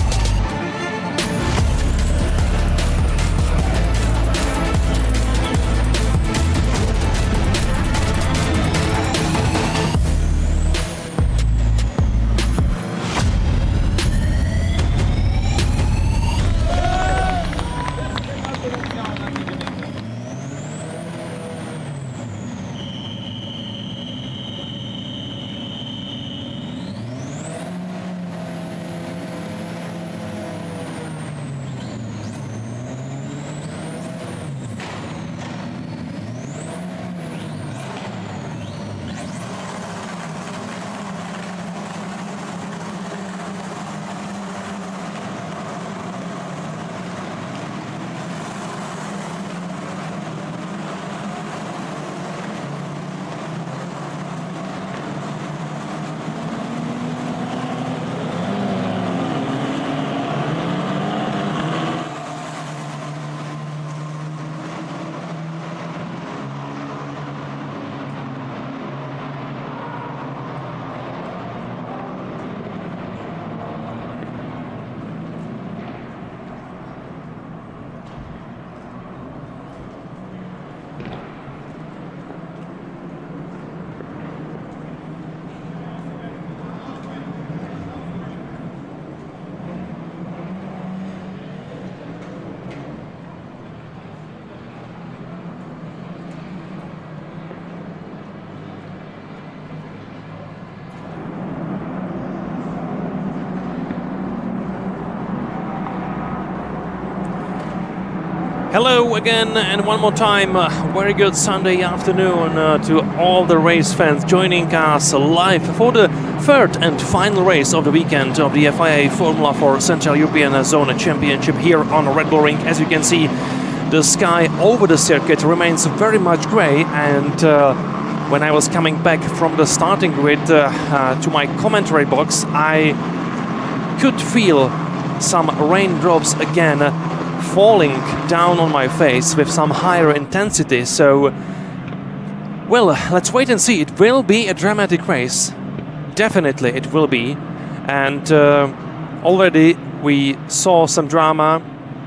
Hello again, and one more time, very good Sunday afternoon to all the race fans joining us live for the third and final race of the weekend of the FIA Formula 4 Central European Zone Championship here on Red Bull Ring. As you can see, the sky over the circuit remains very much grey, and when I was coming back from the starting grid to my commentary box, I could feel some raindrops again falling down on my face with some higher intensity. So, well, let's wait and see. It will be a dramatic race. Definitely it will be. And already we saw some drama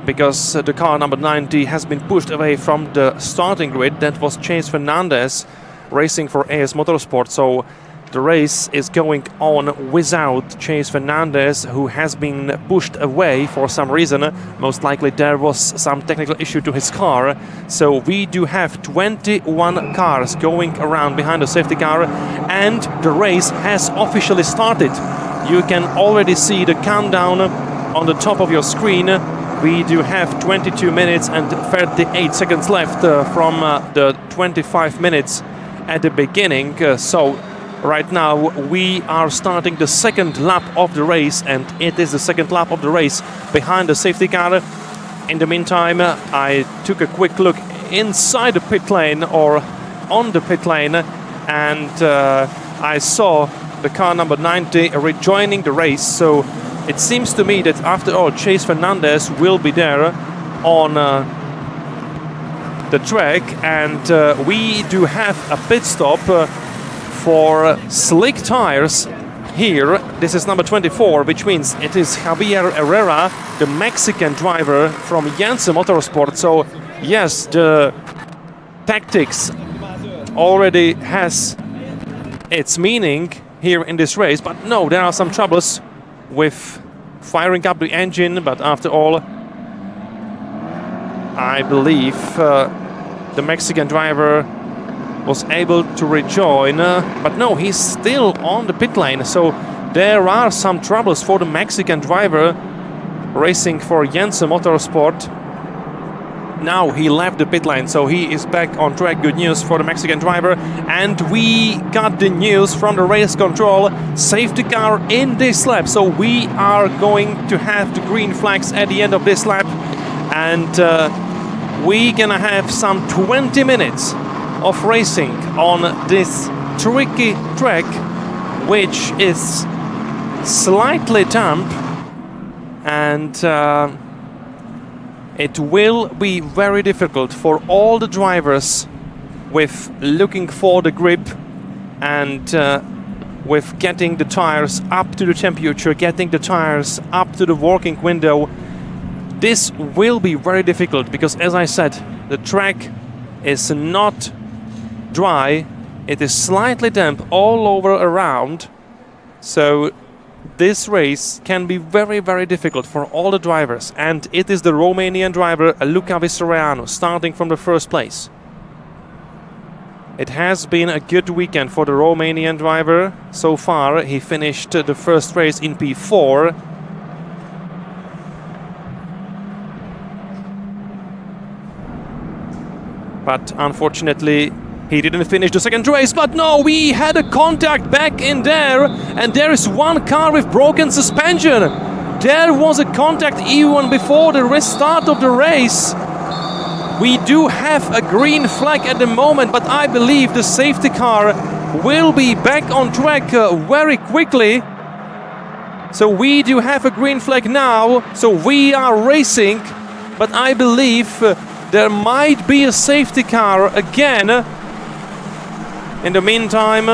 because the car number 90 has been pushed away from the starting grid. That was Chase Fernandez racing for AS Motorsport. So the race is going on without Chase Fernandez, who has been pushed away for some reason. Most likely there was some technical issue to his car. So we do have 21 cars going around behind the safety car, and the race has officially started. You can already see the countdown on the top of your screen. We do have 22 minutes and 38 seconds left from the 25 minutes at the beginning. So right now we are starting the second lap of the race, and it is the second lap of the race behind the safety car. In the meantime, I took a quick look inside the pit lane, or on the pit lane, and I saw the car number 90 rejoining the race. So it seems to me that after all, Chase Fernandez will be there on the track, and we do have a pit stop for slick tires here. This is number 24, which means it is Javier Herrera, the Mexican driver from Janssen Motorsport. So yes, the tactics already has its meaning here in this race, but no, there are some troubles with firing up the engine. But after all, I believe the Mexican driver was able to rejoin, but no, he's still on the pit lane. So there are some troubles for the Mexican driver racing for Janssen Motorsport. Now he left the pit lane, so he is back on track. Good news for the Mexican driver. And we got the news from the race control: safety car in this lap. So we are going to have the green flags at the end of this lap, and we're gonna have some 20 minutes of racing on this tricky track, which is slightly damp, and it will be very difficult for all the drivers with looking for the grip and with getting the tires up to the temperature, getting the tires up to the working window. This will be very difficult because, as I said, the track is not dry, it is slightly damp all over around. So this race can be very, very difficult for all the drivers, and it is the Romanian driver Luca Visoreanu starting from the first place. It has been a good weekend for the Romanian driver so far. He finished the first race in P4. But unfortunately, he didn't finish the second race. But no, we had a contact back in there, and there is one car with broken suspension. There was a contact even before the restart of the race. We do have a green flag at the moment, but I believe the safety car will be back on track very quickly. So we do have a green flag now, so we are racing, but I believe there might be a safety car again. In the meantime,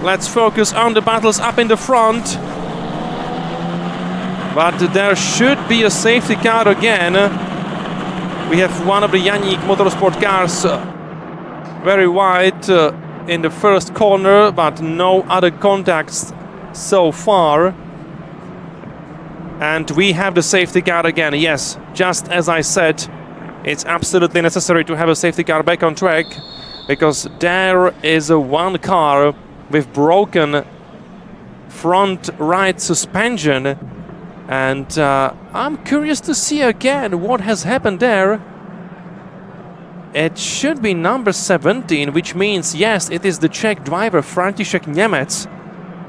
let's focus on the battles up in the front. But there should be a safety car again. We have one of the Yannick Motorsport cars very wide in the first corner, but no other contacts so far. And we have the safety car again. Yes, just as I said, it's absolutely necessary to have a safety car back on track, because there is a one car with broken front right suspension, and I'm curious to see again what has happened there. It should be number 17, which means, yes, it is the Czech driver František Němec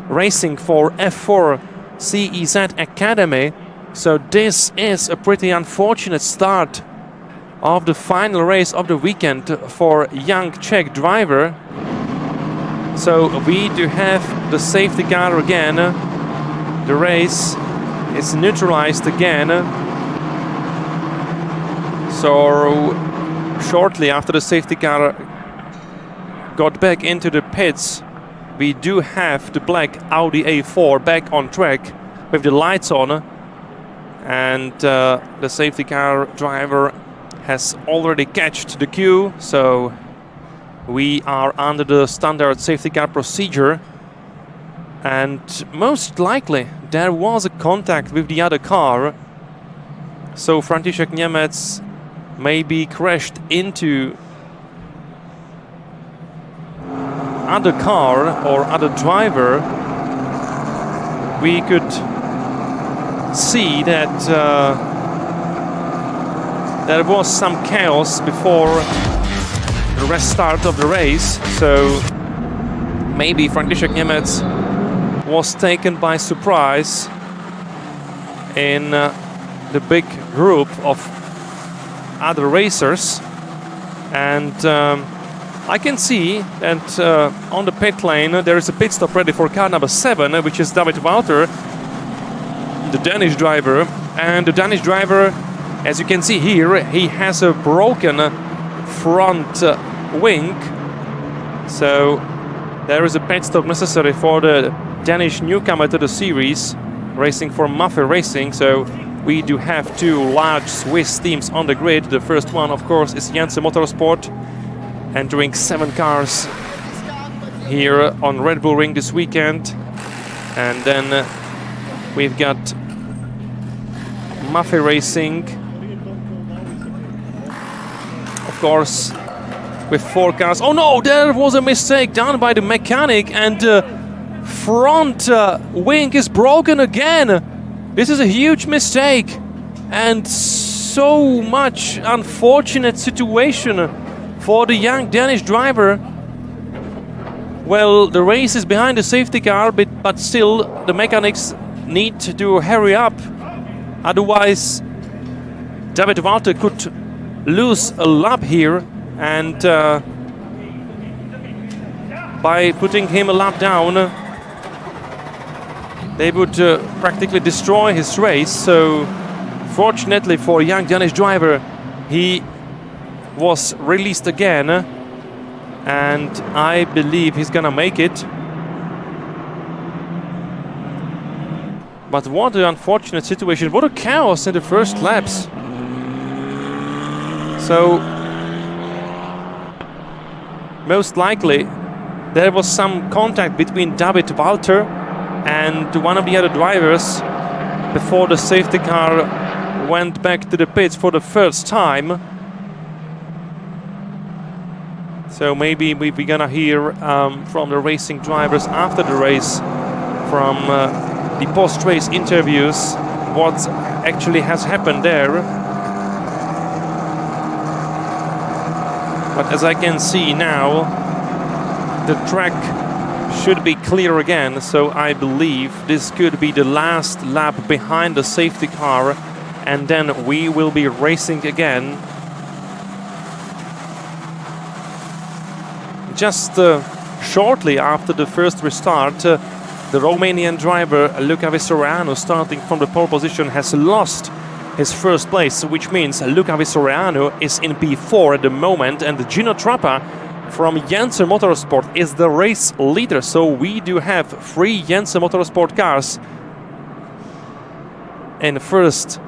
racing for F4 CEZ Academy. So this is a pretty unfortunate start of the final race of the weekend for young Czech driver. So we do have the safety car again. The race is neutralized again. So shortly after the safety car got back into the pits, we do have the black Audi A4 back on track with the lights on, and the safety car driver has already catched the queue, so we are under the standard safety car procedure, and most likely there was a contact with the other car, so František Němec maybe crashed into other car or other driver. We could see that there was some chaos before the restart of the race, so maybe František Němec was taken by surprise in the big group of other racers, and I can see that on the pit lane there is a pit stop ready for car number 7, which is David Walter, the Danish driver. And the Danish driver, as you can see here, he has a broken front wing, so there is a pit stop necessary for the Danish newcomer to the series, racing for Maffei Racing. So we do have two large Swiss teams on the grid. The first one, of course, is Janssen Motorsport, entering 7 cars here on Red Bull Ring this weekend. And then we've got Maffei Racing, of course, with 4 cars. Oh no, there was a mistake done by the mechanic, and the front wing is broken again. This is a huge mistake, and so much unfortunate situation for the young Danish driver. Well, the race is behind the safety car, but still the mechanics need to hurry up. Otherwise, David Walter could lose a lap here, and by putting him a lap down, they would practically destroy his race. So fortunately for young Danish driver, he was released again, and I believe he's gonna make it. But what an unfortunate situation, what a chaos in the first laps. So most likely there was some contact between David Walter and one of the other drivers before the safety car went back to the pits for the first time. So maybe we're gonna hear from the racing drivers after the race, from the post-race interviews, what actually has happened there. But as I can see now, the track should be clear again, so I believe this could be the last lap behind the safety car, and then we will be racing again. Just shortly after the first restart, the Romanian driver Luca Visoreanu, starting from the pole position, has lost his first place, which means Luca Visoreanu is in P4 at the moment, and Gino Trappa from Janssen Motorsport is the race leader. So we do have 3 Janssen Motorsport cars in first,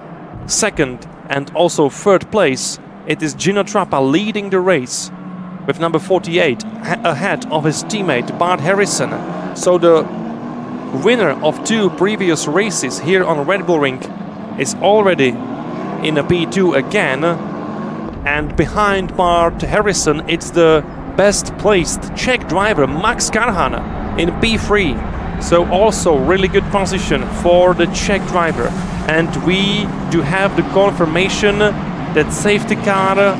second and also third place. It is Gino Trappa leading the race with number 48 ahead of his teammate Bart Harrison. So the winner of 2 previous races here on Red Bull Ring is already in a P2 again, and behind Bart Harrison it's the best placed Czech driver Max Karhan in P3. So also really good position for the Czech driver, and we do have the confirmation that safety car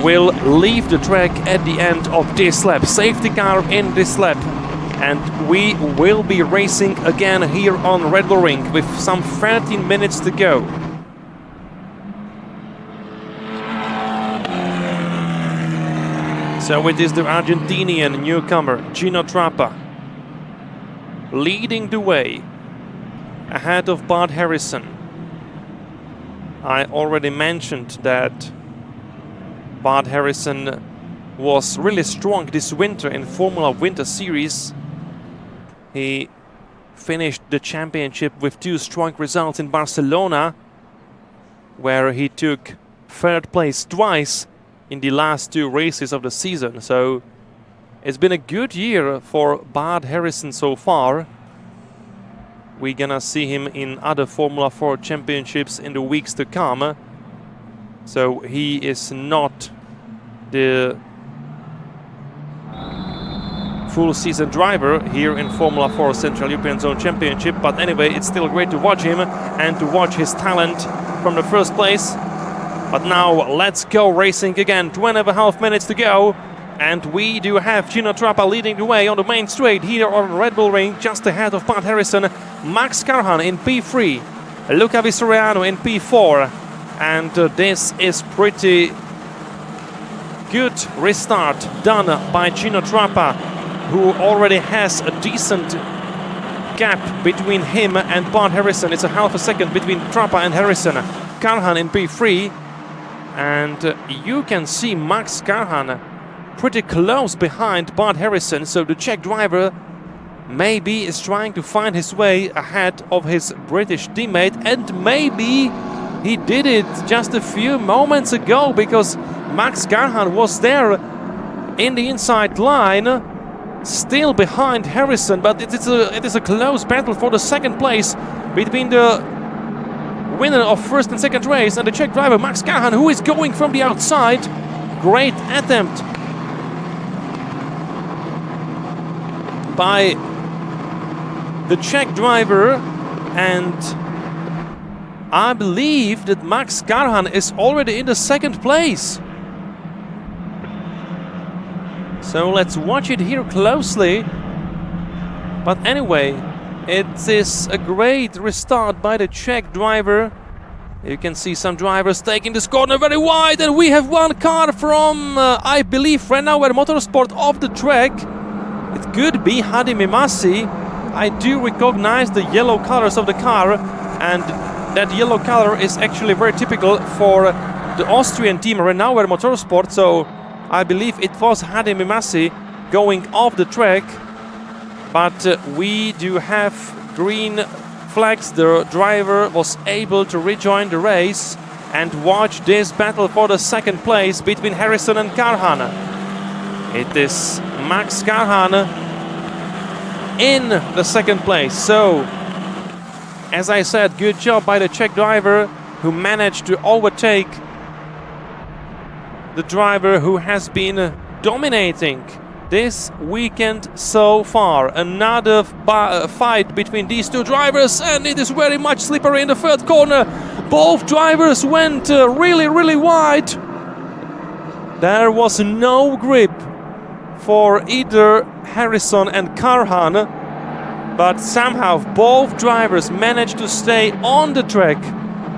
will leave the track at the end of this lap. Safety car in this lap. And we will be racing again here on Red Bull Ring with some 13 minutes to go. So it is the Argentinian newcomer, Gino Trappa, leading the way ahead of Bart Harrison. I already mentioned that Bart Harrison was really strong this winter in Formula Winter Series. He finished the championship with 2 strong results in Barcelona, where he took 3rd place twice in the last 2 races of the season. So it's been a good year for Bart Harrison so far. We're gonna see him in other Formula 4 championships in the weeks to come. So he is not the full season driver here in Formula 4 Central European Zone Championship, but anyway, it's still great to watch him and to watch his talent from the first place. But now let's go racing again. 2.5 minutes to go, and we do have Gino Trappa leading the way on the main straight here on Red Bull Ring, just ahead of Bart Harrison. Max Carhan in P3, Luca Visoriano in P4, and this is pretty good restart done by Gino Trappa, who already has a decent gap between him and Bart Harrison. It's a half a second between Trappa and Harrison. Carhan in P3, and you can see Max Carhan pretty close behind Bart Harrison, so the Czech driver maybe is trying to find his way ahead of his British teammate, and maybe he did it just a few moments ago, because Max Carhan was there in the inside line, still behind Harrison, but it is a close battle for the 2nd place between the winner of 1st and 2nd race and the Czech driver Max Carhan, who is going from the outside. Great attempt by the Czech driver, and I believe that Max Carhan is already in the 2nd place. So let's watch it here closely. But anyway, it is a great restart by the Czech driver. You can see some drivers taking this corner very wide, and we have one car from, I believe, Renauer Motorsport off the track. It could be Hadi Mimasi. I do recognize the yellow colors of the car, and that yellow color is actually very typical for the Austrian team Renauer Motorsport, so I believe it was Hadi Mimasi going off the track. But we do have green flags. The driver was able to rejoin the race, and watch this battle for the 2nd place between Harrison and Carhan. It is Max Carhan in the 2nd place. So, as I said, good job by the Czech driver, who managed to overtake the driver who has been dominating this weekend so far. Another fight between these 2 drivers, and it is very much slippery in the 3rd corner. Both drivers went really wide. There was no grip for either Harrison and Carhan, but somehow both drivers managed to stay on the track.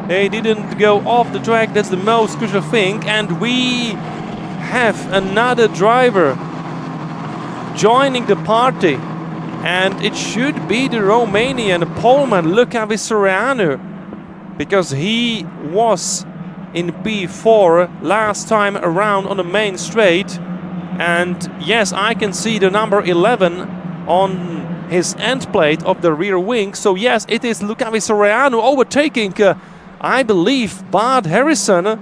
They didn't go off the track, that's the most crucial thing. And we have another driver joining the party, and it should be the Romanian poleman Luca Visoriano, because he was in P4 last time around on the main straight. And yes, I can see the number 11 on his end plate of the rear wing. So yes, it is Luca Visoriano overtaking, I believe, Bart Harrison.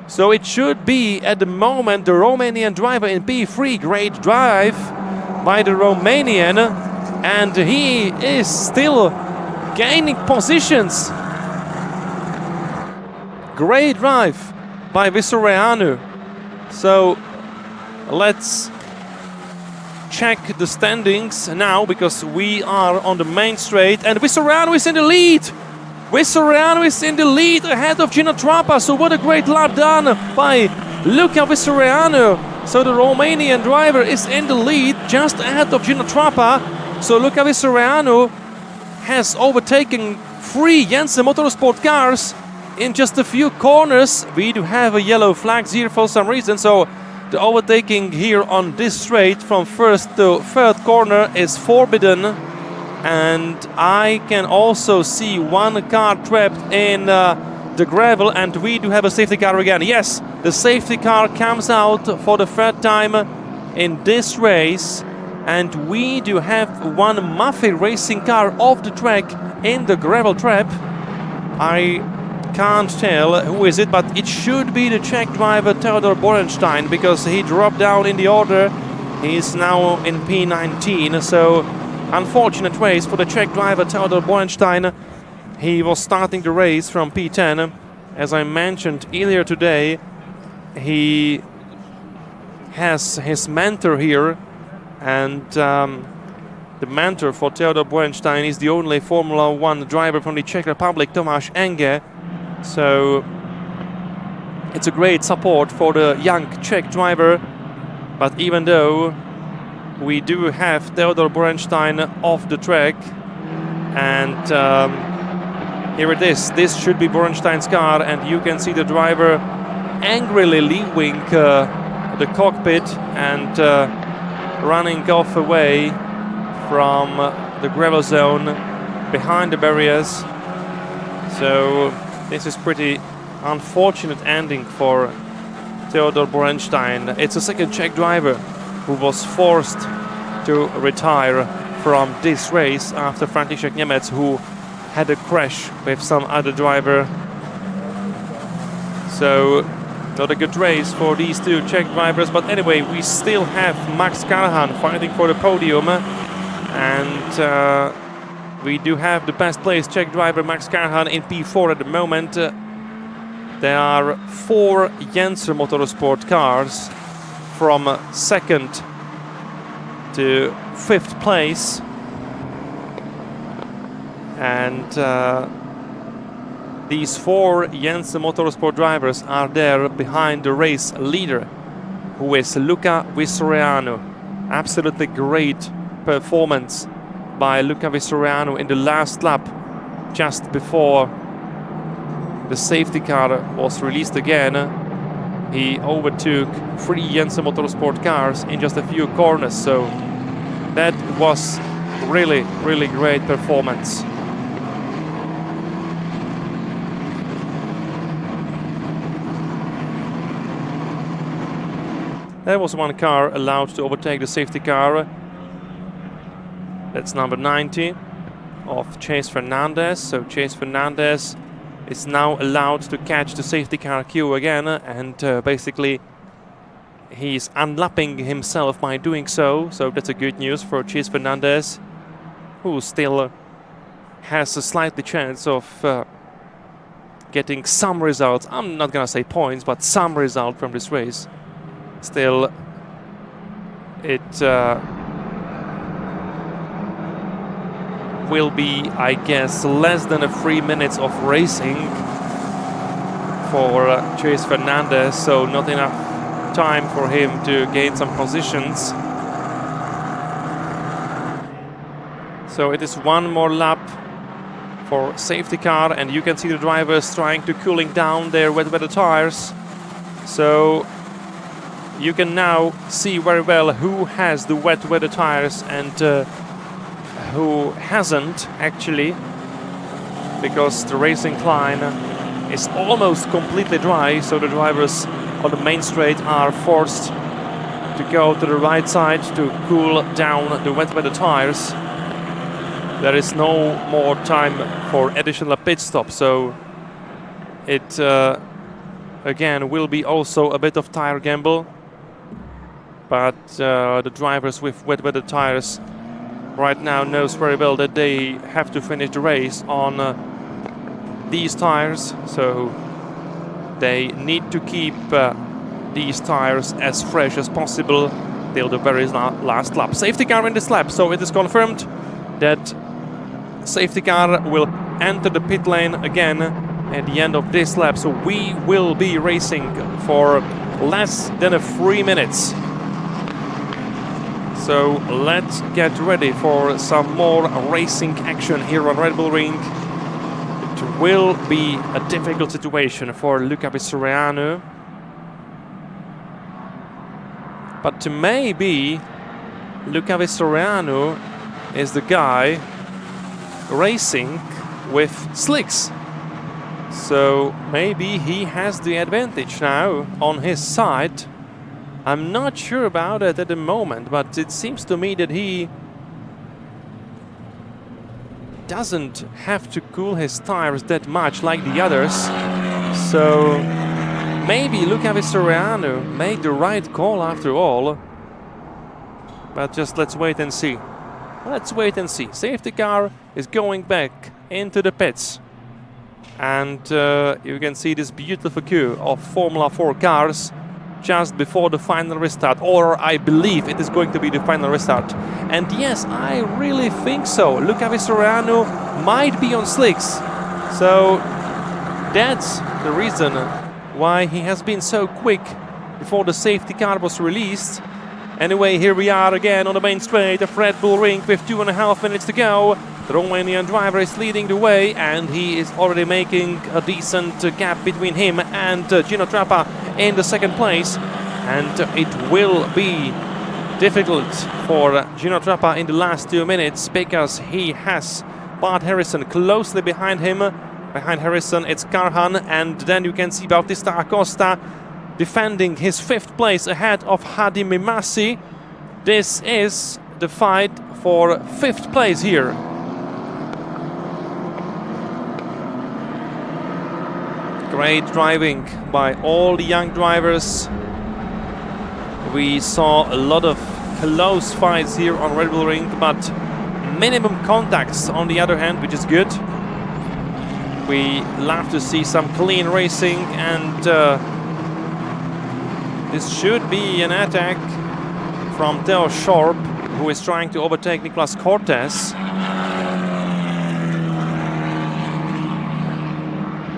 So it should be at the moment the Romanian driver in P3. Great drive by the Romanian, and he is still gaining positions. Great drive by Visoriano. So let's check the standings now, because we are on the main straight, and Visoriano is in the lead. Visoriano is in the lead ahead of Gino Trappa. So what a great lap done by Luca Vistoriano. So the Romanian driver is in the lead, just ahead of Gino Trappa. So Luca Vistoriano has overtaken 3 Jensen Motorsport cars in just a few corners. We do have a yellow flag here for some reason, so the overtaking here on this straight from first to third corner is forbidden. And I can also see one car trapped in the gravel, and we do have a safety car again. Yes, the safety car comes out for the third time in this race, and we do have one Maffei racing car off the track in the gravel trap. I can't tell who is it, but it should be the Czech driver Theodor Borenstein, because he dropped down in the order. He's now in P19, so unfortunate race for the Czech driver Theodor Borenstein. He was starting the race from P10. As I mentioned earlier today, he has his mentor here, and the mentor for Theodor Borenstein is the only Formula 1 driver from the Czech Republic, Tomáš Enge. So it's a great support for the young Czech driver. But even though we do have Theodor Borenstein off the track, and here it is. This should be Borenstein's car, and you can see the driver angrily leaving the cockpit and running off away from the gravel zone behind the barriers. So this is pretty unfortunate ending for Theodor Borenstein. It's a second Czech driver who was forced to retire from this race after František Němec, who had a crash with some other driver. So not a good race for these two Czech drivers, but anyway, we still have Max Karahan fighting for the podium, and we do have the best placed Czech driver Max Karahan in P4 at the moment. There are 4 Jensen Motorsport cars from 2nd to 5th place, and these 4 Jensen Motorsport drivers are there behind the race leader, who is Luca Vistoriano. Absolutely great performance by Luca Vistoriano in the last lap, just before the safety car was released again. He overtook 3 Jensen Motorsport cars in just a few corners, so that was really, really great performance. There was one car allowed to overtake the safety car. That's number 90 of Chase Fernandez. So Chase Fernandez is now allowed to catch the safety car queue again, and basically he's unlapping himself by doing so. So that's a good news for Chase Fernandez, who still has a slightly chance of getting some results. I'm not gonna say points, but some result from this race. Still, it will be, I guess, less than 3 minutes of racing for Chase Fernandez, so not enough time for him to gain some positions. So it is one more lap for safety car, and you can see the drivers trying to cooling down their wet weather tires. So you can now see very well who has the wet weather tires and who hasn't, actually, because the racing line is almost completely dry, so the drivers on the main straight are forced to go to the right side to cool down the wet weather tires. There is no more time for additional pit stop, so it again will be also a bit of tire gamble. But the drivers with wet weather tires right now knows very well that they have to finish the race on these tires, so they need to keep these tires as fresh as possible till the very last lap. Safety car in this lap, so it is confirmed that safety car will enter the pit lane again at the end of this lap, so we will be racing for less than 3 minutes. So let's get ready for some more racing action here on Red Bull Ring. It will be a difficult situation for Luca Vistoriano. But maybe Luca Vistoriano is the guy racing with slicks. So maybe he has the advantage now on his side. I'm not sure about it at the moment, but it seems to me that he doesn't have to cool his tires that much like the others. So maybe Luca Vistoriano made the right call after all. But just let's wait and see. Let's wait and see. Safety car is going back into the pits. And you can see this beautiful queue of Formula 4 cars just before the final restart. Or I believe it is going to be the final restart. And yes, I really think so. Luca Vistoriano might be on slicks. So that's the reason why he has been so quick before the safety car was released. Anyway, here we are again on the main straight of Red Bull Ring with 2.5 minutes to go. The Romanian driver is leading the way, and he is already making a decent gap between him and Gino Trappa in the second place. And it will be difficult for Gino Trappa in the last 2 minutes because he has Bart Harrison closely behind him. Behind Harrison, it's Karhan, and then you can see Bautista Acosta defending his 5th place ahead of Hadi Mimasi. This is the fight for 5th place here. Great driving by all the young drivers. We saw a lot of close fights here on Red Bull Ring, but minimum contacts on the other hand, which is good. We love to see some clean racing, and this should be an attack from Theo Schorp, who is trying to overtake Nicolas Cortez.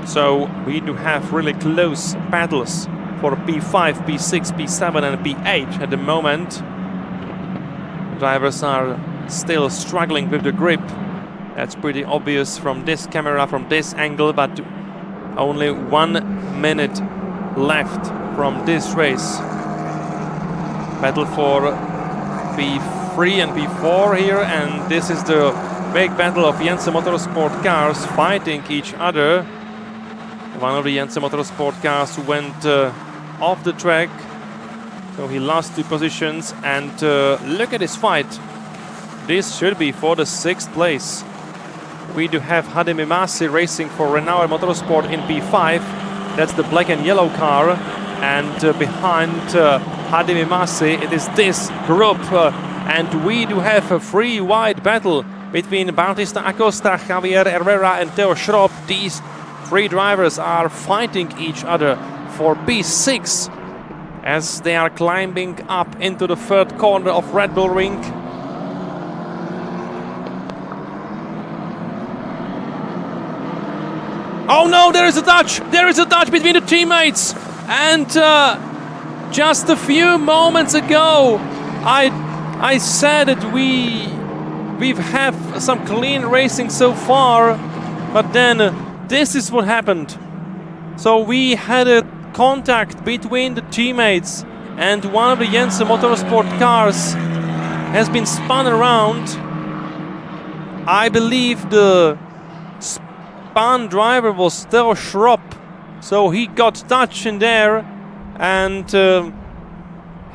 So we do have really close battles for P5, P6, P7 and P8 at the moment. Drivers are still struggling with the grip. That's pretty obvious from this camera, from this angle, but only 1 minute left from this race. Battle for P3 and P4 here, and this is the big battle of Jensen Motorsport cars fighting each other. One of the Jensen Motorsport cars went off the track, so he lost 2 positions, and look at this fight. This should be for the 6th place. We do have Hadi Mimasi racing for Renault Motorsport in P5. That's the black and yellow car, and behind Hadi Mimasi it is this group, and we do have a 3-wide battle between Bautista Acosta, Javier Herrera and Theo Schropp. These 3 drivers are fighting each other for P6 as they are climbing up into the 3rd corner of Red Bull Ring. Oh no, there is a touch! There is a touch between the teammates! And just a few moments ago, I said that we've have some clean racing so far, but then this is what happened. So we had a contact between the teammates, and one of the Jensen Motorsport cars has been spun around. I believe the spun driver was Theo Schropp, so he got touched in there, and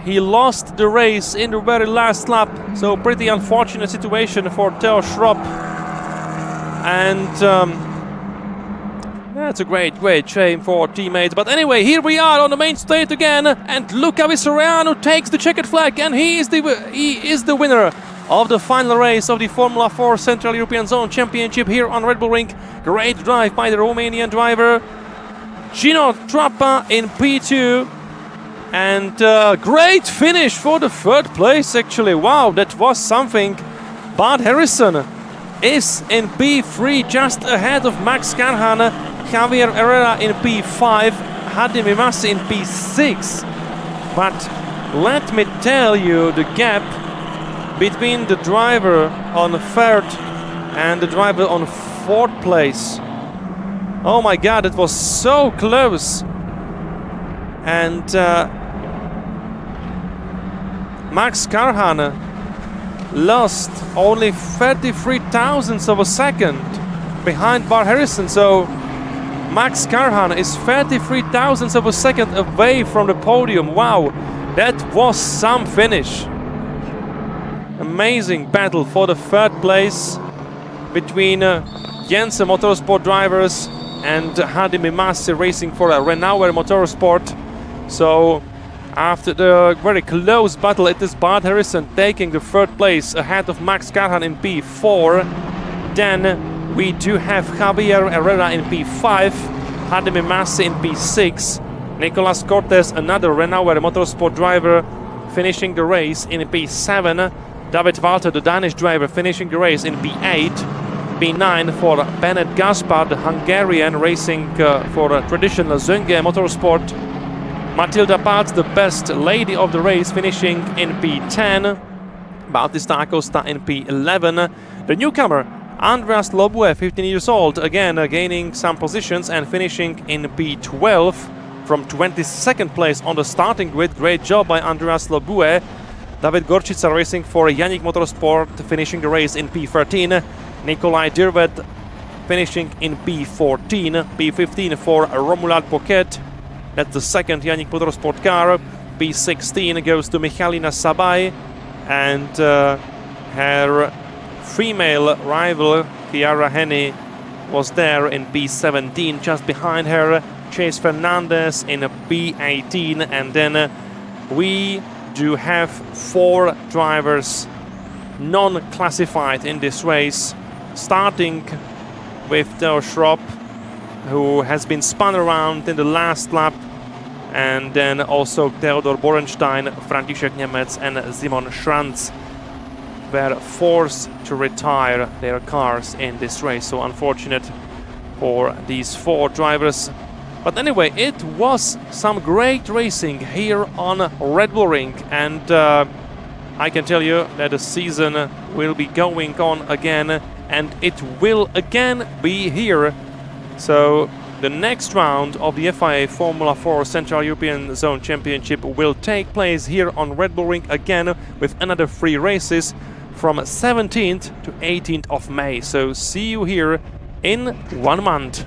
he lost the race in the very last lap. So pretty unfortunate situation for Theo Schropp, and that's a great shame for teammates. But anyway, here we are on the main straight again, and Luca Vistoriano takes the checkered flag, and he is the winner of the final race of the Formula 4 Central European Zone Championship here on Red Bull Ring. Great drive by the Romanian driver Gino Trappa in P2, and great finish for the 3rd place actually. Wow, that was something. Bart Harrison is in P3 just ahead of Max Karhan, Javier Herrera in P5, Hadi Mimasi in P6. But let me tell you the gap between the driver on third and the driver on fourth place. Oh my god, it was so close. And Max Karhan lost only 33 thousandths of a second behind Bart Harrison. So Max Karhan is 33 thousandths of a second away from the podium. Wow, that was some finish. Amazing battle for the third place between Jensen Motorsport drivers and Hadi Mimasi racing for a Renauer Motorsport. So after the very close battle, it is Bart Harrison taking the third place ahead of Max Karhan in P4. Then we do have Javier Herrera in P5, Hadi Mimasi in P6, Nicolas Cortes, another Renauer Motorsport driver, finishing the race in P7, David Walter, the Danish driver, finishing the race in P8, P9 for Bennett Gaspard, the Hungarian, racing for traditional Zönge Motorsport. Matilda Paz, the best lady of the race, finishing in P10. Bautista Acosta in P11. The newcomer, Andreas Lobue, 15 years old, again gaining some positions and finishing in P12 from 22nd place on the starting grid. Great job by Andreas Lobue. David Gorčica racing for Yannick Motorsport, finishing the race in P13. Nikolai Dirvet finishing in P14. P15 for Romuald Poquet. That's the second Yannick Motorsport car. P16 goes to Michalina Sabai, and her female rival Chiara Henny was there in P17. Just behind her, Chase Fernandez in a P18, and then we do have 4 drivers non-classified in this race, starting with Theo Schropp, who has been spun around in the last lap, and then also Theodor Borenstein, František Němec and Simon Schranz were forced to retire their cars in this race. So unfortunate for these 4 drivers. But anyway, it was some great racing here on Red Bull Ring, and I can tell you that the season will be going on again, and it will again be here. So the next round of the FIA Formula 4 Central European Zone Championship will take place here on Red Bull Ring again, with another 3 races from 17th to 18th of May. So see you here in 1 month.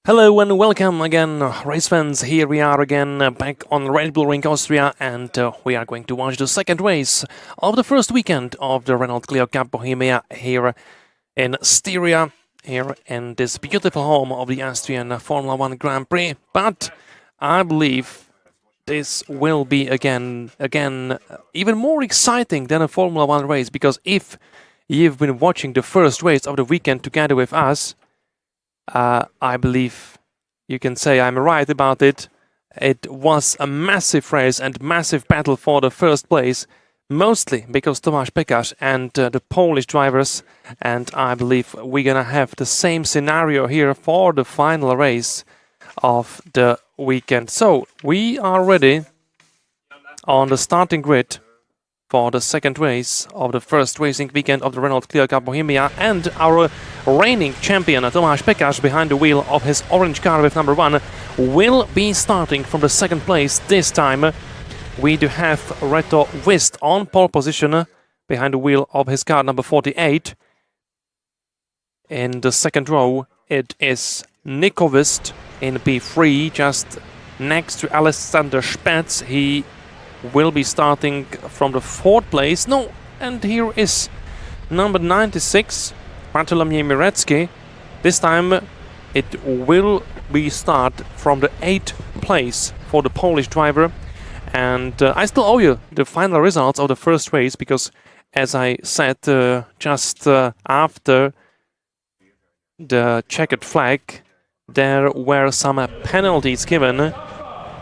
Hello and welcome again, race fans. Here we are again, back on Red Bull Ring Austria, and we are going to watch the second race of the first weekend of the Renault Cleo Cup Bohemia here in Styria, here in this beautiful home of the Austrian Formula 1 Grand Prix. But I believe this will be again even more exciting than a Formula 1 race, because if you've been watching the first race of the weekend together with us, I believe you can say I'm right about it. It was a massive race and massive battle for the first place, mostly because Tomasz Pekkarz and the Polish drivers, and I believe we're gonna have the same scenario here for the final race of the weekend. So we are ready on the starting grid for the second race of the first racing weekend of the Renault Cleo Cup Bohemia, and our reigning champion Tomasz Pekkarz behind the wheel of his orange car with number 1 will be starting from the second place this time. We do have Reto Wist on pole position behind the wheel of his car number 48. In the second row it is Nico Wist in P3, just next to Alexander Spetz. He will be starting from the fourth place. No, and here is number 96, Bartolomiej Mirecki. This time it will be start from the 8th place for the Polish driver. And I still owe you the final results of the first race, because as I said just after the checkered flag, there were some penalties given,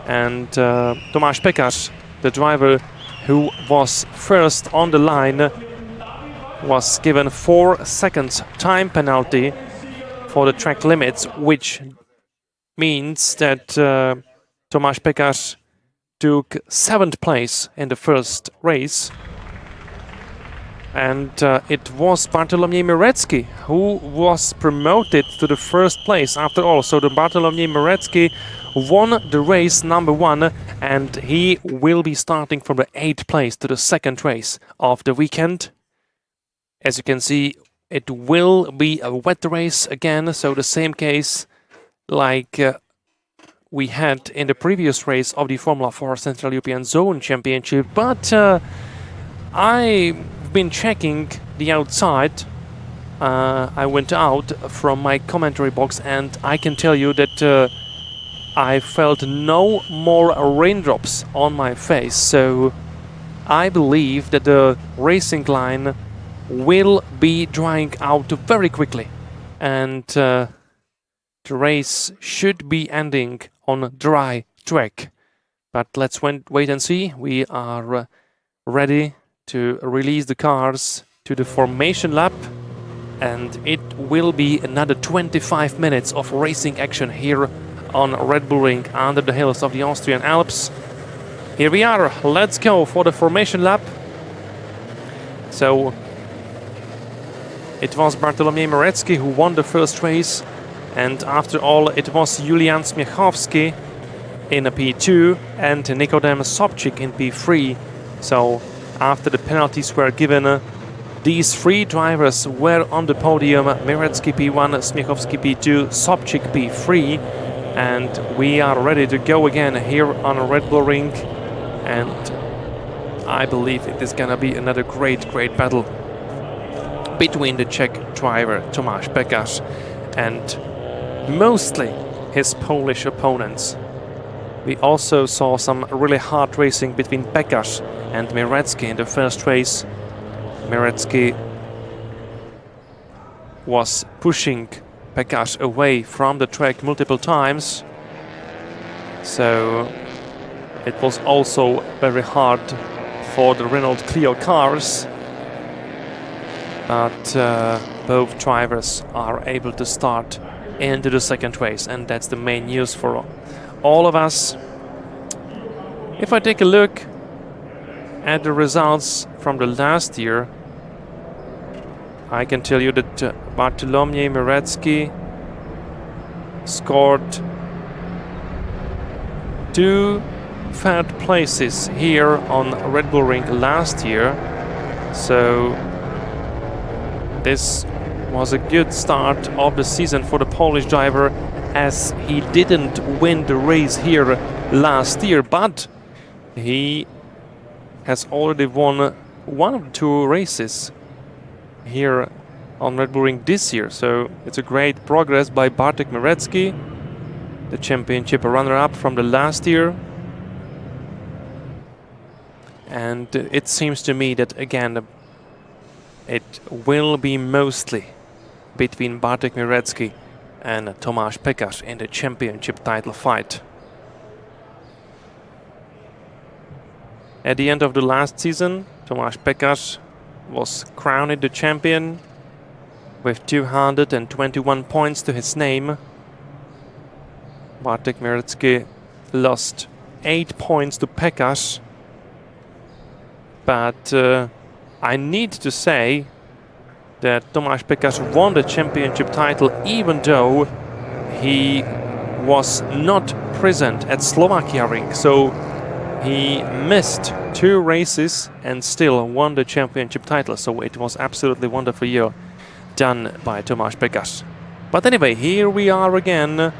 and Tomasz Pekkarz, the driver who was first on the line, was given 4 seconds time penalty for the track limits, which means that Tomasz Pekkarz took 7th place in the first race. And it was Bartolomiej Mirecki who was promoted to the first place after all. So the Bartolomiej Mirecki won the race number 1, and he will be starting from the 8th place to the second race of the weekend. As you can see, it will be a wet race again, so the same case like we had in the previous race of the Formula 4 Central European Zone Championship. But I've been checking the outside. I went out from my commentary box, and I can tell you that I felt no more raindrops on my face. So I believe that the racing line will be drying out very quickly, and the race should be ending on a dry track. But let's wait and see. We are ready to release the cars to the formation lap, and it will be another 25 minutes of racing action here on Red Bull Ring under the hills of the Austrian Alps. Here we are, let's go for the formation lap. So it was Bartolomiej Mirecki who won the first race, and after all it was Julian Smiechowski in a P2 and Nikodem Sobczyk in P3. So after the penalties were given, these 3 drivers were on the podium: Mirecki P1, Smiechowski P2, Sobczyk P3. And we are ready to go again here on Red Bull Ring, and I believe it is gonna be another great battle between the Czech driver Tomasz Pekkarz and mostly his Polish opponents. We also saw some really hard racing between Pekkarz and Mirecki in the first race. Mirecki was pushing Pekkarz away from the track multiple times, so it was also very hard for the Renault Clio cars. But both drivers are able to start into the second race, and that's the main news for all of us. If I take a look at the results from the last year, I can tell you that Bartolomiej Mirecki scored 2 third places here on Red Bull Ring last year, so this was a good start of the season for the Polish driver, as he didn't win the race here last year, but he has already won one of the two races here on Red Bull Ring this year, so it's a great progress by Bartek Mirecki, the championship runner-up from the last year. And it seems to me that again it will be mostly between Bartek Mirecki and Tomáš Pekař in the championship title fight. At the end of the last season, Tomáš Pekař was crowned the champion with 221 points to his name. Bartek Mirecki lost 8 points to Pekař, but I need to say that Tomáš Pekař won the championship title even though he was not present at Slovakia Ring, so he missed 2 races and still won the championship title, so it was absolutely wonderful year done by Tomáš Pekař. But anyway, here we are again,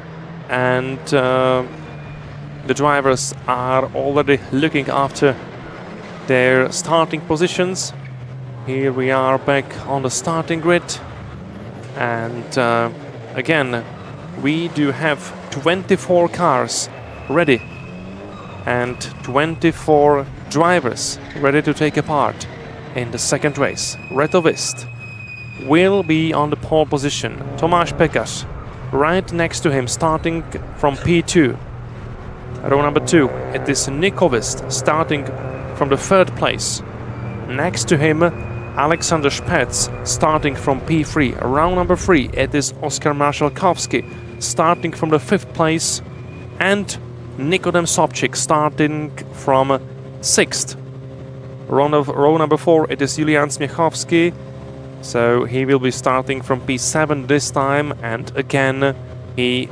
and the drivers are already looking after their starting positions. Here we are back on the starting grid, and again we do have 24 cars ready and 24 drivers ready to take a part in the second race. Reto Vist will be on the pole position. Tomáš Pekař right next to him, starting from P2. Row number 2, it is Nico Vist starting from the 3rd place. Next to him, Alexander Spets starting from P3. Row number 3, it is Oskar Marszalkowski starting from the 5th place, and Nikodem Sobczyk starting from 6th. Row number 4, it is Julian Smiechowski, so he will be starting from P7 this time, and again he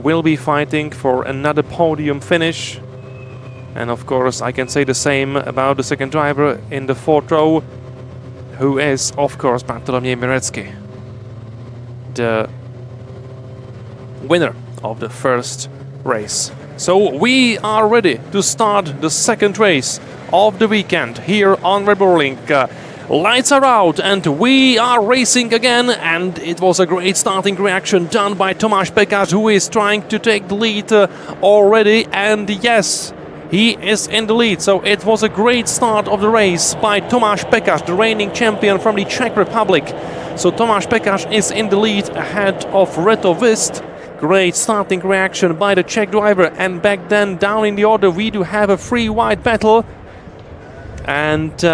will be fighting for another podium finish. And of course I can say the same about the second driver in the 4th row, who is of course Bartolomiej Mirecki, the winner of the first race. So we are ready to start the second race of the weekend here on Red Bull Ring. Lights are out and we are racing again, and it was a great starting reaction done by Tomáš Pekař, who is trying to take the lead already, and yes, he is in the lead. So it was a great start of the race by Tomáš Pekař, the reigning champion from the Czech Republic. So Tomáš Pekař is in the lead ahead of Reto Vist. Great starting reaction by the Czech driver, and back then down in the order we do have a 3-wide battle, and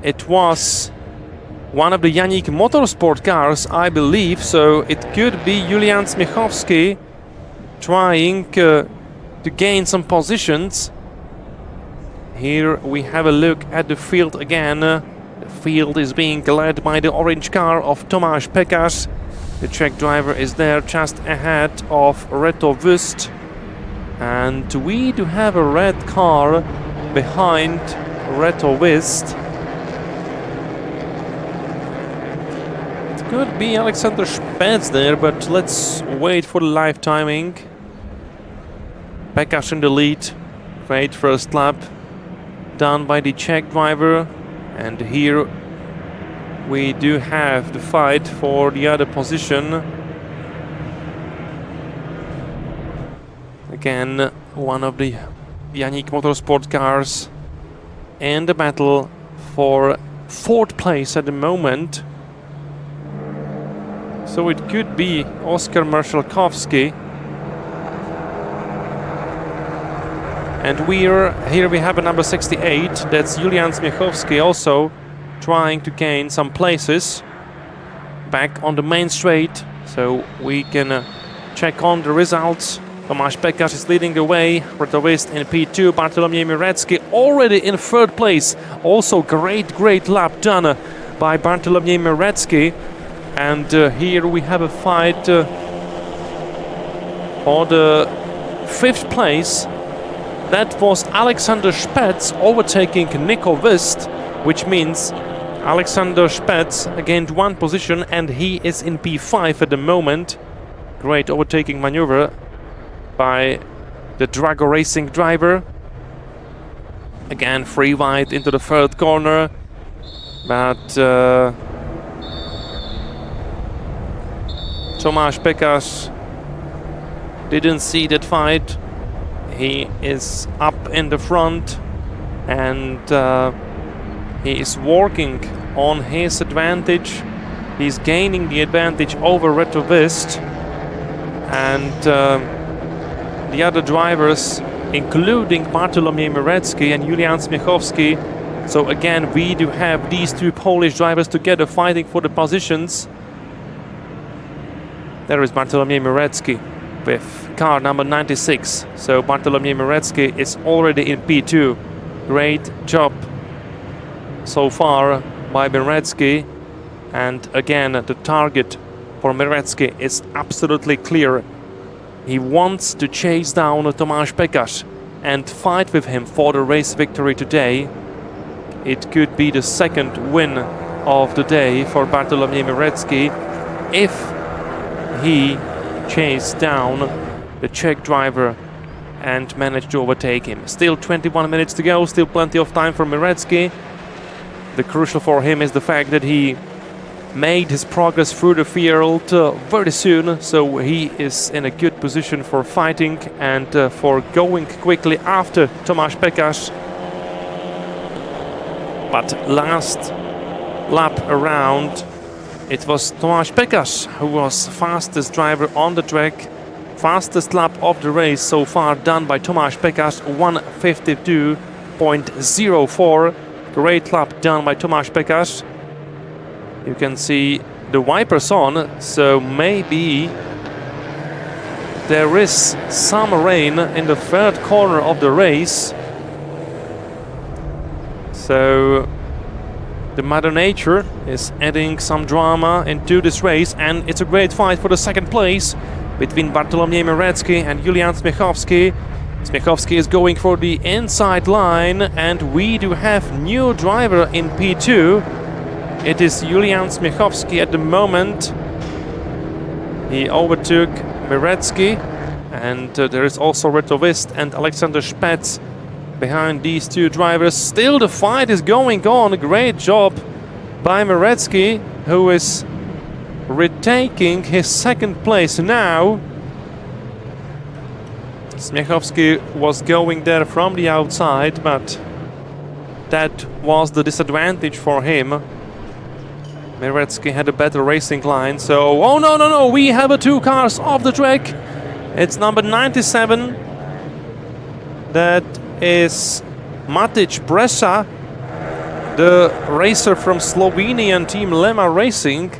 it was one of the Janik Motorsport cars, I believe, so it could be Julian Smiechowski trying to gain some positions. Here we have a look at the field again. The field is being led by the orange car of Tomáš Pekař. The Czech driver is there just ahead of Reto Vist, and we do have a red car behind Reto Vist. It could be Alexander Spets there, but let's wait for the live timing. Pekař in the lead. Great first lap done by the Czech driver, and here we do have the fight for the other position. Again, one of the Janik Motorsport cars in the battle for 4th place at the moment. So it could be Oskar Marszalkowski. And here we have a number 68, that's Julian Smiechowski, also trying to gain some places back on the main straight, so we can check on the results. Tomáš Pekař is leading the way, Reto Vist in P2, Bartolomiej Mirecki already in 3rd place. Also great lap done by Bartolomiej Mirecki, and here we have a fight for the 5th place. That was Alexander Spets overtaking Nico Vist, which means Alexander Spetz gained 1 position and he is in P5 at the moment. Great overtaking maneuver by the Drago Racing driver. Again, free wide into the 3rd corner, but Tomasz Pekarz didn't see that fight. He is up in the front and he is working on his advantage. He's gaining the advantage over Retovist, and the other drivers, including Bartolomiej Mirecki and Julian Smiechowski. So again, we do have these 2 Polish drivers together fighting for the positions. There is Bartolomiej Mirecki with car number 96. So Bartolomiej Mirecki is already in P2. Great job so far by Mirecki. And again, the target for Mirecki is absolutely clear. He wants to chase down Tomasz Pekarz and fight with him for the race victory today. It could be the 2nd win of the day for Bartolomiej Mirecki if he chased down the Czech driver and managed to overtake him. Still 21 minutes to go, still plenty of time for Mirecki. The crucial for him is the fact that he made his progress through the field very soon, so he is in a good position for fighting and for going quickly after Tomasz Pekarz. But last lap around, it was Tomasz Pekarz who was fastest driver on the track. Fastest lap of the race so far done by Tomasz Pekarz, 1:52.04. Great lap done by Tomasz Pekarz. You can see the wipers on, so maybe there is some rain in the 3rd corner of the race. So the Mother Nature is adding some drama into this race, and it's a great fight for the 2nd place between Bartolomiej Mirecki and Julian Smiechowski. Smiechowski is going for the inside line, and we do have new driver in P2. It is Julian Smiechowski at the moment. He overtook Mirecki, and there is also Retovist and Alexander Spetz behind these 2 drivers. Still the fight is going on. A great job by Mirecki, who is retaking his 2nd place now. Smiechowski was going there from the outside, but that was the disadvantage for him. Mirecki had a better racing line, so... Oh, no, we have 2 cars off the track. It's number 97. That is Matic Bresa, the racer from Slovenian team Lema Racing.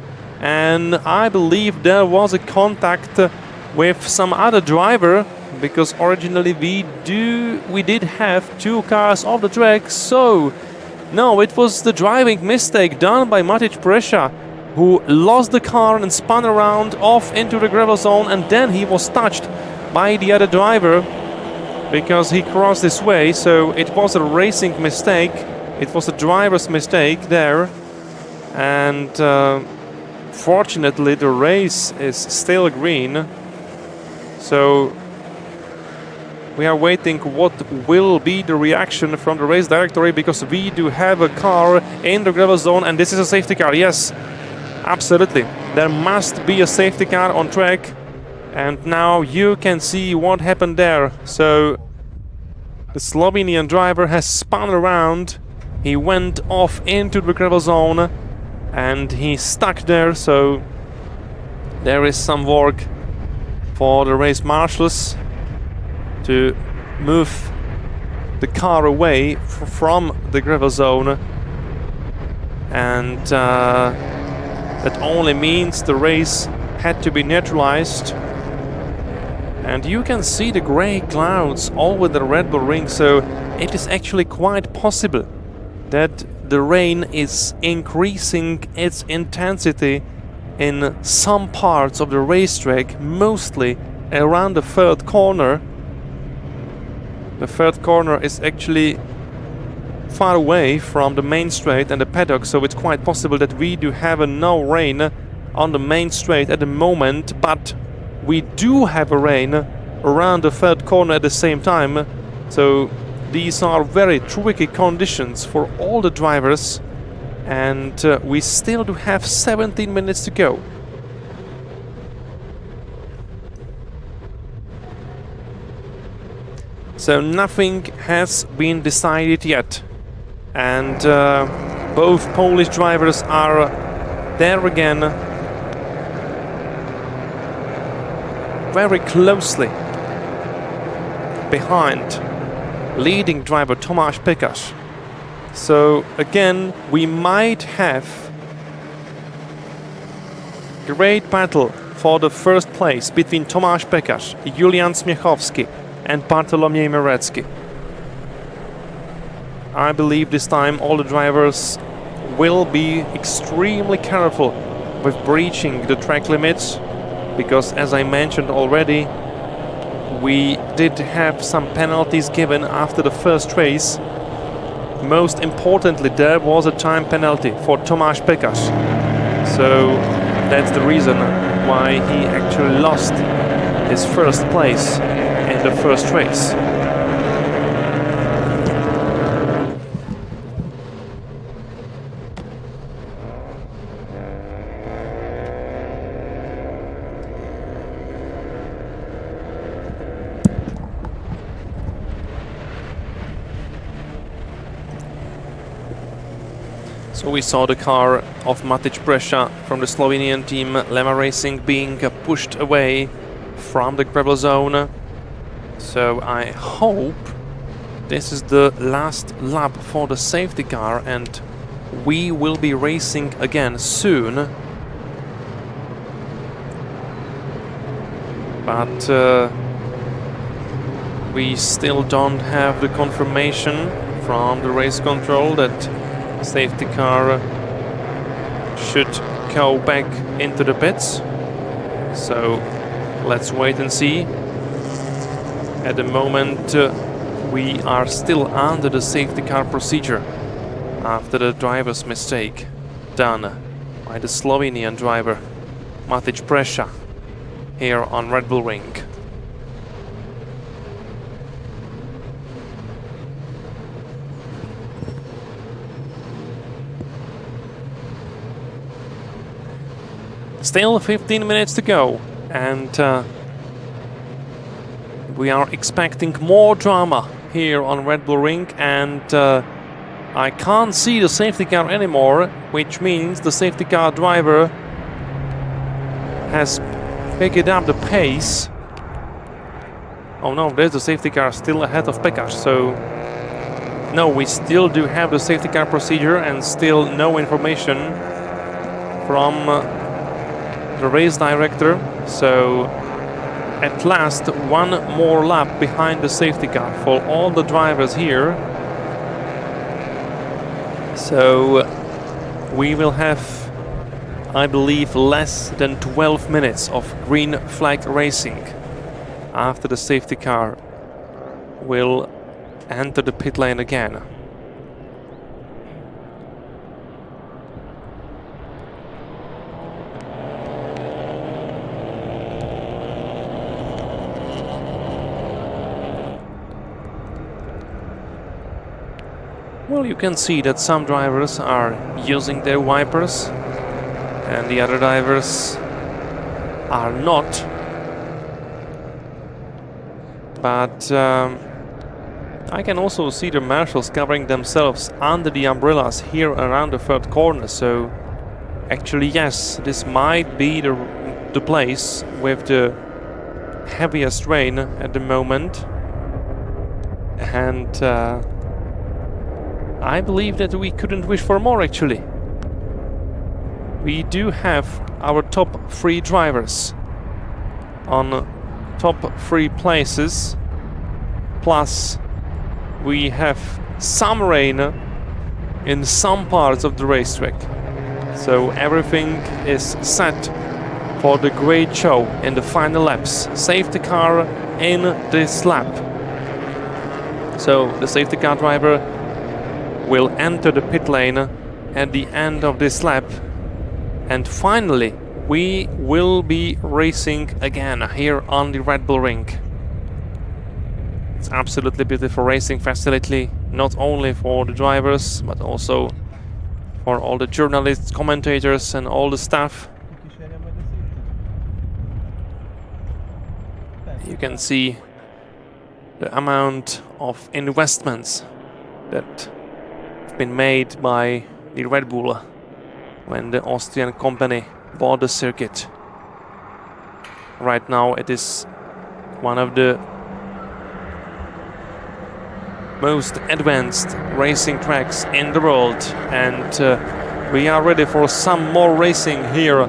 And I believe there was a contact with some other driver, because originally we did have 2 cars off the track. So no, it was the driving mistake done by Matic Brescia, who lost the car and spun around off into the gravel zone, and then he was touched by the other driver because he crossed this way. So it was a racing mistake. It was a driver's mistake there. And fortunately the race is still green. So we are waiting what will be the reaction from the race directory, because we do have a car in the gravel zone, and this is a safety car. Yes, absolutely. There must be a safety car on track. And now you can see what happened there. So the Slovenian driver has spun around. He went off into the gravel zone and he's stuck there. So there is some work for the race marshals to move the car away from the gravel zone, and that only means the race had to be neutralized. And you can see the grey clouds over the Red Bull Ring, so it is actually quite possible that the rain is increasing its intensity in some parts of the racetrack, mostly around the third corner. The third corner is actually far away from the main straight and the paddock, so it's quite possible that we do have a no rain on the main straight at the moment, but we do have a rain around the third corner at the same time. So these are very tricky conditions for all the drivers, and we still do have 17 minutes to go. So nothing has been decided yet, and both Polish drivers are there again, very closely behind leading driver Tomasz Piekarz. So again, we might have great battle for the first place between Tomasz Piekarz, Julian Smiechowski and Bartolomiej Merecki. I believe this time all the drivers will be extremely careful with breaching the track limits, because as I mentioned already, we did have some penalties given after the first race. Most importantly, there was a time penalty for Tomasz Piekarz. So that's the reason why he actually lost his first place in the first race. So we saw the car of Matic Brescia from the Slovenian team Lema Racing being pushed away from the gravel zone. So I hope this is the last lap for the safety car and we will be racing again soon. But we still don't have the confirmation from the race control that safety car should go back into the pits. So let's wait and see. At the moment we are still under the safety car procedure after the driver's mistake done by the Slovenian driver Matic Brescia here on Red Bull Ring. Still 15 minutes to go, and we are expecting more drama here on Red Bull Ring, and I can't see the safety car anymore, which means the safety car driver has picked up the pace. Oh no, there's the safety car still ahead of Piekarz, so no, we still do have the safety car procedure and still no information from the race director. So at last one more lap behind the safety car for all the drivers here. So we will have, I believe, less than 12 minutes of green flag racing after the safety car will enter the pit lane again. Well, you can see that some drivers are using their wipers and the other drivers are not. But I can also see the marshals covering themselves under the umbrellas here around the third corner. So actually, yes, this might be the place with the heaviest rain at the moment. And I believe that we couldn't wish for more, actually. We do have our top 3 drivers on top 3 places, plus we have some rain in some parts of the racetrack. So everything is set for the great show in the final laps. Safety car in this lap. So the safety car driver will enter the pit lane at the end of this lap. And finally, we will be racing again here on the Red Bull Ring. It's absolutely beautiful racing facility, not only for the drivers, but also for all the journalists, commentators and all the staff. You can see the amount of investments that have been made by the Red Bull when the Austrian company bought the circuit. Right now it is one of the most advanced racing tracks in the world, and we are ready for some more racing here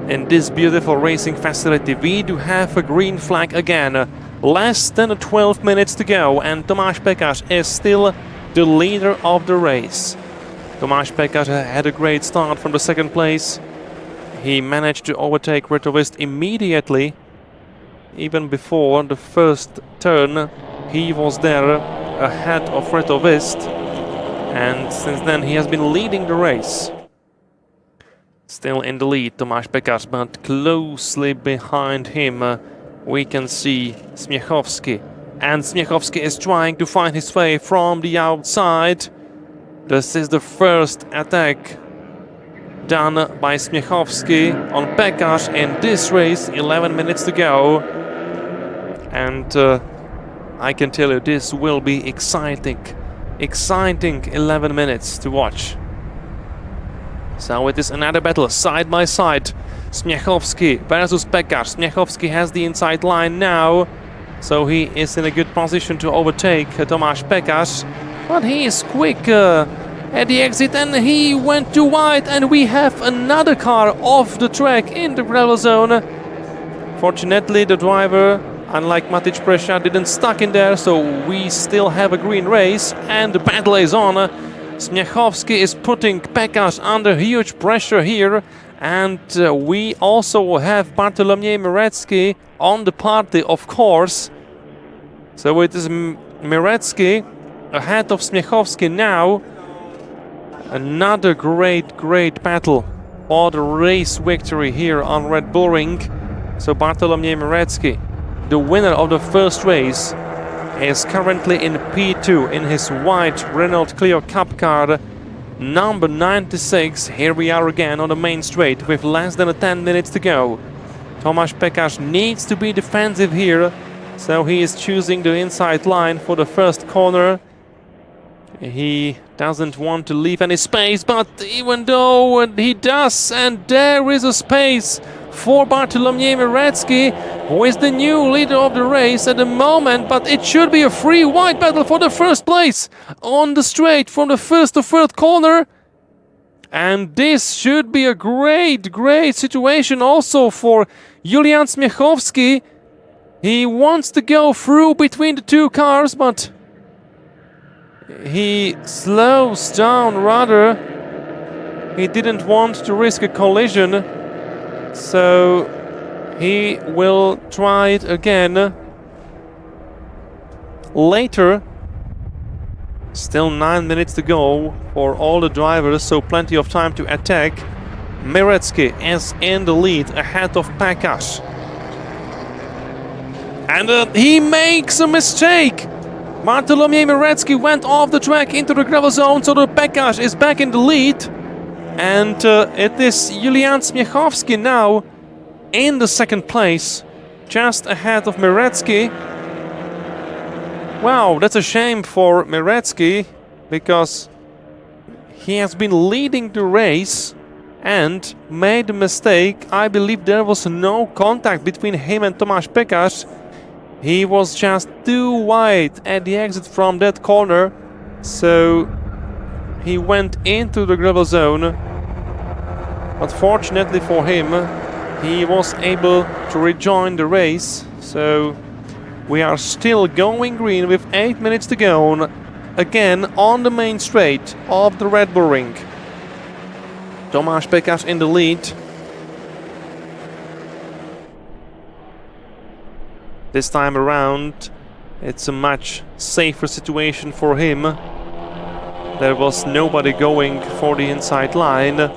in this beautiful racing facility. We do have a green flag again. Less than 12 minutes to go, and Tomáš Pékař is still the leader of the race. Tomáš Pékař had a great start from the second place. He managed to overtake Retovist immediately. Even before the first turn, he was there ahead of Retovist, and since then he has been leading the race. Still in the lead, Tomáš Pékař, but closely behind him we can see Smiechowski. And Smiechowski is trying to find his way from the outside. This is the first attack done by Smiechowski on Pékař in this race. 11 minutes to go. And I can tell you this will be exciting. Exciting 11 minutes to watch. So it is another battle, side by side. Smiechowski versus Pékař. Smiechowski has the inside line now, so he is in a good position to overtake Tomáš Pékař. But he is quick at the exit, and he went too wide, and we have another car off the track in the gravel zone. Fortunately, the driver, unlike Matic Presa, didn't stuck in there, so we still have a green race, and the battle is on. Smiechowski is putting Pékař under huge pressure here, and we also have Bartolomiej Mirecki on the party, of course. So it is Mirecki ahead of Smiechowski now. Another great battle for the race victory here on Red Bull Ring. So Bartolomiej Mirecki, the winner of the first race, is currently in P2 in his white Renault Cleo Cup car, number 96. Here we are again on the main straight with less than 10 minutes to go. Tomáš Pékař needs to be defensive here, so he is choosing the inside line for the first corner. He doesn't want to leave any space, but even though he does, and there is a space for Bartolomiej Mirecki, who is the new leader of the race at the moment, but it should be a free wide battle for the first place on the straight from the first to third corner. And this should be a great situation also for Julian Smiechowski. He wants to go through between the two cars, but he slows down rather. He didn't want to risk a collision, so he will try it again later. Still 9 minutes to go for all the drivers, so plenty of time to attack. Mirecki is in the lead ahead of Pékař. And he makes a mistake! Bartolomiej Mirecki went off the track into the gravel zone, so the Pékař is back in the lead. And it is Julian Smiechowski now in the second place, just ahead of Mirecki. Wow, that's a shame for Mirecki, because he has been leading the race and made a mistake. I believe there was no contact between him and Tomáš Pékař. He was just too wide at the exit from that corner, so he went into the gravel zone. But fortunately for him, he was able to rejoin the race. So we are still going green with 8 minutes to go, again on the main straight of the Red Bull Ring. Tomáš Pékař in the lead. This time around, it's a much safer situation for him. there was nobody going for the inside line.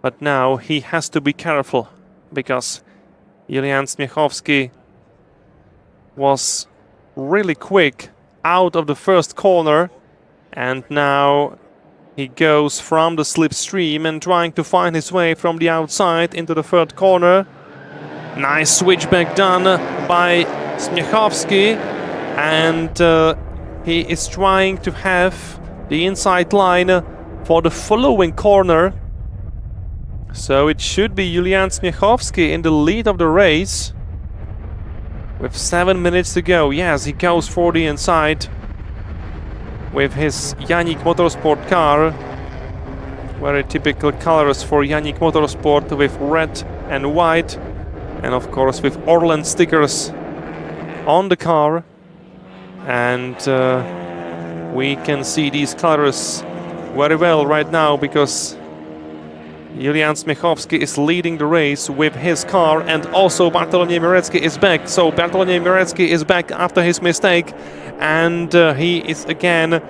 But now he has to be careful because Julian Smiechowski was really quick out of the first corner, and now he goes from the slipstream and trying to find his way from the outside into the third corner. Nice switchback done by Smiechowski, and he is trying to have the inside line for the following corner. So it should be Julian Smiechowski in the lead of the race with 7 minutes to go. Yes, he goes for the inside with his Yannick Motorsport car. Very typical colors for Yannick Motorsport, with red and white, and of course with Orlen stickers on the car. And we can see these colors very well right now because Julian Smiechowski is leading the race with his car, and also Bartolomiej Mirecki is back. So Bartolomiej Mirecki is back after his mistake, and he is again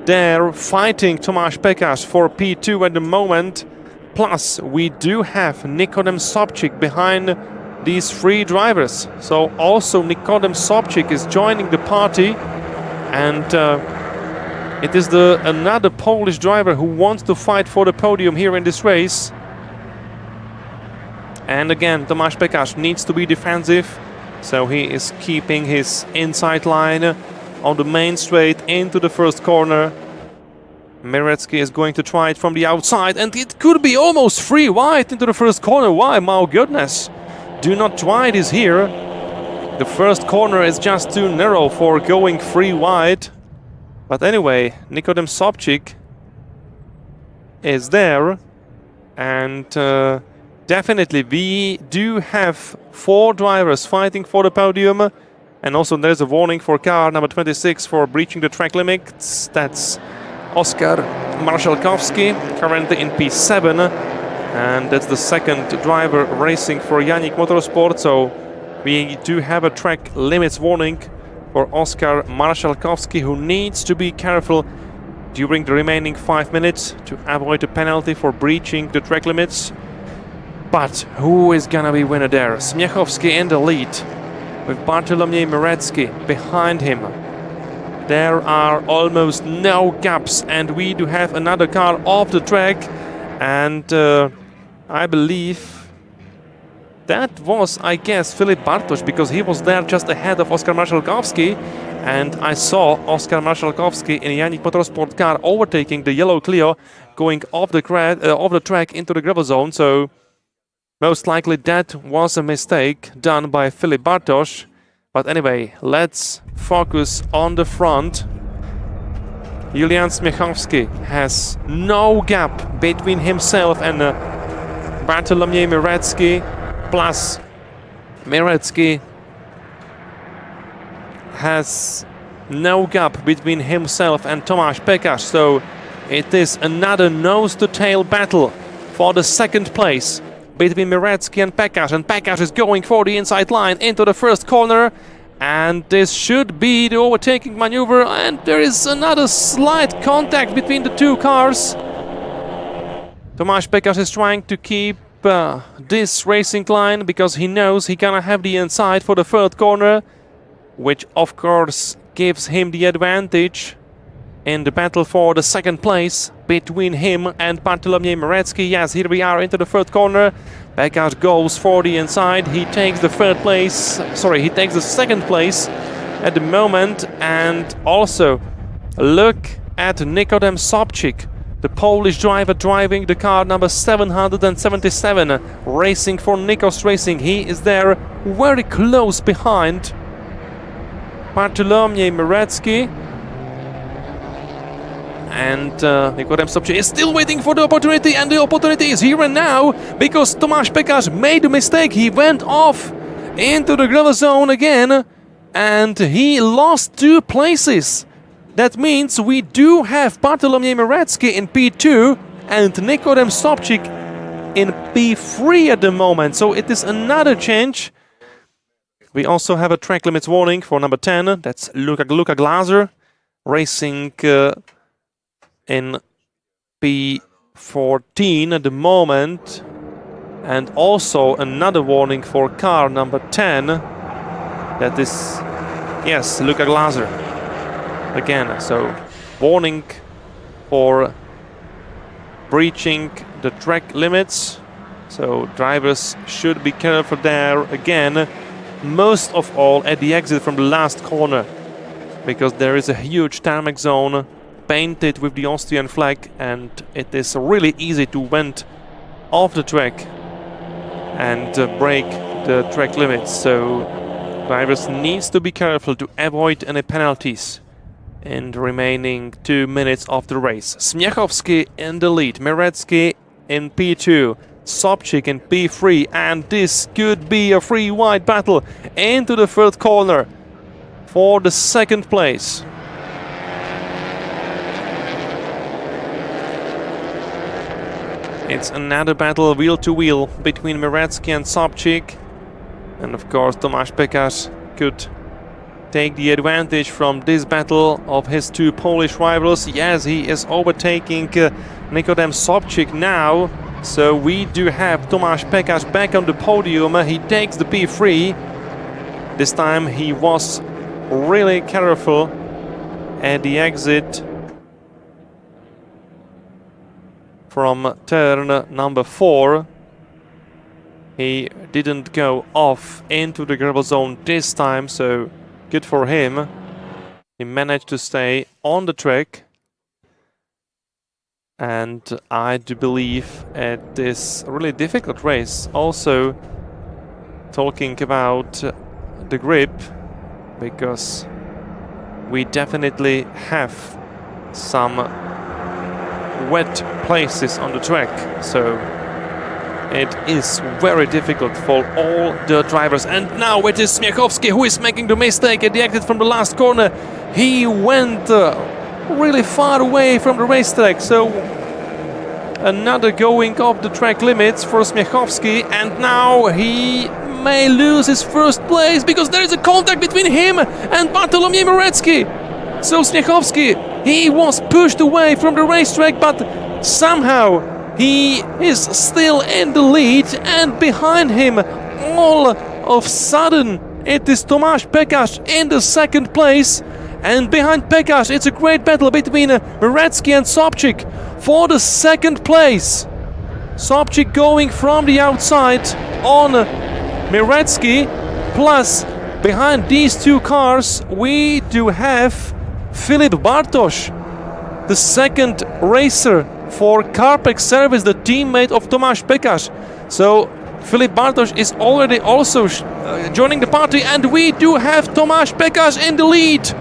there fighting Tomasz Pekasz for P2 at the moment. Plus, we do have Nikodem Sobczyk behind these three drivers. So also Nikodem Sobczyk is joining the party, and it is another Polish driver who wants to fight for the podium here in this race. And again, Tomasz Pekasz needs to be defensive, so he is keeping his inside line on the main straight into the first corner. Mirecki is going to try it from the outside, and it could be almost free wide into the first corner. Why? My goodness. Do not try this here. The first corner is just too narrow for going free wide. But anyway, Nikodem Sobczyk is there, and definitely we do have 4 drivers fighting for the podium. And also there's a warning for car number 26 for breaching the track limits. That's Oskar Marszalkowski, currently in P7, and that's the second driver racing for Yannick Motorsport. So we do have a track limits warning for Oskar Marszalkowski, who needs to be careful during the remaining 5 minutes to avoid a penalty for breaching the track limits. But who is gonna be winner there? Smiechowski in the lead with Bartolomiej Mirecki behind him. There are almost no gaps, and we do have another car off the track, and I believe that was, I guess, Filip Bartosz, because he was there just ahead of Oskar Marszalkowski, and I saw Oskar Marszalkowski in a Yannick Motorsport car overtaking the yellow Clio, going off the track into the gravel zone. So most likely that was a mistake done by Filip Bartosz. But anyway, let's focus on the front. Julian Smiechowski has no gap between himself and Bartolomiej Mirecki. Plus, Mirecki has no gap between himself and Tomasz Pekasz. So it is another nose-to-tail battle for the second place between Mirecki and Pekasz is going for the inside line into the first corner, and this should be the overtaking maneuver, and there is another slight contact between the two cars. Tomasz Pekasz is trying to keep this racing line because he knows he gonna have the inside for the third corner, which of course gives him the advantage in the battle for the second place between him and Bartolomiej Mirecki. Yes, here we are into the third corner. Pekasz goes for the inside. He takes the he takes the second place at the moment. And also look at Nikodem Sobczyk, the Polish driver driving the car number 777, racing for Nikos Racing. He is there very close behind Bartolomiej Mirecki. And Nikodem Sobczyk is still waiting for the opportunity, and the opportunity is here and now, because Tomasz Pekasz made a mistake. He went off into the gravel zone again, and he lost 2 places. That means we do have Bartolomiej Mirecki in P2 and Nikodem Sobczyk in P3 at the moment. So it is another change. We also have a track limits warning for number 10. That's Luka Glaser, racing in P14 at the moment. And also another warning for car number 10. That is, yes, Luca Glaser again. So warning for breaching the track limits. So drivers should be careful there again. Most of all at the exit from the last corner, because there is a huge tarmac zone painted with the Austrian flag, and it is really easy to went off the track and break the track limits. So drivers needs to be careful to avoid any penalties in the remaining 2 minutes of the race. Smiechowski in the lead, Mirecki in P2, Sobchik in P3, and this could be a free wide battle into the third corner for the second place. It's another battle wheel to wheel between Mirecki and Sobchik, and of course Tomasz Pekarz could take the advantage from this battle of his two Polish rivals. Yes, he is overtaking Nikodem Sobchik now. So we do have Tomasz Pekarz back on the podium. He takes the P3. This time he was really careful at the exit from turn number 4. He didn't go off into the gravel zone this time, so good for him. He managed to stay on the track. And I do believe at this really difficult race, also talking about the grip, because we definitely have some wet places on the track, so it is very difficult for all the drivers. And now it is Smiechowski who is making the mistake at the exit from the last corner. He went really far away from the racetrack, so another going off the track limits for Smiechowski, and now he may lose his first place because there is a contact between him and Bartolomiej Mirecki. So Smiechowski, he was pushed away from the racetrack, but somehow he is still in the lead, and behind him all of a sudden it is Tomasz Pekarz in the second place. And behind Pekarz, it's a great battle between Mirecki and Sobchik for the second place. Sobchik going from the outside on Mirecki, plus behind these two cars we do have Filip Bartosz, the second racer for Carpex Service, the teammate of Tomasz Pekarz. So Filip Bartosz is already also joining the party, and we do have Tomasz Pekarz in the lead.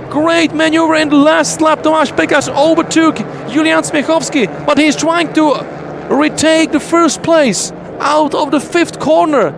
Great maneuver in the last lap. Tomasz Pekarz overtook Julian Smiechowski, but he's trying to retake the first place out of the fifth corner.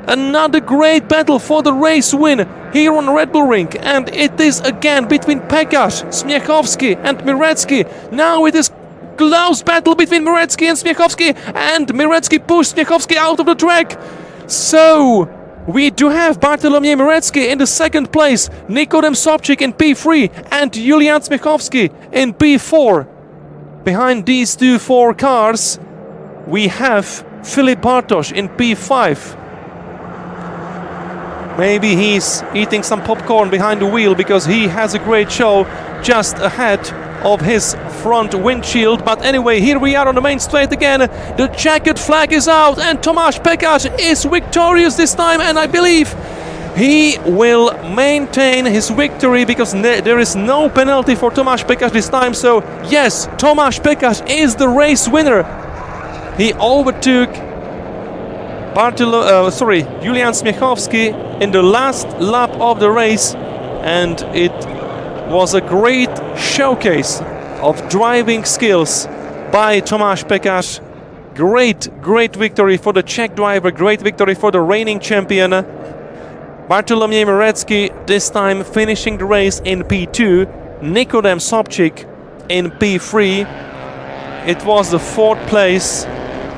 Another great battle for the race win here on Red Bull Ring, and it is again between Pekarz, Smiechowski and Mirecki. Now it is close battle between Mirecki and Smiechowski, and Mirecki pushed Smiechowski out of the track. So we do have Bartolomiej Mirecki in the second place, Nikodem Sobchik in P3, and Julian Smiechowski in P4. Behind these two four cars, we have Filip Bartosz in P5. Maybe he's eating some popcorn behind the wheel because he has a great show just ahead of his front windshield. But anyway, here we are on the main straight again. The checkered flag is out, and Tomasz Pekarz is victorious this time, and I believe he will maintain his victory because there is no penalty for Tomasz Pekarz this time. So yes, Tomasz Pekarz is the race winner. He overtook Julian Smiechowski in the last lap of the race, and it was a great showcase of driving skills by Tomasz Pekarz. Great victory for the Czech driver, great victory for the reigning champion. Bartolomiej Mirecki this time finishing the race in P2, Nikodem Sobchik in P3. It was the fourth place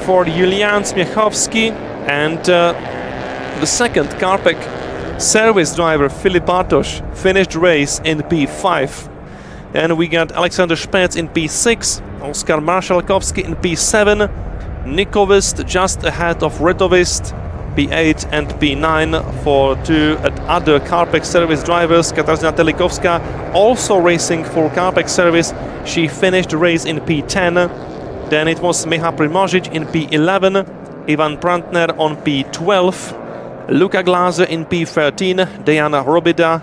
for Julian Smiechowski, and the second Carpex Service driver Filip Bartosz finished the race in P5. And we got Alexander Spets in P6, Oskar Marszalkowski in P7, Nikovist just ahead of Retovist, P8 and P9 for two other Karpex service drivers. Katarzyna Telikowska also racing for Karpex service. She finished the race in P10. Then it was Micha Primožič in P11, Ivan Prantner on P12, Luka Glaser in P13, Dejana Robida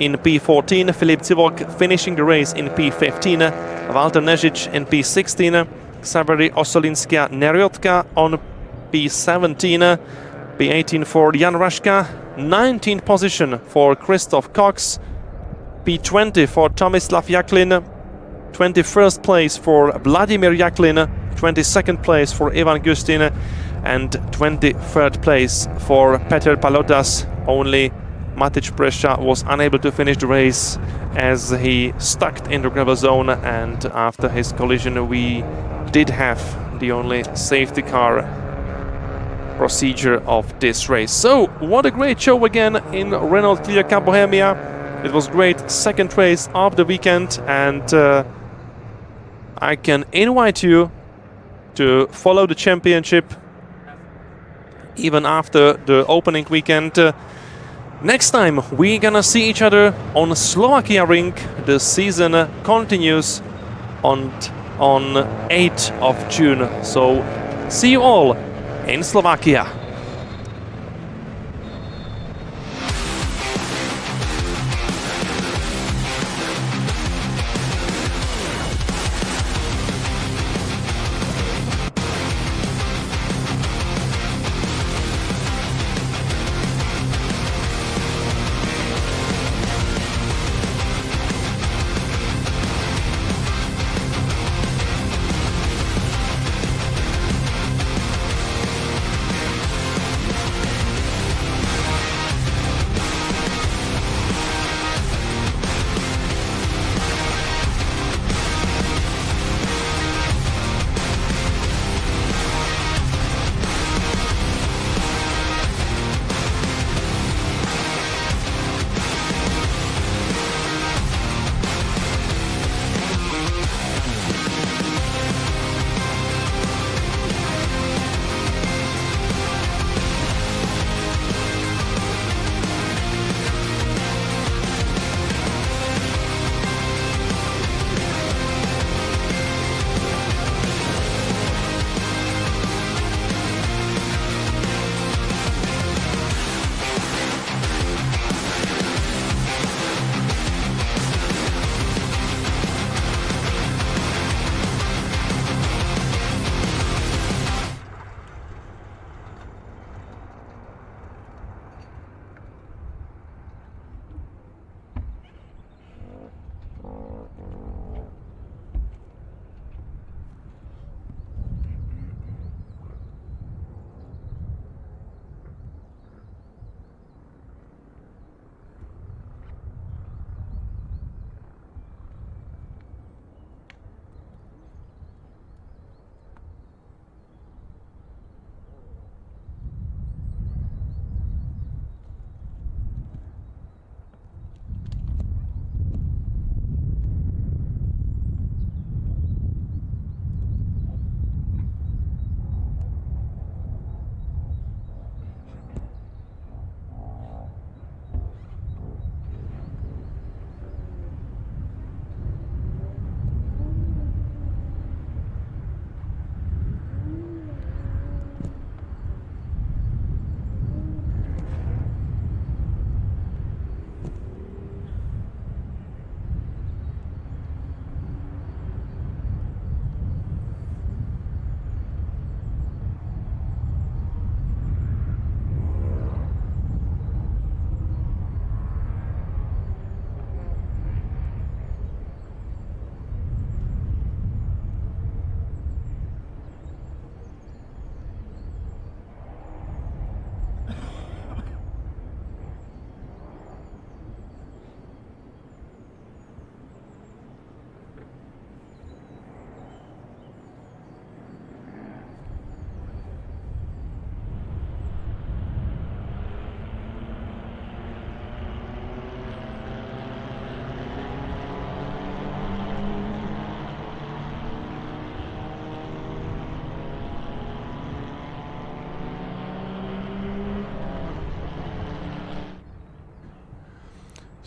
in P14, Filip Civok finishing the race in P15, Walter Nežič in P16, Xavery Osolinska-Neryotka on P17, P18 for Jan Raška, 19th position for Christoph Cox, P20 for Tomislav Jaklin, 21st place for Vladimir Jaklin, 22nd place for Ivan Gustin, and 23rd place for Petr Palotas. Only Matic Prescia was unable to finish the race as he stuck in the gravel zone, and after his collision we did have the only safety car procedure of this race. So what a great show again in Renault Cleo Cup Bohemia. It was great second race of the weekend, and I can invite you to follow the championship even after the opening weekend. Next time we're gonna see each other on Slovakia Ring. The season continues on 8th of June. So see you all in Slovakia.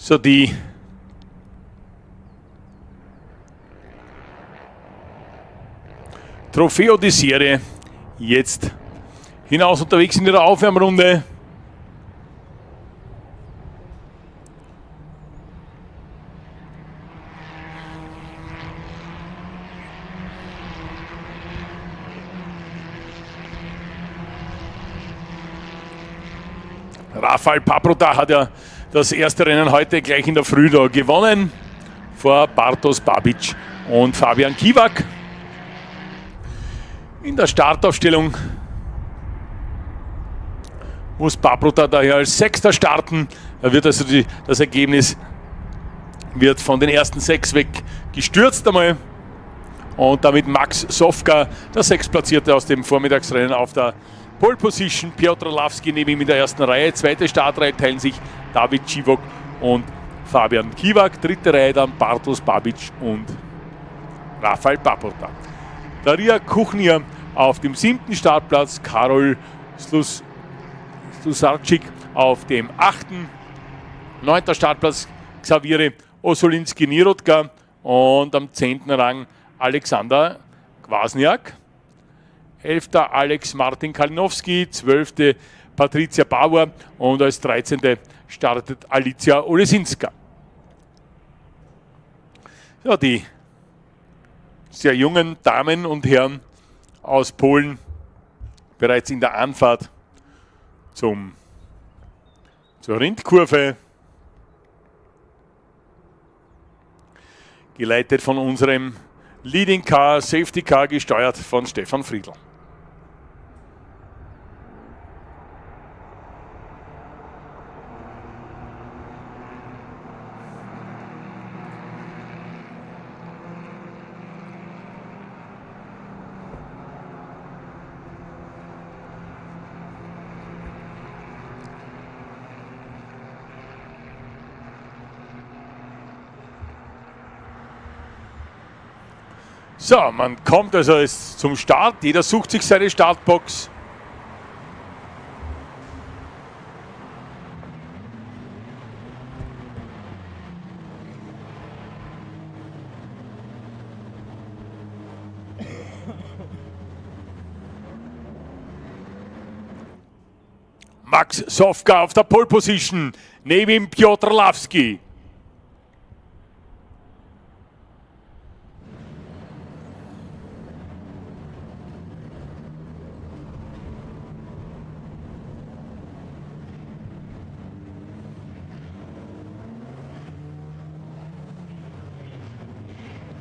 So, die Trofeo die Serie jetzt hinaus unterwegs in ihrer Aufwärmrunde. Rafael Paprota hat ja das erste Rennen heute gleich in der Früh da gewonnen vor Bartosz Babic und Fabian Kiwak. In der Startaufstellung muss Paprota daher als Sechster starten. Da wird also das Ergebnis wird von den ersten 6 weg gestürzt einmal. Und damit Max Sofka, der Sechstplatzierte aus dem Vormittagsrennen, auf der Pole Position. Piotr Lawski neben ihm in der ersten Reihe. Zweite Startreihe teilen sich David Civok und Fabian Kiwak. Dritte Reihe dann Bartosz Babic und Rafael Paprota. Daria Kuchnia auf dem 7. Startplatz. Karol Slusarczyk auf dem 8. 9. Startplatz Xavier Osolinski-Nirodka und am 10. Rang Alexander Kwasniak. 11. Alex Martin Kalinowski, 12. Patricia Bauer und als 13. startet Alicia Olesinska. Ja, die sehr jungen Damen und Herren aus Polen bereits in der Anfahrt zur Rindkurve, geleitet von unserem Leading Car, Safety Car, gesteuert von Stefan Friedl. So, man kommt also zum Start, jeder sucht sich seine Startbox. Max Sofka auf der Pole Position, neben ihm Piotr Lawski.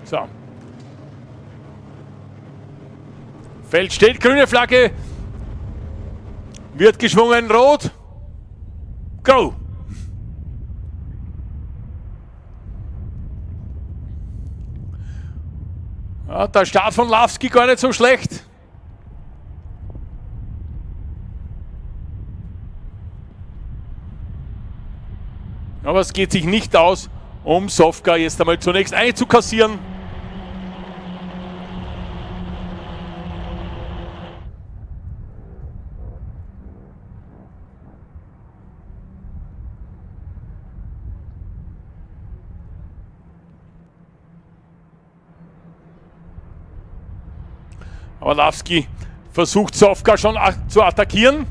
So. Feld steht, grüne Flagge. Wird geschwungen, rot. Go! Ja, der Start von Lawski gar nicht so schlecht. Aber es geht sich nicht aus, um Sofka jetzt einmal zunächst einzukassieren. Aber Lawski versucht Sofka schon zu attackieren.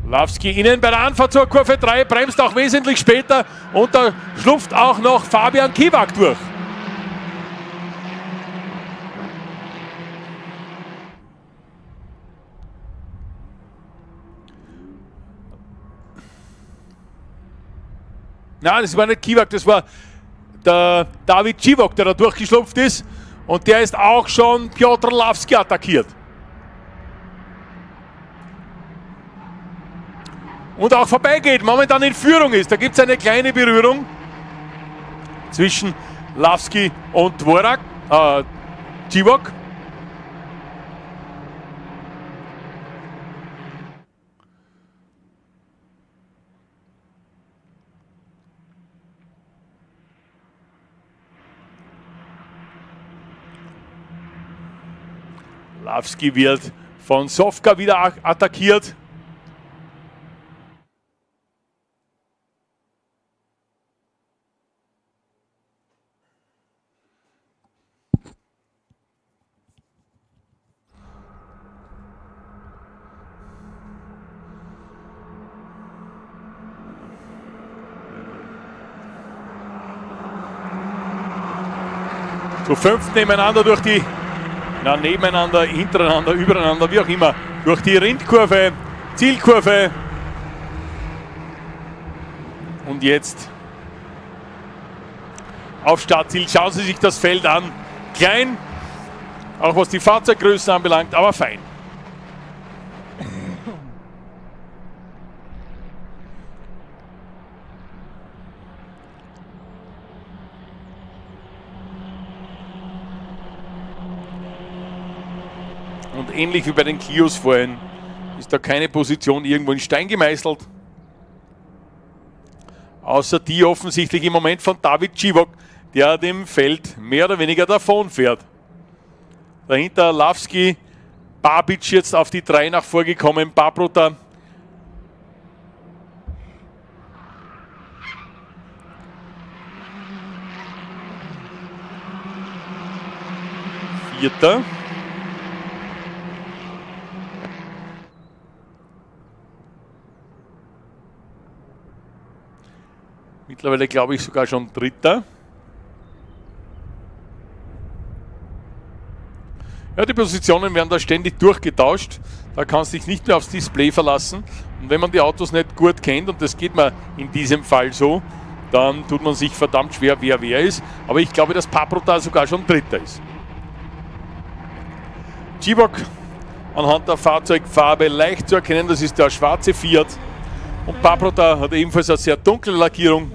Lawski innen bei der Anfahrt zur Kurve 3, bremst auch wesentlich später und da schlupft auch noch Fabian Kiwak durch. Nein, das war nicht Kiwak, das war der David Civok, der da durchgeschlupft ist. Und der ist auch schon Piotr Lawski attackiert. Und auch vorbeigeht, momentan in Führung ist. Da gibt es eine kleine Berührung zwischen Lawski und Civok. Lawski wird von Sofka wieder attackiert. zu 5 nebeneinander durch die, nebeneinander, hintereinander, übereinander, wie auch immer, durch die Rindkurve, Zielkurve. Und jetzt auf Startziel. Schauen Sie sich das Feld an. Klein, auch was die Fahrzeuggrößen anbelangt, aber fein. Und ähnlich wie bei den Clios vorhin ist da keine Position irgendwo in Stein gemeißelt. Außer die offensichtlich im Moment von David Civok, der dem Feld mehr oder weniger davon fährt. Dahinter Lavski, Babic jetzt auf die 3 nach vorgekommen, Paprota. Vierter. Mittlerweile glaube ich sogar schon Dritter. Ja, die Positionen werden da ständig durchgetauscht. Da kannst du dich nicht mehr aufs Display verlassen. Und wenn man die Autos nicht gut kennt, und das geht mir in diesem Fall so, dann tut man sich verdammt schwer, wer ist. Aber ich glaube, dass Paprota sogar schon Dritter ist. Civok anhand der Fahrzeugfarbe leicht zu erkennen, das ist der schwarze Fiat. Und Paprota hat ebenfalls eine sehr dunkle Lackierung.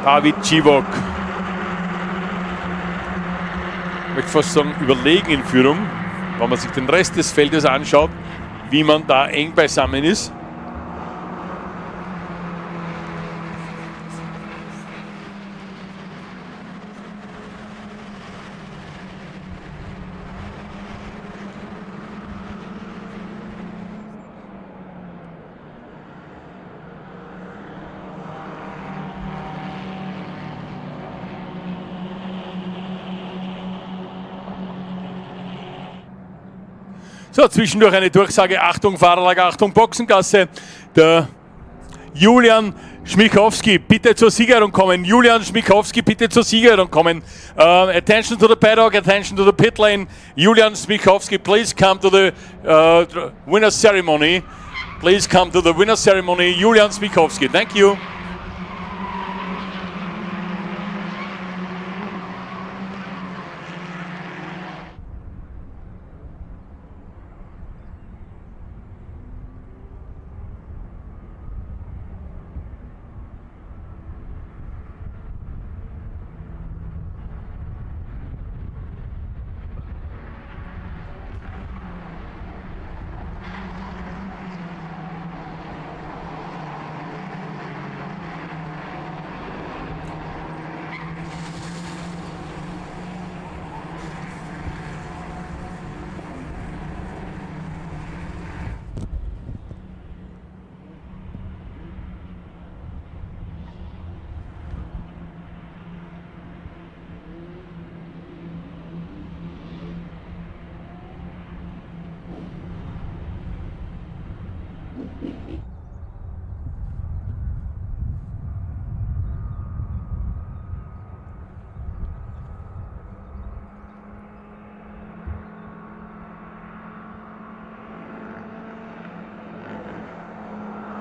David Civok. Ich möchte fast sagen, überlegen in Führung, wenn man sich den Rest des Feldes anschaut, wie man da eng beisammen ist. So, zwischendurch eine Durchsage, Achtung, Fahrerlager, Achtung, Boxengasse. Der Julian Schmichowski, bitte zur Siegerung kommen. Julian Schmichowski, bitte zur Siegerung kommen. Attention to the paddock, attention to the pit lane. Julian Schmichowski, please come to the winner's ceremony. Please come to the winner's ceremony. Julian Schmichowski, thank you.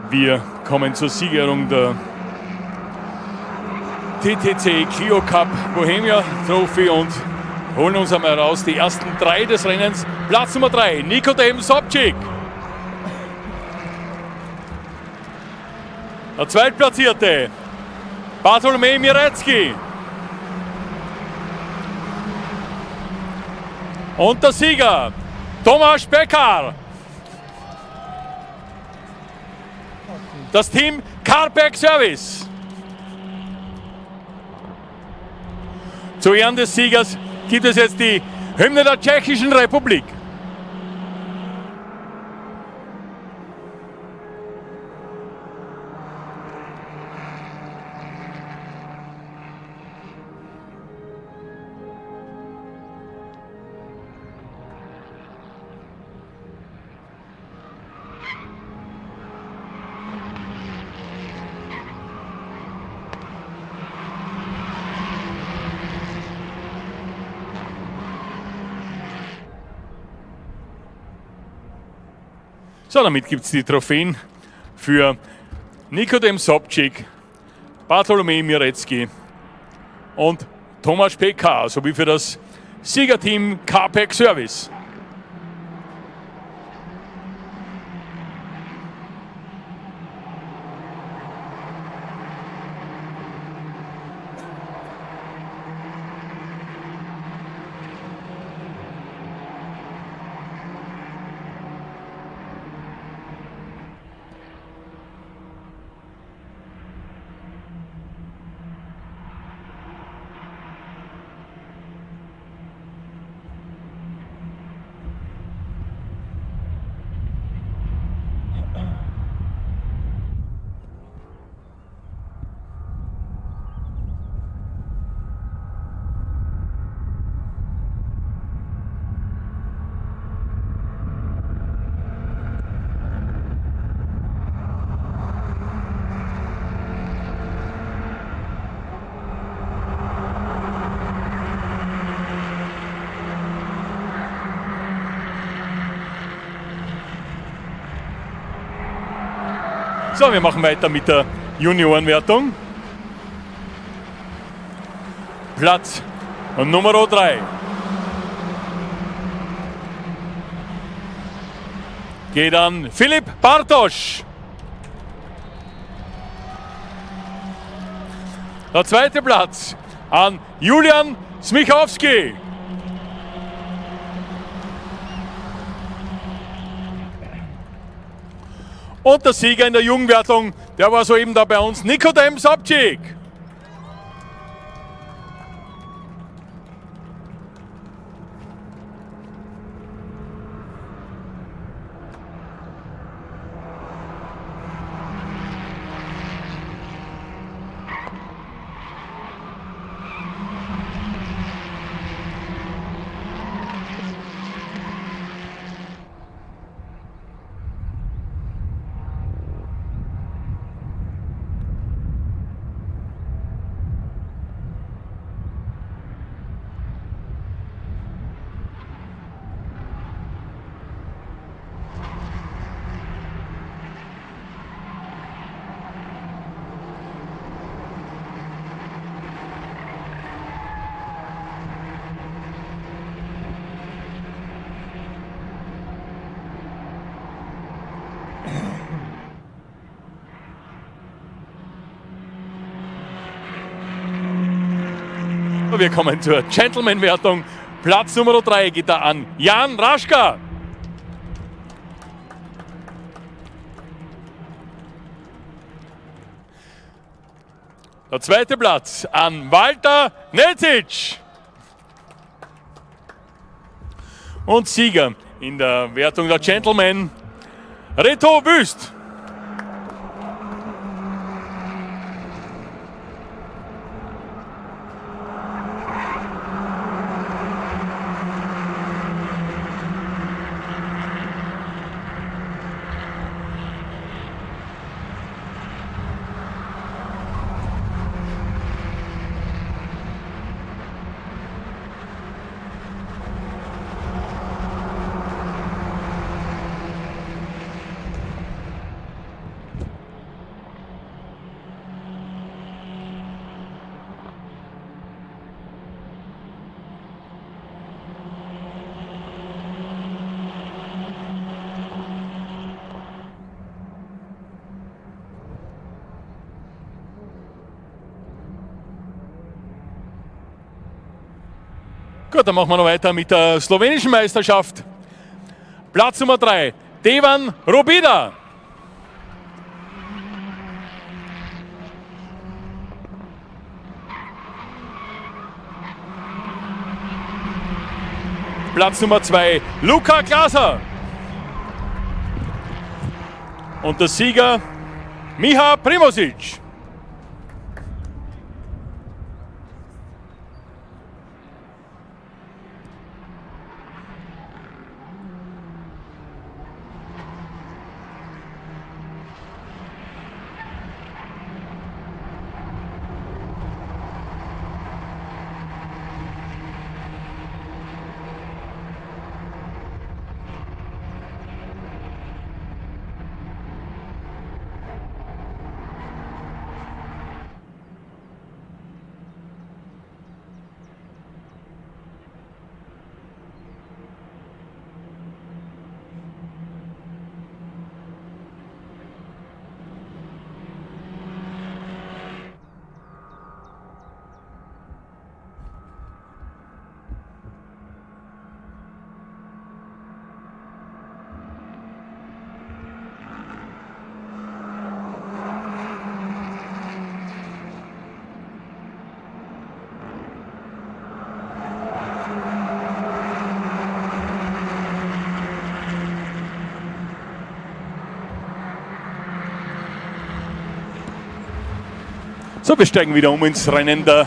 Wir kommen zur Siegerung der TTC Cleo Cup Bohemia Trophy und holen uns einmal raus die ersten 3 des Rennens. Platz Nummer 3, Nikodem Sobczyk. Der Zweitplatzierte, Bartolomej Mirecki. Und der Sieger, Tomasz Bekar. Das Team KART-DATA Service. Zu Ehren des Siegers gibt es jetzt die Hymne der Tschechischen Republik. So, damit gibt es die Trophäen für Nikodem Sobczyk, Bartolomej Mirecki und Tomasz PK, sowie für das Siegerteam KART Service. So, wir machen weiter mit der Juniorenwertung. Platz Nummer 3. Geht an Filip Bartosz. Der zweite Platz an Julian Smichowski. Und der Sieger in der Jugendwertung, der war soeben da bei uns, Nikodem Sobczyk. Wir kommen zur Gentleman-Wertung. Platz Nummer 3 geht da an Jan Raschka. Der zweite Platz an Walter Nelcic. Und Sieger in der Wertung der Gentleman, Reto Wüst. Gut, dann machen wir noch weiter mit der slowenischen Meisterschaft. Platz Nummer 3, Devan Robida. Platz Nummer 2 Luka Glaser. Und der Sieger Miha Primozic. So, wir steigen wieder um ins Rennen der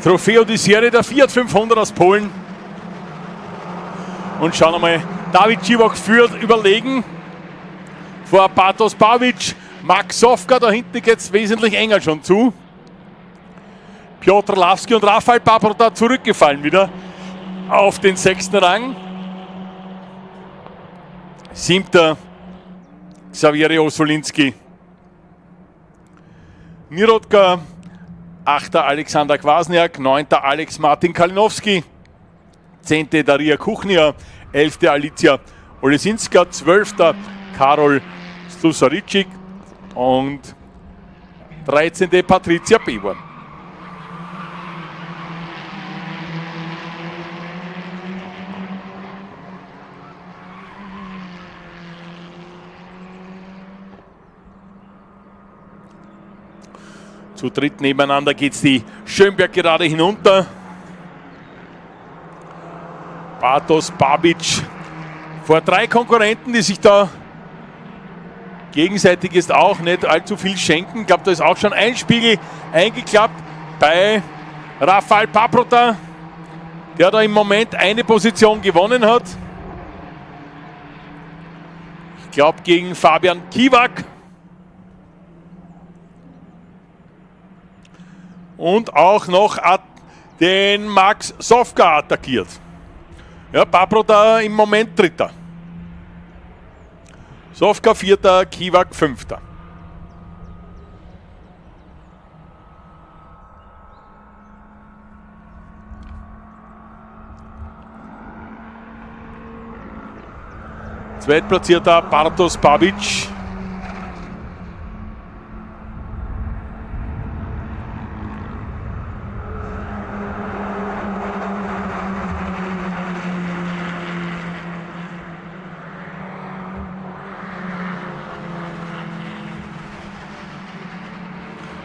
Trofeo di Serie, der Fiat 500 aus Polen. Und schauen einmal, David Dziwak führt überlegen vor Bartosz Pavic, Max Sofka, da hinten geht es wesentlich enger schon zu. Piotr Lawski und Rafael Paprota zurückgefallen wieder auf den 6. Rang. 7. Xavier Osolinski. Nirodka, 8. Alexander Kwasniak, 9. Alex Martin Kalinowski, 10. Daria Kuchnia, 11. Alicia Olesinska, 12. Karol Stusaricic und 13. Patricia Beborn. Zu dritt nebeneinander geht es die Schönberg gerade hinunter. Bartosz Babic vor 3 Konkurrenten, die sich da gegenseitig jetzt auch nicht allzu viel schenken. Ich glaube, da ist auch schon ein Spiegel eingeklappt bei Rafael Paprota, der da im Moment eine Position gewonnen hat. Ich glaube gegen Fabian Kiwak. Und auch noch den Max Sofka attackiert. Ja, Paprota im Moment 3. Sofka 4., Kiwak 5. Zweitplatzierter Bartosz Pavic.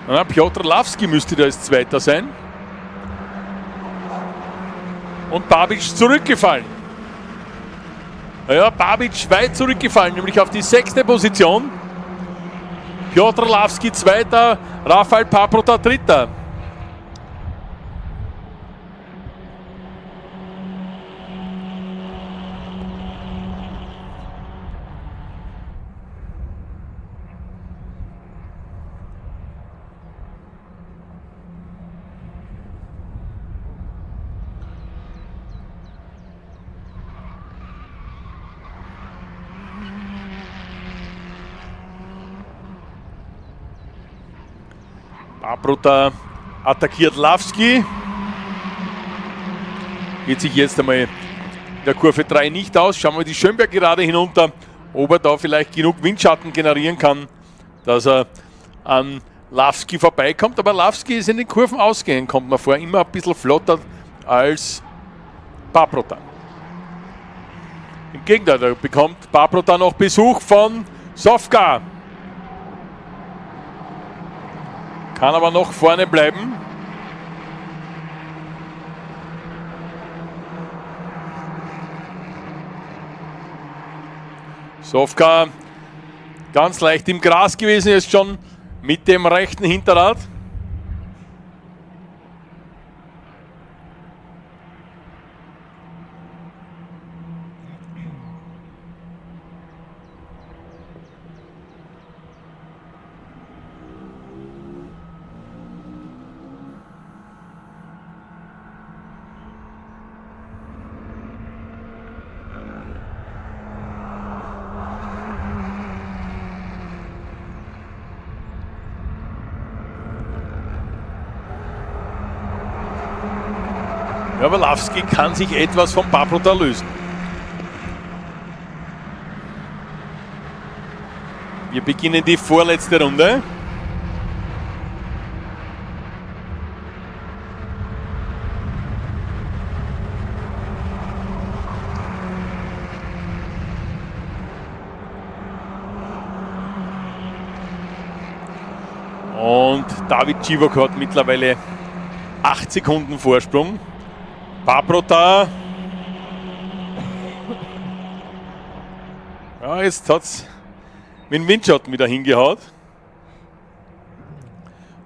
Ja, Piotr Lawski müsste da als Zweiter sein. Und Babic zurückgefallen. Ja, Babic weit zurückgefallen, nämlich auf die 6. Position. Piotr Lawski 2., Rafael Paprota 3. Paprota attackiert Lawski. Geht sich jetzt einmal in der Kurve 3 nicht aus. Schauen wir die Schönberg gerade hinunter, ob er da vielleicht genug Windschatten generieren kann, dass er an Lawski vorbeikommt. Aber Lawski ist in den Kurven ausgehend, kommt man vor, immer ein bisschen flotter als Paprota. Im Gegenteil, da bekommt Paprota noch Besuch von Sofka. Kann aber noch vorne bleiben. Sofka ganz leicht im Gras gewesen, ist schon mit dem rechten Hinterrad. Ja, Walawski kann sich etwas vom Paprota lösen. Wir beginnen die vorletzte Runde. Und David Civok hat mittlerweile 8 Sekunden Vorsprung. Paprota. Ja, jetzt hat es mit dem Windschatten wieder hingehaut.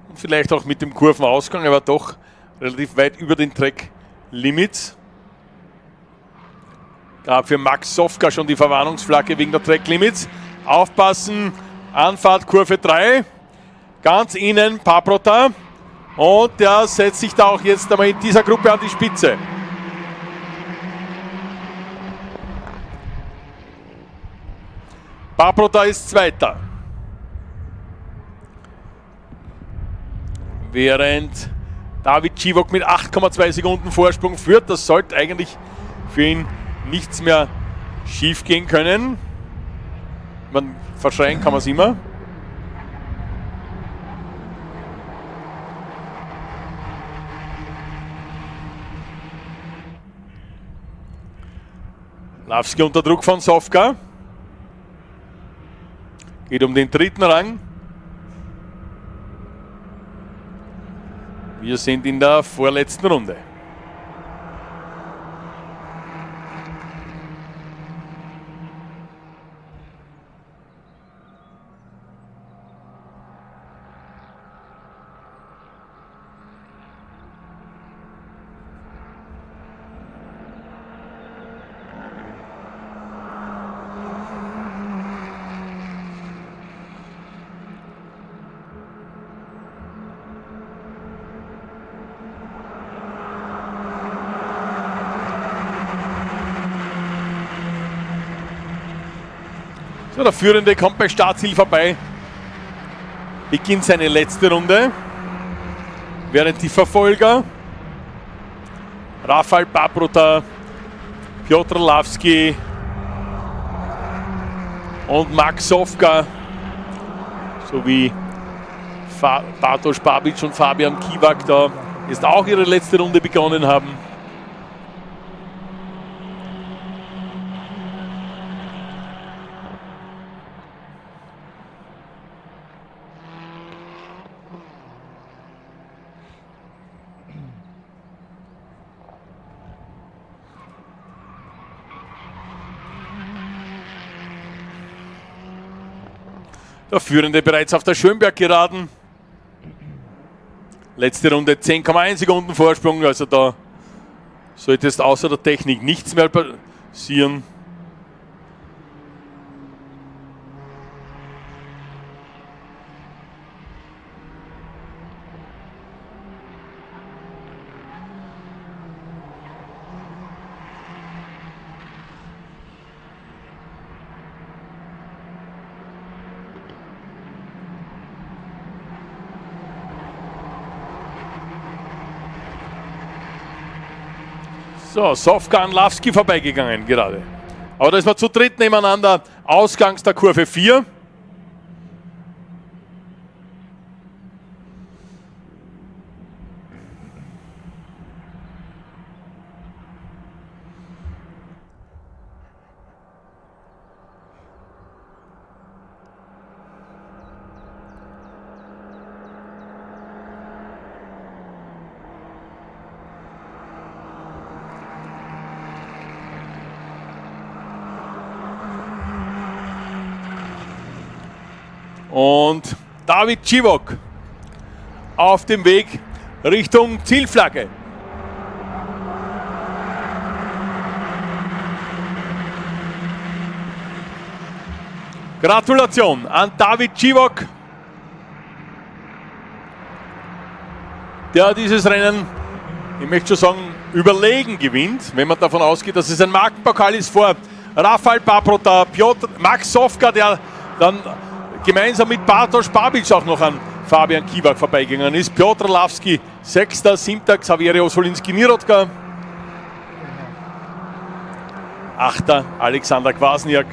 Und vielleicht auch mit dem Kurvenausgang, aber doch relativ weit über den Track-Limits. Gab für Max Sofka schon die Verwarnungsflagge wegen der Track-Limits. Aufpassen, Anfahrt Kurve 3. Ganz innen Paprota. Und der setzt sich da auch jetzt einmal in dieser Gruppe an die Spitze. Paprota ist Zweiter. Während David Civok mit 8,2 Sekunden Vorsprung führt. Das sollte eigentlich für ihn nichts mehr schief gehen können. Verschreien kann man es immer. Lawski unter Druck von Sofka. Geht um den dritten Rang. Wir sind in der vorletzten Runde. So, der Führende kommt bei Startziel vorbei, beginnt seine letzte Runde, während die Verfolger Rafał Paprota, Piotr Lawski und Max Sofka sowie Bartosz Babic und Fabian Kiwak da jetzt auch ihre letzte Runde begonnen haben. Der Führende bereits auf der Schönberg-Geraden. Letzte Runde 10,1 Sekunden Vorsprung, also da sollte es außer der Technik nichts mehr passieren. So, Sofka an Lawski vorbeigegangen gerade. Aber da ist man zu dritt nebeneinander. Ausgangs der Kurve 4. Und David Civok auf dem Weg Richtung Zielflagge. Gratulation an David Civok, der dieses Rennen, ich möchte schon sagen, überlegen gewinnt, wenn man davon ausgeht, dass es ein Markenpokal ist vor Rafael Paprota, Max Sofka, der dann gemeinsam mit Bartosz Babic auch noch an Fabian Kiwak vorbeigegangen ist. Piotr Lawski 6., 7. Xavier Osolinski-Nirodka, 8. Alexander Kwasniak,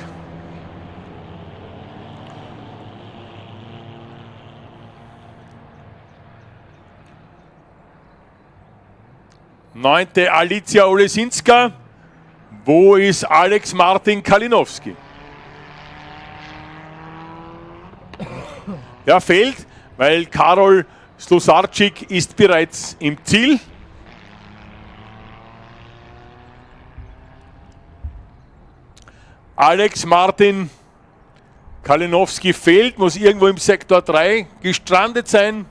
9. Alicja Olesinska. Wo ist Alex Martin Kalinowski? Er fehlt, weil Karol Slosarczyk ist bereits im Ziel. Alex Martin Kalinowski fehlt, muss irgendwo im Sektor 3 gestrandet sein.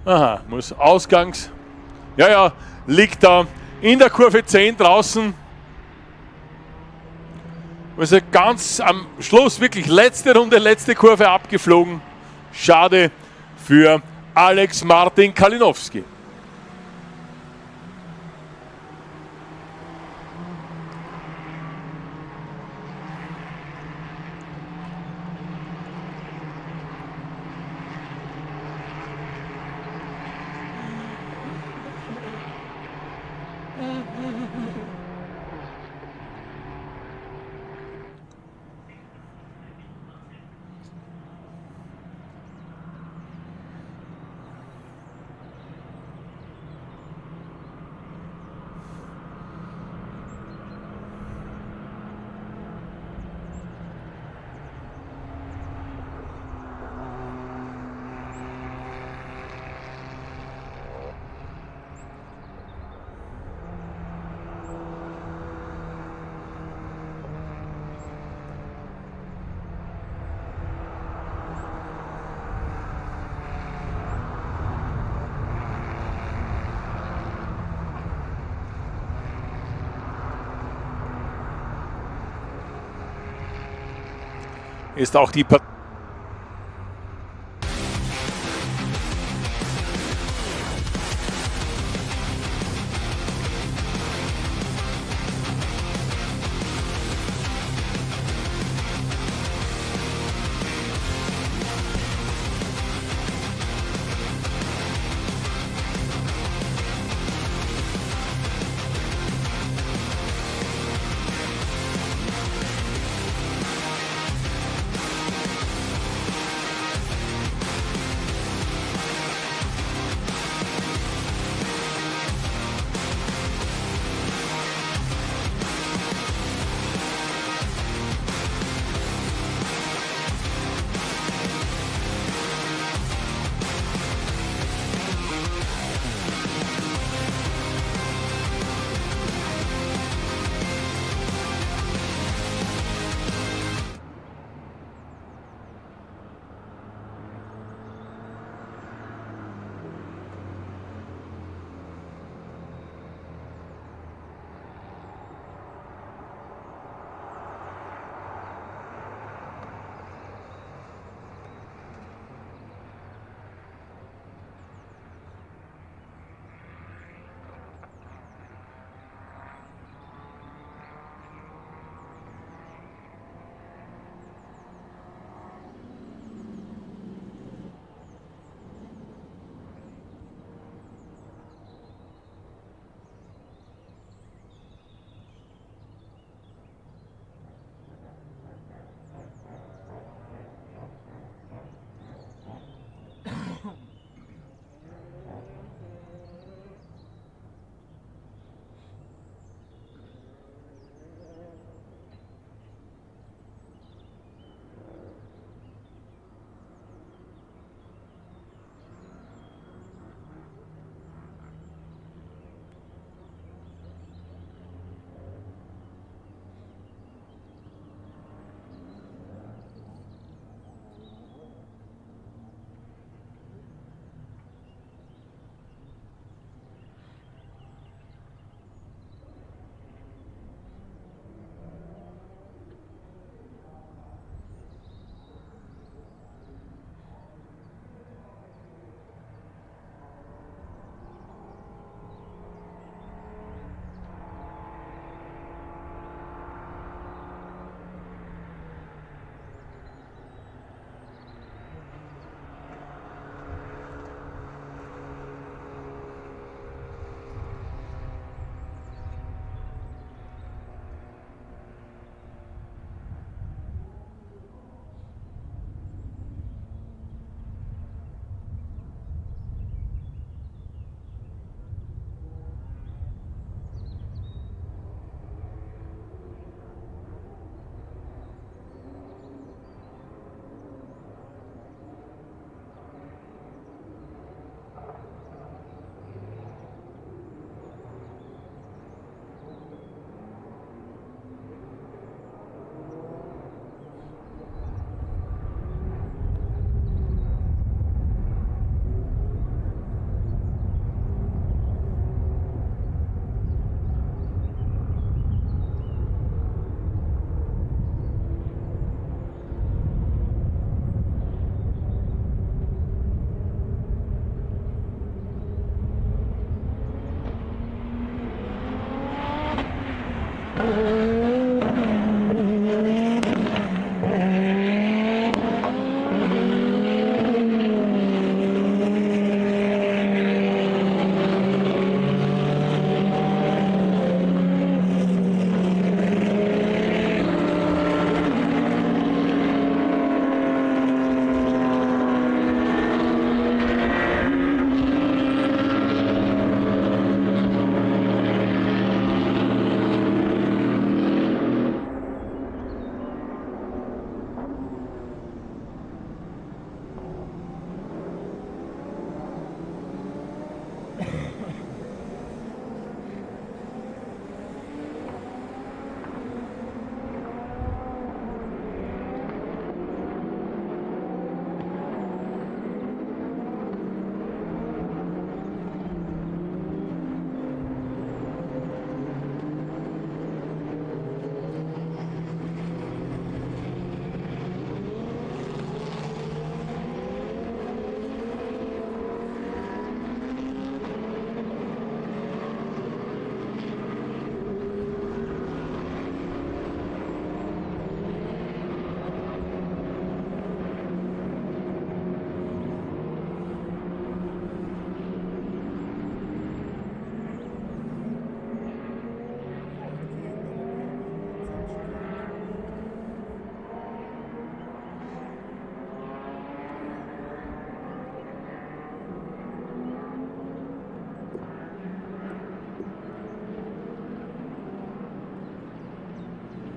Aha, muss Ausgangs... Ja, liegt da in der Kurve 10 draußen. Also ganz am Schluss, wirklich letzte Runde, letzte Kurve abgeflogen. Schade für Alex Martin Kalinowski. Ist auch die Partei.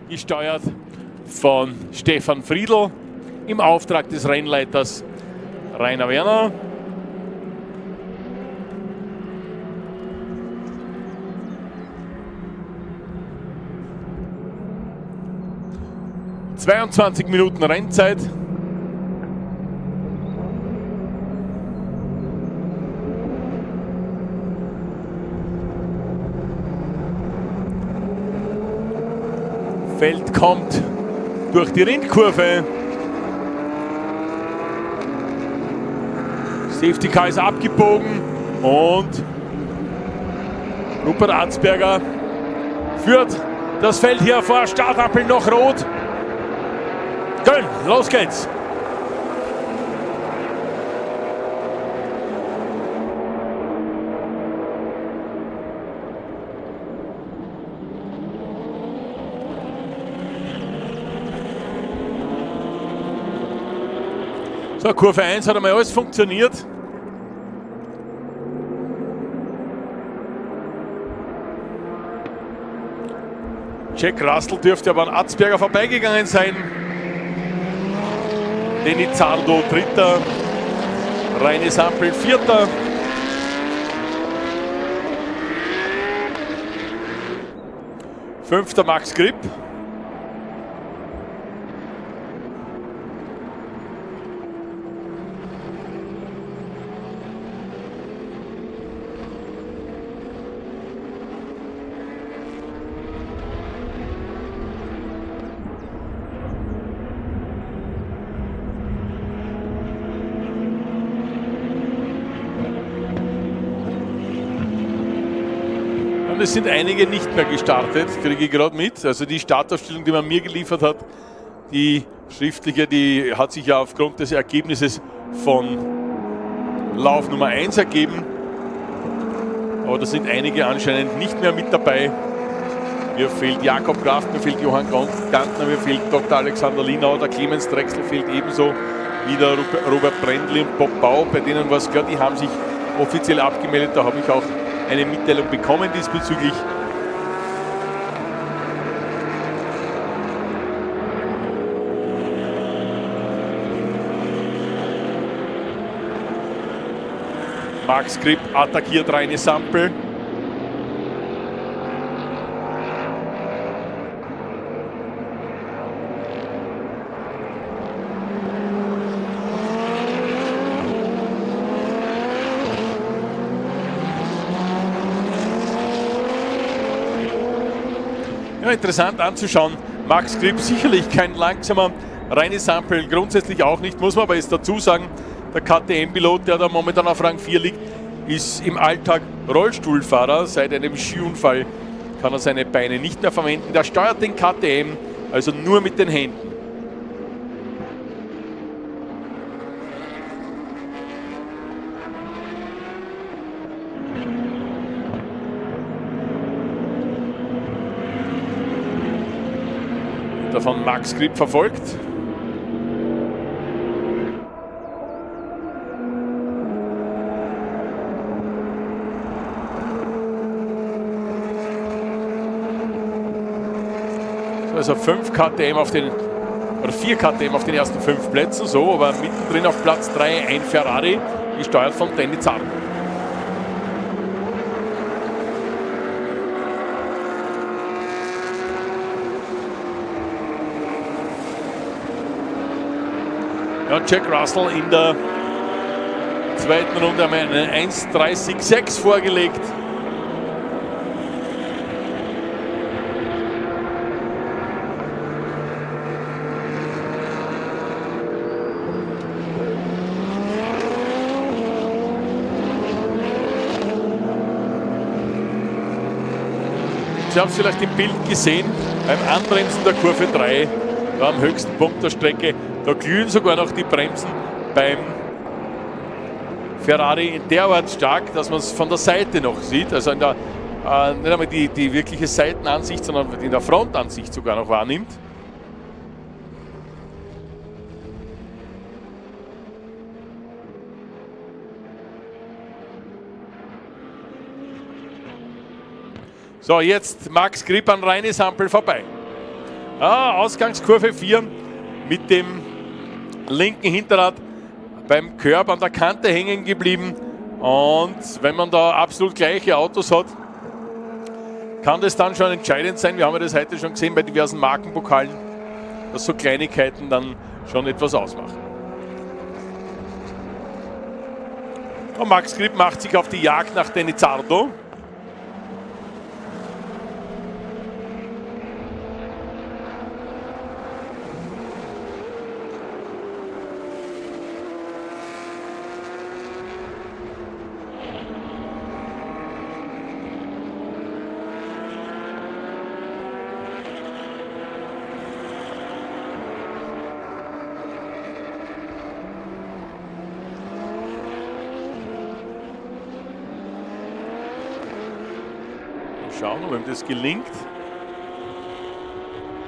gesteuert von Stefan Friedl im Auftrag des Rennleiters Rainer Werner. ...22 Minuten Rennzeit. Feld kommt durch die Rindkurve. Safety Car ist abgebogen und Rupert Arzberger führt das Feld hier vor. Startampel noch rot. Köln, los geht's. So, Kurve 1 hat einmal alles funktioniert. Jack Russell dürfte aber an Arzberger vorbeigegangen sein. Denny Zardo Dritter, Reine Sampel Vierter. Fünfter Max Grip. Es sind einige nicht mehr gestartet, kriege ich gerade mit. Also die Startaufstellung, die man mir geliefert hat, die schriftliche, die hat sich ja aufgrund des Ergebnisses von Lauf Nummer 1 ergeben. Aber da sind einige anscheinend nicht mehr mit dabei. Mir fehlt Jakob Kraft, mir fehlt Johann Gantner, mir fehlt Dr. Alexander Linau, der Clemens Drechsel fehlt ebenso wie der Robert Brendli und Bob Bau. Bei denen war es klar, die haben sich offiziell abgemeldet. Da habe ich auch eine Mitteilung bekommen diesbezüglich. Max Grip attackiert Reine Sampel. Ja, interessant anzuschauen. Max Grip sicherlich kein langsamer, Reine Sampel grundsätzlich auch nicht, muss man aber jetzt dazu sagen, der KTM-Pilot, der da momentan auf Rang 4 liegt, ist im Alltag Rollstuhlfahrer. Seit einem Skiunfall kann er seine Beine nicht mehr verwenden. Der steuert den KTM also nur mit den Händen. Davon Max Grip verfolgt. Also 5 KTM auf den, oder 4 KTM auf den ersten 5 Plätzen, so, aber mittendrin auf Platz 3 ein Ferrari, gesteuert von Denny Zardo. Ja, Jack Russell in der zweiten Runde haben wir einen 1:30,6 vorgelegt. Sie haben es vielleicht im Bild gesehen, beim Anbremsen der Kurve 3, da am höchsten Punkt der Strecke, da glühen sogar noch die Bremsen beim Ferrari derart stark, dass man es von der Seite noch sieht, also in der, nicht einmal die wirkliche Seitenansicht, sondern in der Frontansicht sogar noch wahrnimmt. So, jetzt Max Grip an Reine Sampel vorbei. Ausgangskurve 4 mit dem linken Hinterrad beim Curb an der Kante hängen geblieben. Und wenn man da absolut gleiche Autos hat, kann das dann schon entscheidend sein. Wir haben ja das heute schon gesehen bei diversen Markenpokalen, dass so Kleinigkeiten dann schon etwas ausmachen. Und Max Grip macht sich auf die Jagd nach Denizardo. Schauen, ob ihm das gelingt.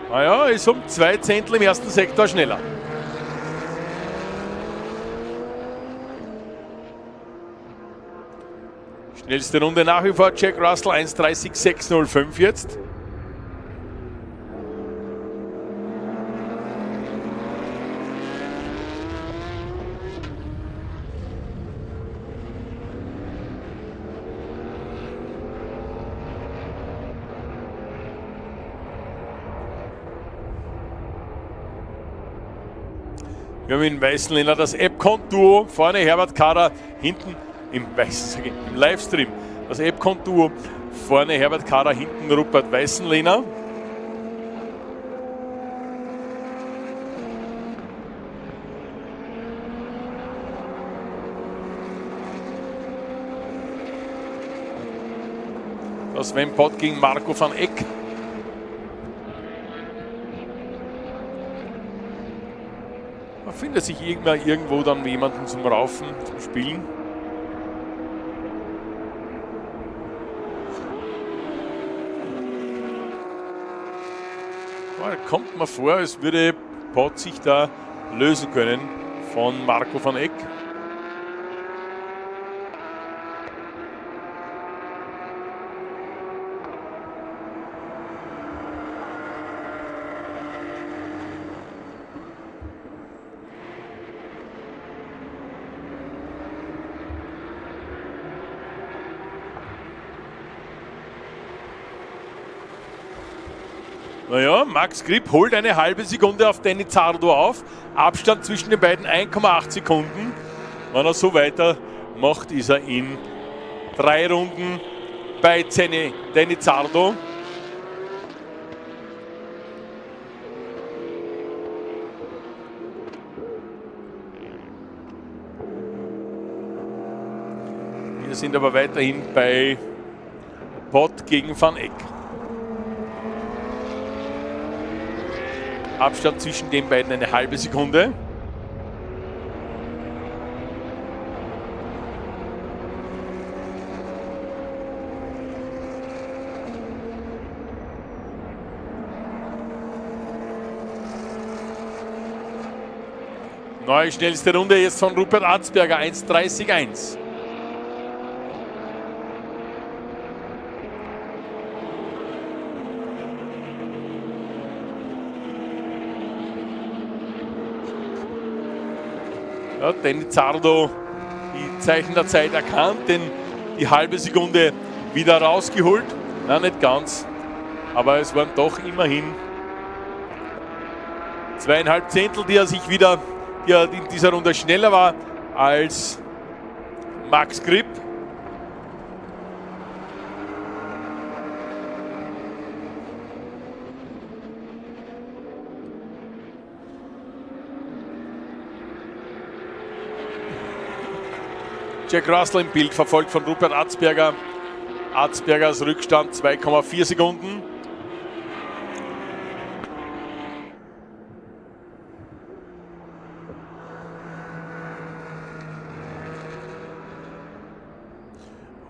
Naja, ist um 2 Zehntel im ersten Sektor schneller. Schnellste Runde nach wie vor Jack Russell, 1:30,605 jetzt. Wir haben im weißen Lehner das Epcon-Duo, vorne Herbert Kader, hinten im Livestream das Epcon-Duo, vorne Herbert Kader, hinten Rupert Weißenlehner. Das Sven Pott gegen Marco van Eck. Man findet sich irgendwo dann jemanden zum Raufen, zum Spielen. Da kommt mir vor, als würde Pott sich da lösen können von Marco van Eck. Naja, Max Grip holt eine halbe Sekunde auf Denizardo auf. Abstand zwischen den beiden 1,8 Sekunden. Wenn er so weitermacht, ist er in 3 Runden bei Denizardo. Wir sind aber weiterhin bei Pott gegen Van Eck. Abstand zwischen den beiden eine halbe Sekunde. Neue schnellste Runde jetzt von Rupert Atzberger, 1:30,1. Ja, Denizardo die Zeichen der Zeit erkannt, denn die halbe Sekunde wieder rausgeholt. Na, nicht ganz, aber es waren doch immerhin 2,5 Zehntel, die er in dieser Runde schneller war als Max Grip. Jack Russell im Bild, verfolgt von Rupert Atzberger. Atzbergers Rückstand 2,4 Sekunden.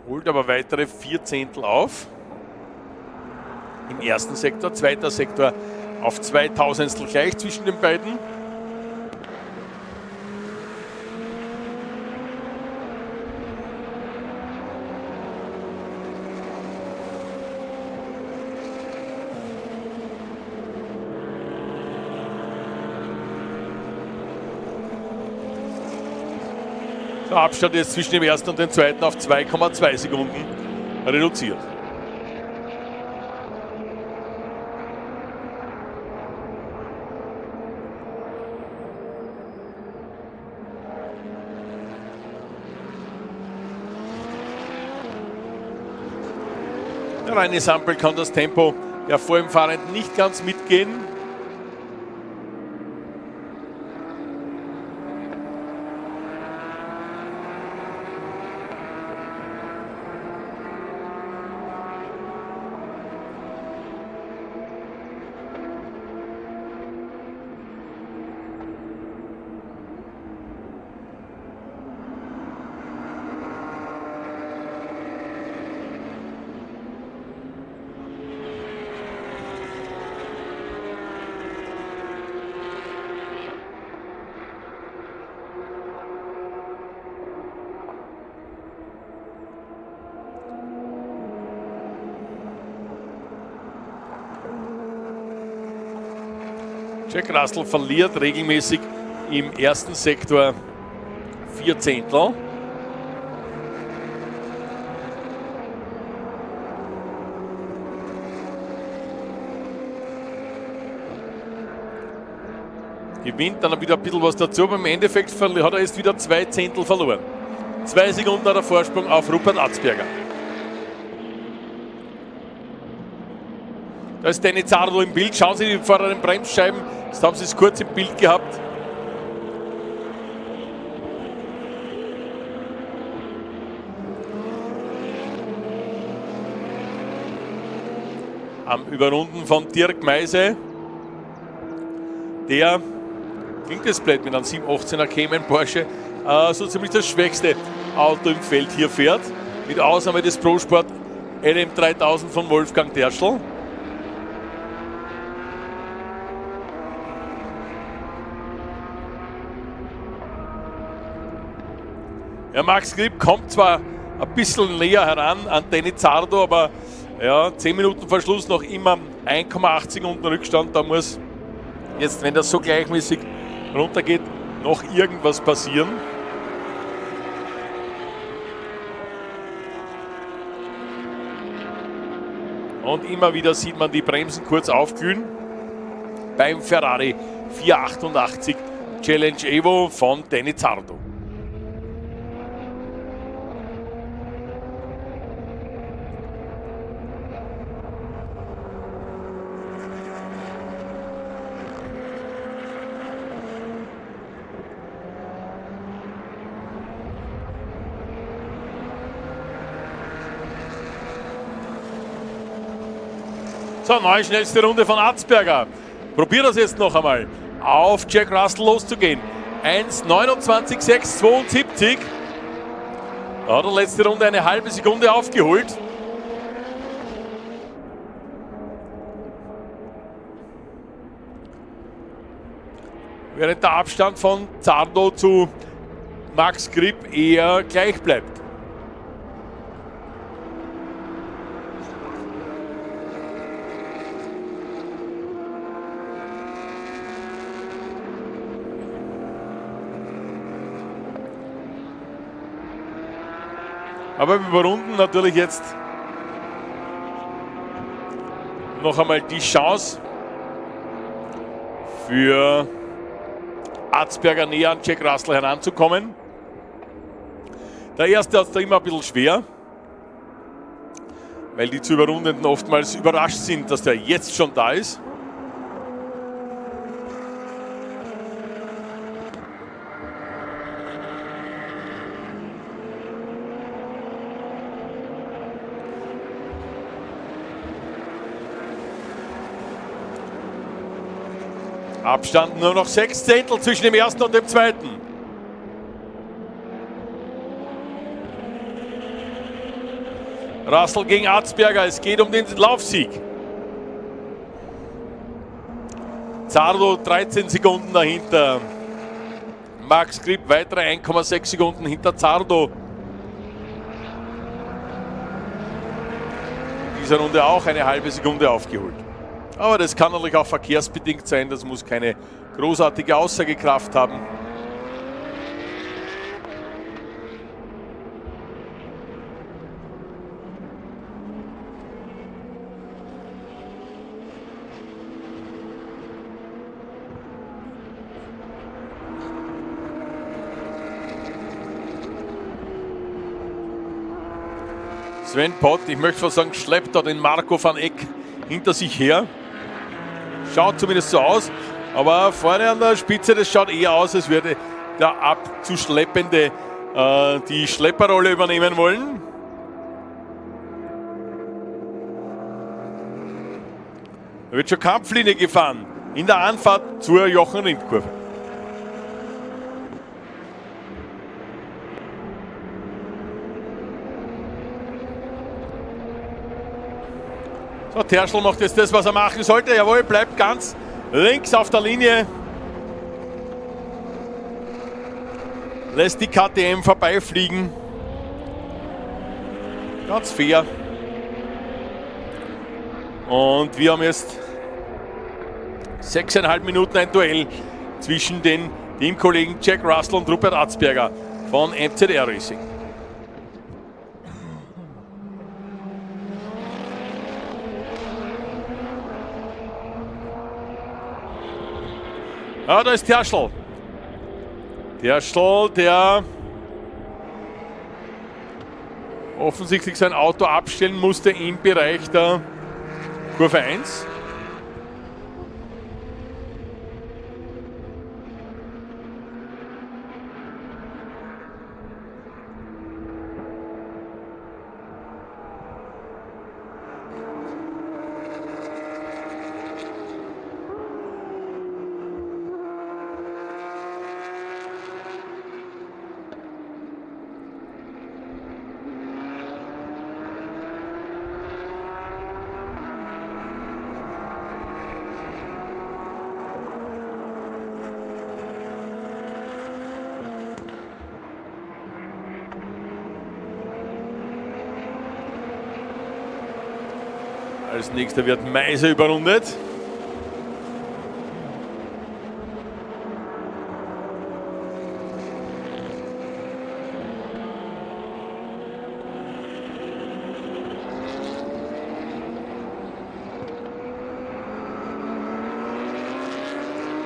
Holt aber weitere 4 Zehntel auf. Im ersten Sektor, zweiter Sektor auf 2/1000 gleich zwischen den beiden. Der Abstand ist zwischen dem ersten und dem zweiten auf 2,2 Sekunden reduziert. Der reine Sample kann das Tempo ja vor dem Fahrenden nicht ganz mitgehen. Jack Russell verliert regelmäßig im ersten Sektor 4 Zehntel. Gewinnt dann wieder ein bisschen was dazu, aber im Endeffekt hat er erst wieder 2 Zehntel verloren. 2 Sekunden hat er Vorsprung auf Rupert Atzberger. Da ist Danny Zardo im Bild. Schauen Sie die vorderen Bremsscheiben. Jetzt haben Sie es kurz im Bild gehabt. Am Überrunden von Dirk Meise. Der Klinkensplit mit einem 718er Cayman Porsche so ziemlich das schwächste Auto im Feld hier fährt. Mit Ausnahme des Pro Sport LM3000 von Wolfgang Terschl. Ja, Max Grip kommt zwar ein bisschen näher heran an Danny Zardo, aber ja, 10 Minuten vor Schluss noch immer 1,8 Sekunden Rückstand. Da muss jetzt, wenn das so gleichmäßig runtergeht, noch irgendwas passieren. Und immer wieder sieht man die Bremsen kurz aufglühen beim Ferrari 488 Challenge Evo von Danny Zardo. So, neue schnellste Runde von Atzberger. Probiert das jetzt noch einmal. Auf Jack Russell loszugehen. 1,29,672. Da hat er letzte Runde eine halbe Sekunde aufgeholt. Während der Abstand von Zardo zu Max Grip eher gleich bleibt. Aber wir überrunden natürlich jetzt noch einmal die Chance für Atzberger näher an Jack Russell heranzukommen. Der erste hat es da immer ein bisschen schwer, weil die zu Überrundenden oftmals überrascht sind, dass der jetzt schon da ist. Abstand nur noch 6 Zehntel zwischen dem ersten und dem zweiten. Russell gegen Atzberger, es geht um den Laufsieg. Zardo 13 Sekunden dahinter. Max Grip weitere 1,6 Sekunden hinter Zardo. In dieser Runde auch eine halbe Sekunde aufgeholt. Aber das kann natürlich auch verkehrsbedingt sein, das muss keine großartige Aussagekraft haben. Sven Pott, ich möchte fast sagen, schleppt da den Marco van Eck hinter sich her. Schaut zumindest so aus. Aber vorne an der Spitze, das schaut eher aus, als würde der Abzuschleppende die Schlepperrolle übernehmen wollen. Da wird schon Kampflinie gefahren in der Anfahrt zur Jochen-Rindt-Kurve. So, Terschl macht jetzt das, was er machen sollte. Jawohl, bleibt ganz links auf der Linie. Lässt die KTM vorbeifliegen. Ganz fair. Und wir haben jetzt 6,5 Minuten ein Duell zwischen den Teamkollegen Jack Russell und Rupert Atzberger von MZR Racing. Ja, da ist Terschl. Terschl, der offensichtlich sein Auto abstellen musste im Bereich der Kurve 1. Als nächster wird Meiser überrundet.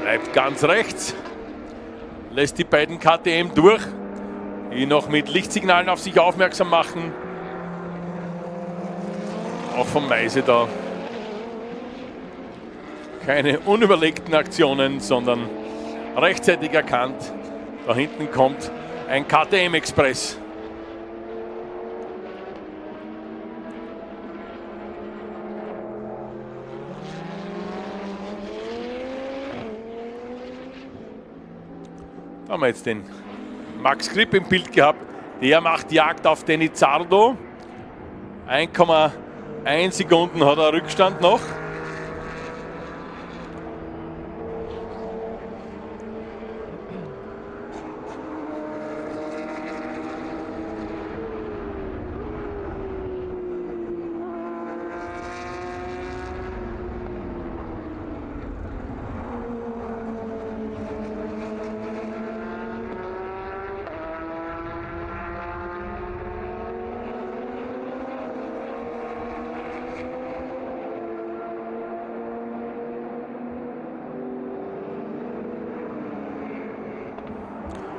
Bleibt ganz rechts. Lässt die beiden KTM durch, die noch mit Lichtsignalen auf sich aufmerksam machen. Auch von Meise da. Keine unüberlegten Aktionen, sondern rechtzeitig erkannt. Da hinten kommt ein KTM-Express. Da haben wir jetzt den Max Kripp im Bild gehabt. Der macht Jagd auf den Izzardo. 1,1 Sekunden hat er Rückstand noch.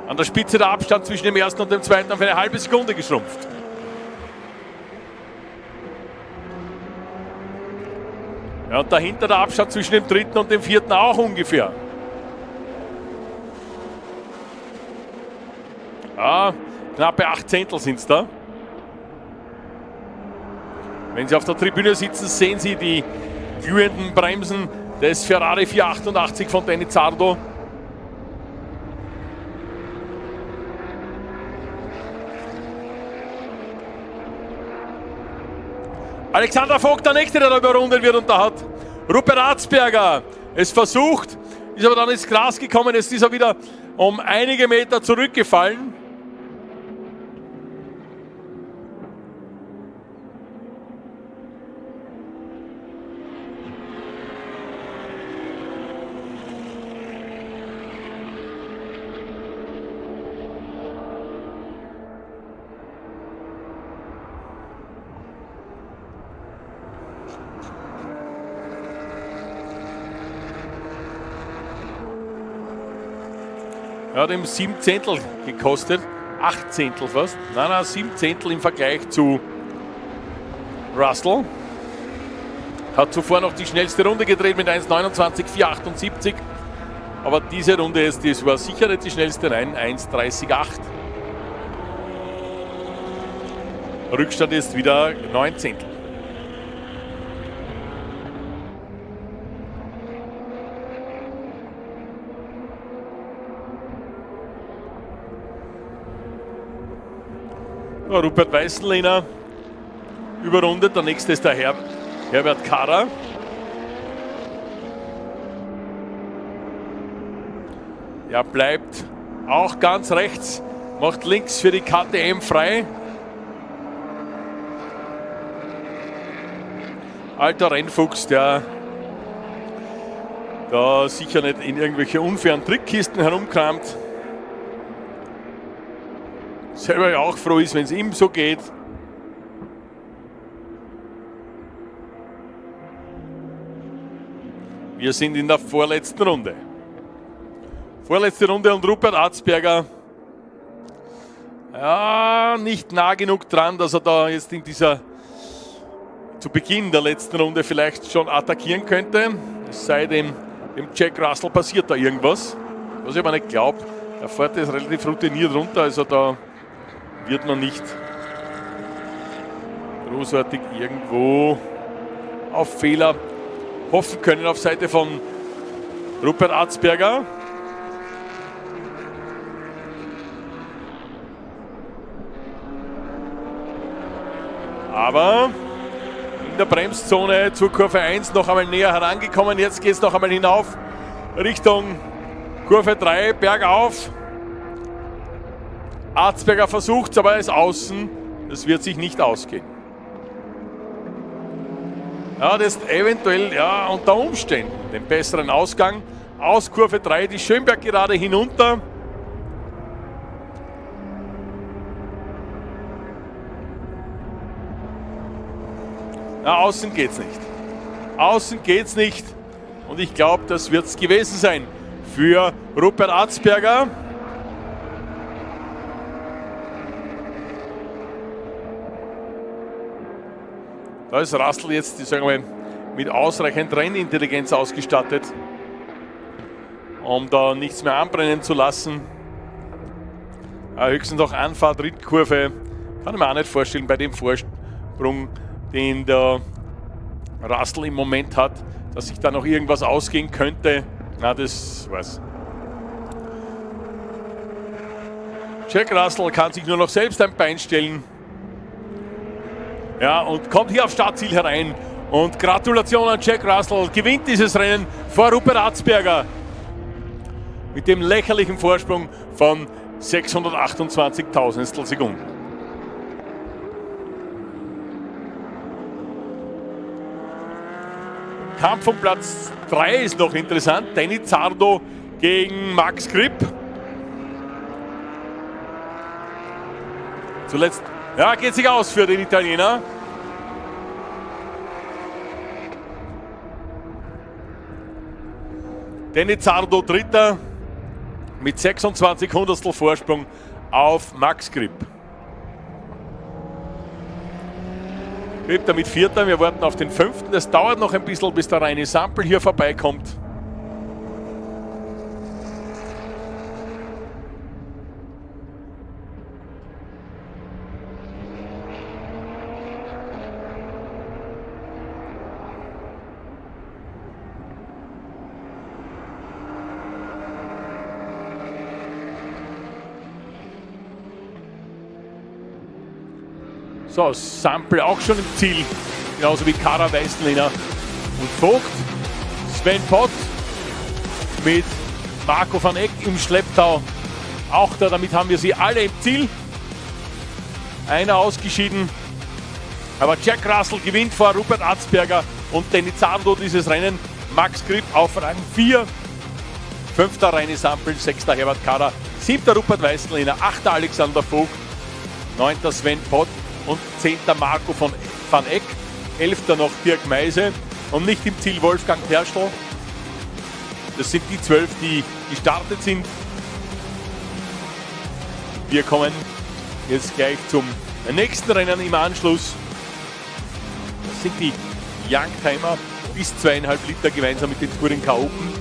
An der Spitze der Abstand zwischen dem ersten und dem zweiten auf eine halbe Sekunde geschrumpft. Ja, und dahinter der Abstand zwischen dem dritten und dem vierten auch ungefähr. Ja, knappe 8 Zehntel sind es da. Wenn Sie auf der Tribüne sitzen, sehen Sie die glühenden Bremsen des Ferrari 488 von Danny Zardo. Alexander Vogt, der Nächste, der da überrundet wird, und da hat Rupert Atzberger es versucht, ist aber dann ins Gras gekommen, jetzt ist er wieder um einige Meter zurückgefallen. Er hat ihm 7 Zehntel gekostet, 8 Zehntel fast. Nein, 7 Zehntel im Vergleich zu Russell hat zuvor noch die schnellste Runde gedreht mit 1,29,478. Aber diese Runde ist, das war sicher nicht die schnellste, nein, 1,30,8. Rückstand ist wieder 9 Zehntel. Rupert Weißenlehner überrundet, der nächste ist der Herbert Kara. Er bleibt auch ganz rechts, macht links für die KTM frei. Alter Rennfuchs, der da sicher nicht in irgendwelche unfairen Trickkisten herumkramt. Selber ja auch froh ist, wenn es ihm so geht. Wir sind in der vorletzten Runde. Vorletzte Runde und Rupert Atzberger, ja, nicht nah genug dran, dass er da jetzt in dieser, zu Beginn der letzten Runde vielleicht schon attackieren könnte. Es sei denn, dem Jack Russell passiert da irgendwas, was ich aber nicht glaube. Der fährt jetzt relativ routiniert runter, also da wird man nicht großartig irgendwo auf Fehler hoffen können auf Seite von Rupert Atzberger. Aber in der Bremszone zur Kurve 1 noch einmal näher herangekommen. Jetzt geht es noch einmal hinauf Richtung Kurve 3, bergauf. Atzberger versucht es, aber er ist außen. Das wird sich nicht ausgehen. Ja, das ist eventuell ja, unter Umständen den besseren Ausgang. Aus Kurve 3 die Schönberg gerade hinunter. Na, außen geht's nicht. Außen geht's nicht. Und ich glaube, das wird es gewesen sein für Rupert Atzberger. Da ist Russell jetzt, sagen wir, mit ausreichend Rennintelligenz ausgestattet, um da nichts mehr anbrennen zu lassen. Höchstens noch Anfahrt, Rittkurve. Kann ich mir auch nicht vorstellen bei dem Vorsprung, den der Russell im Moment hat, dass sich da noch irgendwas ausgehen könnte. Na, das weiß. Jack Russell kann sich nur noch selbst ein Bein stellen. Ja, und kommt hier auf Startziel herein. Und Gratulation an Jack Russell, gewinnt dieses Rennen vor Rupert Atzberger. Mit dem lächerlichen Vorsprung von 628 Sekunden. Kampf um Platz 3 ist noch interessant. Danny Zardo gegen Max Grip. Zuletzt, ja, geht sich aus für den Italiener. Danny Zardo Dritter mit 26 Hundertstel Vorsprung auf Max Grip. Grip damit Vierter, wir warten auf den Fünften. Das dauert noch ein bisschen, bis der reine Sample hier vorbeikommt. So, Sample auch schon im Ziel, genauso wie Kara, Weißenlehner und Vogt. Sven Pott mit Marco van Eck im Schlepptau. Auch da, damit haben wir sie alle im Ziel. Einer ausgeschieden. Aber Jack Russell gewinnt vor Rupert Atzberger und Danny Zardo dieses Rennen. Max Grip auf Rang 4. 5. Reine Sample, 6. Herbert Kara, 7. Rupert Weißenlehner, 8. Alexander Vogt, 9. Sven Pott und 10. Marco van Eck, 11. noch Dirk Meise und nicht im Ziel Wolfgang Terschl. Das sind die 12, die gestartet sind. Wir kommen jetzt gleich zum nächsten Rennen im Anschluss. Das sind die Youngtimer bis 2,5 Liter gemeinsam mit den Touring Car Open.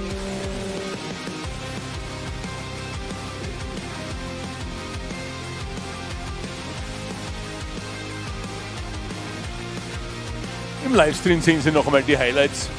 Im Livestream sehen Sie noch einmal die Highlights.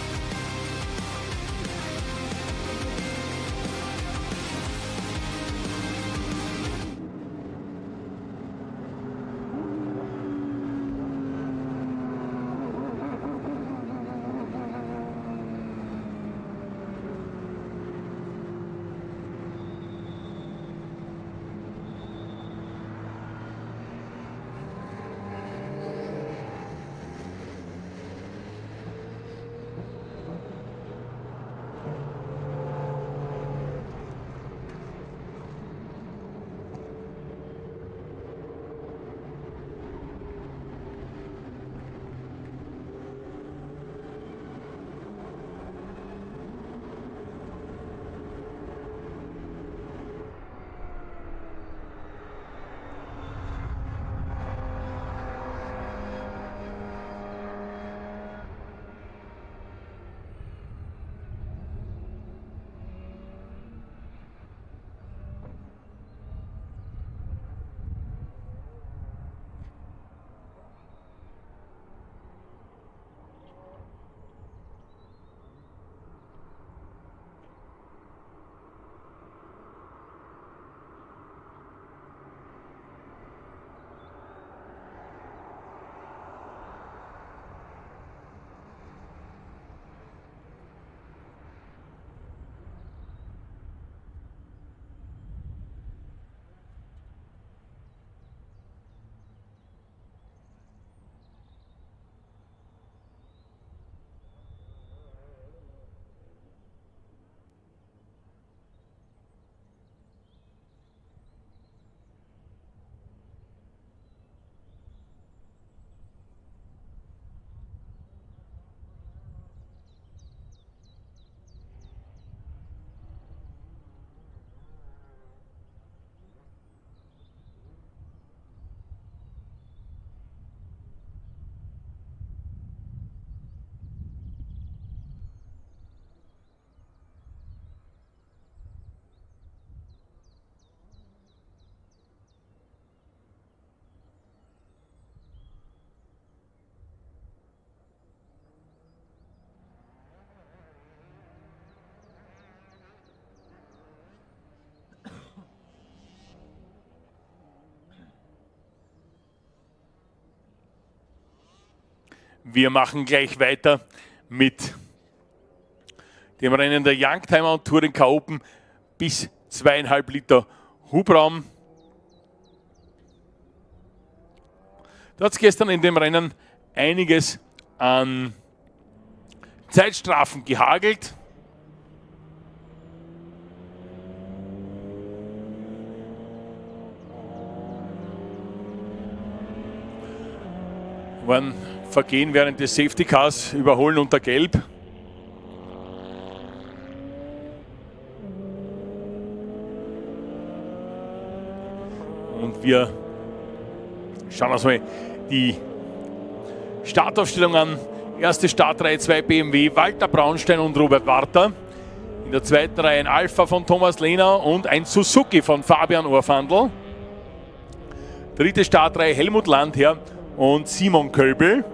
Wir machen gleich weiter mit dem Rennen der Youngtimer und Touring Car Open bis 2,5 Liter Hubraum. Da hat es gestern in dem Rennen einiges an Zeitstrafen gehagelt. Waren Vergehen während des Safety Cars, Überholen unter Gelb. Und wir schauen uns mal die Startaufstellung an. Erste Startreihe 2 BMW, Walter Braunstein und Robert Warter. In der zweiten Reihe ein Alpha von Thomas Lehner und ein Suzuki von Fabian Orfandl. Dritte Startreihe Helmut Landherr und Simon Kölbel.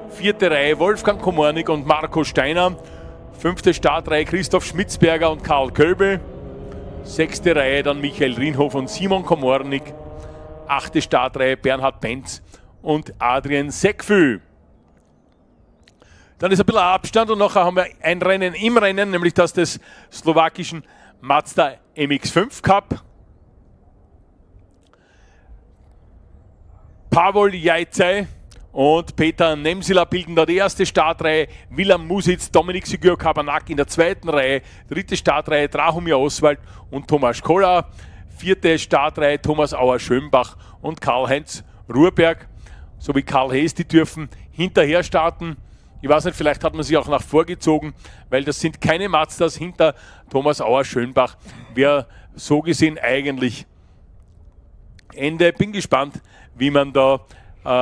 Vierte Reihe Wolfgang Komornik und Marco Steiner. Fünfte Startreihe Christoph Schmitzberger und Karl Kölbel. Sechste Reihe dann Michael Rienhof und Simon Komornik. Achte Startreihe Bernhard Penz und Adrian Seckfü. Dann ist ein bisschen Abstand und nachher haben wir ein Rennen im Rennen, nämlich das des slowakischen Mazda MX-5 Cup. Pavol Jajcaj und Peter Nemsila bilden da die erste Startreihe. Willem Musitz, Dominik Sigurd-Kabanak in der zweiten Reihe. Dritte Startreihe Drahomir Oswald und Thomas Koller. Vierte Startreihe Thomas Auer-Schönbach und Karl-Heinz Ruhrberg sowie Karl Hees, die dürfen hinterher starten. Ich weiß nicht, vielleicht hat man sich auch nach vorgezogen, weil das sind keine Mazdas hinter Thomas Auer-Schönbach. Wäre so gesehen eigentlich Ende. Bin gespannt, wie man da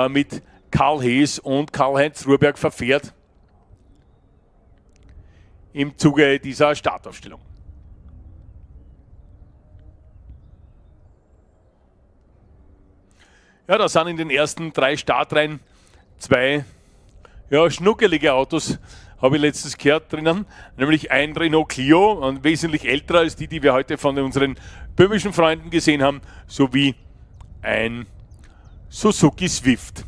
mit Karl Hees und Karl-Heinz Ruhrberg verfährt im Zuge dieser Startaufstellung. Ja, da sind in den ersten 3 Startreihen 2 schnuckelige Autos, habe ich letztens gehört drinnen, nämlich ein Renault Clio, ein wesentlich älterer als die wir heute von unseren böhmischen Freunden gesehen haben, sowie ein Suzuki Swift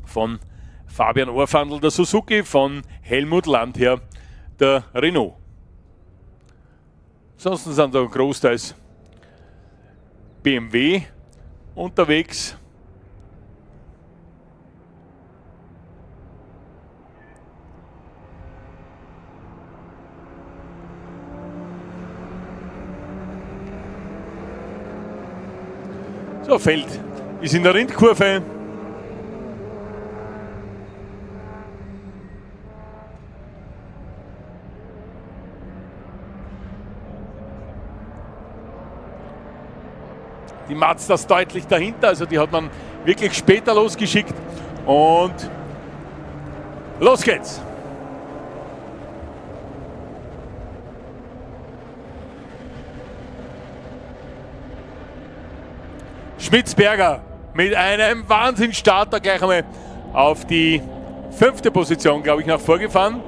von Fabian Orfandl, der Suzuki, von Helmut Landherr, der Renault. Ansonsten sind da großteils BMW unterwegs. So, Feld ist in der Rindkurve. Die Mazdas deutlich dahinter, also die hat man wirklich später losgeschickt. Und los geht's. Schmitzberger mit einem Wahnsinnsstarter gleich einmal auf die 5. Position, glaube ich, nach vorgefahren.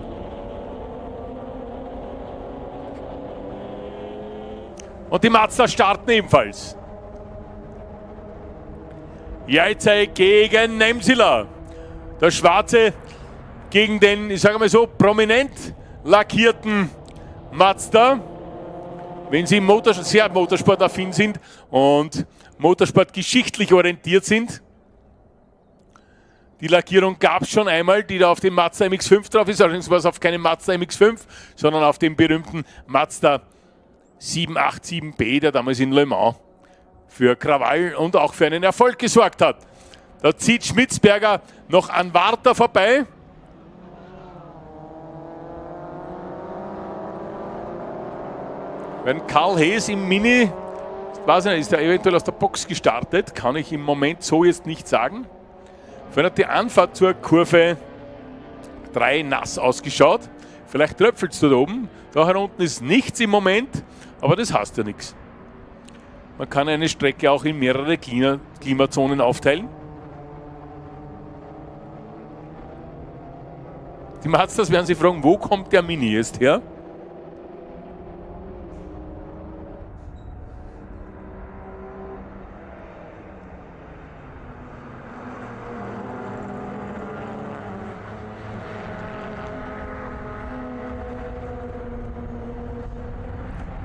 Und die Mazda starten ebenfalls. Jaitzei gegen Nemsila. Der Schwarze gegen den, ich sage mal so, prominent lackierten Mazda. Wenn Sie sehr motorsportaffin sind und motorsportgeschichtlich orientiert sind. Die Lackierung gab es schon einmal, die da auf dem Mazda MX-5 drauf ist. Allerdings war es auf keinem Mazda MX-5, sondern auf dem berühmten Mazda 787B, der damals in Le Mans für Krawall und auch für einen Erfolg gesorgt hat. Da zieht Schmitzberger noch an Warta vorbei. Wenn Karl Hees im Mini, weiß ich nicht, ist er eventuell aus der Box gestartet, kann ich im Moment so jetzt nicht sagen. Vorhin hat die Anfahrt zur Kurve 3 nass ausgeschaut. Vielleicht tröpfelt es da oben. Da unten ist nichts im Moment, aber das heißt ja nichts. Man kann eine Strecke auch in mehrere Klimazonen aufteilen. Die Mazdas werden sich fragen, wo kommt der Mini jetzt her?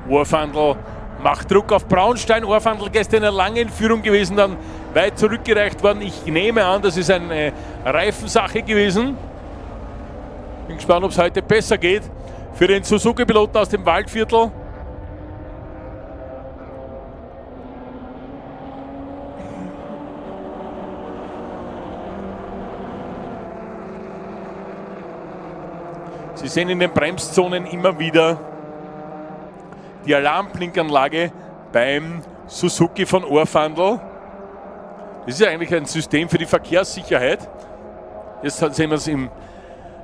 Orfandl macht Druck auf Braunstein. Orfandl gestern in einer langen Führung gewesen, dann weit zurückgereicht worden. Ich nehme an, das ist eine Reifensache gewesen. Bin gespannt, ob es heute besser geht für den Suzuki-Piloten aus dem Waldviertel. Sie sehen in den Bremszonen immer wieder die Alarmblinkanlage beim Suzuki von Orfandl. Das ist eigentlich ein System für die Verkehrssicherheit. Jetzt sehen wir es im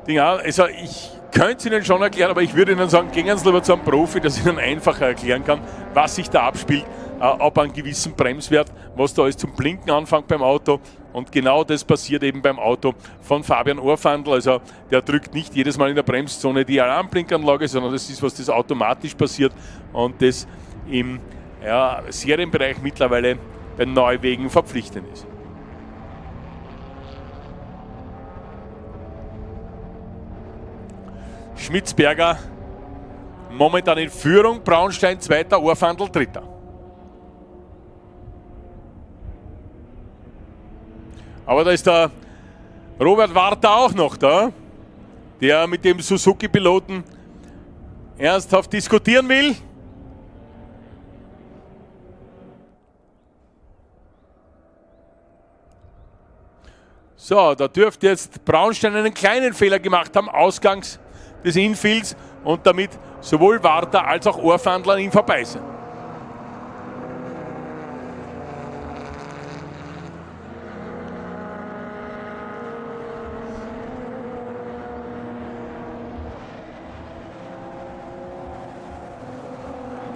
Ding an. Also ich könnte es Ihnen schon erklären, aber ich würde Ihnen sagen, gehen Sie lieber zu einem Profi, der Ihnen einfacher erklären kann, was sich da abspielt, ab einem gewissen Bremswert, was da alles zum Blinken anfängt beim Auto. Und genau das passiert eben beim Auto von Fabian Orfandl. Also der drückt nicht jedes Mal in der Bremszone die Alarmblinkanlage, sondern das ist, was das automatisch passiert und das im Serienbereich mittlerweile bei Neuwegen verpflichtend ist. Schmitzberger momentan in Führung, Braunstein zweiter, Orfandl dritter. Aber da ist der Robert Warta auch noch da, der mit dem Suzuki-Piloten ernsthaft diskutieren will. So, da dürfte jetzt Braunstein einen kleinen Fehler gemacht haben, ausgangs des Infields, und damit sowohl Warta als auch Orfandl an ihm vorbei sind.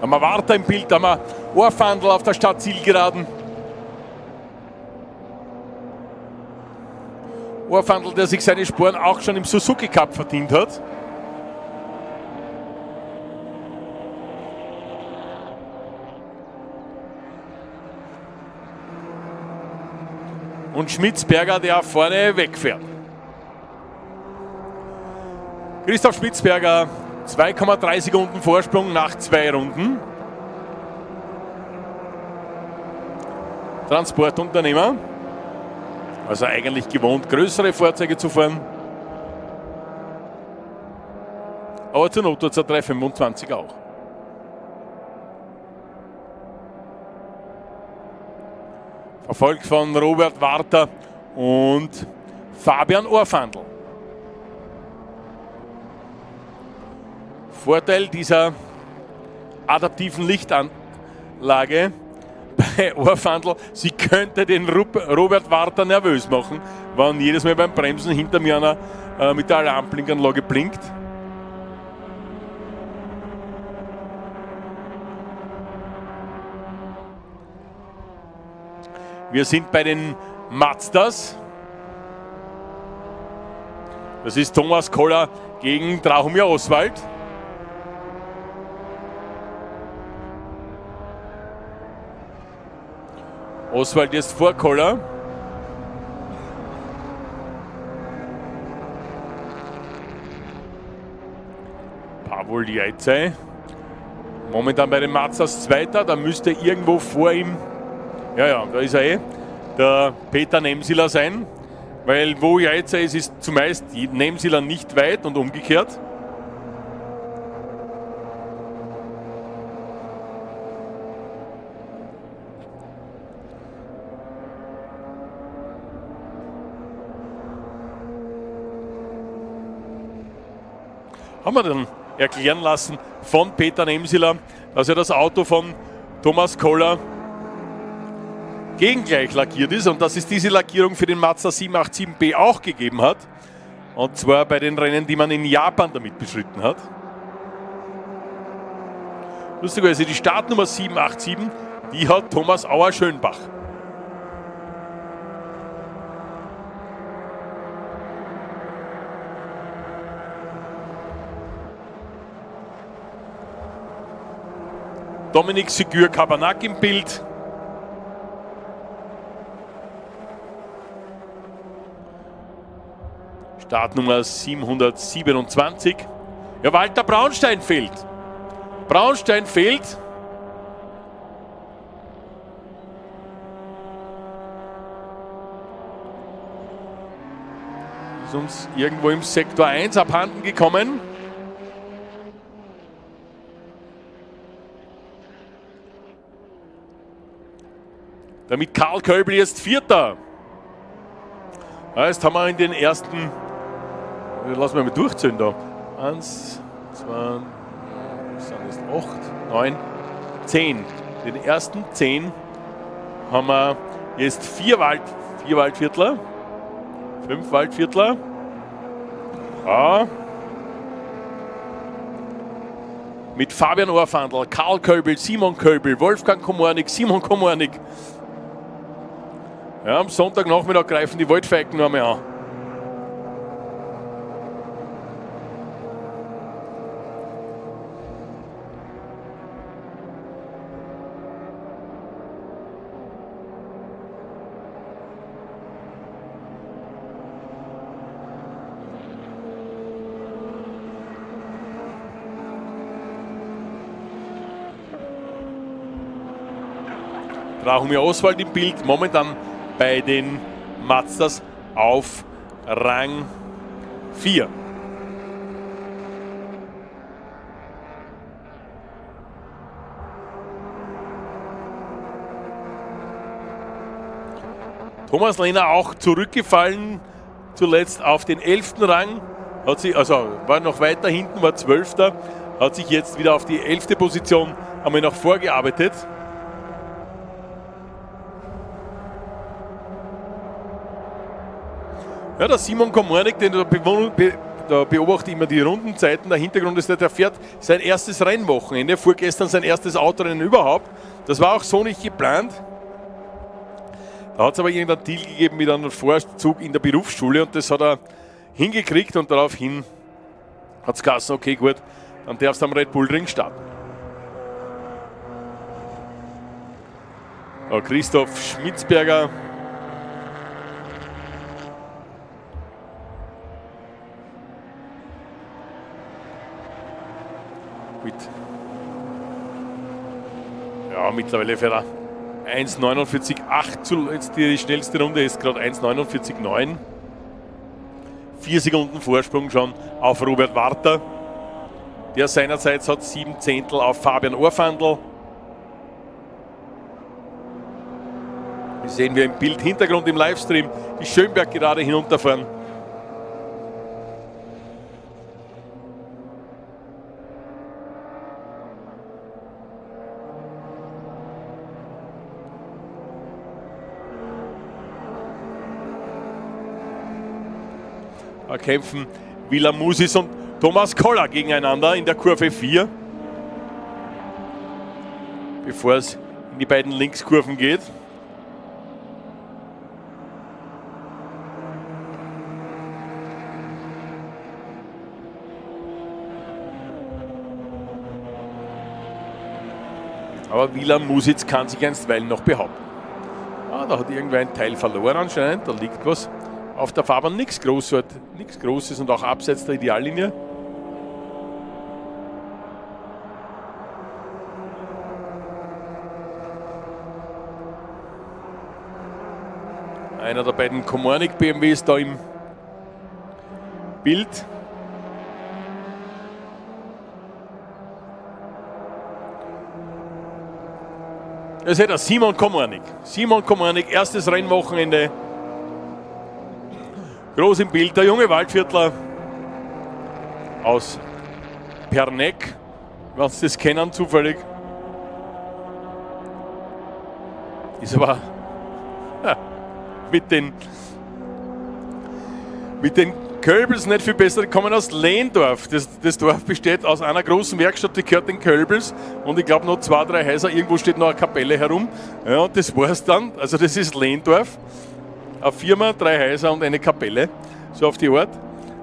haben wir Warta im Bild, haben wir Ohrfandl auf der Stadtzielgeraden. Ohrfandl, der sich seine Sporen auch schon im Suzuki Cup verdient hat. Und Schmitzberger, der vorne wegfährt. Christoph Schmitzberger, 2,3 Sekunden Vorsprung nach 2 Runden. Transportunternehmer, also eigentlich gewohnt, größere Fahrzeuge zu fahren. Aber zur Not hat er 325 auch. Verfolgt von Robert Warta und Fabian Ohrfandl. Vorteil dieser adaptiven Lichtanlage bei Ohrfandl, sie könnte den Robert Warta nervös machen, wenn jedes Mal beim Bremsen hinter mir einer mit der Alarmblinkanlage blinkt. Wir sind bei den Mazdas. Das ist Thomas Koller gegen Drahomir Oswald. Oswald ist vor Koller. Pavol Jajce. Momentan bei den Mazdas Zweiter, da müsste irgendwo vor ihm, ja, da ist er der Peter Nemsiller sein, weil wo Jajce ist zumeist Nemsiller nicht weit und umgekehrt. Haben wir dann erklären lassen von Peter Nemsiller, dass er das Auto von Thomas Koller gegengleich lackiert ist und dass es diese Lackierung für den Mazda 787B auch gegeben hat. Und zwar bei den Rennen, die man in Japan damit bestritten hat. Lustigerweise die Startnummer 787, die hat Thomas Auer-Schönbach. Dominik Sigur-Kabanak im Bild. Startnummer 727. Ja, Walter Braunstein fehlt. Braunstein fehlt. Ist uns irgendwo im Sektor 1 abhanden gekommen. Damit Karl Köbel jetzt Vierter. Jetzt haben wir in den ersten, lassen wir mal durchzählen da. 1, 2, sind jetzt 8, 9, 10. Den ersten 10 haben wir jetzt 4 Waldviertler, 5 Waldviertler. Ja. Mit Fabian Ohrfandl, Karl Köbel, Simon Köbel, Wolfgang Komornik, Simon Komornik. Ja, am Sonntagnachmittag greifen die Waldfeigen noch einmal an. Drahomir Oswald im Bild, momentan bei den Mazdas auf Rang 4. Thomas Lehner auch zurückgefallen, zuletzt auf den 11. Rang, hat sich, also war noch weiter hinten, war 12. Hat sich jetzt wieder auf die 11. Position einmal noch vorgearbeitet. Ja, der Simon Komornik, den du da beobachte ich immer die Rundenzeiten. Der Hintergrund ist, der fährt sein erstes Rennwochenende, vorgestern sein erstes Autorennen überhaupt. Das war auch so nicht geplant. Da hat es aber irgendeinen Deal gegeben mit einem Vorzug in der Berufsschule und das hat er hingekriegt und daraufhin hat es geheißen, okay gut, dann darfst du am Red Bull Ring starten. Ja, Christoph Schmitzberger. Gut. Ja, mittlerweile fährt er 1,49,8. Jetzt die schnellste Runde ist gerade 1,49,9. 4 Sekunden Vorsprung schon auf Robert Warter. Der seinerseits hat 7 Zehntel auf Fabian Orfandl. Hier sehen wir im Bild Hintergrund im Livestream die Schönberg gerade hinunterfahren. Da kämpfen Villamusis und Thomas Koller gegeneinander in der Kurve 4. Bevor es in die beiden Linkskurven geht. Aber Villamusic kann sich einstweilen noch behaupten. Ah, da hat irgendwer ein Teil verloren anscheinend, da liegt was auf der Fahrbahn, nichts Großes und auch abseits der Ideallinie. Einer der beiden Komornik BMWs da im Bild. Das ist der Simon Komornik. Simon Komornik, erstes Rennwochenende. Groß im Bild, der junge Waldviertler aus Perneck, wenn Sie das kennen zufällig. Ist aber mit den Kölbels nicht viel besser. Die kommen aus Lehndorf. Das Dorf besteht aus einer großen Werkstatt, die gehört den Kölbels. Und ich glaube noch 2, 3 Häuser. Irgendwo steht noch eine Kapelle herum. Ja, und das war es dann. Also das ist Lehndorf. Eine Firma, 3 Häuser und eine Kapelle. So auf die Art.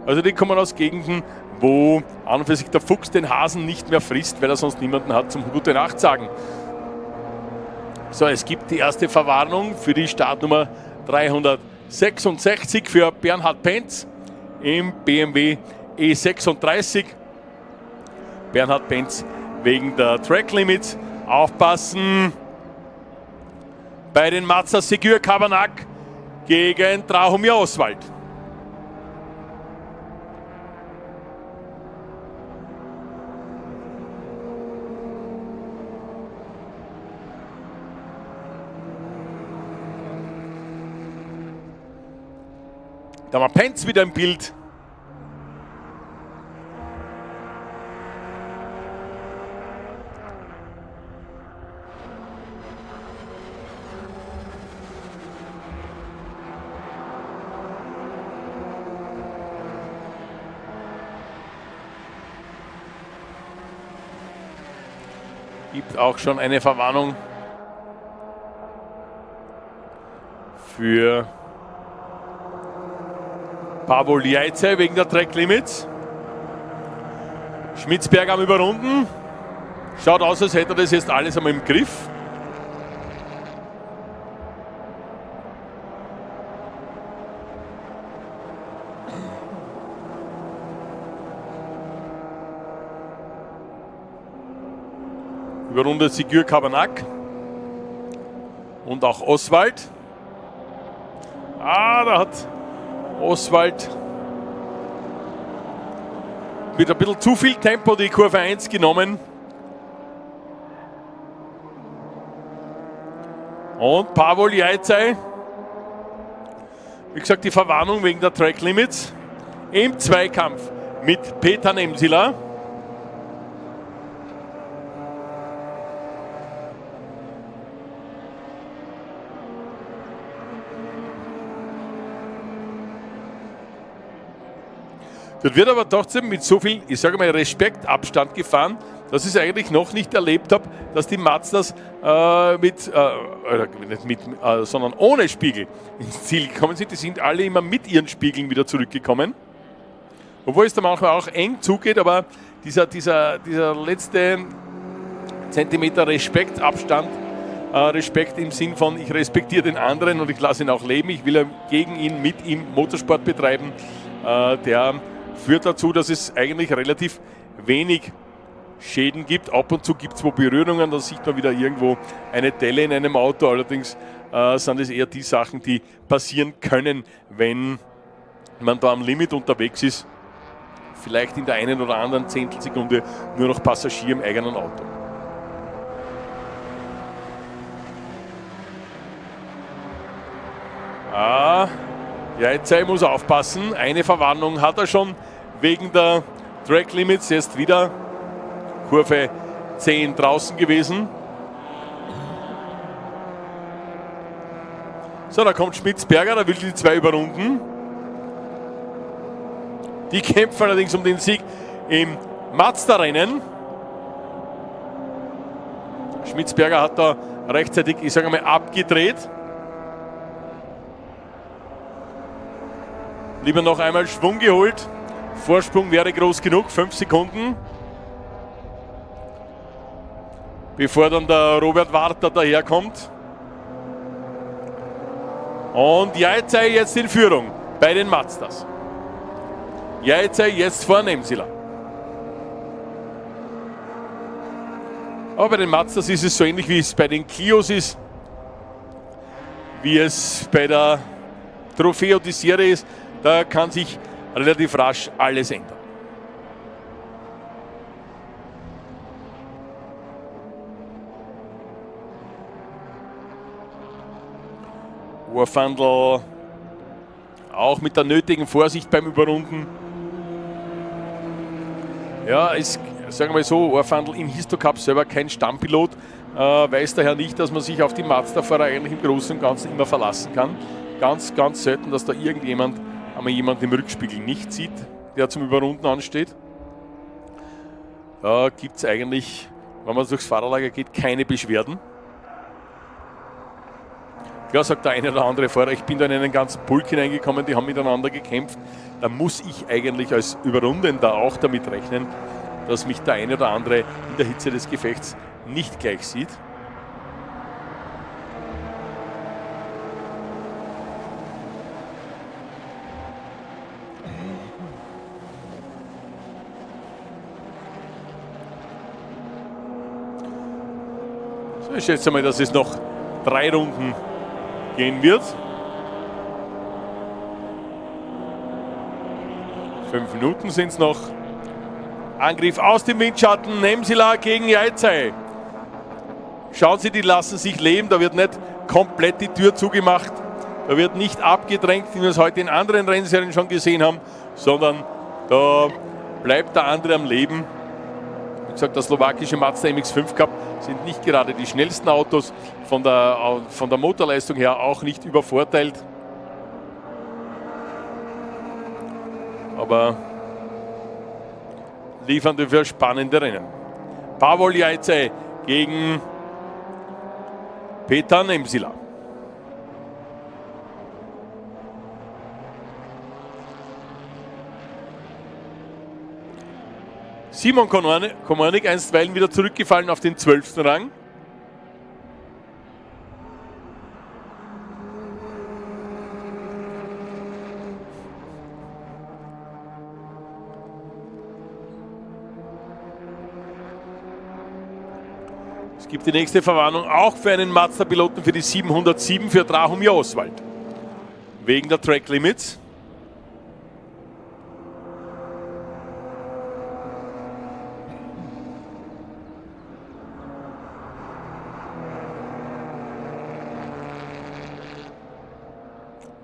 Also die kommen aus Gegenden, wo an und für sich der Fuchs den Hasen nicht mehr frisst, weil er sonst niemanden hat zum Gute Nacht sagen. So, es gibt die erste Verwarnung für die Startnummer 366 für Bernhard Penz im BMW E36. Bernhard Penz wegen der Track Limits. Aufpassen bei den Mazda Segür Cabernac gegen Trahomir Oswald. Da war Penz wieder im Bild. Gibt auch schon eine Verwarnung für Pavol Jajce wegen der Track Limits. Schmitzberg am Überrunden. Schaut aus, als hätte er das jetzt alles einmal im Griff. Überrundet Segür Cabernac. Und auch Oswald. Da hat Oswald mit ein bisschen zu viel Tempo die Kurve 1 genommen. Und Pavol Jajce, wie gesagt, die Verwarnung wegen der Track Limits im Zweikampf mit Peter Nemsila. Das wird aber trotzdem mit so viel, ich sage mal, Respektabstand gefahren, dass ich es eigentlich noch nicht erlebt habe, dass die Mazdas sondern ohne Spiegel ins Ziel gekommen sind. Die sind alle immer mit ihren Spiegeln wieder zurückgekommen. Obwohl es da manchmal auch eng zugeht, aber dieser letzte Zentimeter Respektabstand, Respekt im Sinn von, ich respektiere den anderen und ich lasse ihn auch leben, ich will ja gegen ihn, mit ihm Motorsport betreiben, der führt dazu, dass es eigentlich relativ wenig Schäden gibt. Ab und zu gibt es wo Berührungen, da sieht man wieder irgendwo eine Delle in einem Auto. Allerdings sind es eher die Sachen, die passieren können, wenn man da am Limit unterwegs ist. Vielleicht in der einen oder anderen Zehntelsekunde nur noch Passagier im eigenen Auto. Jaitze muss aufpassen. Eine Verwarnung hat er schon wegen der Track Limits. Jetzt wieder Kurve 10 draußen gewesen. So, da kommt Schmitzberger, da will die zwei überrunden. Die kämpfen allerdings um den Sieg im Mazda-Rennen. Schmitzberger hat da rechtzeitig, ich sage mal, abgedreht. Lieber noch einmal Schwung geholt. Vorsprung wäre groß genug, 5 Sekunden. Bevor dann der Robert Warter daherkommt. Und Jaitze jetzt in Führung bei den Mazdas. Jaitze jetzt vor Nemsila. Aber bei den Mazdas ist es so ähnlich, wie es bei den Clios ist. Wie es bei der Trofeo di Serie ist. Da kann sich relativ rasch alles ändern. Urfandl auch mit der nötigen Vorsicht beim Überrunden. Ja, sagen wir mal so, Urfandl im Histo Cup selber kein Stammpilot, weiß daher nicht, dass man sich auf die Mazda-Fahrer eigentlich im Großen und Ganzen immer verlassen kann. Ganz, ganz selten, dass da irgendjemand im Rückspiegel nicht sieht, der zum Überrunden ansteht. Da gibt es eigentlich, wenn man durchs Fahrerlager geht, keine Beschwerden. Klar sagt der eine oder andere Fahrer, ich bin da in einen ganzen Pulk hineingekommen, die haben miteinander gekämpft. Da muss ich eigentlich als Überrundender auch damit rechnen, dass mich der eine oder andere in der Hitze des Gefechts nicht gleich sieht. So, ich schätze mal, dass es noch 3 Runden gehen wird. 5 Minuten sind es noch. Angriff aus dem Windschatten, Nemsila gegen Jaitze. Schauen Sie, die lassen sich leben, da wird nicht komplett die Tür zugemacht. Da wird nicht abgedrängt, wie wir es heute in anderen Rennserien schon gesehen haben, sondern da bleibt der andere am Leben. Wie gesagt, der slowakische Mazda MX-5 Cup sind nicht gerade die schnellsten Autos, von der Motorleistung her auch nicht übervorteilt. Aber liefern dafür spannende Rennen. Pavol Jaitze gegen Peter Nemsila. Simon Komornik einstweilen wieder zurückgefallen auf den 12. Rang. Es gibt die nächste Verwarnung auch für einen Mazda-Piloten für die 707 für Drahomir Oswald. Wegen der Track Limits.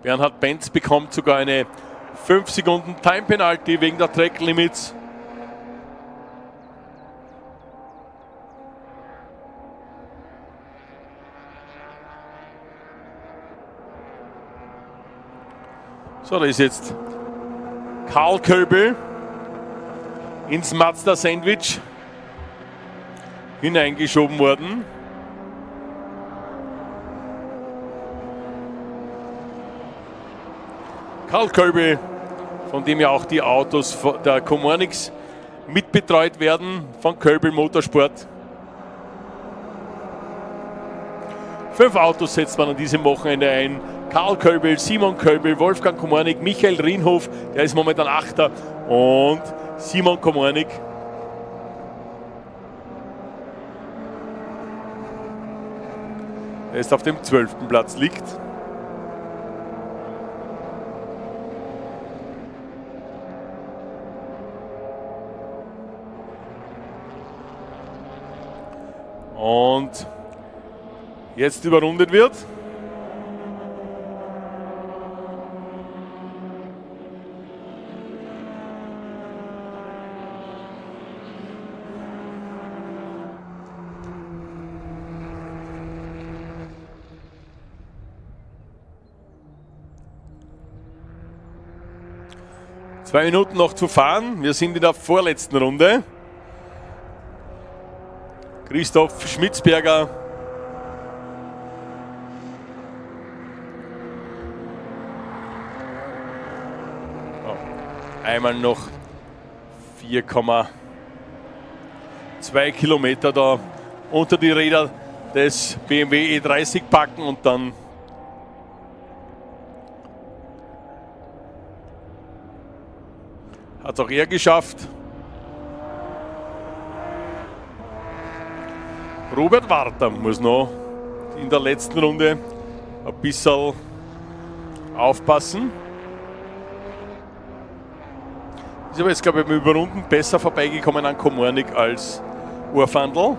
Bernhard Benz bekommt sogar eine 5 Sekunden Time Penalty wegen der Track Limits. So, da ist jetzt Karl Köbel ins Mazda-Sandwich hineingeschoben worden. Karl Köbel, von dem ja auch die Autos der Comornix mitbetreut werden, von Köbel Motorsport. 5 Autos setzt man an diesem Wochenende ein. Karl Köbel, Simon Köbel, Wolfgang Komornik, Michael Rienhof, der ist momentan 8. und Simon Komornik. Der ist auf dem 12. Platz liegt. Und jetzt überrundet wird. Zwei Minuten noch zu fahren. Wir sind in der vorletzten Runde. Christoph Schmitzberger einmal noch 4,2 Kilometer da unter die Räder des BMW E30 packen und dann hat es auch er geschafft. Robert Warter muss noch in der letzten Runde ein bisschen aufpassen. Ist aber jetzt, glaube ich, beim Überrunden besser vorbeigekommen an Komornik als Urfandl.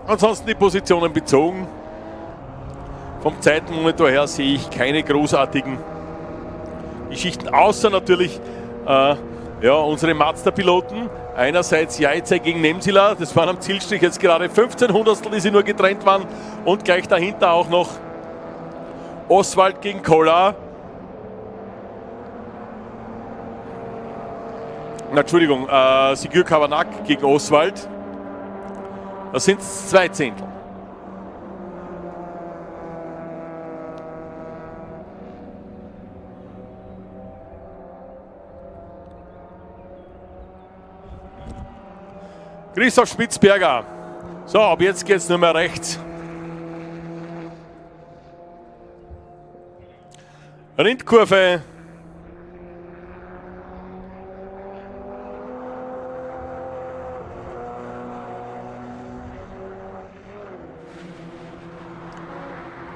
Ansonsten die Positionen bezogen. Vom Zeitenmonitor her sehe ich keine großartigen Geschichten, außer natürlich unsere Mazda-Piloten. Einerseits Jajce gegen Nemsila, das waren am Zielstrich jetzt gerade 15 Hundertstel, die sie nur getrennt waren. Und gleich dahinter auch noch Oswald gegen Koller. Entschuldigung, Sigur Kavanagh gegen Oswald. Das sind 2 Zehntel. Christoph Schmitzberger. So, ab jetzt geht es nur mehr rechts. Rindkurve.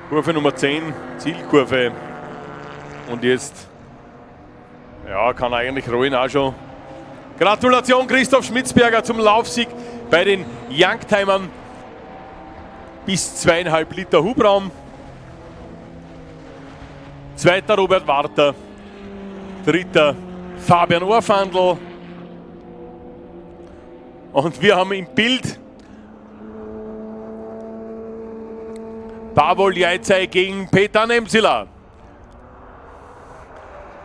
Kurve Nummer 10, Zielkurve. Und jetzt kann eigentlich Rohin auch schon. Gratulation Christoph Schmitzberger zum Laufsieg bei den Youngtimern. Bis 2,5 Liter Hubraum. Zweiter Robert Warter. Dritter Fabian Orfandl. Und wir haben im Bild Pavol Jajce gegen Peter Nemsila.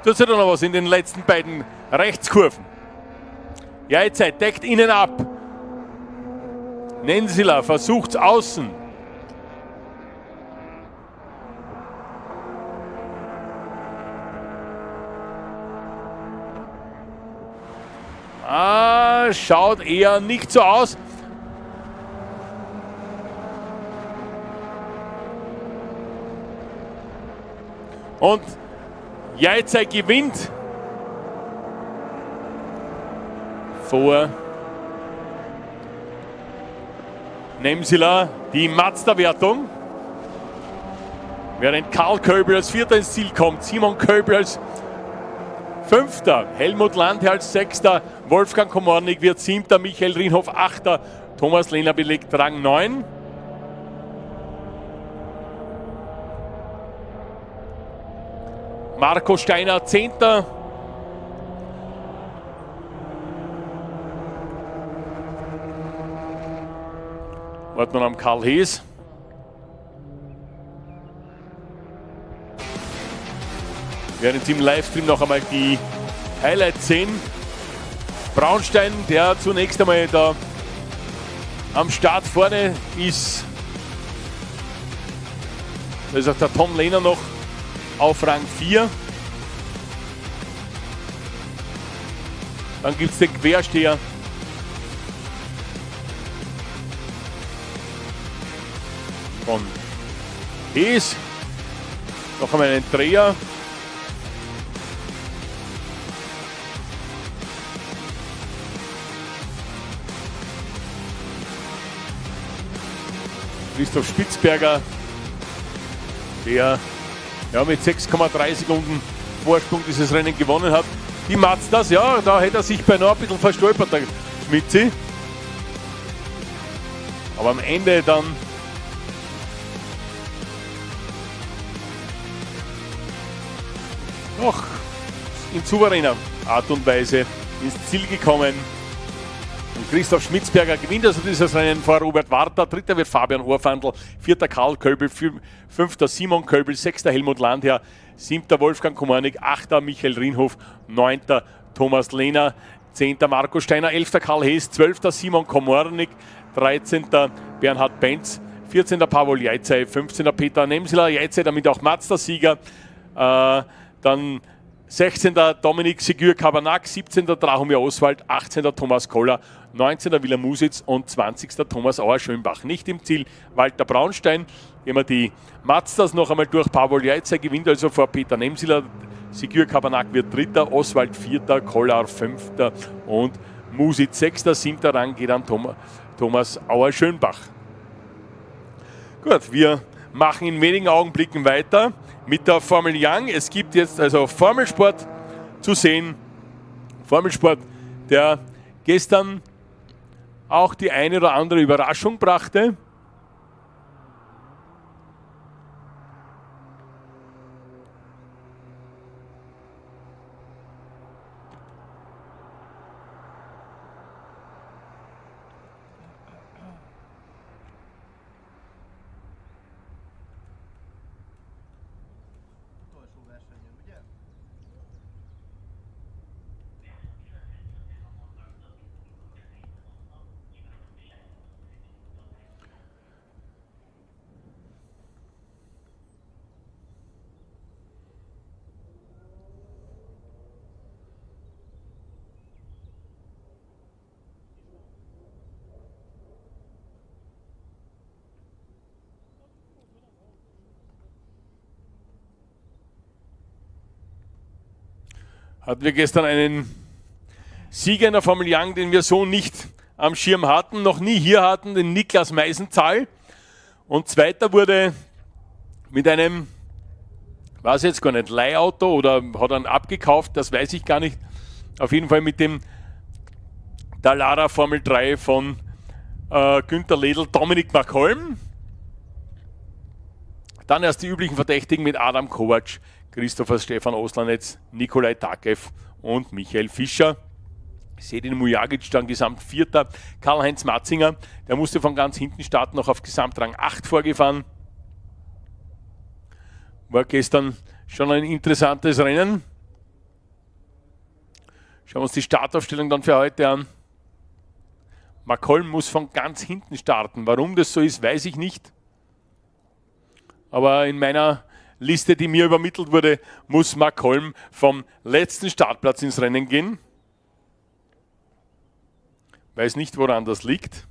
Tut sich da noch was in den letzten beiden Rechtskurven. Jajce deckt innen ab. Nemsila versucht außen. Schaut eher nicht so aus. Und Jajce gewinnt vor Nemsila die Mazda-Wertung. Während Karl Köbel als Vierter ins Ziel kommt, Simon Köbel als Fünfter, Helmut Landhe als Sechster, Wolfgang Komornik wird Siebter, Michael Rienhof Achter, Thomas Lehner belegt Rang 9. Marco Steiner 10. Warten wir am Karl Hees. Wir werden jetzt im Livestream noch einmal die Highlights sehen. Braunstein, der zunächst einmal da am Start vorne ist. Da ist auch der Tom Lehner noch auf Rang 4. Dann gibt es den Quersteher. Von Hees. Noch einmal einen Dreher. Christoph Spitzberger, der ja, mit 6,3 Sekunden Vorsprung dieses Rennen gewonnen hat. Die Mazdas, ja, da hätte er sich beinahe ein bisschen verstolpert, der Schmitzi. Aber am Ende dann noch in souveräner Art und Weise ins Ziel gekommen. Und Christoph Schmitzberger gewinnt also dieses Rennen vor Robert Warter. Dritter wird Fabian Orfandl, vierter Karl Köbel, fünfter Simon Köbel, sechster Helmut Landherr, siebter Wolfgang Komornik, achter Michael Rienhof, neunter Thomas Lehner, zehnter Marco Steiner, elfter Karl Hees, zwölfter Simon Komornik, 13. Bernhard Benz, 14. Pawel Jajzej, 15. Peter Nemsler, Jajzej damit auch Mazda-Sieger, dann 16. Dominik Sigur Kabanak, 17. Drahomir Oswald, 18. Thomas Koller, 19. Wilhelm Musitz und 20. Thomas Auer-Schönbach. Nicht im Ziel Walter Braunstein. Gehen wir die Mazdas noch einmal durch. Pawel Jajzej gewinnt also vor Peter Nemsler. Sigur Kabanak wird Dritter, Oswald Vierter, Koller Fünfter und Musitz Sechster. 7. Rang geht an Thomas Auer-Schönbach. Gut, wir machen in wenigen Augenblicken weiter mit der Formel Young. Es gibt jetzt also Formelsport zu sehen. Formelsport, der gestern auch die eine oder andere Überraschung brachte. Hatten wir gestern einen Sieger in der Formel Young, den wir so nicht am Schirm hatten, noch nie hier hatten, den Niklas Meisenzahl. Und zweiter wurde mit einem, weiß jetzt gar nicht, Leihauto oder hat er abgekauft, das weiß ich gar nicht. Auf jeden Fall mit dem Dallara Formel 3 von Günther Ledl, Dominik Markholm. Dann erst die üblichen Verdächtigen mit Adam Kovac, Christopher Stefan Oslanetz, Nikolai Takev und Michael Fischer. Sedin Mujagic dann Gesamt Vierter. Karl-Heinz Matzinger, der musste von ganz hinten starten, noch auf Gesamtrang 8 vorgefahren. War gestern schon ein interessantes Rennen. Schauen wir uns die Startaufstellung dann für heute an. Markholm muss von ganz hinten starten. Warum das so ist, weiß ich nicht. Aber in meiner Liste, die mir übermittelt wurde, muss Markholm vom letzten Startplatz ins Rennen gehen. Weiß nicht, woran das liegt.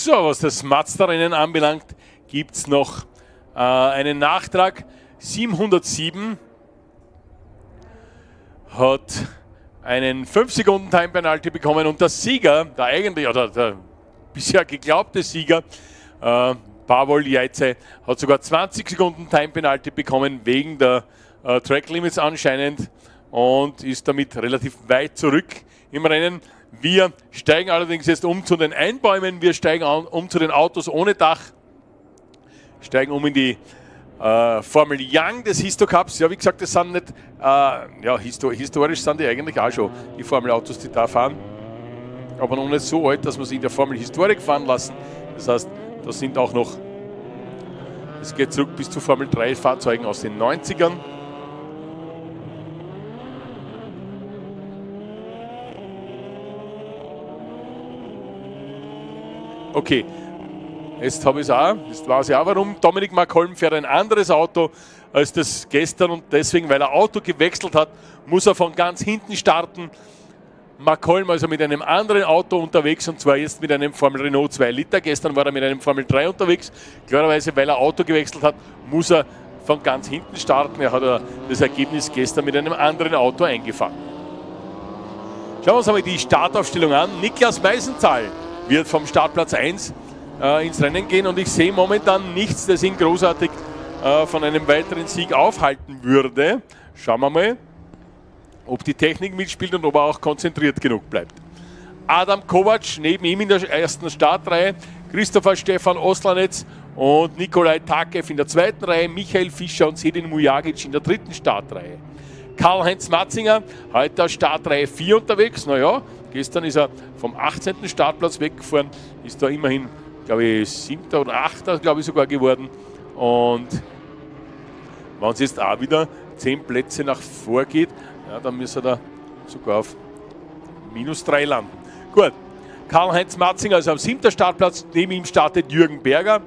So, was das Mazda-Rennen anbelangt, gibt es noch einen Nachtrag. 707 hat einen 5-Sekunden-Time-Penalty bekommen und der Sieger, der bisher geglaubte Sieger, Pavol Jajce, hat sogar 20 Sekunden Time-Penalty bekommen wegen der Track Limits anscheinend und ist damit relativ weit zurück im Rennen. Wir steigen allerdings jetzt um zu den Einbäumen, wir steigen um zu den Autos ohne Dach, steigen um in die Formel Young des Histo Cups. Ja, wie gesagt, das sind nicht, historisch sind die eigentlich auch schon, die Formel-Autos, die da fahren, aber noch nicht so alt, dass man sie in der Formel Historik fahren lassen. Das heißt, da sind auch noch, es geht zurück bis zu Formel 3 Fahrzeugen aus den 90ern. Okay, jetzt habe ich es auch, jetzt weiß ich auch warum. Dominik Malcolm fährt ein anderes Auto als das gestern und deswegen, weil er Auto gewechselt hat, muss er von ganz hinten starten. Malcolm also mit einem anderen Auto unterwegs und zwar jetzt mit einem Formel Renault 2 Liter. Gestern war er mit einem Formel 3 unterwegs. Klarerweise, weil er Auto gewechselt hat, muss er von ganz hinten starten. Er hat das Ergebnis gestern mit einem anderen Auto eingefahren. Schauen wir uns einmal die Startaufstellung an. Niklas Meisenzahl wird vom Startplatz 1 ins Rennen gehen und ich sehe momentan nichts, das ihn großartig von einem weiteren Sieg aufhalten würde. Schauen wir mal, ob die Technik mitspielt und ob er auch konzentriert genug bleibt. Adam Kovac neben ihm in der ersten Startreihe, Christopher Stefan Oslanetz und Nikolai Takev in der zweiten Reihe, Michael Fischer und Sedin Mujagic in der dritten Startreihe. Karl-Heinz Matzinger, heute auf Startreihe 4 unterwegs. Naja, gestern ist er vom 18. Startplatz weggefahren, ist da immerhin, glaube ich, 7. oder 8. glaube ich sogar geworden. Und wenn es jetzt auch wieder 10 Plätze nach vor geht, ja, dann müssen wir da sogar auf -3 landen. Gut, Karl-Heinz Matzinger also am 7. Startplatz, neben ihm startet Jürgen Berger.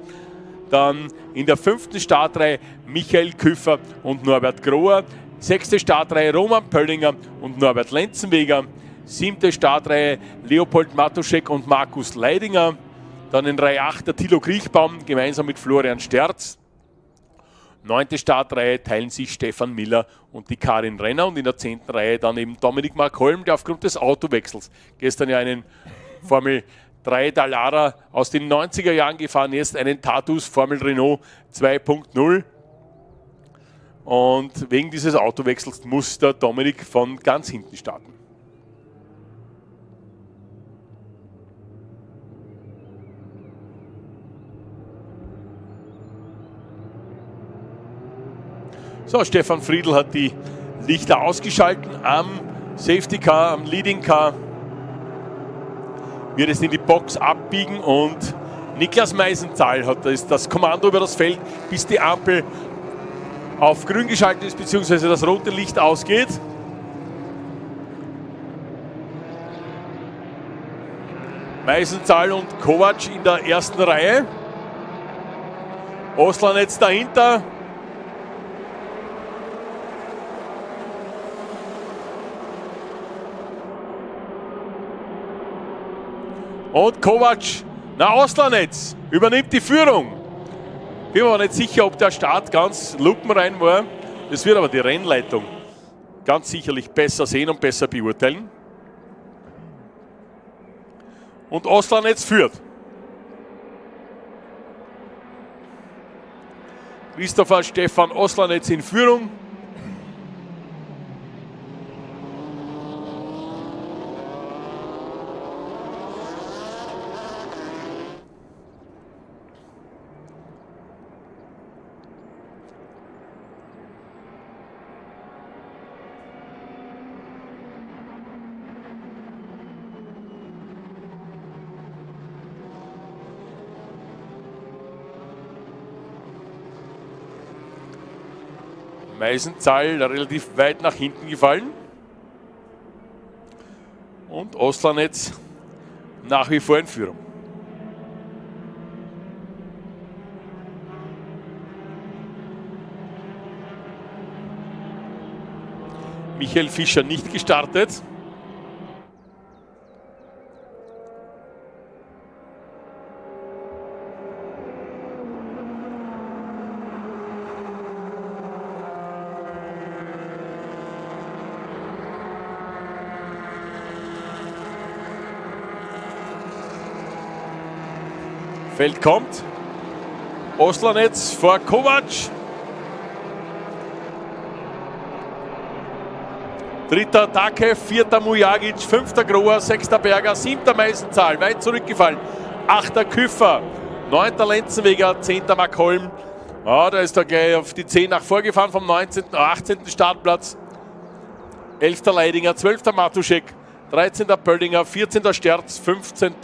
Dann in der 5. Startreihe Michael Küffer und Norbert Groher. 6. Startreihe Roman Pöllinger und Norbert Lenzenweger. 7. Startreihe Leopold Matuschek und Markus Leidinger. Dann in Reihe 8 der Thilo Kriechbaum gemeinsam mit Florian Sterz. 9. Startreihe teilen sich Stefan Miller und die Karin Renner und in der 10. Reihe dann eben Dominik Malcolm, der aufgrund des Autowechsels gestern ja einen Formel 3 Dallara aus den 90er Jahren gefahren, jetzt einen Tatus Formel Renault 2.0. Und wegen dieses Autowechsels muss der Dominik von ganz hinten starten. So, Stefan Friedl hat die Lichter ausgeschalten am Safety Car, am Leading Car. Wird es in die Box abbiegen und Niklas Meisenzahl hat das Kommando über das Feld, bis die Ampel auf grün geschaltet ist, beziehungsweise das rote Licht ausgeht. Meisenzahl und Kovac in der ersten Reihe. Oslanetz dahinter. Und Kovac, Oslanetz übernimmt die Führung. Bin mir aber nicht sicher, ob der Start ganz lupenrein war. Das wird aber die Rennleitung ganz sicherlich besser sehen und besser beurteilen. Und Oslanetz führt. Christopher Stefan Oslanetz in Führung. Meisenzahl relativ weit nach hinten gefallen. Und Oslanetz nach wie vor in Führung. Michael Fischer nicht gestartet. Feld kommt. Oslanetz vor Kovac. Dritter Takev, vierter Mujagic, fünfter Grohr, sechster Berger, siebter Meisenzahl, weit zurückgefallen. Achter Küffer, neunter Lenzenweger, zehnter Markholm. Da ist er gleich auf die 10 nach vorgefahren vom 18. Startplatz. 11. Leidinger, 12. Matuschek, 13. Pöllinger, 14. Sterz, 15.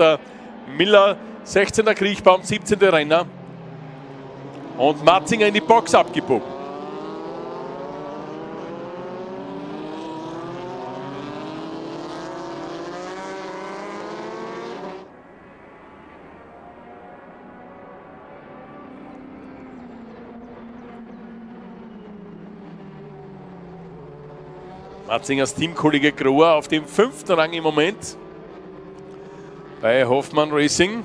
Miller, 16. Kriechbaum, 17. Renner. Und Matzinger in die Box abgebogen. Matzingers Teamkollege Grohr auf dem 5. Rang im Moment bei Hoffmann Racing.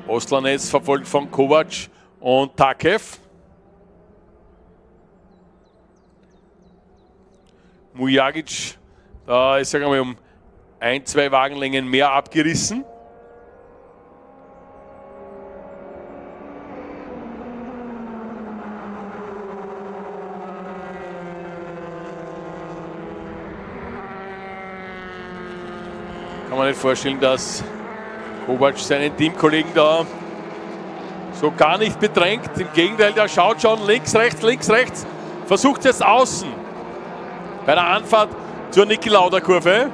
Oslanetz verfolgt von Kovac und Takev. Mujagic, da ist er um 1-2 Wagenlängen mehr abgerissen. Kann man nicht vorstellen, dass Kovac seinen Teamkollegen da so gar nicht bedrängt. Im Gegenteil, der schaut schon links, rechts. Versucht jetzt außen. Bei der Anfahrt zur Niki-Lauda-Kurve.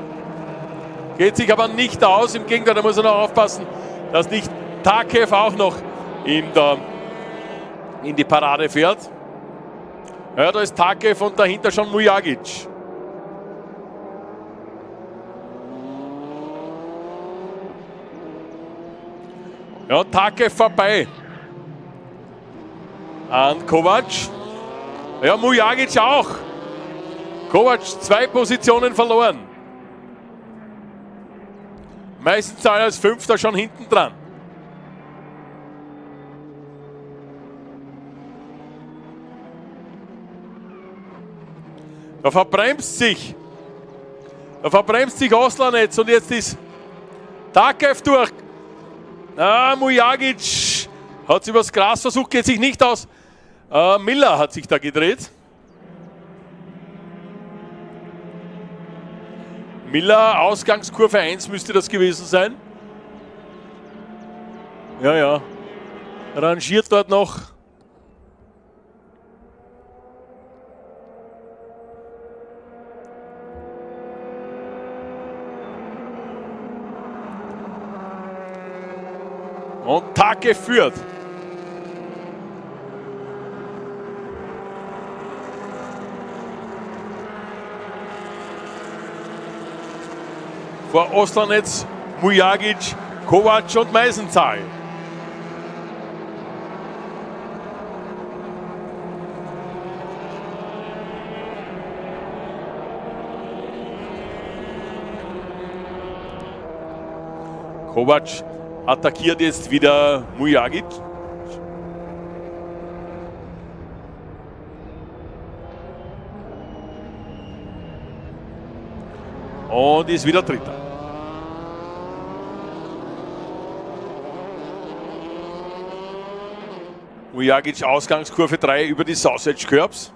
Geht sich aber nicht aus. Im Gegenteil, da muss er noch aufpassen, dass nicht Takev auch noch ihm da in die Parade fährt. Ja, da ist Takev und dahinter schon Mujagic. Ja, Takev vorbei an Kovac. Ja, Mujagic auch. Kovac 2 Positionen verloren. Meisenzahl als 5. schon hinten dran. Da verbremst sich Oslanetz und jetzt ist Takev durch. Mujagic hat es übers Gras versucht, geht sich nicht aus. Miller hat sich da gedreht. Miller, Ausgangskurve 1 müsste das gewesen sein. Ja. Rangiert dort noch. Und Takev führt. Vor Oslanetz, Mujagic, Kovac und Meisenzahl. Kovac attackiert jetzt wieder Mujagic. Und ist wieder Dritter. Mujagic Ausgangskurve 3 über die Sausage Curbs.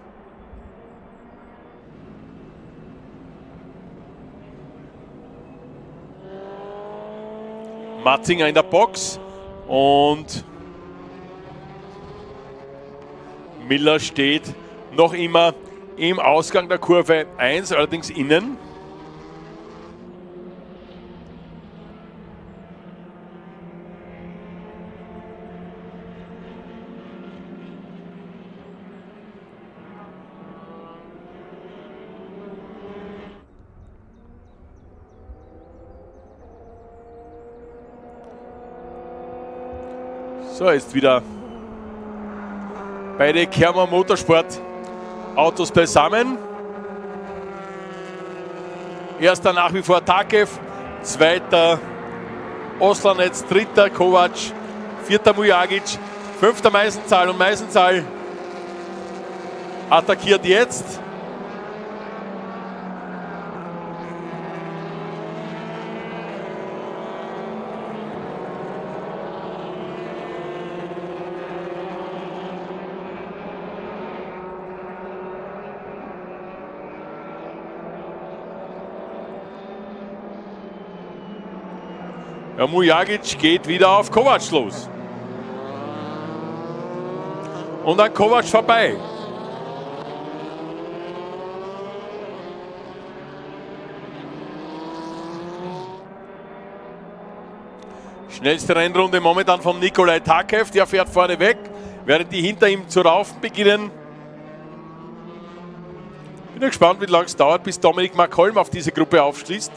Matzinger in der Box und Miller steht noch immer im Ausgang der Kurve 1, allerdings innen. So, jetzt wieder beide Kermer Motorsport Autos beisammen. Erster nach wie vor Takev, zweiter Oslanetz, dritter Kovac, vierter Mujagic, fünfter Meisenzahl, und Meisenzahl attackiert jetzt. Ja, Mujagic geht wieder auf Kovac los. Und an Kovac vorbei. Schnellste Rennrunde momentan von Nikolai Takev, der fährt vorne weg, während die hinter ihm zu raufen beginnen. Bin gespannt, wie lange es dauert, bis Dominik Markholm auf diese Gruppe aufschließt.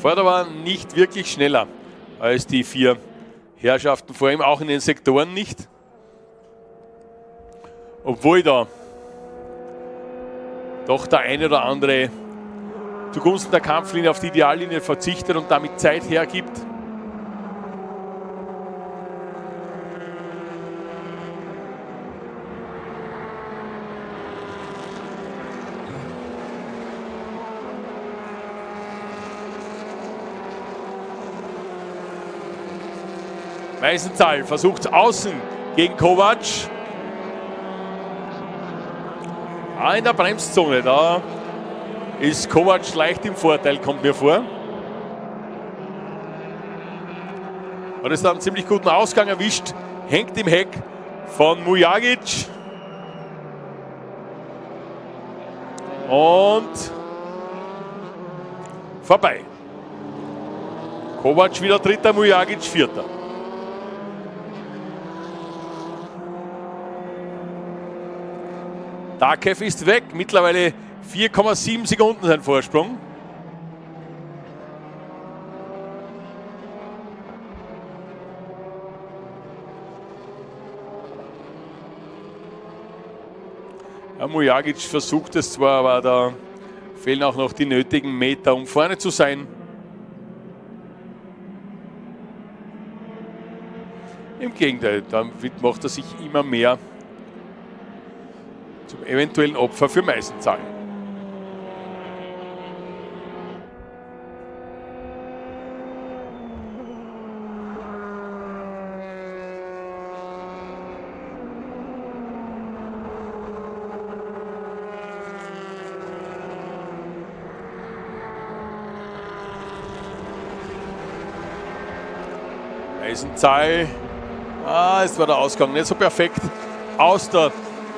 Vorder war nicht wirklich schneller als die 4 Herrschaften vor ihm, auch in den Sektoren nicht. Obwohl da doch der eine oder andere zugunsten der Kampflinie auf die Ideallinie verzichtet und damit Zeit hergibt. Meisenzahl versucht außen gegen Kovac. In der Bremszone, da ist Kovac leicht im Vorteil, kommt mir vor. Hat es dann einen ziemlich guten Ausgang erwischt, hängt im Heck von Mujagic. Und vorbei. Kovac wieder dritter, Mujagic vierter. Takev ist weg, mittlerweile 4,7 Sekunden sein Vorsprung. Ja, Mujagic versucht es zwar, aber da fehlen auch noch die nötigen Meter, um vorne zu sein. Im Gegenteil, damit macht er sich immer mehr zum eventuellen Opfer für Meisenzahl. Meisenzahl, es war der Ausgang nicht so perfekt aus der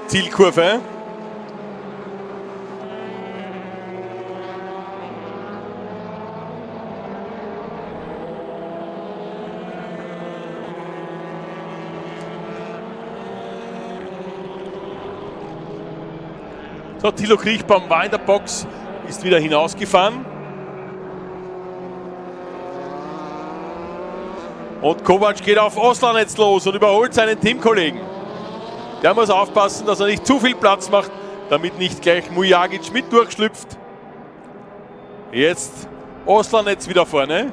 Zielkurve. So, Thilo Kriechbaum war in der Box, ist wieder hinausgefahren. Und Kovac geht auf Oslanetz los und überholt seinen Teamkollegen. Der muss aufpassen, dass er nicht zu viel Platz macht, damit nicht gleich Mujagic mit durchschlüpft. Jetzt Oslanetz wieder vorne.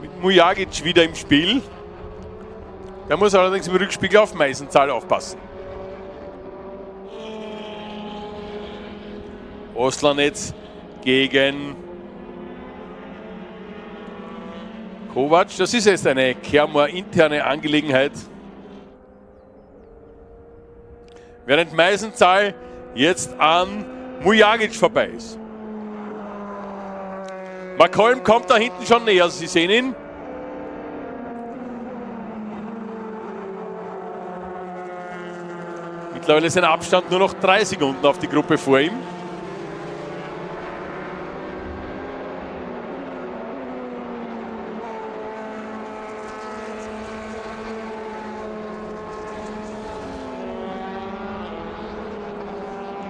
Mit Mujagic wieder im Spiel. Der muss allerdings im Rückspiegel auf Meisenzahl aufpassen. Oslanetz gegen Kovac. Das ist jetzt eine Kermor-interne Angelegenheit. Während Meisenzahl jetzt an Mujagic vorbei ist. Markholm kommt da hinten schon näher, Sie sehen ihn. Mittlerweile ist ein Abstand nur noch 3 Sekunden auf die Gruppe vor ihm.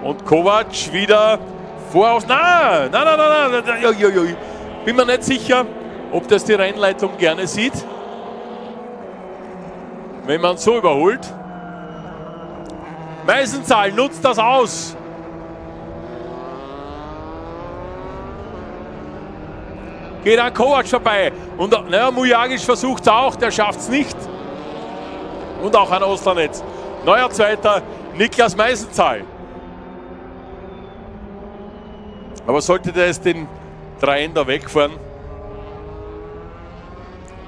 Und Kovac wieder voraus. Nein. Bin mir nicht sicher, ob das die Rennleitung gerne sieht. Wenn man so überholt. Meisenzahl nutzt das aus. Geht an Kovac vorbei. Und naja, Mujagic versucht es auch, der schafft es nicht. Und auch an Oslanetz. Neuer Zweiter Niklas Meisenzahl. Aber sollte der jetzt den Dreien da wegfahren,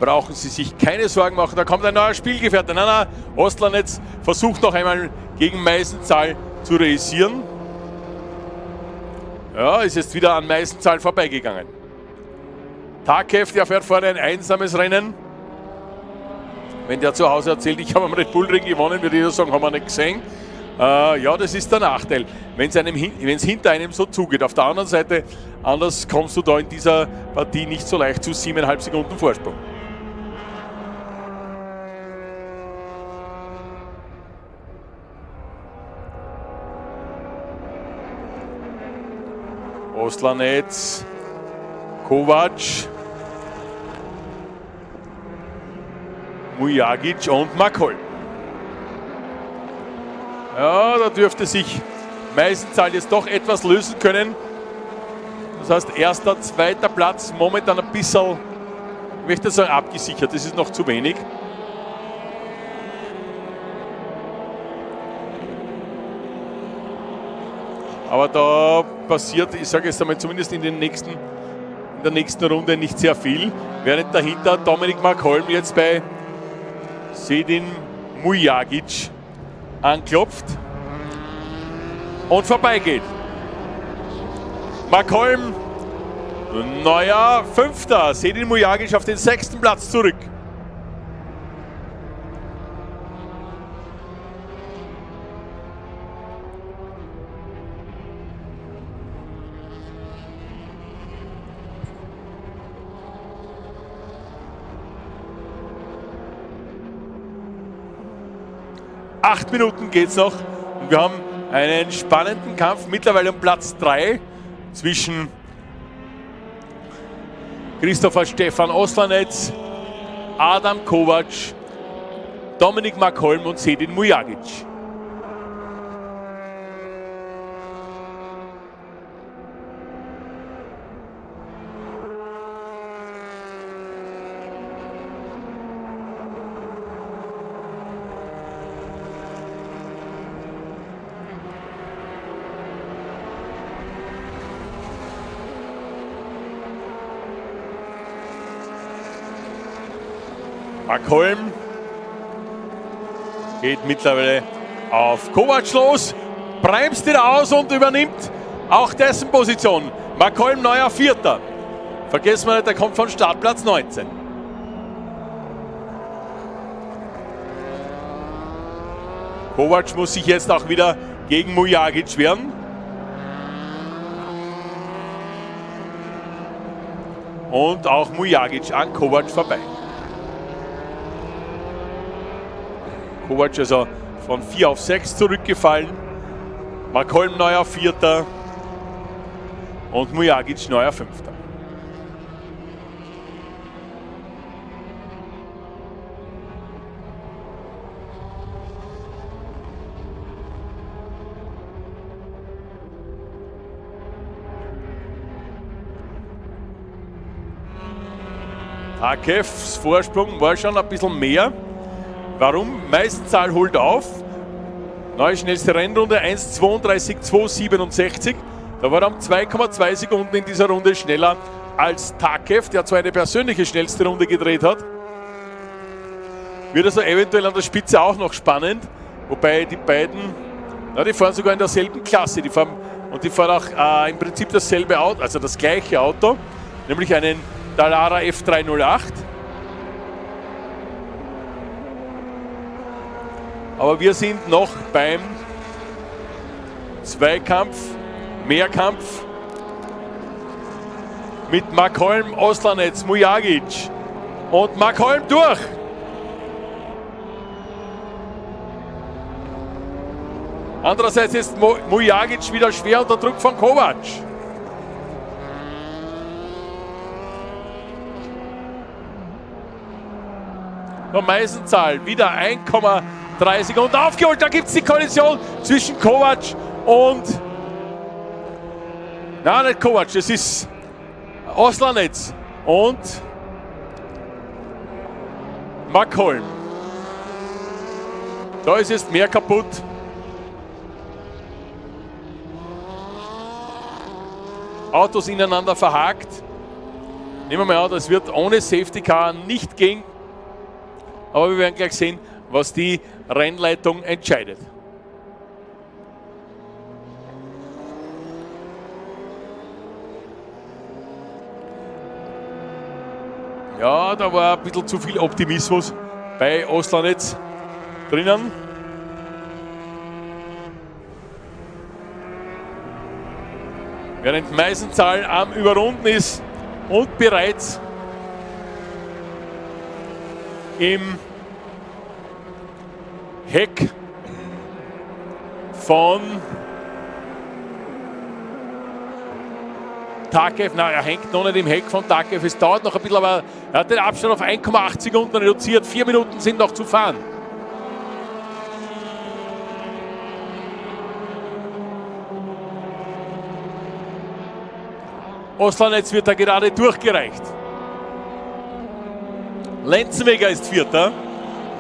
brauchen Sie sich keine Sorgen machen. Da kommt ein neuer Spielgefährte. Nein, Ostlanetz versucht noch einmal gegen Meisenzahl zu realisieren. Ja, ist jetzt wieder an Meisenzahl vorbeigegangen. Takev, der fährt vorne ein einsames Rennen. Wenn der zu Hause erzählt, ich habe am Red Bull Ring gewonnen, würde ich sagen, haben wir nicht gesehen. Ja, das ist der Nachteil, wenn es hinter einem so zugeht. Auf der anderen Seite, anders kommst du da in dieser Partie nicht so leicht zu 7,5 Sekunden Vorsprung. Ostlanetz, Kovac, Mujagic und Makol. Ja, da dürfte sich Meisenzahl jetzt doch etwas lösen können. Das heißt, erster, zweiter Platz momentan ein bisschen, ich möchte sagen, abgesichert. Das ist noch zu wenig. Aber da passiert, ich sage jetzt einmal, zumindest in der nächsten Runde nicht sehr viel. Während dahinter Dominik Markholm jetzt bei Sedin Mujagic anklopft und vorbeigeht. Markholm, neuer Fünfter. Sedin Mujagic auf den 6. Platz zurück. Acht Minuten geht's noch und wir haben einen spannenden Kampf, mittlerweile um Platz 3 zwischen Christopher Stefan Ostlanetz, Adam Kovac, Dominik Markholm und Sedin Mujagic. Markholm geht mittlerweile auf Kovac los, bremst ihn aus und übernimmt auch dessen Position. Markholm neuer Vierter. Vergessen wir nicht, der kommt von Startplatz 19. Kovac muss sich jetzt auch wieder gegen Mujagic wehren. Und auch Mujagic an Kovac vorbei. Kovac also von 4 auf 6 zurückgefallen. Markholm neuer Vierter und Mujagic neuer Fünfter. Takevs Vorsprung war schon ein bisschen mehr. Warum? Meisenzahl holt auf. Neue schnellste Rennrunde 1:32,267. Da war er um 2,2 Sekunden in dieser Runde schneller als Takev, der zwar eine persönliche schnellste Runde gedreht hat. Wird also eventuell an der Spitze auch noch spannend. Wobei die beiden, die fahren sogar in derselben Klasse. Die fahren auch im Prinzip dasselbe Auto, also das gleiche Auto, nämlich einen Dallara F308. Aber wir sind noch beim Zweikampf, Mehrkampf mit Markholm, Ostlanetz, Mujagic und Markholm durch. Andererseits ist Mujagic wieder schwer unter Druck von Kovac. Und Meisenzahl wieder 1,3 Sekunden aufgeholt. Da gibt es die Kollision zwischen Kovac und... Nein, nicht Kovac, das ist Ostlanetz und Markholm. Da ist jetzt mehr kaputt. Autos ineinander verhakt. Nehmen wir mal an, das wird ohne Safety Car nicht gehen. Aber wir werden gleich sehen, was die Rennleitung entscheidet. Ja, da war ein bisschen zu viel Optimismus bei Oslanetz drinnen. Während Meisenzahl am Überrunden ist und bereits im Heck von Takev, na, er hängt noch nicht im Heck von Takev, es dauert noch ein bisschen, aber er hat den Abstand auf 1,8 Sekunden reduziert, 4 Minuten sind noch zu fahren. Oslanetz wird da gerade durchgereicht. Lenzenweger ist Vierter,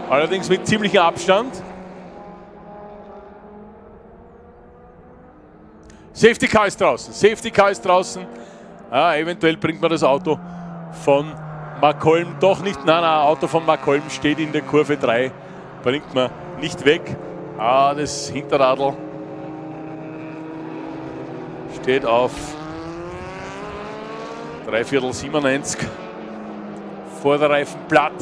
allerdings mit ziemlichem Abstand. Safety Car ist draußen, Safety Car ist draußen. Eventuell bringt man das Auto von Malcolm doch nicht. Nein, Auto von Malcolm steht in der Kurve 3, bringt man nicht weg. Das Hinterradl steht auf 3/4 Vorderreifen platt.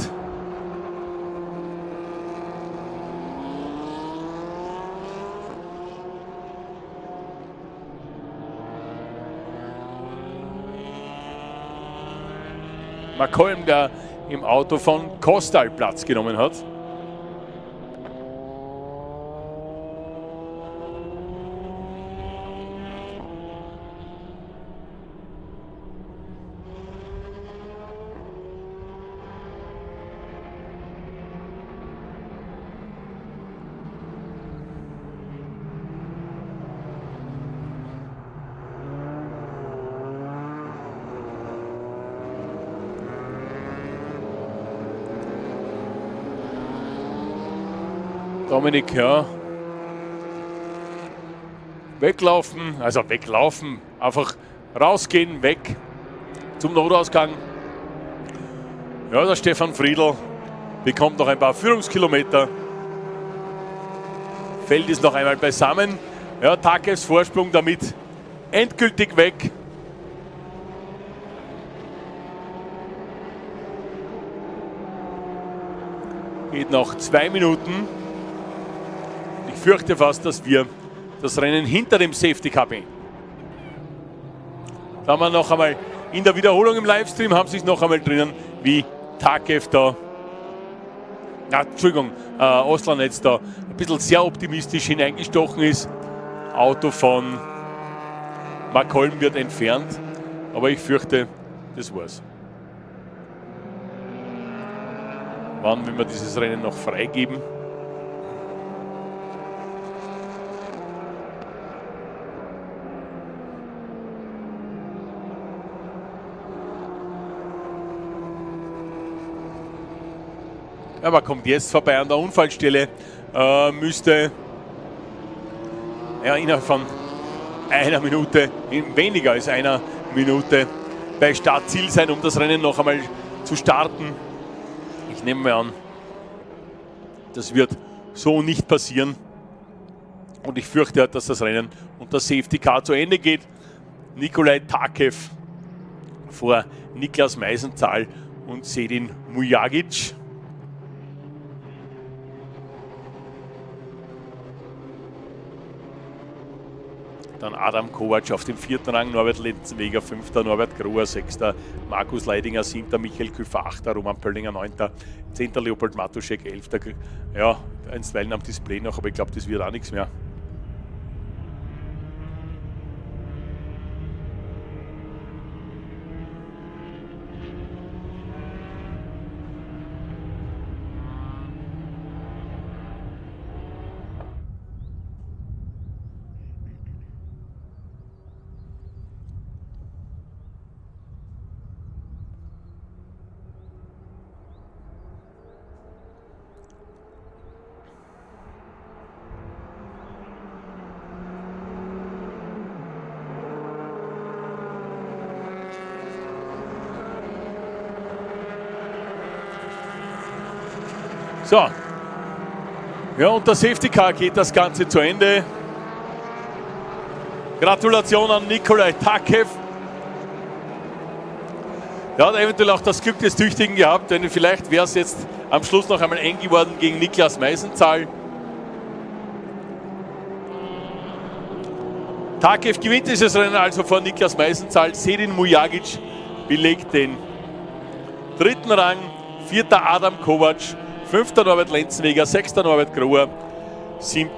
Malcolm, der im Auto von Kostal Platz genommen hat. Dominik, ja. Weglaufen, einfach rausgehen, weg zum Notausgang. Ja, der Stefan Friedl bekommt noch ein paar Führungskilometer. Feld ist noch einmal beisammen. Ja, Takevs Vorsprung damit endgültig weg. Geht noch 2 Minuten. Ich fürchte fast, dass wir das Rennen hinter dem Safety Car beenden. Da haben wir noch einmal in der Wiederholung im Livestream, haben Sie es noch einmal drinnen, wie Takev da, Oslanetz da ein bisschen sehr optimistisch hineingestochen ist. Auto von Malcolm wird entfernt, aber ich fürchte, das war's. Wann will man dieses Rennen noch freigeben? Ja, man kommt jetzt vorbei an der Unfallstelle, müsste innerhalb von einer Minute, weniger als einer Minute bei Startziel sein, um das Rennen noch einmal zu starten. Ich nehme mal an, das wird so nicht passieren. Und ich fürchte, dass das Rennen unter Safety Car zu Ende geht. Nikolai Takev vor Niklas Meisenzahl und Sedin Mujagic. Dann Adam Kovac auf dem 4. Rang, Norbert Lenzenweger 5., Norbert Groher 6., Markus Leidinger 7., Michael Küfer 8., Roman Pöllinger 9., 10. Leopold Matuschek 11. Ja, einstweilen am Display noch, aber ich glaube, das wird auch nichts mehr. So. Ja, unter Safety Car geht das Ganze zu Ende. Gratulation an Nikolai Takev. Er hat eventuell auch das Glück des Tüchtigen gehabt, denn vielleicht wäre es jetzt am Schluss noch einmal eng geworden gegen Niklas Meisenzahl. Takev gewinnt dieses Rennen also vor Niklas Meisenzahl. Sedin Mujagic belegt den 3. Rang, 4. Adam Kovac, 5. Norbert Lenzenweger, 6. Norbert Grohr, 7.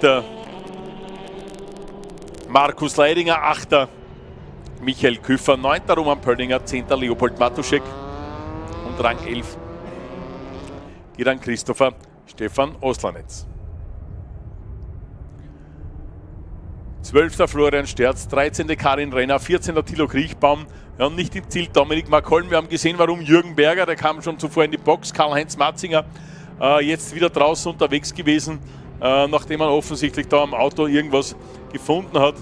Markus Leidinger, 8. Michael Küffer, 9. Roman Pöllinger, 10. Leopold Matuschek und Rang 11 geht an Christopher Stefan Oslanetz. 12. Florian Sterz, 13. Karin Renner, 14. Thilo Kriechbaum. Ja, und nicht im Ziel Dominik Markolm. Wir haben gesehen, warum Jürgen Berger, der kam schon zuvor in die Box, Karl-Heinz Matzinger, jetzt wieder draußen unterwegs gewesen, nachdem man offensichtlich da am Auto irgendwas gefunden hat,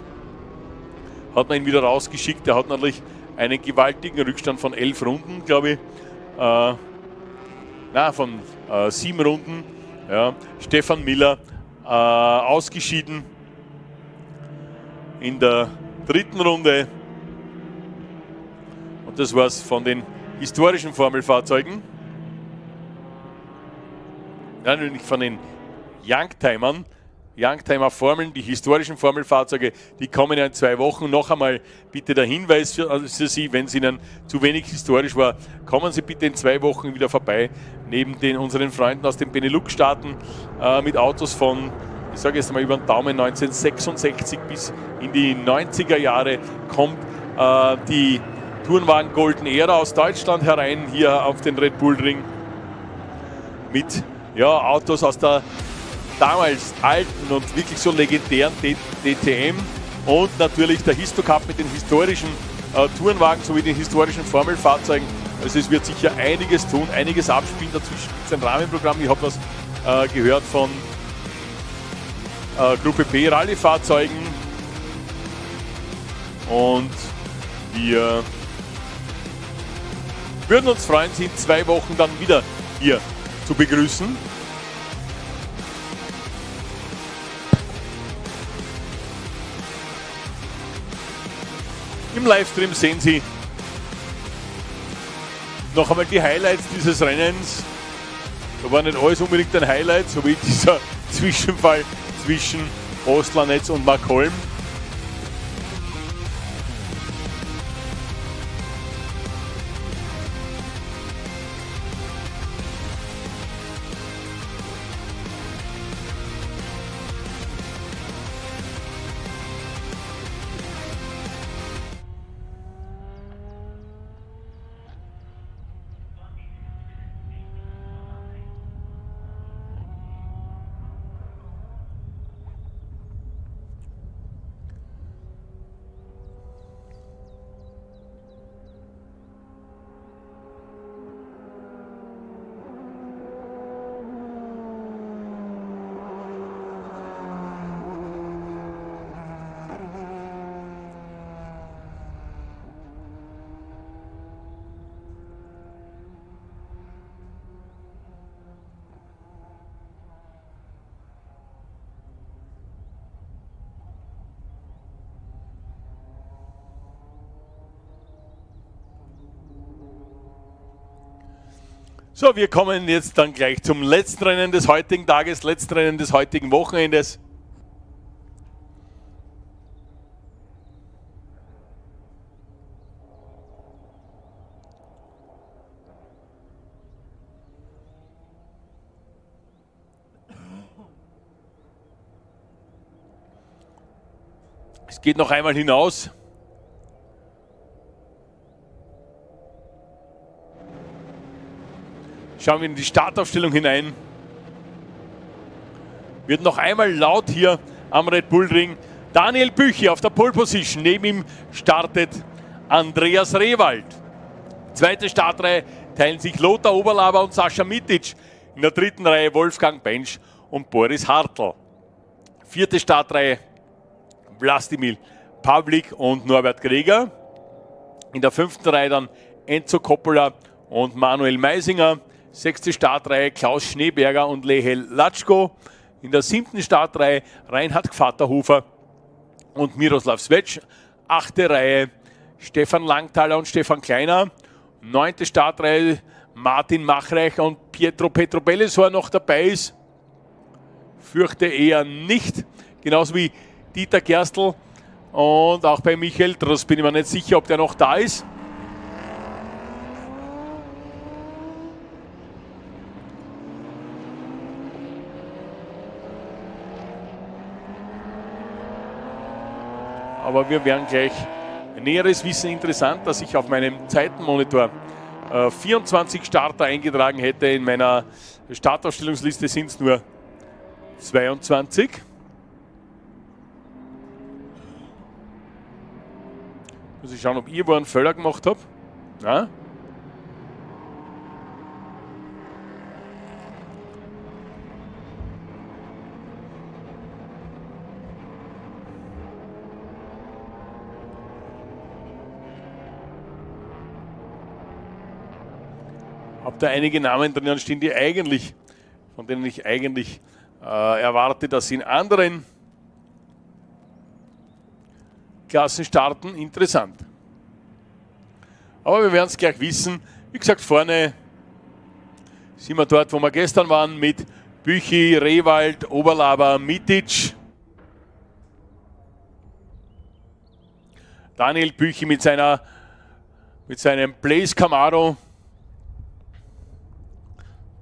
hat man ihn wieder rausgeschickt. Er hat natürlich einen gewaltigen Rückstand von 11 Runden, glaube ich. Von 7 Runden. Ja. Stefan Miller ausgeschieden in der 3. Runde. Und das war es von den historischen Formelfahrzeugen. Ja, nicht von den Youngtimern. Youngtimer-Formeln, die historischen Formelfahrzeuge, die kommen ja in 2 Wochen. Noch einmal bitte der Hinweis für Sie, wenn es Ihnen zu wenig historisch war, kommen Sie bitte in 2 Wochen wieder vorbei. Neben unseren Freunden aus den Benelux-Staaten mit Autos von, ich sage jetzt mal über den Daumen, 1966 bis in die 90er Jahre kommt die Tourenwagen Golden Era aus Deutschland herein, hier auf den Red Bull Ring mit Autos aus der damals alten und wirklich so legendären DTM und natürlich der Histo Cup mit den historischen Tourenwagen sowie den historischen Formelfahrzeugen. Also es wird sicher einiges tun, einiges abspielen dazwischen. Es ist ein Rahmenprogramm, ich habe was gehört von Gruppe B Rallye-Fahrzeugen und wir würden uns freuen, Sie in 2 Wochen dann wieder hier zu begrüßen. Im Livestream sehen Sie noch einmal die Highlights dieses Rennens. Da war nicht alles unbedingt ein Highlight, so wie dieser Zwischenfall zwischen Oslanetz und Markolm. So, wir kommen jetzt dann gleich zum letzten Rennen des heutigen Tages, letzten Rennen des heutigen Wochenendes. Es geht noch einmal hinaus. Schauen wir in die Startaufstellung hinein. Wird noch einmal laut hier am Red Bull Ring. Daniel Büchi auf der Pole Position. Neben ihm startet Andreas Rehwald. Zweite Startreihe teilen sich Lothar Oberlaber und Sascha Mitic. In der 3. Reihe Wolfgang Bensch und Boris Hartl. 4. Startreihe Wladimir Pavlik und Norbert Greger. In der 5. Reihe dann Enzo Coppola und Manuel Meisinger. 6. Startreihe Klaus Schneeberger und Lehel Latschko. In der 7. Startreihe Reinhard Gvatterhofer und Miroslav Svec. 8. Reihe Stefan Langthaler und Stefan Kleiner. 9. Startreihe Martin Machreich und Pietro Petrobellis, wo er noch dabei ist. Fürchte eher nicht. Genauso wie Dieter Gerstl und auch bei Michael Dross bin ich mir nicht sicher, ob der noch da ist. Aber wir werden gleich näheres Wissen. Interessant, dass ich auf meinem Zeitenmonitor 24 Starter eingetragen hätte. In meiner Startaufstellungsliste sind es nur 22. Muss ich schauen, ob ich wo einen Fehler gemacht habe. Na? Habe da einige Namen drinnen stehen, die eigentlich, von denen ich eigentlich erwarte, dass sie in anderen Klassen starten. Interessant. Aber wir werden es gleich wissen. Wie gesagt, vorne sind wir dort, wo wir gestern waren, mit Büchi, Rewald, Oberlaber, Mitic. Daniel Büchi mit seinem Blaze Camaro.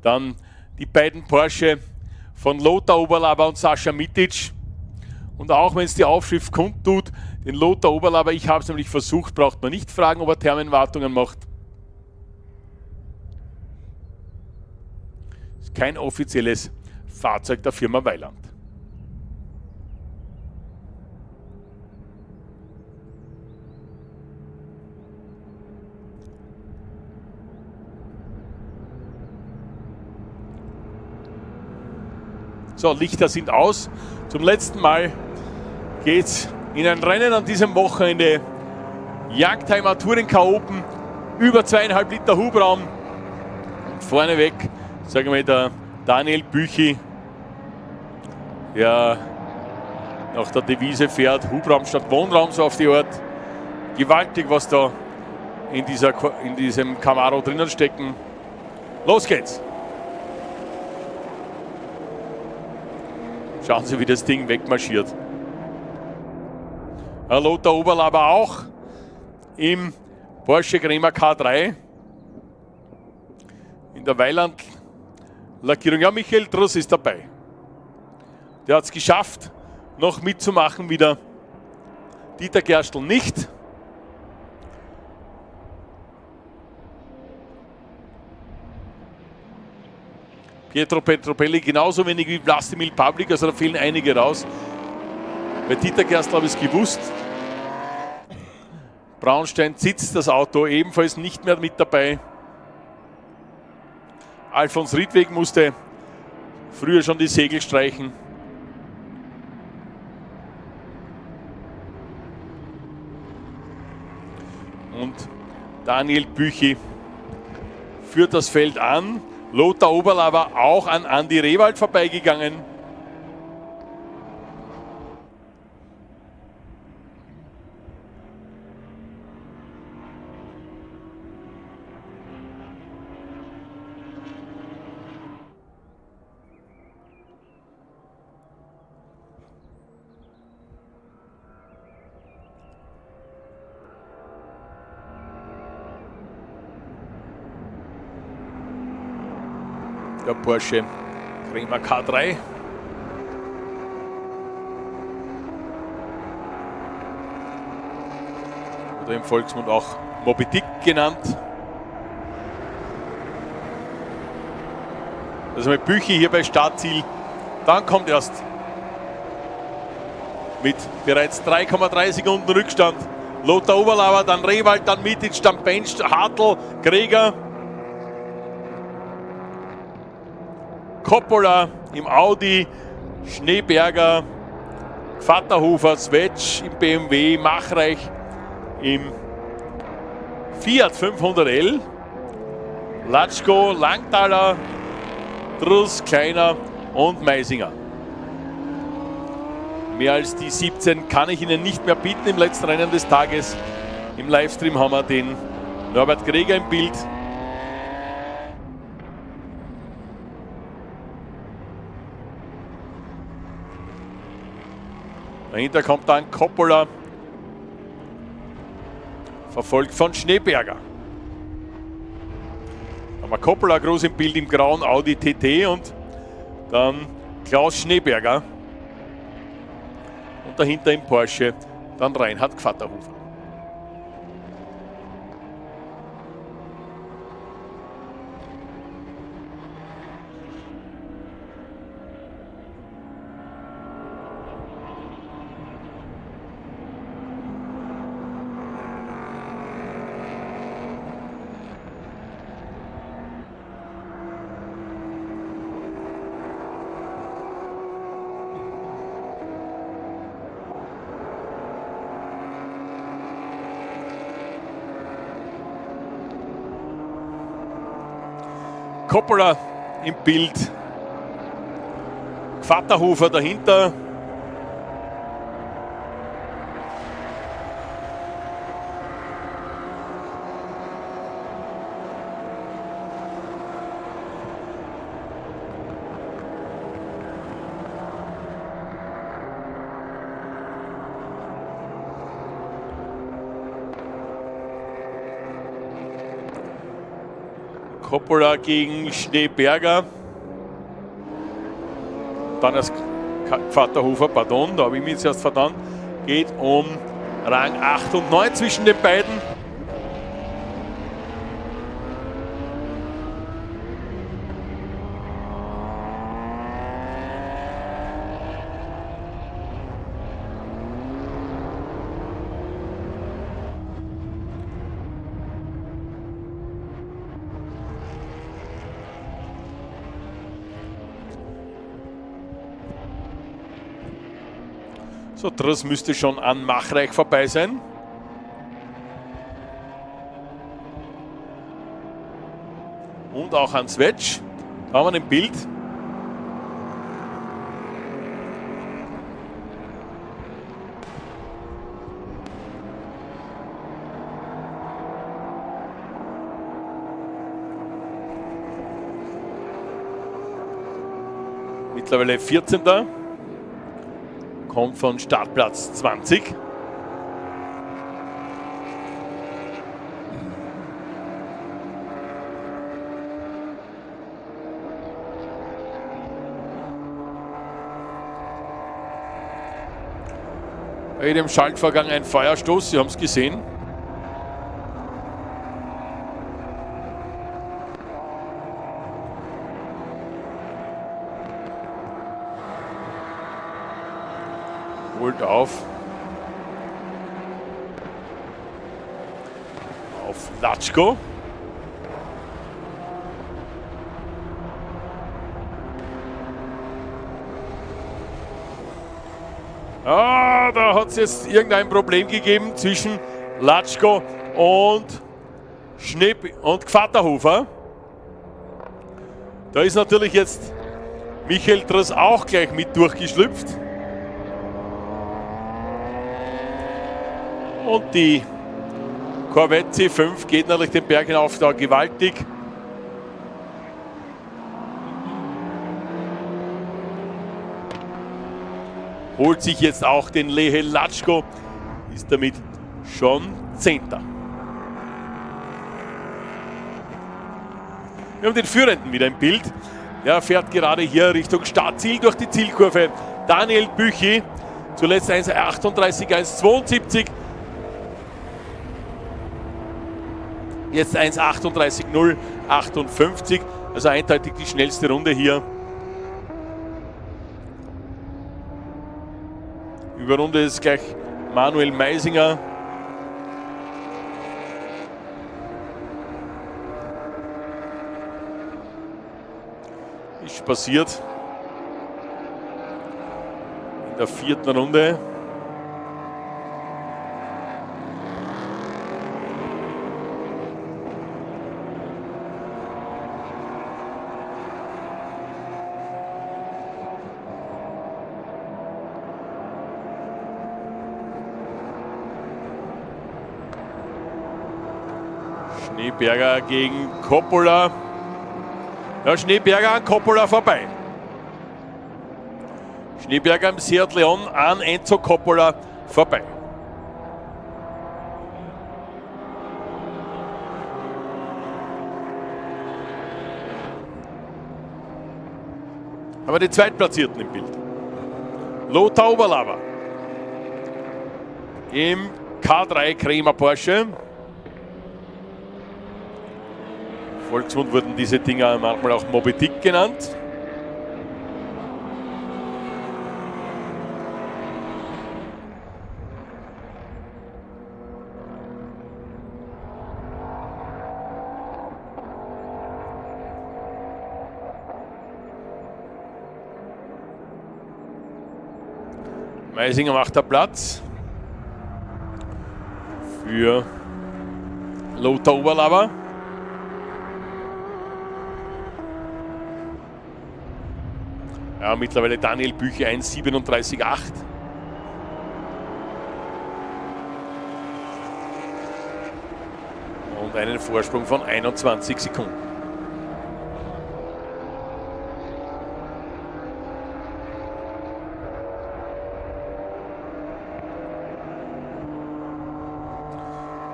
Dann die beiden Porsche von Lothar Oberlaber und Sascha Mitic. Und auch wenn es die Aufschrift kundtut, den Lothar Oberlaber, ich habe es nämlich versucht, braucht man nicht fragen, ob er Thermenwartungen macht. Ist kein offizielles Fahrzeug der Firma Weiland. So, Lichter sind aus. Zum letzten Mal geht es in ein Rennen an diesem Wochenende. Youngtimer Touring Open, über 2,5 Liter Hubraum. Und vorneweg, sagen wir der Daniel Büchi, der nach der Devise fährt, Hubraum statt Wohnraum, so auf die Art. Gewaltig, was da in diesem Camaro drinnen stecken. Los geht's! Schauen Sie, wie das Ding wegmarschiert. Lothar Oberlaber auch im Porsche Crema K3. In der Weiland-Lackierung. Ja, Michael Dross ist dabei. Der hat es geschafft, noch mitzumachen wieder. Dieter Gerstl nicht. Pietro Petrobelli genauso wenig wie Vlastimil Pavlik, also da fehlen einige raus. Bei Dieter Gerstl habe ich es gewusst. Braunstein sitzt das Auto ebenfalls nicht mehr mit dabei. Alfons Riedweg musste früher schon die Segel streichen. Und Daniel Büchi führt das Feld an. Lothar Oberlaber auch an Andi Rewald vorbeigegangen. Der Porsche Crema K3. Oder im Volksmund auch Moby Dick genannt. Also mit Büchi hier bei Startziel. Dann kommt erst mit bereits 3,3 Sekunden Rückstand Lothar Oberlaber, dann Rewald, dann Mitic, dann Bench, Hartl, Greger. Coppola im Audi, Schneeberger, Vatterhofer, Svec im BMW, Machreich im Fiat 500L Latschko, Langthaler, Druss, Kleiner und Meisinger. Mehr als die 17 kann ich Ihnen nicht mehr bieten im letzten Rennen des Tages. Im Livestream haben wir den Norbert Greger im Bild. Dahinter kommt dann Coppola, verfolgt von Schneeberger. Da haben wir Coppola groß im Bild im grauen Audi TT und dann Klaus Schneeberger. Und dahinter im Porsche dann Reinhard Gvatterhofer. Coppola im Bild, Gvatterhofer dahinter. Coppola gegen Schneeberger. Dann als Gvatterhofer, pardon, da habe ich mich jetzt erst verdammt. Geht um Rang 8 und 9 zwischen den beiden. So, das müsste schon an Machreich vorbei sein. Und auch an Svetsch. Da haben wir ein Bild. Mittlerweile 14. Kommt von Startplatz 20. Bei jedem Schaltvorgang ein Feuerstoß, Sie haben es gesehen. Holt auf Latschko. Da hat es jetzt irgendein Problem gegeben zwischen Latschko und Gvatterhofer. Da ist natürlich jetzt Michael Truss auch gleich mit durchgeschlüpft. Und die Corvette C5 geht natürlich den Berg hinauf da gewaltig. Holt sich jetzt auch den Lehel Latschko, ist damit schon 10. Wir haben den Führenden wieder im Bild. Er fährt gerade hier Richtung Startziel durch die Zielkurve. Daniel Büchi, zuletzt 1,38, 1,72. Jetzt 1,38,058, also eindeutig die schnellste Runde hier. Über Runde ist gleich Manuel Meisinger. Ist passiert in der 4. Runde. Schneeberger gegen Coppola. Ja, Schneeberger an Coppola vorbei. Schneeberger im Seat Leon an Enzo Coppola vorbei. Aber die Zweitplatzierten im Bild. Lothar Oberlauer im K3 Crema Porsche. Volksmund wurden diese Dinger manchmal auch Moby Dick genannt. Meisinger macht der Platz für Lothar Oberlauer. Ja, mittlerweile Daniel Bücher 1,37,8. Und einen Vorsprung von 21 Sekunden.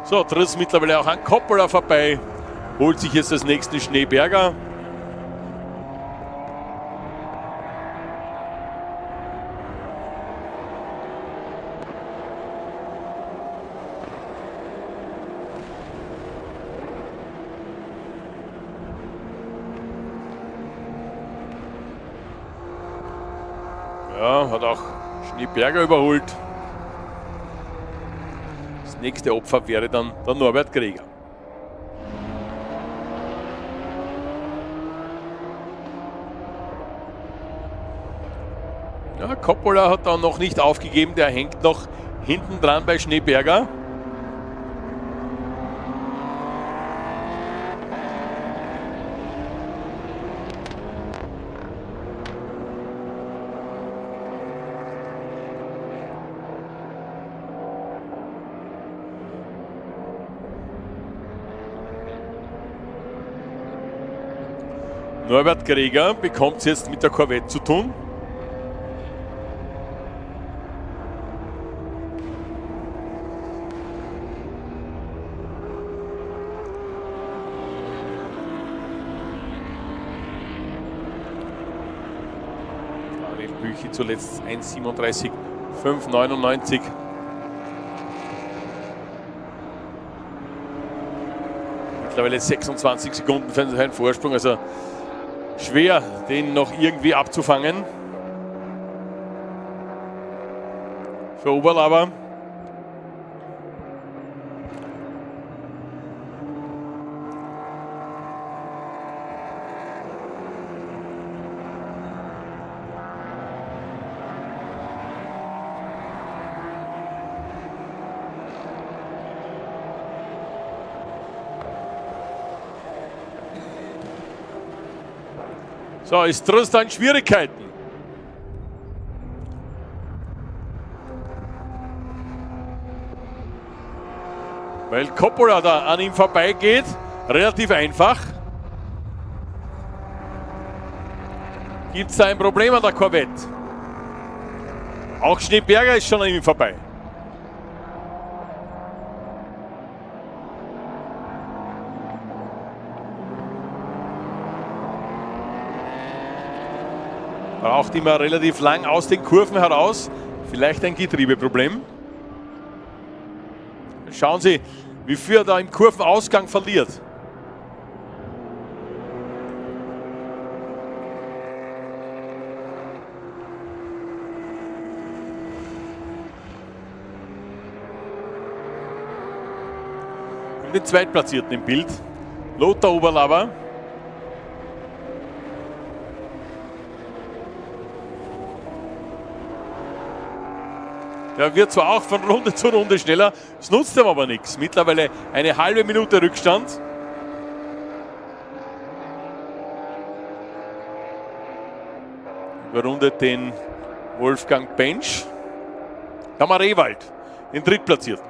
So, tritt es mittlerweile auch an Coppola vorbei, holt sich jetzt das nächste Schneeberger. Ja, hat auch Schneeberger überholt. Das nächste Opfer wäre dann der Norbert Greger. Ja, Coppola hat dann noch nicht aufgegeben, der hängt noch hinten dran bei Schneeberger. Norbert Greger bekommt es jetzt mit der Corvette zu tun. Daniel Büchi zuletzt 1,37,599. Mittlerweile 26 Sekunden für seinen Vorsprung, also schwer, den noch irgendwie abzufangen. Für Oberlauer. So, ist Tristan Schwierigkeiten. Weil Coppola da an ihm vorbeigeht, relativ einfach. Gibt es da ein Problem an der Corvette? Auch Schneeberger ist schon an ihm vorbei. Braucht immer relativ lang aus den Kurven heraus. Vielleicht ein Getriebeproblem. Schauen Sie, wie viel er da im Kurvenausgang verliert. Und den Zweitplatzierten im Bild, Lothar Oberlauer. Der wird zwar auch von Runde zu Runde schneller, es nutzt ihm aber nichts. Mittlerweile eine halbe Minute Rückstand. Überrundet den Wolfgang Bench. Dann haben wir Rewald, den Drittplatzierten.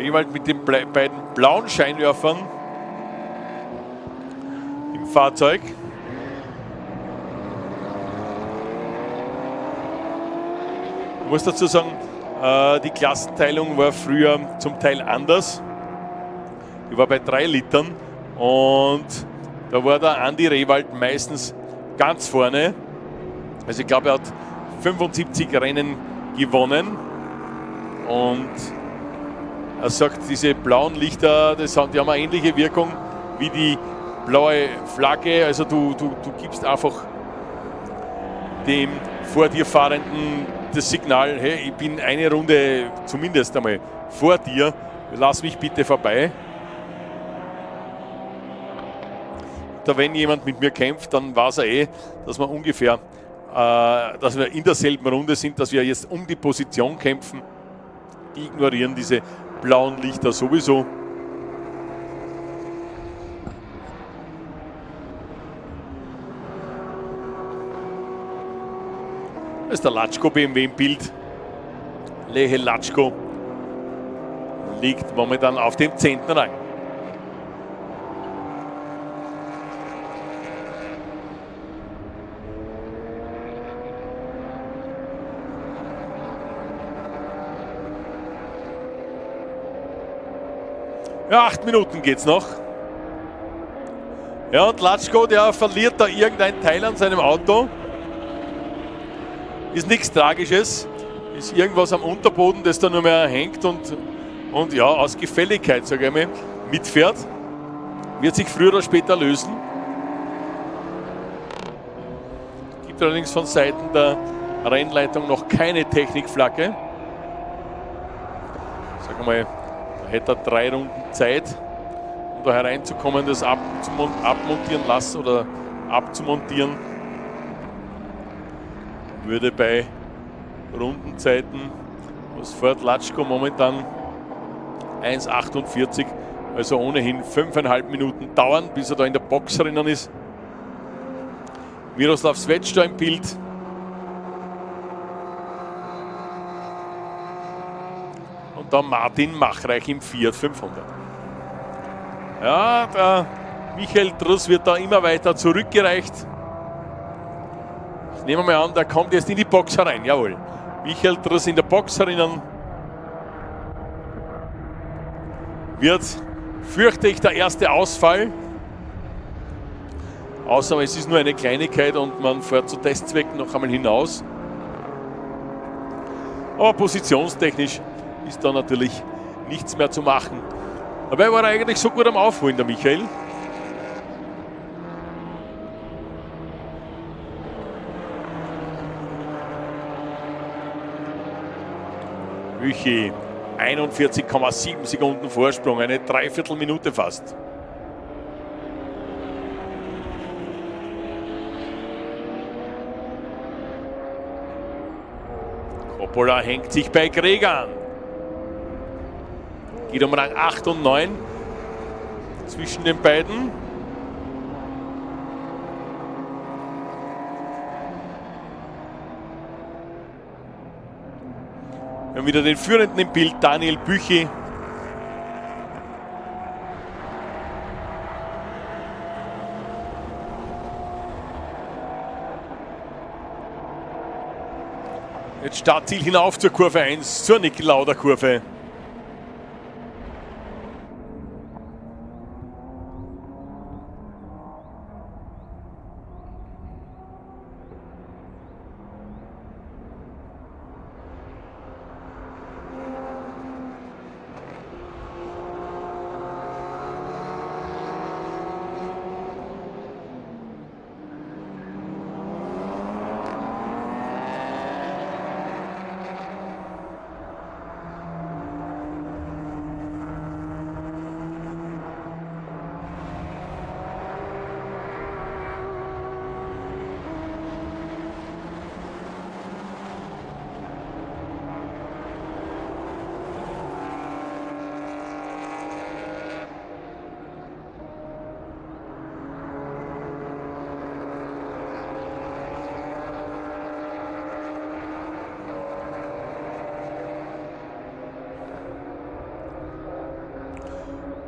Rewald mit den beiden blauen Scheinwerfern im Fahrzeug. Ich muss dazu sagen, die Klassenteilung war früher zum Teil anders. Die war bei 3 Litern und da war der Andi Rewald meistens ganz vorne. Also ich glaube, er hat 75 Rennen gewonnen und er sagt, diese blauen Lichter, die haben eine ähnliche Wirkung wie die blaue Flagge. Also du gibst einfach dem vor dir Fahrenden das Signal, hey, ich bin eine Runde zumindest einmal vor dir, lass mich bitte vorbei. Da wenn jemand mit mir kämpft, dann weiß er dass wir ungefähr, dass wir in derselben Runde sind, dass wir jetzt um die Position kämpfen. Die ignorieren diese blauen Lichter sowieso. Das ist der Latschko BMW im Bild. Lehe Latschko liegt momentan auf dem 10. Rang. Ja, 8 Minuten geht's noch. Ja, und Latschko, der verliert da irgendein Teil an seinem Auto. Ist nichts Tragisches. Ist irgendwas am Unterboden, das da nur mehr hängt und ja, aus Gefälligkeit, sage ich mal, mitfährt. Wird sich früher oder später lösen. Gibt allerdings von Seiten der Rennleitung noch keine Technikflagge. Sag mal, da hätte er 3 Runden Zeit, um da hereinzukommen, das abmontieren lassen oder abzumontieren. Würde bei Rundenzeiten, was fährt Latschko momentan 1,48, also ohnehin 5,5 Minuten dauern, bis er da in der Box drinnen ist. Miroslav Svetsch da im Bild. Und dann Martin Machreich im Fiat 500. Ja, der Michael Truss wird da immer weiter zurückgereicht. Nehmen wir mal an, der kommt jetzt in die Box herein. Jawohl. Michael Truss in der Box herinnen. Wird, fürchte ich, der erste Ausfall. Außer es ist nur eine Kleinigkeit und man fährt zu Testzwecken noch einmal hinaus. Aber positionstechnisch ist da natürlich nichts mehr zu machen. Dabei war er eigentlich so gut am Aufholen, der Michael. Büchi, 41,7 Sekunden Vorsprung, eine Dreiviertelminute fast. Coppola hängt sich bei Greger an. Geht um Rang 8 und 9 zwischen den beiden. Wir haben wieder den Führenden im Bild, Daniel Büchi. Jetzt Startziel hinauf zur Kurve 1, zur Niki-Lauda Kurve.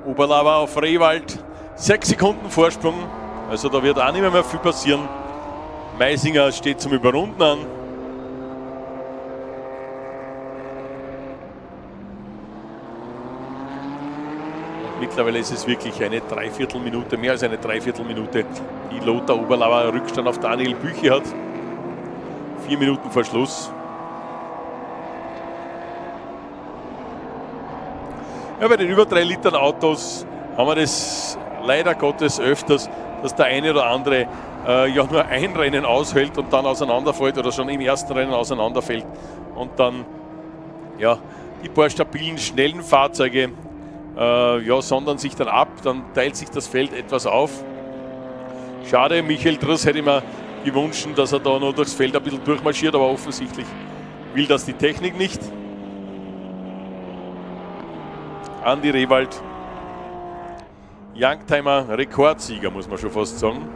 Oberlauer auf Rehwald, 6 Sekunden Vorsprung, also da wird auch nicht mehr viel passieren. Meisinger steht zum Überrunden an. Und mittlerweile ist es wirklich eine Dreiviertelminute, mehr als eine Dreiviertelminute, die Lothar Oberlauer Rückstand auf Daniel Büchi hat. 4 Minuten vor Schluss. Ja, bei den über 3 Litern Autos haben wir das leider Gottes öfters, dass der eine oder andere ja nur ein Rennen aushält und dann auseinanderfällt oder schon im ersten Rennen auseinanderfällt. Und dann ja, die paar stabilen, schnellen Fahrzeuge ja, sondern sich dann ab, dann teilt sich das Feld etwas auf. Schade, Michael Driss hätte ich mir gewünscht, dass er da noch durchs Feld ein bisschen durchmarschiert, aber offensichtlich will das die Technik nicht. Andi Rehwald, Youngtimer Rekordsieger, muss man schon fast sagen.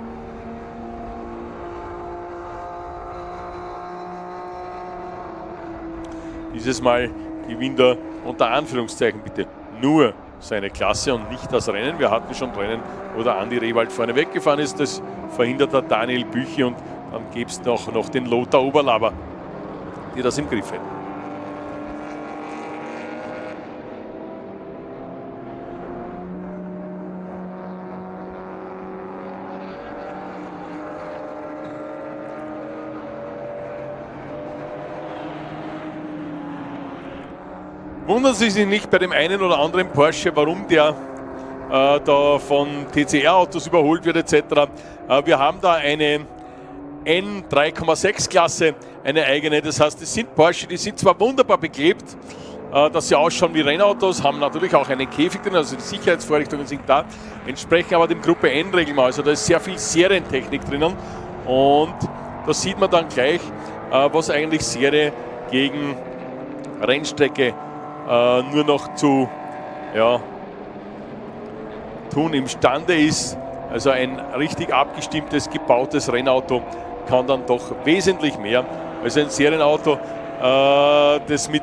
Dieses Mal gewinnt er unter Anführungszeichen bitte nur seine Klasse und nicht das Rennen. Wir hatten schon Rennen, wo der Andi Rehwald vorne weggefahren ist. Das verhindert der Daniel Büchi und dann gibt es noch den Lothar Oberlauer, die das im Griff hätten. Wundern Sie sich nicht bei dem einen oder anderen Porsche, warum der da von TCR-Autos überholt wird etc. Wir haben da eine N3,6 Klasse, eine eigene. Das heißt, es sind Porsche, die sind zwar wunderbar beklebt, dass sie ausschauen wie Rennautos, haben natürlich auch einen Käfig drin, also die Sicherheitsvorrichtungen sind da, entsprechen aber dem Gruppe N-Regeln. Also da ist sehr viel Serientechnik drinnen und da sieht man dann gleich, was eigentlich Serie gegen Rennstrecke nur noch zu tun imstande ist. Also ein richtig abgestimmtes, gebautes Rennauto kann dann doch wesentlich mehr als ein Serienauto, das mit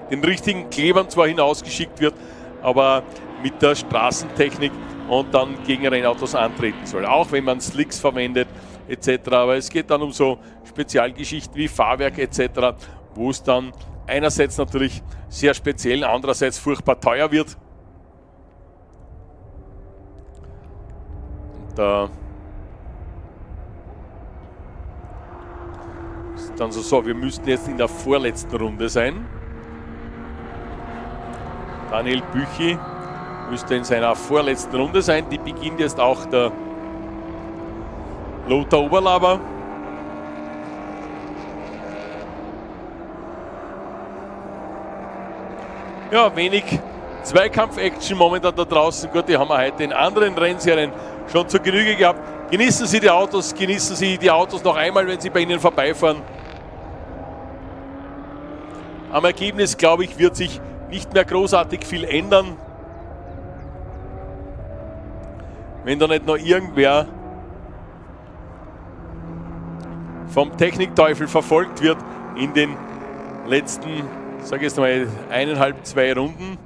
den richtigen Klebern zwar hinausgeschickt wird, aber mit der Straßentechnik und dann gegen Rennautos antreten soll. Auch wenn man Slicks verwendet etc. Aber es geht dann um so Spezialgeschichten wie Fahrwerk etc., wo es dann einerseits natürlich sehr speziell, andererseits furchtbar teuer wird. Und da ist dann so, wir müssten jetzt in der vorletzten Runde sein. Daniel Büchi müsste in seiner vorletzten Runde sein. Die beginnt jetzt auch der Lothar Oberlauer. Ja, wenig Zweikampf-Action momentan da draußen. Gut, die haben wir heute in anderen Rennserien schon zur Genüge gehabt. Genießen Sie die Autos noch einmal, wenn sie bei Ihnen vorbeifahren. Am Ergebnis, glaube ich, wird sich nicht mehr großartig viel ändern. Wenn da nicht noch irgendwer vom Technikteufel verfolgt wird in den letzten, sage ich jetzt mal, 1,5, 2 Runden.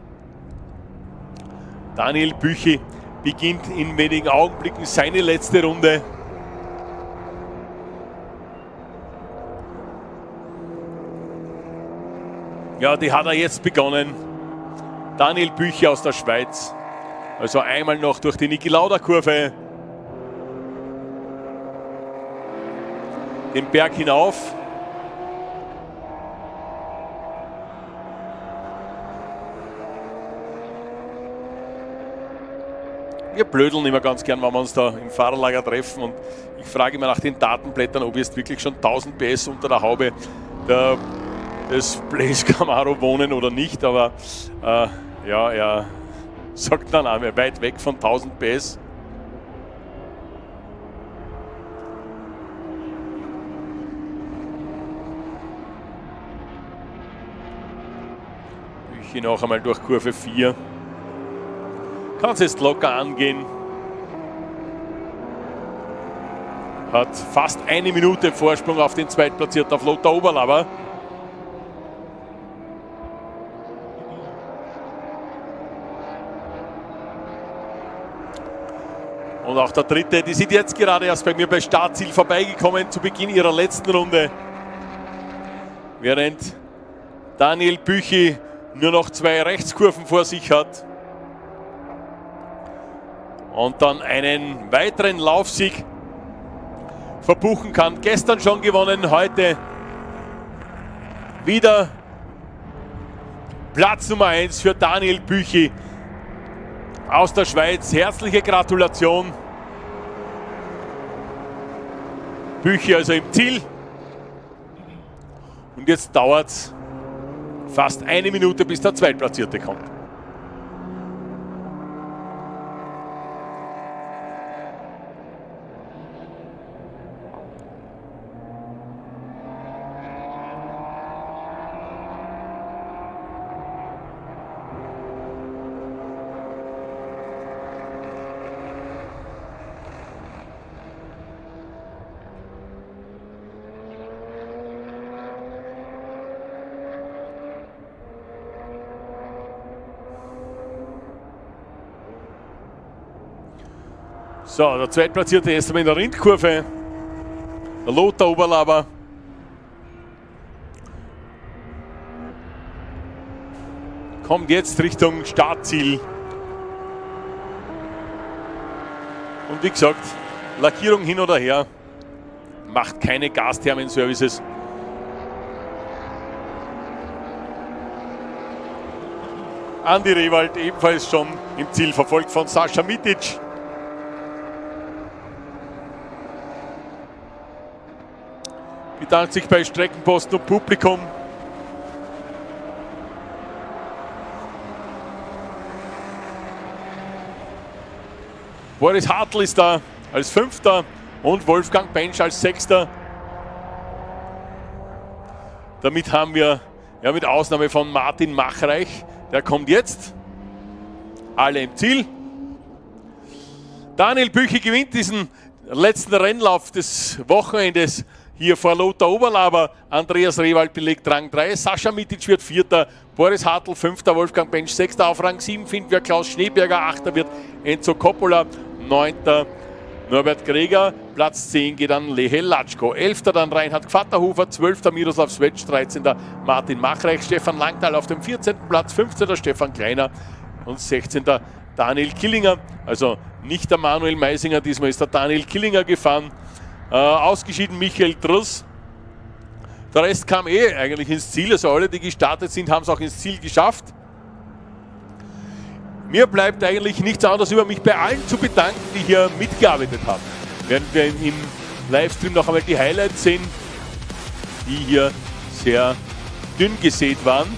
Daniel Büchi beginnt in wenigen Augenblicken seine letzte Runde. Ja, die hat er jetzt begonnen. Daniel Büchi aus der Schweiz. Also einmal noch durch die Niki-Lauda-Kurve. Den Berg hinauf. Wir blödeln immer ganz gern, wenn wir uns da im Fahrerlager treffen, und ich frage immer nach den Datenblättern, ob jetzt wirklich schon 1000 PS unter der Haube des Blaze Camaro wohnen oder nicht, aber ja, er sagt dann auch, weit weg von 1000 PS. Büchi noch einmal durch Kurve 4. Kann es jetzt locker angehen. Hat fast 1 Minute Vorsprung auf den Zweitplatzierten, auf Lothar Oberlauer. Und auch der dritte, die sind jetzt gerade erst bei mir bei Startziel vorbeigekommen zu Beginn ihrer letzten Runde. Während Daniel Büchi nur noch 2 Rechtskurven vor sich hat. Und dann einen weiteren Laufsieg verbuchen kann. Gestern schon gewonnen, heute wieder Platz Nummer 1 für Daniel Büchi aus der Schweiz. Herzliche Gratulation. Büchi also im Ziel. Und jetzt dauert es fast 1 Minute, bis der Zweitplatzierte kommt. So, der Zweitplatzierte erst einmal in der Rindkurve. Der Lothar Oberlaber. Kommt jetzt Richtung Startziel. Und wie gesagt, Lackierung hin oder her. Macht keine Gasthermen-Services. Andi Rewald ebenfalls schon im Ziel, verfolgt von Sascha Mitic. Bedankt sich bei Streckenposten und Publikum. Boris Hartl ist da als 5. und Wolfgang Bensch als 6. Damit haben wir, ja, mit Ausnahme von Martin Machreich, der kommt jetzt. Alle im Ziel. Daniel Büchi gewinnt diesen letzten Rennlauf des Wochenendes hier vor Lothar Oberlaber. Andreas Rewald belegt Rang 3, Sascha Mitic wird 4., Boris Hartl 5., Wolfgang Bensch 6., auf Rang 7 finden wir Klaus Schneeberger, 8. wird Enzo Coppola, 9. Norbert Greger, Platz 10 geht an Lehel Latschko, 11. dann Reinhard Gvatterhofer, 12. Miroslav Svec, 13. Martin Machreich, Stefan Langtal auf dem 14. Platz, 15. Stefan Kleiner und 16. Daniel Killinger, also nicht der Manuel Meisinger, diesmal ist der Daniel Killinger gefahren. Ausgeschieden Michael Truss. Der Rest kam eigentlich ins Ziel, also alle, die gestartet sind, haben es auch ins Ziel geschafft. Mir bleibt eigentlich nichts anderes über mich bei allen zu bedanken, die hier mitgearbeitet haben. Werden wir im Livestream noch einmal die Highlights sehen, die hier sehr dünn gesät waren.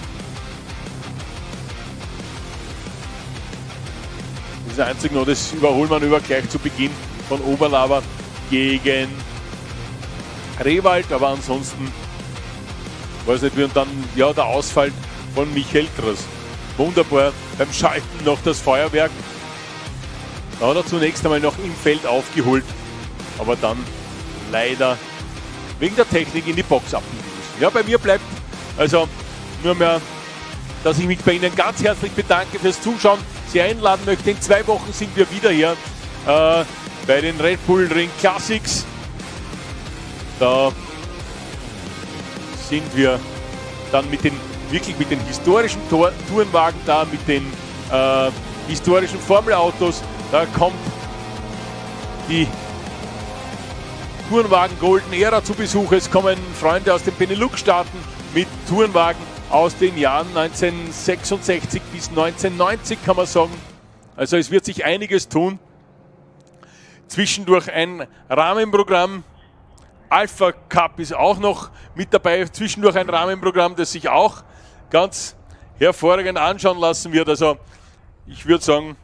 Das ist einzig nur das Überholmanöver gleich zu Beginn von Oberlaber gegen Rewald, aber ansonsten weiß nicht wie, und dann ja der Ausfall von Michael Truss. Wunderbar, beim Schalten noch das Feuerwerk. Da hat er zunächst einmal noch im Feld aufgeholt, aber dann leider wegen der Technik in die Box abbiegen müssen. Ja, bei mir bleibt also nur mehr, dass ich mich bei Ihnen ganz herzlich bedanke fürs Zuschauen, Sie einladen möchte. In 2 Wochen sind wir wieder hier bei den Red Bull Ring Classics. Da sind wir dann wirklich mit den historischen Tourenwagen da, mit den historischen Formelautos. Da kommt die Tourenwagen Golden Era zu Besuch. Es kommen Freunde aus den Benelux-Staaten mit Tourenwagen aus den Jahren 1966 bis 1990, kann man sagen. Also es wird sich einiges tun. Zwischendurch ein Rahmenprogramm. Alpha Cup ist auch noch mit dabei. Zwischendurch ein Rahmenprogramm, das sich auch ganz hervorragend anschauen lassen wird. Also ich würde sagen,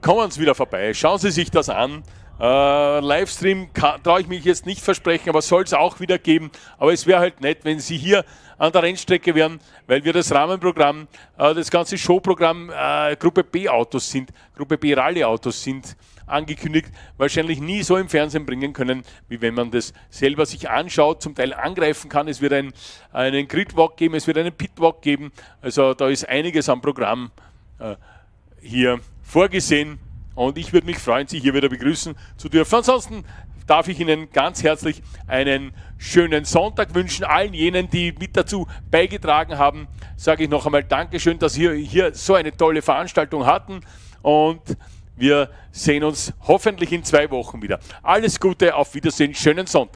kommen Sie wieder vorbei. Schauen Sie sich das an. Livestream traue ich mich jetzt nicht versprechen, aber soll es auch wieder geben. Aber es wäre halt nett, wenn Sie hier an der Rennstrecke wären, weil wir das Rahmenprogramm, das ganze Showprogramm Gruppe B Autos sind, Gruppe B Rallye Autos sind angekündigt, wahrscheinlich nie so im Fernsehen bringen können, wie wenn man das selber sich anschaut, zum Teil angreifen kann. Es wird einen Gridwalk geben, es wird einen Pitwalk geben. Also da ist einiges am Programm hier vorgesehen. und ich würde mich freuen, Sie hier wieder begrüßen zu dürfen. Ansonsten darf ich Ihnen ganz herzlich einen schönen Sonntag wünschen. Allen jenen, die mit dazu beigetragen haben, sage ich noch einmal Dankeschön, dass wir hier so eine tolle Veranstaltung hatten, und wir sehen uns hoffentlich in 2 Wochen wieder. Alles Gute, auf Wiedersehen, schönen Sonntag.